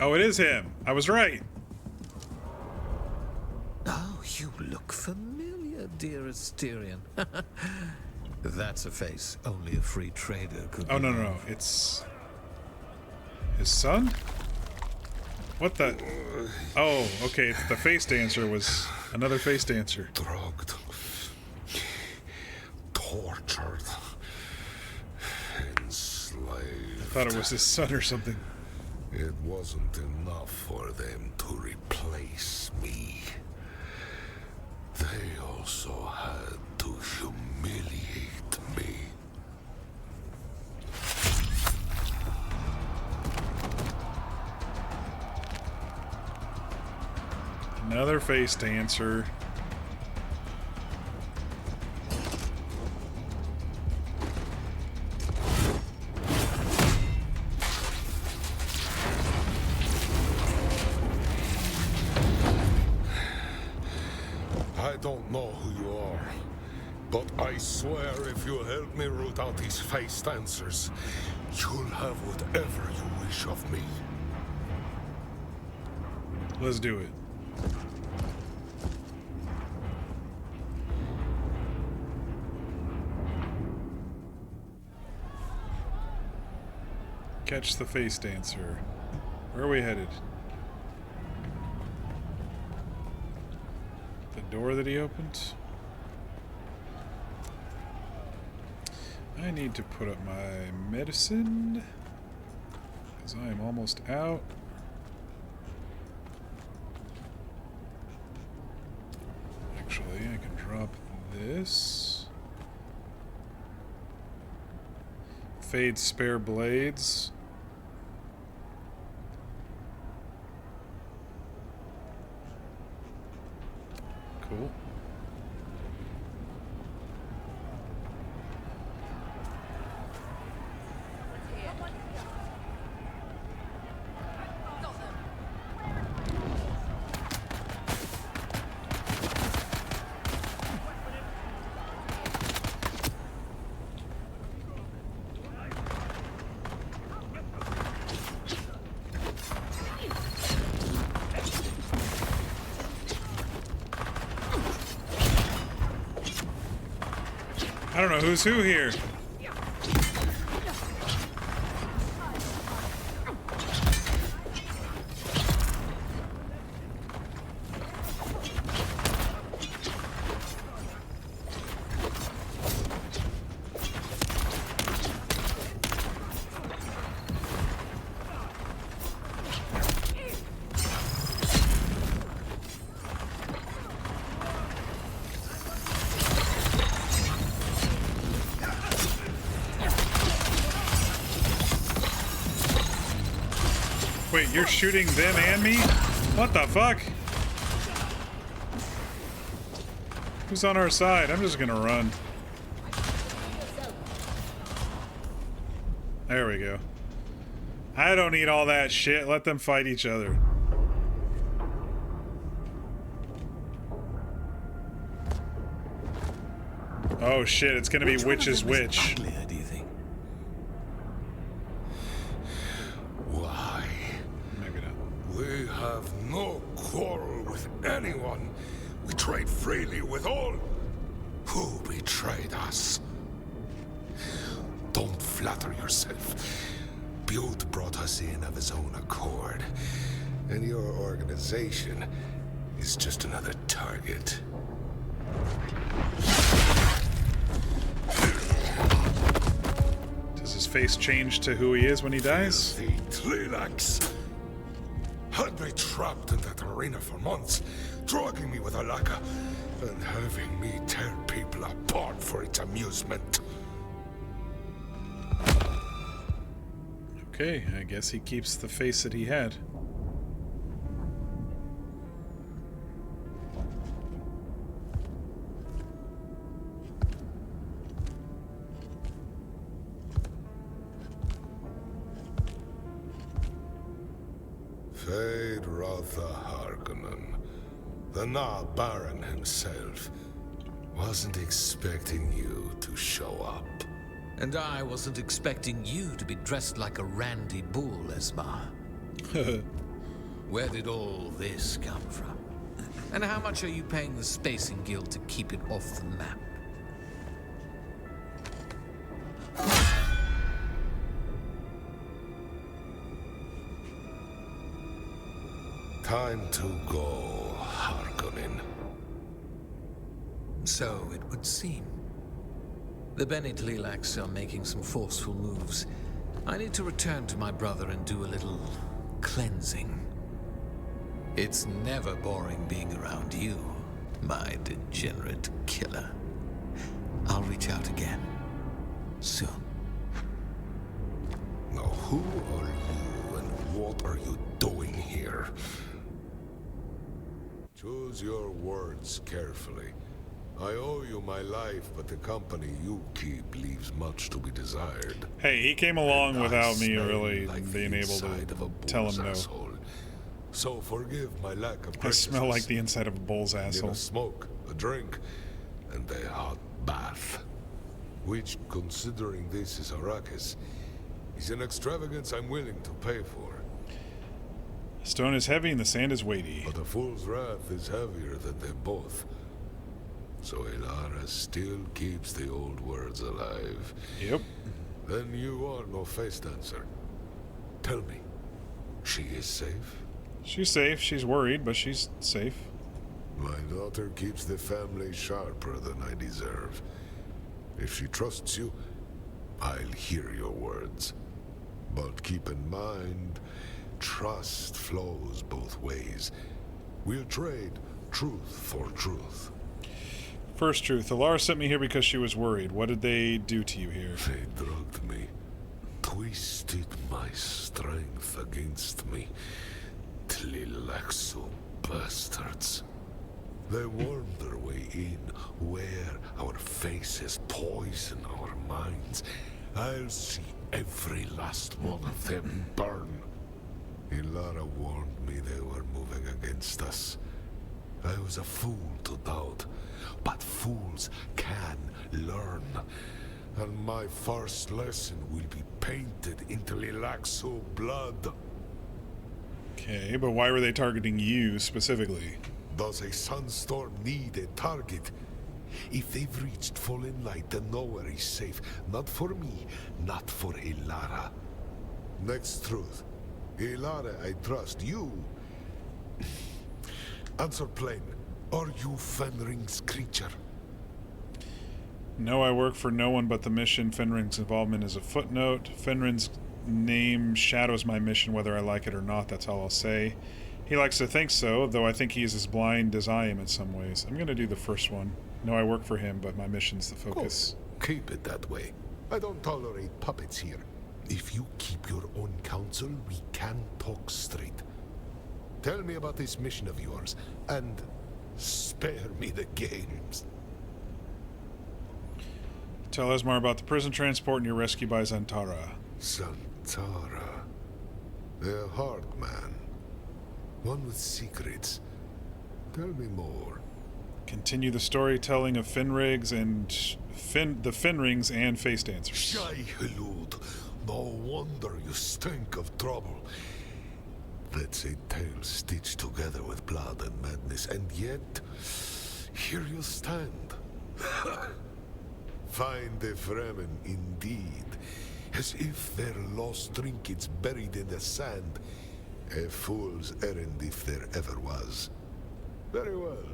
Oh, it is him. I was right. Oh, you look familiar, dearest Tyrion. That's a face only a free trader could. Oh, no. It's... his son? What the... oh, okay. It's the face dancer was another face dancer. Drugged. Tortured. Enslaved. I thought it was his son or something. It wasn't enough for them to replace me. They also had to humiliate me. Another face dancer. I don't know who you are, but I swear if you help me root out these face dancers, you'll have whatever you wish of me. Let's do it. Catch the face dancer. Where are we headed? The door that he opened? I need to put up my medicine because I am almost out. Actually, I can drop this. Fade spare blades. Cool. I don't know who's who here. Wait, you're shooting them and me? What the fuck? Who's on our side? I'm just gonna run. There we go. I don't need all that shit. Let them fight each other. Oh shit, it's gonna be witch's witch. Uglier, do you think? Why? Maybe not. We have no quarrel with anyone. We trade freely with all. Who betrayed us? Don't flatter yourself. Butte brought us in of his own accord. And your organization is just another target. Does his face change to who he is when he dies? The Tlilax had me trapped in that arena for months, drugging me with a lacquer and having me tear people apart for its amusement. Okay, I guess he keeps the face that he had. Fade Rotha Harkonnen, the Na Baron himself, wasn't expecting you to show up. And I wasn't expecting you to be dressed like a randy bull, Esmar. Where did all this come from? And how much are you paying the Spacing Guild to keep it off the map? Time to go, Harkonnen. So it would seem. The Bene Tlilax are making some forceful moves. I need to return to my brother and do a little cleansing. It's never boring being around you, my degenerate killer. I'll reach out again. Soon. Now who are you and what are you doing here? Choose your words carefully. I owe you my life, but the company you keep leaves much to be desired. Hey, he came along without me really being able to tell him no. Asshole. So forgive my lack of I graciousness. smell like the inside of a bull's I need asshole. a smoke, a drink, and a hot bath. Which, considering this is Arrakis, is an extravagance I'm willing to pay for. Stone is heavy and the sand is weighty. But a fool's wrath is heavier than them both. So Elara still keeps the old words alive. Yep. Then you are no face dancer. Tell me, she is safe? She's safe. She's worried, but she's safe. My daughter keeps the family sharper than I deserve. If she trusts you, I'll hear your words. But keep in mind, trust flows both ways. We'll trade truth for truth. First truth, Elara sent me here because she was worried. What did they do to you here? They drugged me, twisted my strength against me. Tlilaxo bastards. They wormed their way in, where our faces poison our minds. I'll see every last one of them burn. Elara warned me they were moving against us. I was a fool to doubt, but fools can learn. And my first lesson will be painted into Tlilaxo blood. Okay, but why were they targeting you specifically? Does a sunstorm need a target? If they've reached fallen light, then nowhere is safe. Not for me, not for Ilara. Next truth. Ilara, I trust you. Answer plain. Are you Fenring's creature? No, I work for no one but the mission. Fenring's involvement is a footnote. Fenring's name shadows my mission whether I like it or not, that's all I'll say. He likes to think so, though I think he is as blind as I am in some ways. I'm going to do the first one. No, I work for him, but my mission's the focus. Good. Keep it that way. I don't tolerate puppets here. If you keep your own counsel, we can talk straight. Tell me about this mission of yours, and spare me the games. Tell Esmar about the prison transport and your rescue by Zantara. Zantara. A hard man. One with secrets. Tell me more. Continue the storytelling of Fenrings and the Fenrings and face dancers. Shy Halud. No wonder you stink of trouble. That's a tale stitched together with blood and madness, and yet, here you stand. Find the Fremen indeed, as if they're lost trinkets buried in the sand. A fool's errand if there ever was. Very well.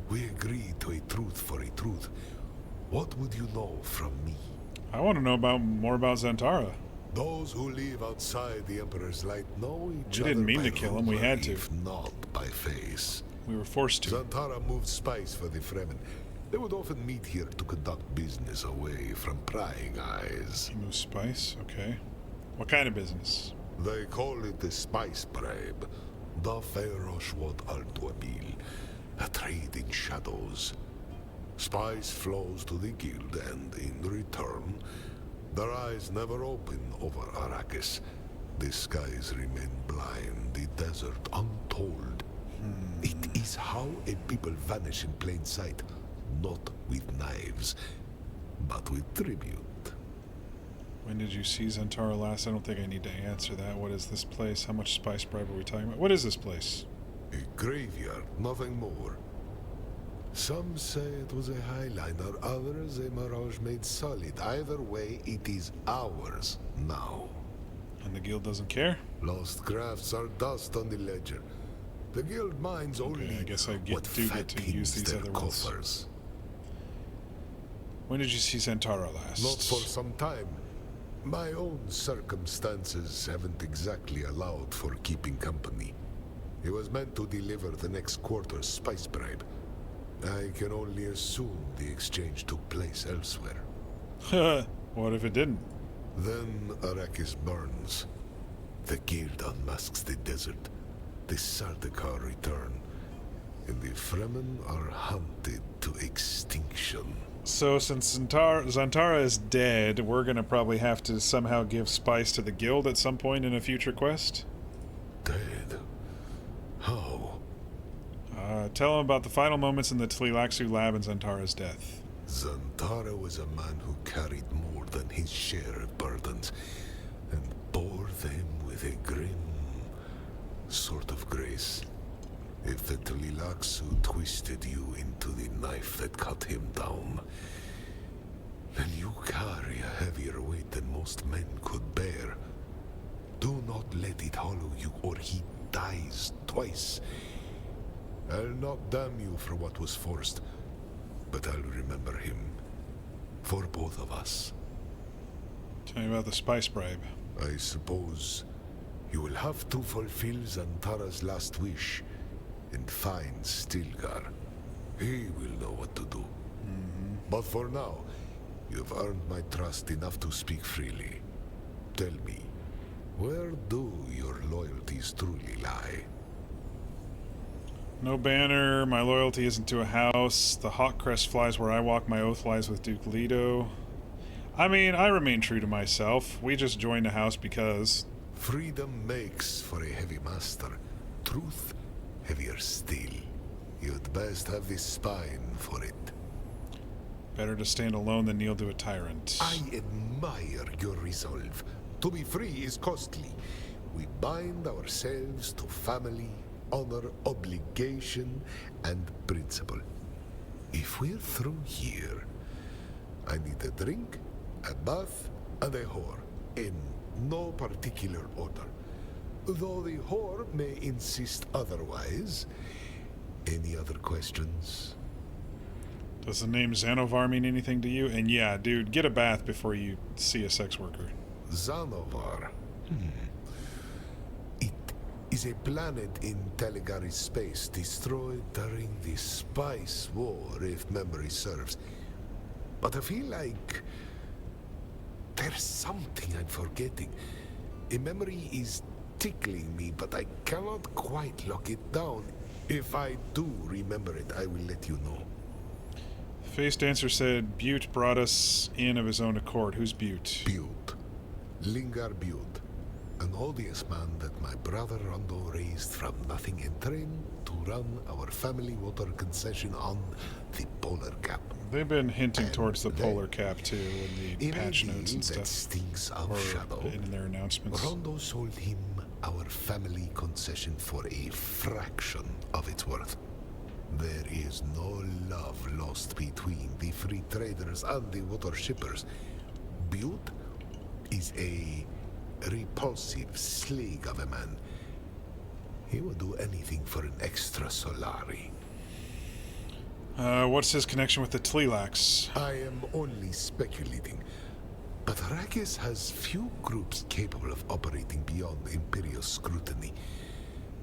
We agree to a truth for a truth. What would you know from me? I want to know more about Zantara. Those who live outside the Emperor's light know each other. We didn't mean by to kill him, we rumor, had to. If not by face. We were forced to. Zantara moved spies for the Fremen. They would often meet here to conduct business away from prying eyes. He moves spice? Okay. What kind of business? They call it the spice bribe. The Feroshwat al-Dwabil. A trade in shadows. Spice flows to the guild, and in return, their eyes never open over Arrakis. The skies remain blind, the desert untold. It is how a people vanish in plain sight, not with knives, but with tribute. When did you see Zantara last? I don't think I need to answer that. What is this place? How much spice bribe are we talking about? What is this place? A graveyard, nothing more. Some say it was a highliner, others a mirage made solid. Either way, it is ours now. And the guild doesn't care? Lost crafts are dust on the ledger. The guild mines only I guess I what do get to use these their other coffers. ones. When did you see Zantara last? Not for some time. My own circumstances haven't exactly allowed for keeping company. He was meant to deliver the next quarter's spice bribe. I can only assume the exchange took place elsewhere. What if it didn't? Then Arrakis burns. The guild unmasks the desert. The Sardaukar return. And the Fremen are hunted to extinction. So since Zantara is dead, we're gonna probably have to somehow give spice to the guild at some point in a future quest? Dead? How? Tell him about the final moments in the Tleilaxu lab and Zantara's death. Zantara was a man who carried more than his share of burdens, and bore them with a grim sort of grace. If the Tleilaxu twisted you into the knife that cut him down, then you carry a heavier weight than most men could bear. Do not let it hollow you, or he dies twice. I'll not damn you for what was forced, but I'll remember him. For both of us. Tell me about the spice bribe. I suppose you will have to fulfill Zantara's last wish and find Stilgar. He will know what to do. But for now, you've earned my trust enough to speak freely. Tell me, where do your loyalties truly lie? No banner, my loyalty isn't to a house, the hawk crest flies where I walk, my oath lies with Duke Leto. I mean, I remain true to myself. We just joined a house because... Freedom makes for a heavy master. Truth, heavier still. You'd best have the spine for it. Better to stand alone than kneel to a tyrant. I admire your resolve. To be free is costly. We bind ourselves to family, honor, obligation, and principle. If we're through here, I need a drink, a bath, and a whore, in no particular order. Though the whore may insist otherwise. Any other questions? Does the name Xanovar mean anything to you? And yeah, dude, get a bath before you see a sex worker. Xanovar. It is a planet in Telegari's space destroyed during the Spice War, if memory serves. But I feel like there's something I'm forgetting. A memory is tickling me, but I cannot quite lock it down. If I do remember it, I will let you know. Face Dancer said Butte brought us in of his own accord. Who's Butte? Butte. Lingar Butte. An odious man that my brother Rondo raised from nothing and trained to run our family water concession on the Polar Cap. They've been hinting towards the Polar Cap too in the patch notes and stuff. That stinks of shadow. In their announcements. Rondo sold him our family concession for a fraction of its worth. There is no love lost between the free traders and the water shippers. Butte is a repulsive slag of a man. He would do anything for an extra Solari. What's his connection with the Tleilax? I am only speculating, but Arrakis has few groups capable of operating beyond Imperial scrutiny.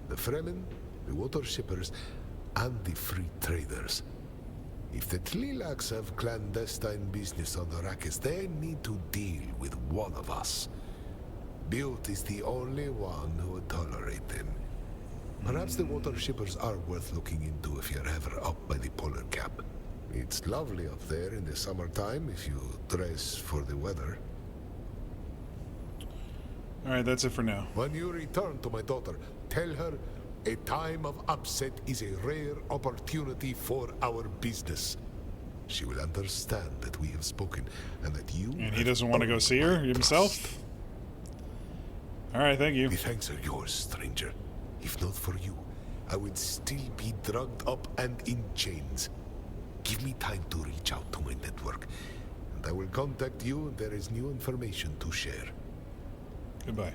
The Fremen, the water shippers, and the free traders. If the Tleilax have clandestine business on Arrakis, they need to deal with one of us. Butte is the only one who would tolerate them. Perhaps the water shippers are worth looking into if you're ever up by the Polar Cap. It's lovely up there in the summertime if you dress for the weather. Alright, that's it for now. When you return to my daughter, tell her a time of upset is a rare opportunity for our business. She will understand that we have spoken and that you... And he doesn't want to go see her himself? Alright, thank you. The thanks are yours, stranger. If not for you, I would still be drugged up and in chains. Give me time to reach out to my network, and I will contact you when there is new information to share. Goodbye.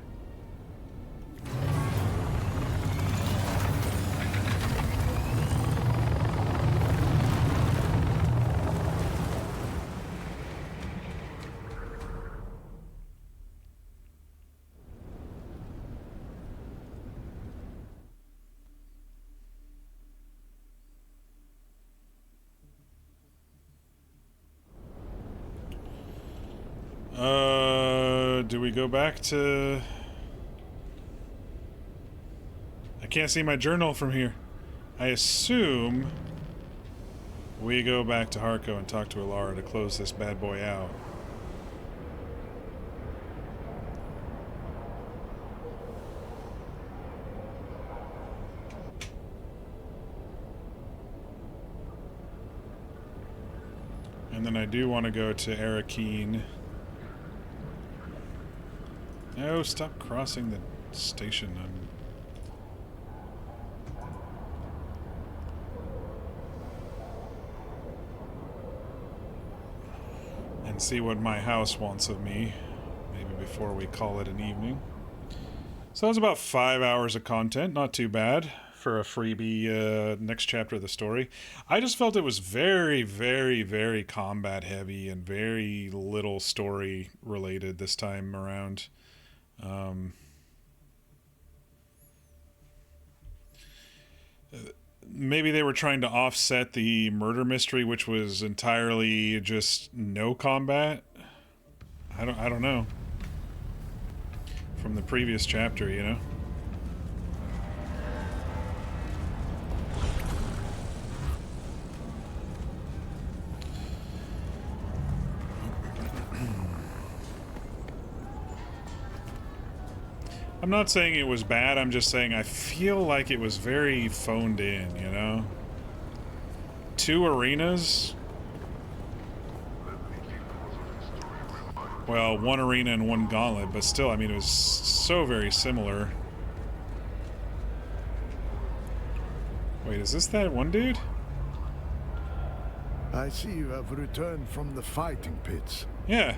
Do we go back to... I can't see my journal from here. I assume we go back to Harco and talk to Alara to close this bad boy out. And then I do want to go to Arakeen. No, stop crossing the station. And see what my house wants of me. Maybe before we call it an evening. So that's about 5 hours of content. Not too bad for a freebie next chapter of the story. I just felt it was very, very, very combat heavy and very little story related this time around. Maybe they were trying to offset the murder mystery, which was entirely just no combat. I don't know. From the previous chapter, you know. I'm not saying it was bad, I'm just saying I feel like it was very phoned in, you know? 2 arenas? Well, 1 arena and 1 gauntlet, but still, I mean, it was so very similar. Wait, is this that one dude? I see you have returned from the fighting pits. Yeah.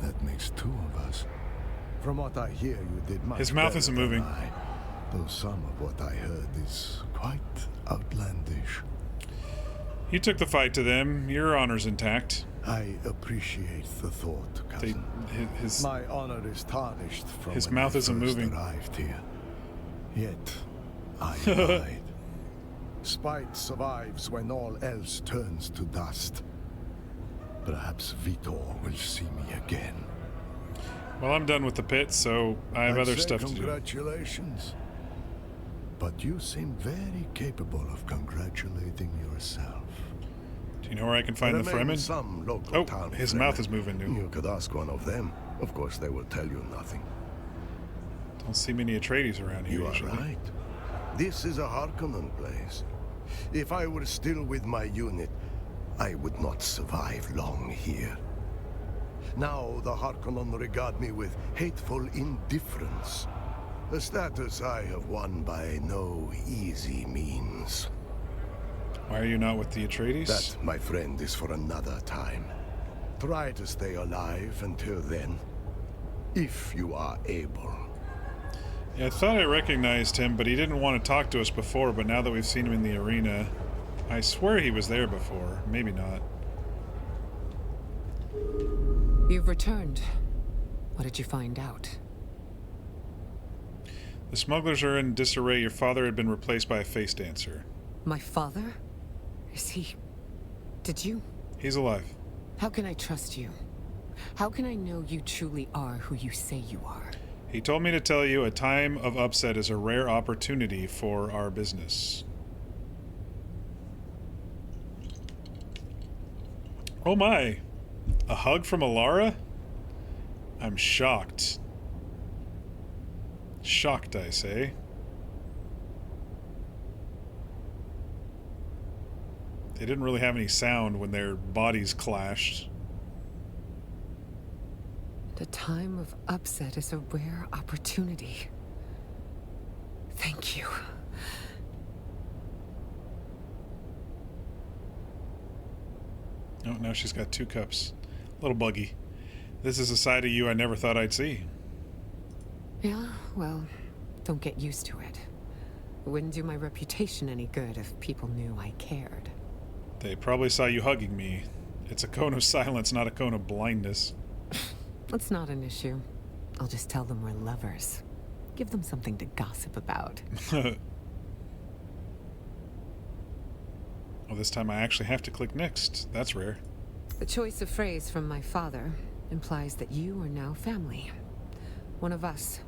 That makes two of us. From what I hear, you did much His mouth better isn't than moving. I, though some of what I heard is quite outlandish. You took the fight to them. Your honor's intact. I appreciate the thought, cousin. My honor is tarnished from his when mouth I isn't first moving. arrived here. Yet, I died. Spite survives when all else turns to dust. Perhaps Vitor will see me again. Well, I'm done with the pit, so I have other stuff to do. Congratulations. But you seem very capable of congratulating yourself. Do you know where I can find the Fremen? Some local Oh, town his Fremen. mouth is moving new. You could ask one of them. Of course, they will tell you nothing. Don't see many Atreides around here. You are usually. right. This is a Harkonnen place. If I were still with my unit, I would not survive long here. Now the Harkonnen regard me with hateful indifference. A status I have won by no easy means. Why are you not with the Atreides? That, my friend, is for another time. Try to stay alive until then, if you are able. Yeah, I thought I recognized him, but he didn't want to talk to us before, but now that we've seen him in the arena, I swear he was there before. Maybe not. You've returned. What did you find out? The smugglers are in disarray. Your father had been replaced by a face dancer. My father? Is he... Did you... He's alive. How can I trust you? How can I know you truly are who you say you are? He told me to tell you a time of upset is a rare opportunity for our business. Oh my! A hug from Alara? I'm shocked. Shocked, I say. They didn't really have any sound when their bodies clashed. The time of upset is a rare opportunity. Thank you. Oh, now she's got 2 cups. Little buggy. This is a side of you I never thought I'd see. Yeah, well, don't get used to it. It wouldn't do my reputation any good if people knew I cared. They probably saw you hugging me. It's a cone of silence, not a cone of blindness. It's not an issue. I'll just tell them we're lovers. Give them something to gossip about. Well, this time I actually have to click next. That's rare. The choice of phrase from my father implies that you are now family. One of us.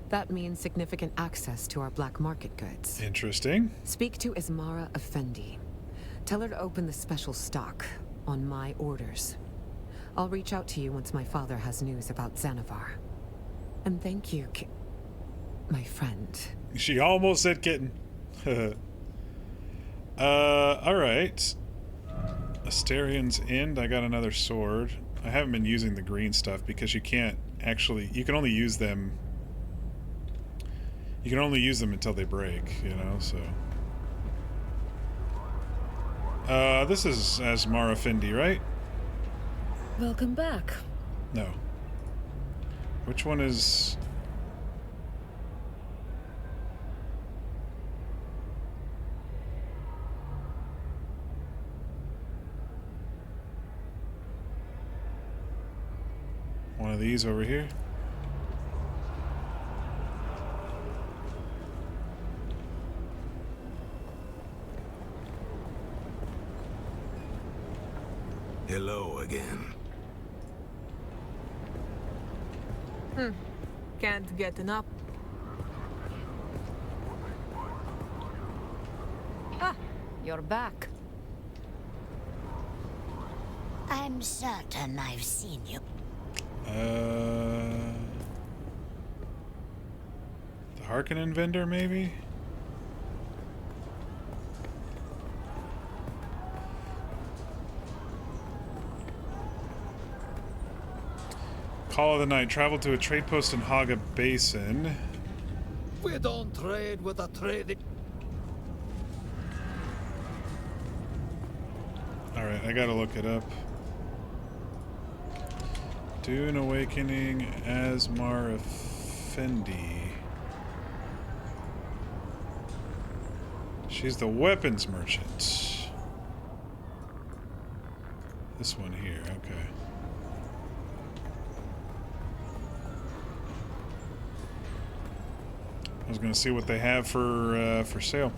That means significant access to our black market goods. Interesting. Speak to Ismara Effendi. Tell her to open the special stock on my orders. I'll reach out to you once my father has news about Xanavar. And thank you, my friend. She almost said kitten. Alright. Asterian's End. I got another sword. I haven't been using the green stuff because you can't actually... You can only use them... You can only use them until they break, you know, so... this is Asmara Effendi, right? Welcome back. No. Which one is... One of these over here? Hello again. Can't get enough. Ah, you're back. I'm certain I've seen you. The Harkonnen vendor, maybe? Call of the night. Travel to a trade post in Haga Basin. We don't trade with a trading. Alright, I gotta look it up. Dune Awakening Asmar Effendi. She's the weapons merchant. This one here, okay. I was gonna see what they have for sale.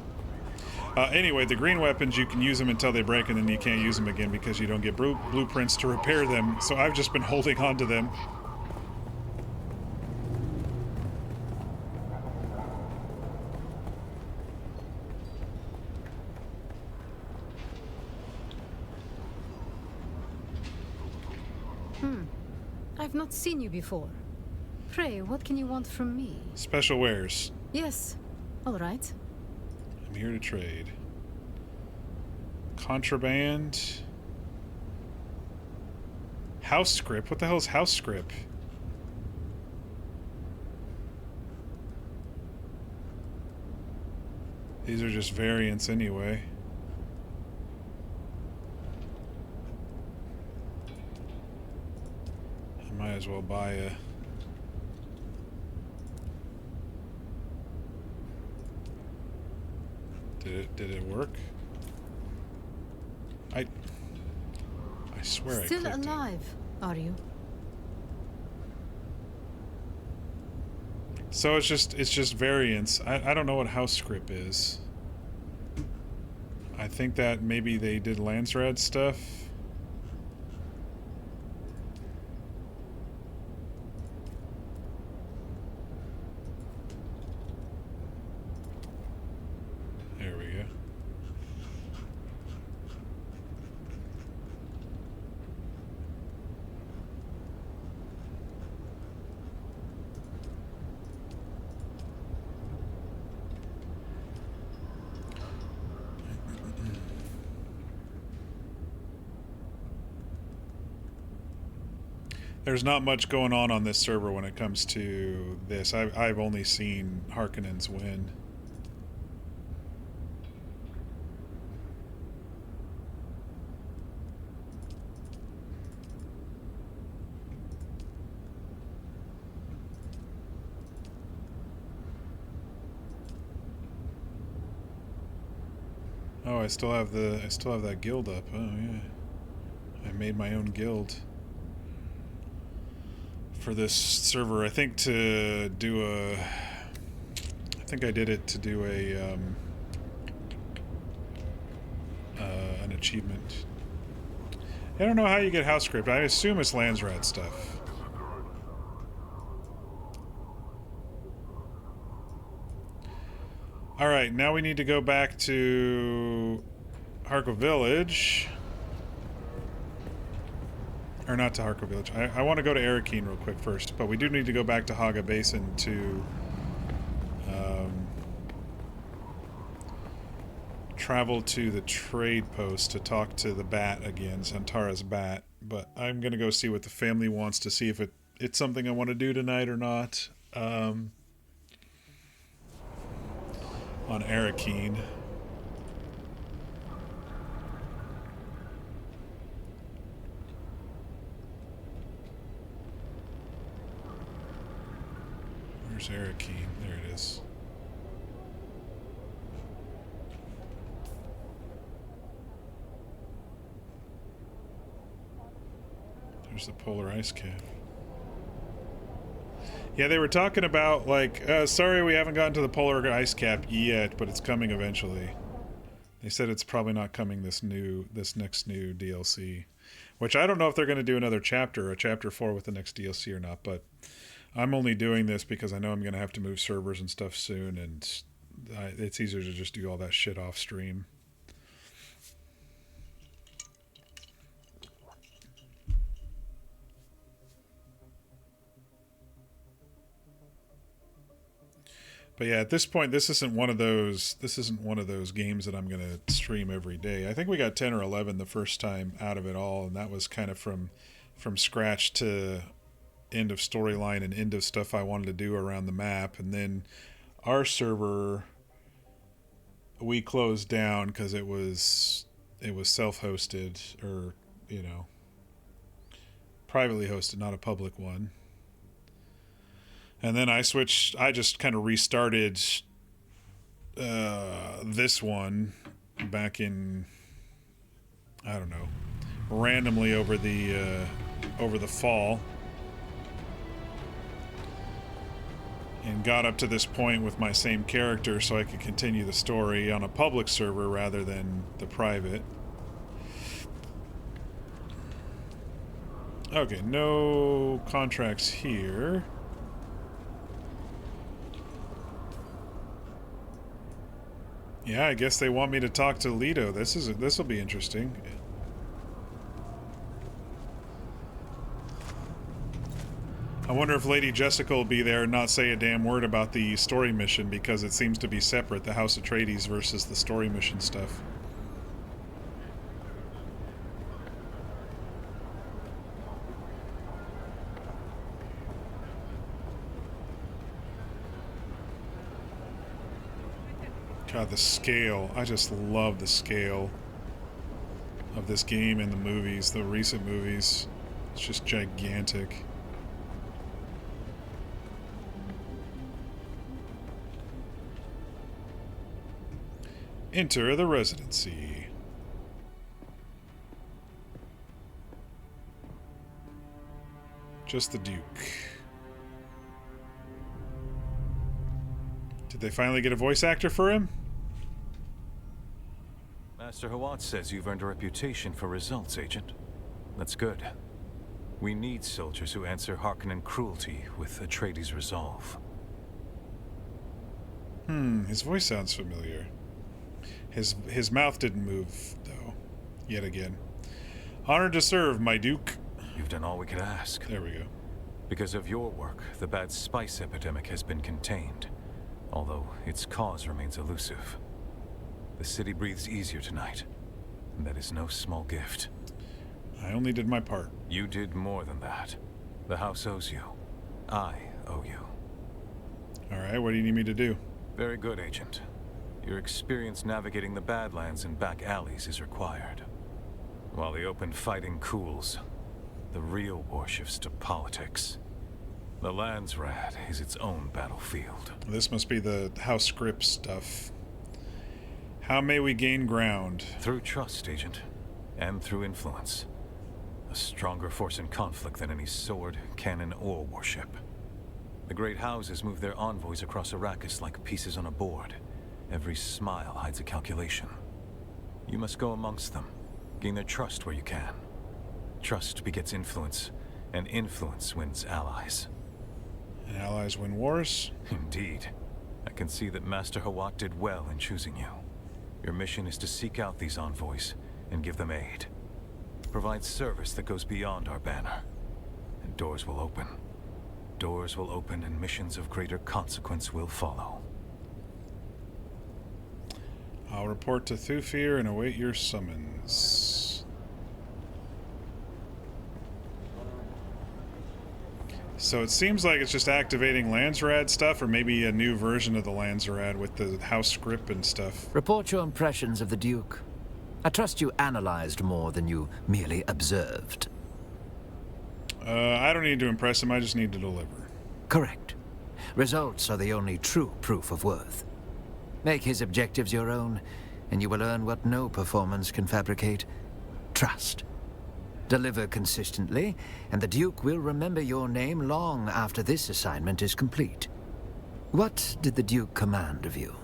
Anyway, the green weapons, you can use them until they break, and then you can't use them again because you don't get blueprints to repair them. So I've just been holding on to them. I've not seen you before. Pray, what can you want from me? Special wares. Yes. All right. I'm here to trade. Contraband. House script? What the hell is house script? These are just variants anyway. I might as well buy a... Did it work? I swear Still I clicked alive, are you? So it's just variants. I don't know what house script is. I think that maybe they did Landsrad stuff. There we go. There's not much going on this server when it comes to this. I've only seen Harkonnens win. Oh, I still have that guild up. Oh yeah. I made my own guild for this server. I think to do a... I think I did it to do a an achievement. I don't know how you get house script. I assume it's Landsrat stuff. Alright, now we need to go back to Harko Village. Or not to Harko Village. I want to go to Arakeen real quick first, but we do need to go back to Haga Basin to travel to the trade post to talk to the bat again, Zantara's bat. But I'm going to go see what the family wants to see if it's something I want to do tonight or not. On Arakeen. Where's Arakeen? There it is. There's the polar ice cap. Yeah, they were talking about, like, sorry we haven't gotten to the polar ice cap yet, but it's coming eventually. They said it's probably not coming this next new DLC. Which I don't know if they're going to do another chapter, a chapter 4 with the next DLC or not, but I'm only doing this because I know I'm going to have to move servers and stuff soon, and it's easier to just do all that shit off stream. But yeah, at this point, this isn't one of those games that I'm going to stream every day. I think we got 10 or 11 the first time out of it all, and that was kind of from scratch to end of storyline and end of stuff I wanted to do around the map. And then our server, we closed down because it was it was self-hosted, or, you know, privately hosted, not a public one. And then I just kind of restarted this one back in, I don't know, randomly over the fall, and got up to this point with my same character so I could continue the story on a public server rather than the private. Okay, no contracts here. Yeah, I guess they want me to talk to Leto. This will be interesting. I wonder if Lady Jessica will be there and not say a damn word about the story mission, because it seems to be separate, the House Atreides versus the story mission stuff. God, the scale. I just love the scale of this game and the movies, the recent movies. It's just gigantic. Enter the residency. Just the Duke. Did they finally get a voice actor for him? Master Hawat says you've earned a reputation for results, Agent. That's good. We need soldiers who answer Harkonnen cruelty with Atreides resolve. His voice sounds familiar. His mouth didn't move, though. Yet again. Honored to serve, my Duke. You've done all we could ask. There we go. Because of your work, the bad spice epidemic has been contained, although its cause remains elusive. The city breathes easier tonight, and that is no small gift. I only did my part. You did more than that. The house owes you. I owe you. Alright, what do you need me to do? Very good, Agent. Your experience navigating the Badlands and back alleys is required. While the open fighting cools, the real war shifts to politics. The Landsrad is its own battlefield. This must be the House Script stuff. How may we gain ground? Through trust, Agent. And through influence. A stronger force in conflict than any sword, cannon, or warship. The great houses move their envoys across Arrakis like pieces on a board. Every smile hides a calculation. You must go amongst them. Gain their trust where you can. Trust begets influence, and influence wins allies. And allies win wars? Indeed. I can see that Master Hawat did well in choosing you. Your mission is to seek out these envoys and give them aid. Provide service that goes beyond our banner. And doors will open. Doors will open and missions of greater consequence will follow. I'll report to Thufir and await your summons. So it seems like it's just activating Landsrad stuff, or maybe a new version of the Landsrad with the house script and stuff. Report your impressions of the Duke. I trust you analyzed more than you merely observed. I don't need to impress him, I just need to deliver. Correct. Results are the only true proof of worth. Make his objectives your own, and you will earn what no performance can fabricate: trust. Deliver consistently, and the Duke will remember your name long after this assignment is complete. What did the Duke command of you?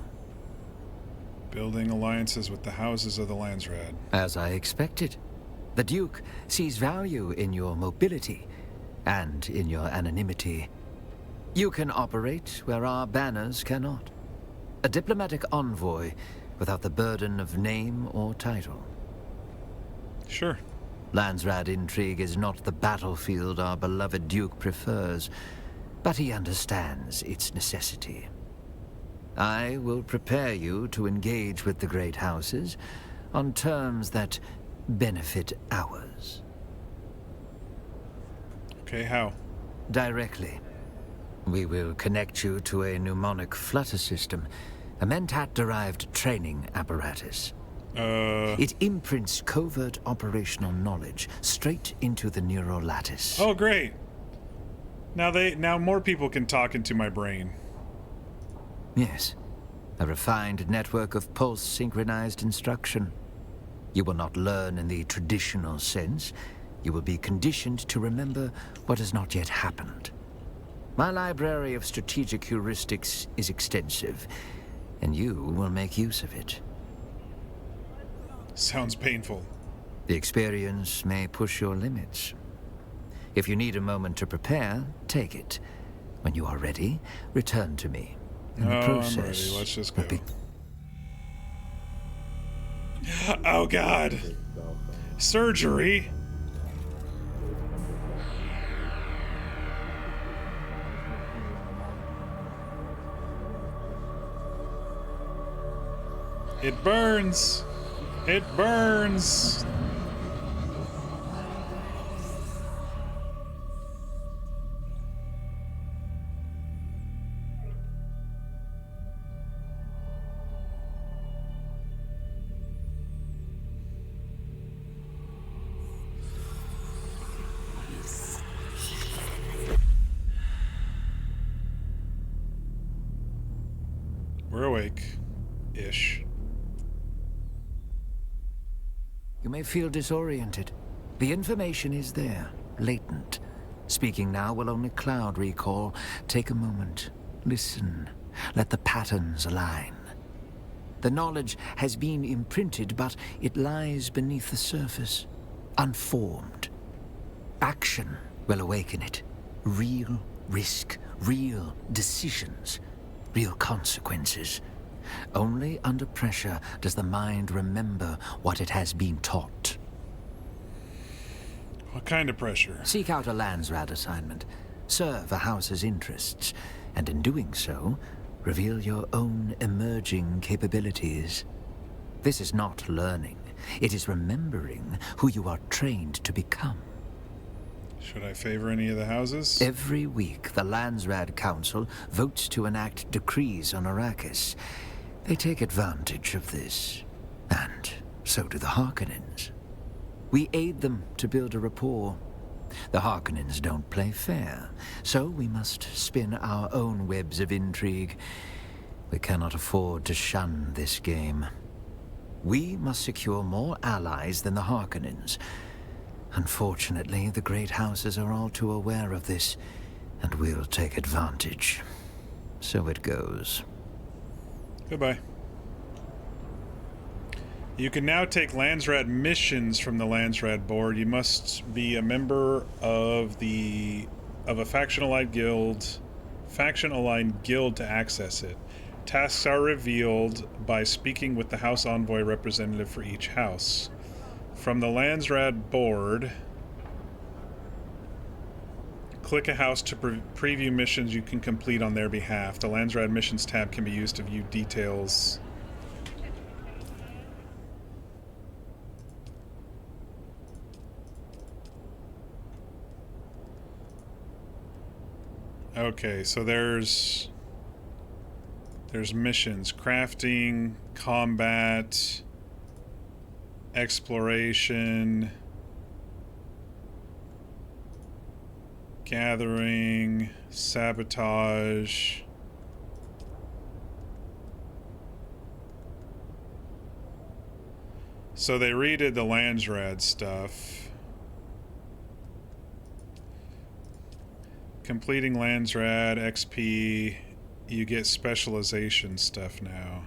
Building alliances with the houses of the Landsrad. As I expected. The Duke sees value in your mobility, and in your anonymity. You can operate where our banners cannot. A diplomatic envoy without the burden of name or title. Sure. Landsrad intrigue is not the battlefield our beloved Duke prefers, but he understands its necessity. I will prepare you to engage with the great houses on terms that benefit ours. Okay, how? Directly. We will connect you to a mnemonic flutter system, a Mentat-derived training apparatus. It imprints covert operational knowledge straight into the neural lattice. Oh, great. Now more people can talk into my brain. Yes. A refined network of pulse-synchronized instruction. You will not learn in the traditional sense. You will be conditioned to remember what has not yet happened. My library of strategic heuristics is extensive, and you will make use of it. Sounds painful. The experience may push your limits. If you need a moment to prepare, take it. When you are ready, return to me. And the process I'm ready. Let's just go. Oh, God. Surgery? It burns. It burns. We're awake-ish. You may feel disoriented. The information is there, latent. Speaking now will only cloud recall. Take a moment. Listen. Let the patterns align. The knowledge has been imprinted, but it lies beneath the surface, unformed. Action will awaken it. Real risk, real decisions, real consequences. Only under pressure does the mind remember what it has been taught. What kind of pressure? Seek out a Landsrad assignment. Serve a house's interests. And in doing so, reveal your own emerging capabilities. This is not learning. It is remembering who you are trained to become. Should I favor any of the houses? Every week, the Landsrad Council votes to enact decrees on Arrakis. They take advantage of this. And so do the Harkonnens. We aid them to build a rapport. The Harkonnens don't play fair, so we must spin our own webs of intrigue. We cannot afford to shun this game. We must secure more allies than the Harkonnens. Unfortunately, the great houses are all too aware of this, and we'll take advantage. So it goes. Goodbye. You can now take Landsrad missions from the Landsrad board. You must be a member of a faction-aligned guild to access it. Tasks are revealed by speaking with the House Envoy representative for each house. From the Landsrad board, click a house to preview missions you can complete on their behalf. The Landsrad missions tab can be used to view details. Okay, so there's missions: crafting, combat, exploration, gathering, sabotage. So they redid the Landsrad stuff. Completing Landsrad XP, you get specialization stuff now.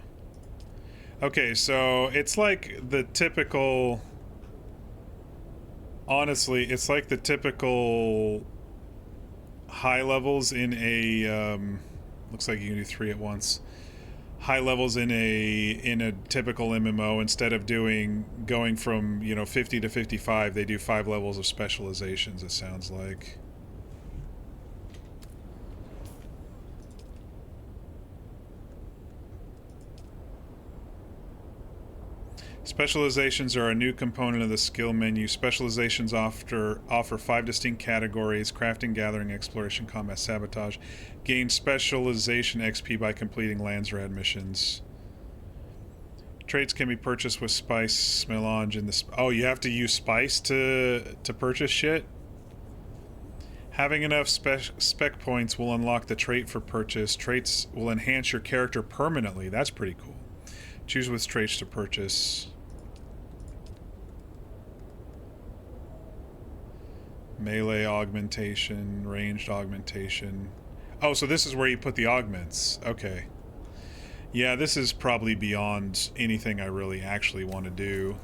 Okay, so it's like the typical... Honestly, it's like the typical high levels in a... looks like you can do 3 at once. High levels in a typical MMO. Instead of going from, 50 to 55, they do 5 levels of specializations, it sounds like. Specializations are a new component of the skill menu. Specializations offer 5 distinct categories: crafting, gathering, exploration, combat, sabotage. Gain specialization XP by completing Landsrad missions. Traits can be purchased with spice melange in the... Oh, you have to use spice to purchase shit? Having enough spec points will unlock the trait for purchase. Traits will enhance your character permanently. That's pretty cool. Choose which traits to purchase. Melee augmentation, ranged augmentation. Oh, so this is where you put the augments. Okay. Yeah, this is probably beyond anything I really actually want to do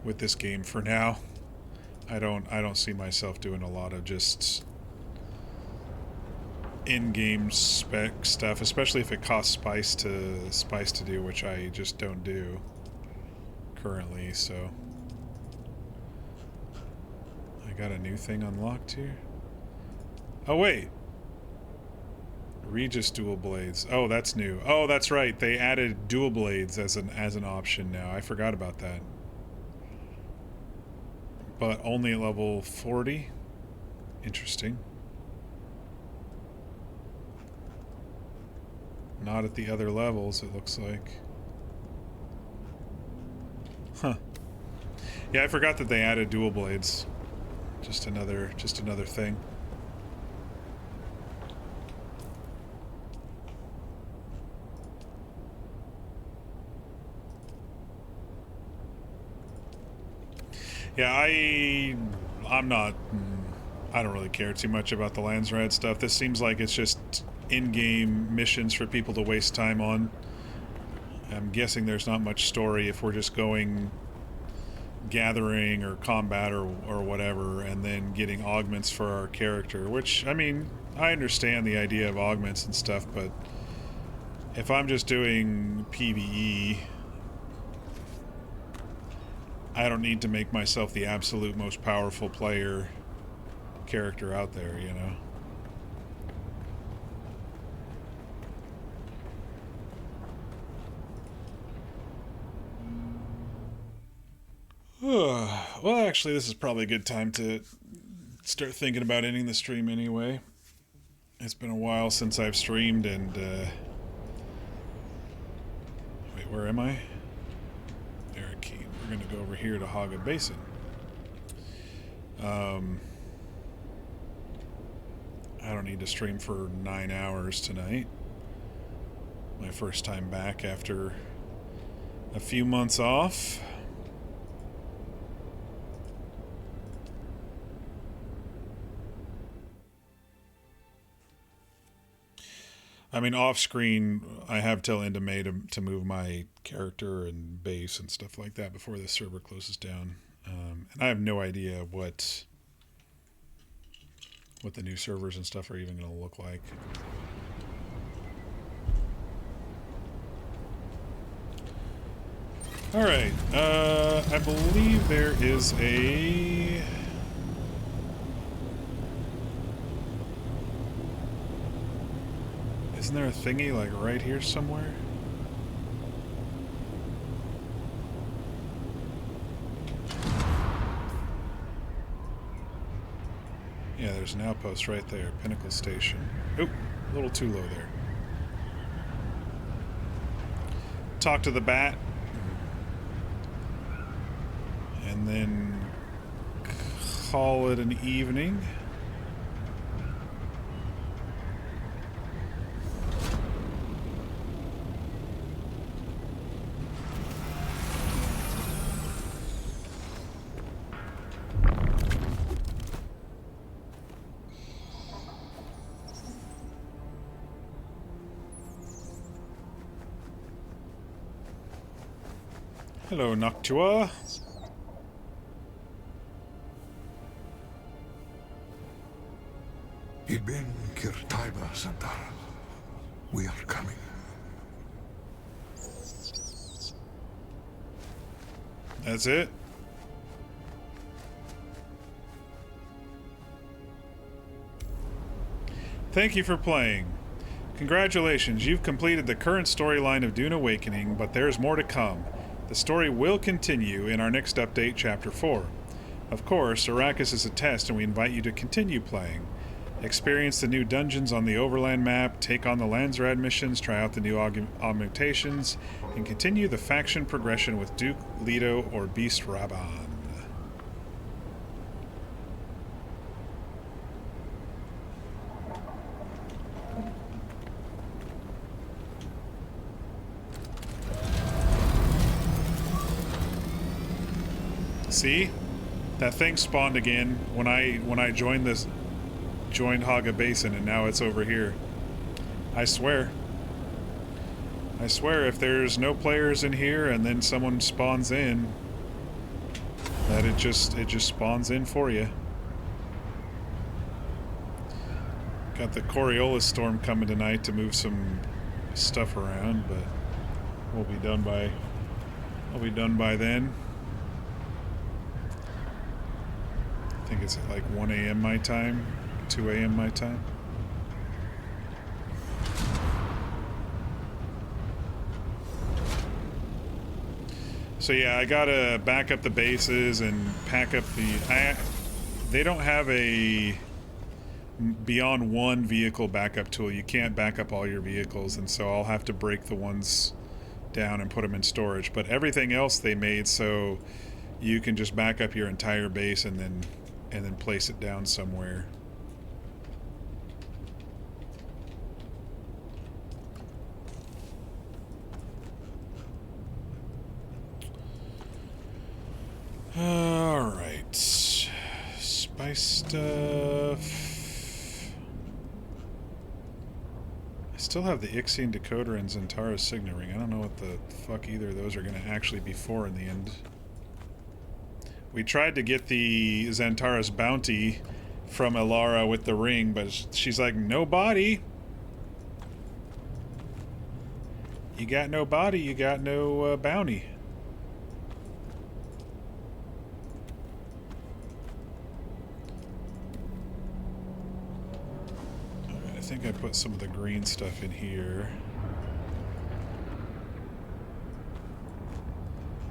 with this game for now. I don't see myself doing a lot of just in-game spec stuff, especially if it costs spice to do, which I just don't do currently. So I got a new thing unlocked here. Oh wait. Regis dual blades. Oh, that's new. Oh, that's right. They added dual blades as an option now. I forgot about that. But only at level 40. Interesting. Not at the other levels, it looks like. Huh. Yeah, I forgot that they added dual blades. Just another thing. Yeah, I don't really care too much about the Landsrad stuff. This seems like it's just in-game missions for people to waste time on. I'm guessing there's not much story if we're just going gathering or combat or whatever, and then getting augments for our character, which, I mean, I understand the idea of augments and stuff, but if I'm just doing PvE, I don't need to make myself the absolute most powerful character out there, you know? Well, actually, this is probably a good time to start thinking about ending the stream anyway. It's been a while since I've streamed, and, wait, where am I? We're going to go over here to Haga Basin. I don't need to stream for 9 hours tonight. My first time back after a few months off. I mean, off screen, I have till end of May to move my character and base and stuff like that before the server closes down. And I have no idea what the new servers and stuff are even going to look like. All right, I believe there is a... Isn't there a thingy, like, right here somewhere? Yeah, there's an outpost right there. Pinnacle Station. Oop, a little too low there. Talk to the bat. And then call it an evening. Hello, Noctua. Ibn Kirtaiba, Sandar. We are coming. That's it? Thank you for playing. Congratulations, you've completed the current storyline of Dune Awakening, but there's more to come. The story will continue in our next update, Chapter 4. Of course, Arrakis is a test and we invite you to continue playing. Experience the new dungeons on the Overland map, take on the Landsrad missions, try out the new augmentations, and continue the faction progression with Duke Leto or Beast Raban. See? That thing spawned again when I joined Haga Basin, and now it's over here. I swear if there's no players in here and then someone spawns in, that it just spawns in for you. Got the Coriolis storm coming tonight to move some stuff around, but I'll be done by then. I think it's at like 1 a.m. my time, 2 a.m. my time. So yeah, I gotta back up the bases and pack up the... they don't have a beyond one vehicle backup tool. You can't back up all your vehicles, and so I'll have to break the ones down and put them in storage. But everything else they made so you can just back up your entire base and then place it down somewhere. Alright. Spice stuff. I still have the Ixian decoder and Zentara's signet ring. I don't know what the fuck either of those are going to actually be for in the end. We tried to get the Zentara's bounty from Elara with the ring, but she's like, no body. You got no body, you got no bounty. Alright, I think I put some of the green stuff in here.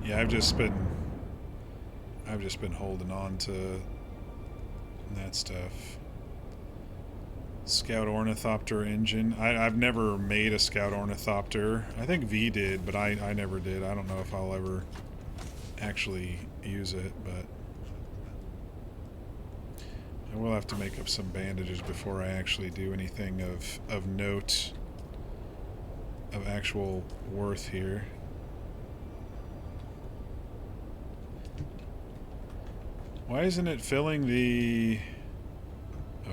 Yeah, I've just been holding on to that stuff. Scout Ornithopter engine. I've never made a Scout Ornithopter. I think V did, but I never did. I don't know if I'll ever actually use it, but I will have to make up some bandages before I actually do anything of note, of actual worth here. Why isn't it filling the...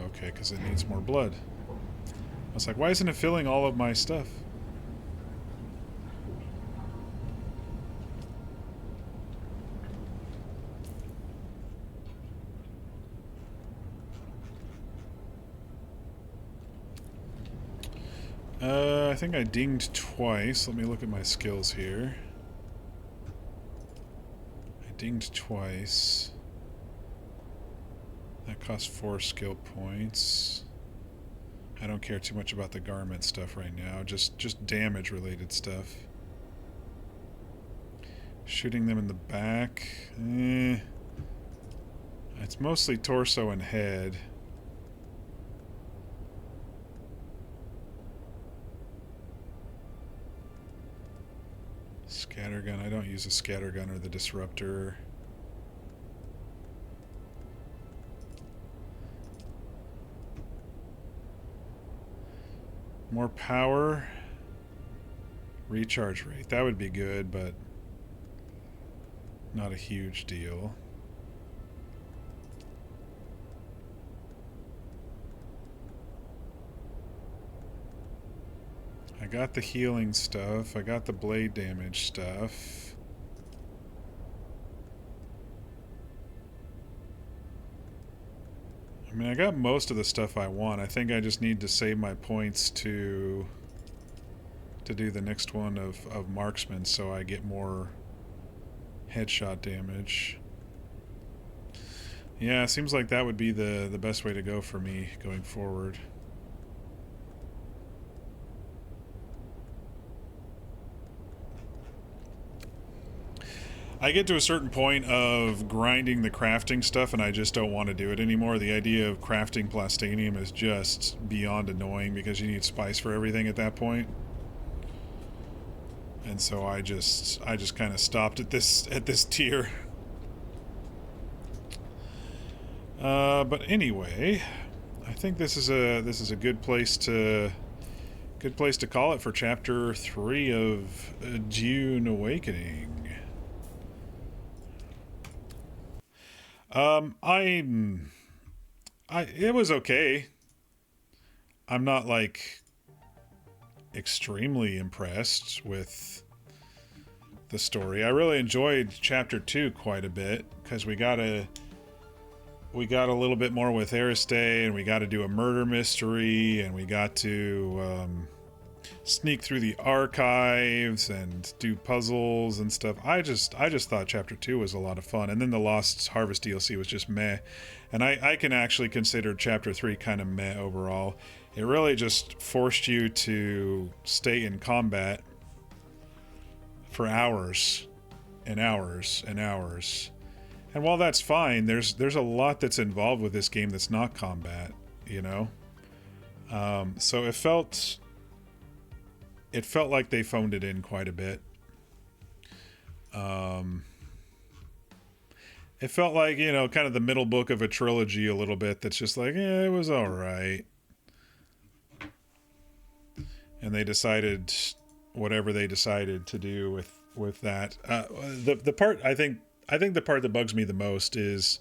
Okay, because it needs more blood. I was like, why isn't it filling all of my stuff? I think I dinged twice. Let me look at my skills here. I dinged twice. That costs 4 skill points. I don't care too much about the garment stuff right now. Just damage related stuff. Shooting them in the back. It's mostly torso and head. Scattergun. I don't use a scattergun or the disruptor. More power. Recharge rate. That would be good, but not a huge deal. I got the healing stuff. I got the blade damage stuff. I mean, I got most of the stuff I want. I think I just need to save my points to do the next one of marksman, so I get more headshot damage. Yeah, it seems like that would be the best way to go for me going forward. I get to a certain point of grinding the crafting stuff and I just don't want to do it anymore. The idea of crafting plastanium is just beyond annoying because you need spice for everything at that point. And so I just kind of stopped at this tier. But anyway, I think this is a good place to call it for chapter 3 of Dune Awakening. It was okay. I'm not like extremely impressed with the story. I really enjoyed chapter 2 quite a bit because we got a little bit more with Ariste, and we got to do a murder mystery, and we got to sneak through the archives and do puzzles and stuff. I just thought chapter 2 was a lot of fun, and then the Lost Harvest DLC was just meh, and I can actually consider chapter 3 kind of meh overall. It really just forced you to stay in combat for hours and hours and hours. And while that's fine, there's a lot that's involved with this game that's not combat, you know? So it felt like they phoned it in quite a bit. It felt like, you know, kind of the middle book of a trilogy a little bit that's just like, yeah, it was all right. And they decided whatever they decided to do with that. The part I think the part that bugs me the most is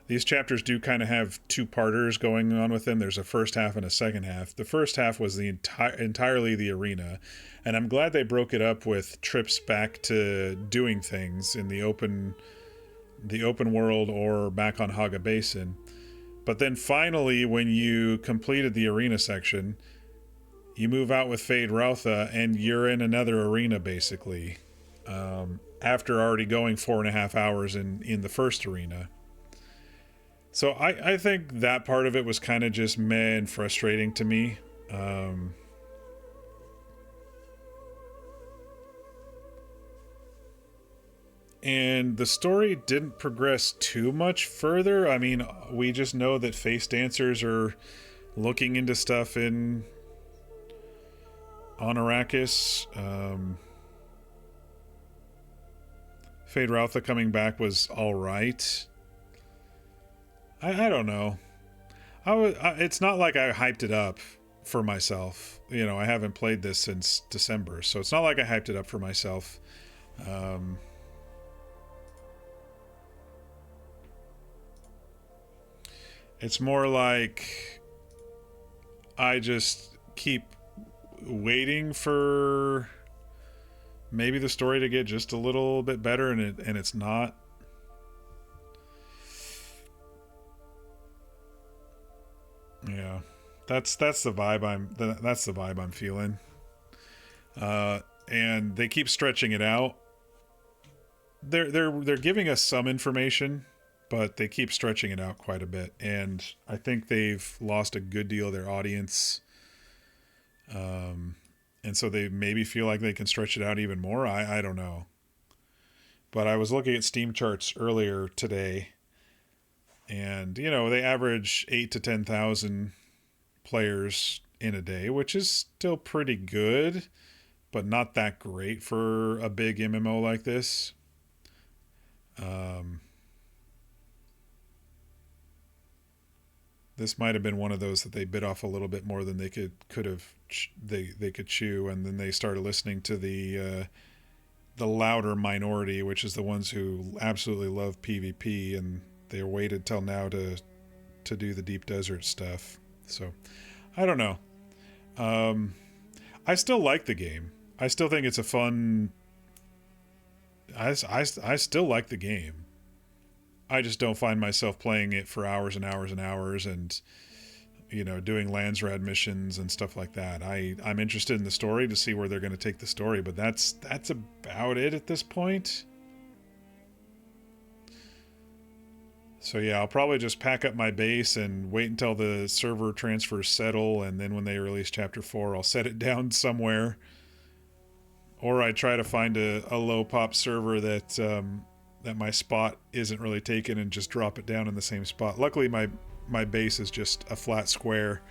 these chapters do kind of have two-parters going on with them. There's a first half and a second half. The first half was the entirely the arena, and I'm glad they broke it up with trips back to doing things in the open world or back on Haga Basin. But then finally, when you completed the arena section, you move out with Fade Routha, and you're in another arena basically. After already going 4.5 hours in the first arena. So I think that part of it was kind of just meh and frustrating to me. And the story didn't progress too much further. I mean, we just know that face dancers are looking into stuff on Arrakis. Fade Routha coming back was all right. I don't know. It's not like I hyped it up for myself. You know, I haven't played this since December, so it's not like I hyped it up for myself. It's more like I just keep waiting for maybe the story to get just a little bit better, and it's not. Yeah, that's the vibe I'm feeling. And they keep stretching it out. They're giving us some information, but they keep stretching it out quite a bit, and I think they've lost a good deal of their audience. And so they maybe feel like they can stretch it out even more. I don't know. But I was looking at Steam charts earlier today, and, you know, they average 8,000 to 10,000 players in a day, which is still pretty good, but not that great for a big MMO like this. This might have been one of those that they bit off a little bit more than they could chew, and then they started listening to the louder minority, which is the ones who absolutely love PvP, and they waited till now to do the deep desert stuff. So I don't know. I still like the game. I still think it's a fun. I still like the game. I just don't find myself playing it for hours and hours and hours, and, you know, doing Landsrad missions and stuff like that. I'm interested in the story to see where they're going to take the story, but that's about it at this point. So yeah, I'll probably just pack up my base and wait until the server transfers settle, and then when they release Chapter 4, I'll set it down somewhere. Or I try to find a low pop server that my spot isn't really taken and just drop it down in the same spot. Luckily, my base is just a flat square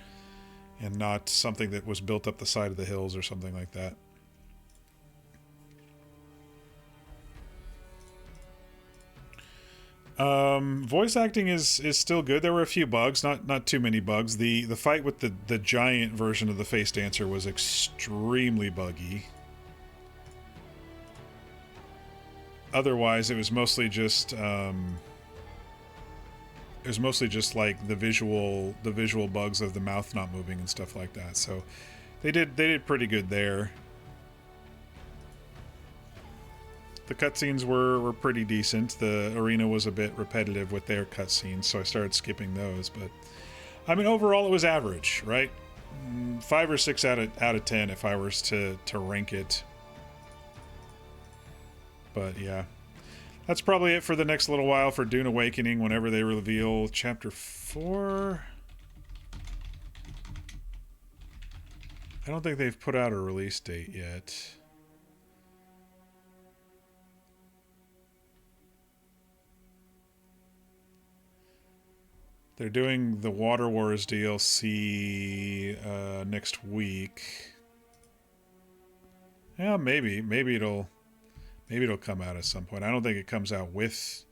and not something that was built up the side of the hills or something like that. Voice acting is still good. There were a few bugs, not too many bugs. The fight with the giant version of the Face Dancer was extremely buggy. Otherwise, it was mostly just like the visual bugs of the mouth not moving and stuff like that. So they did pretty good there. The cutscenes were pretty decent. The arena was a bit repetitive with their cutscenes, so I started skipping those. But I mean, overall, it was average, right? 5 or 6 out of 10 if I was to rank it. But yeah, that's probably it for the next little while for Dune Awakening. Whenever they reveal Chapter 4, I don't think they've put out a release date yet. They're doing the Water Wars DLC next week. Yeah, maybe it'll come out at some point. I don't think it comes out with.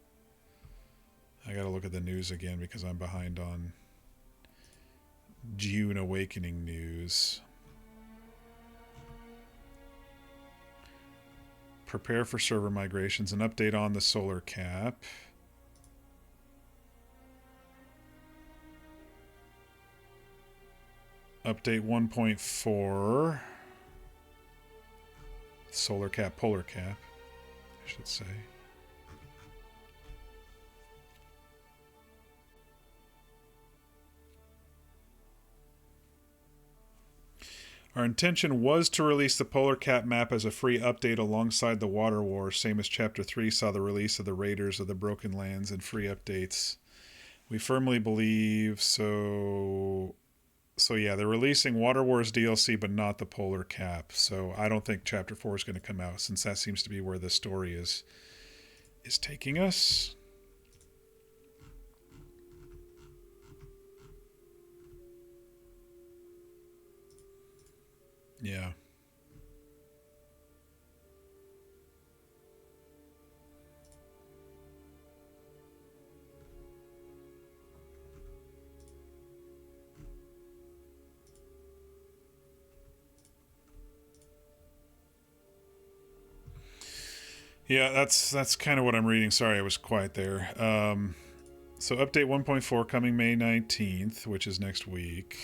I gotta look at the news again because I'm behind on Dune Awakening news. Prepare for server migrations. An update on the solar cap. Update 1.4. Solar cap, polar cap, I should say. Our intention was to release the polar cap map as a free update alongside the Water War, same as Chapter 3 saw the release of the Raiders of the Broken Lands and free updates. We firmly believe so. So yeah, they're releasing Water Wars DLC, but not the Polar Cap. So I don't think Chapter 4 is going to come out, since that seems to be where the story is taking us. Yeah. Yeah, that's kind of what I'm reading. Sorry, I was quiet there. So update 1.4 coming May 19th, which is next week.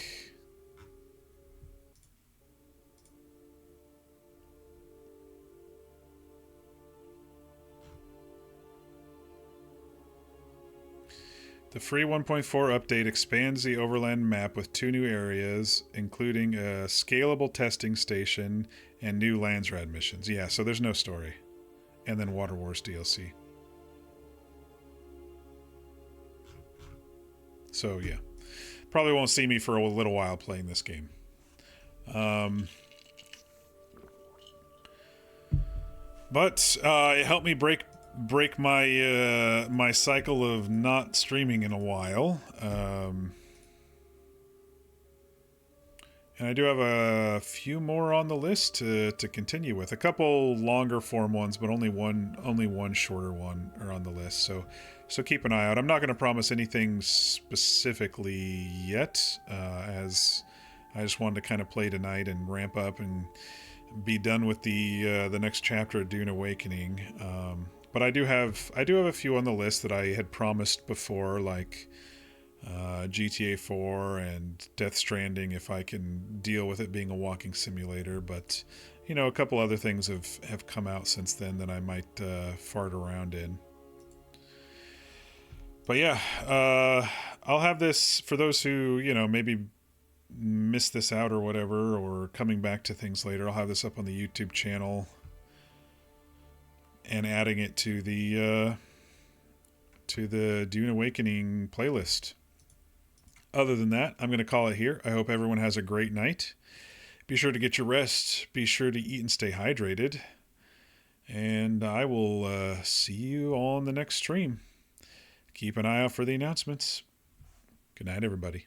The free 1.4 update expands the overland map with 2 new areas, including a scalable testing station and new Landsrad missions. Yeah, so there's no story. And then Water Wars DLC. So yeah, probably won't see me for a little while playing this game. But it helped me break my my cycle of not streaming in a while. And I do have a few more on the list to continue with. A couple longer form ones, but only one shorter one are on the list. So keep an eye out. I'm not going to promise anything specifically yet, as I just wanted to kind of play tonight and ramp up and be done with the next chapter of Dune Awakening. But I do have a few on the list that I had promised before, like GTA 4 and Death Stranding, if I can deal with it being a walking simulator. But you know, a couple other things have come out since then that I might fart around in. But yeah, I'll have this for those who, you know, maybe missed this out or whatever, or coming back to things later. I'll have this up on the YouTube channel and adding it to the Dune Awakening playlist. Other than that, I'm going to call it here. I hope everyone has a great night. Be sure to get your rest. Be sure to eat and stay hydrated. And I will see you on the next stream. Keep an eye out for the announcements. Good night, everybody.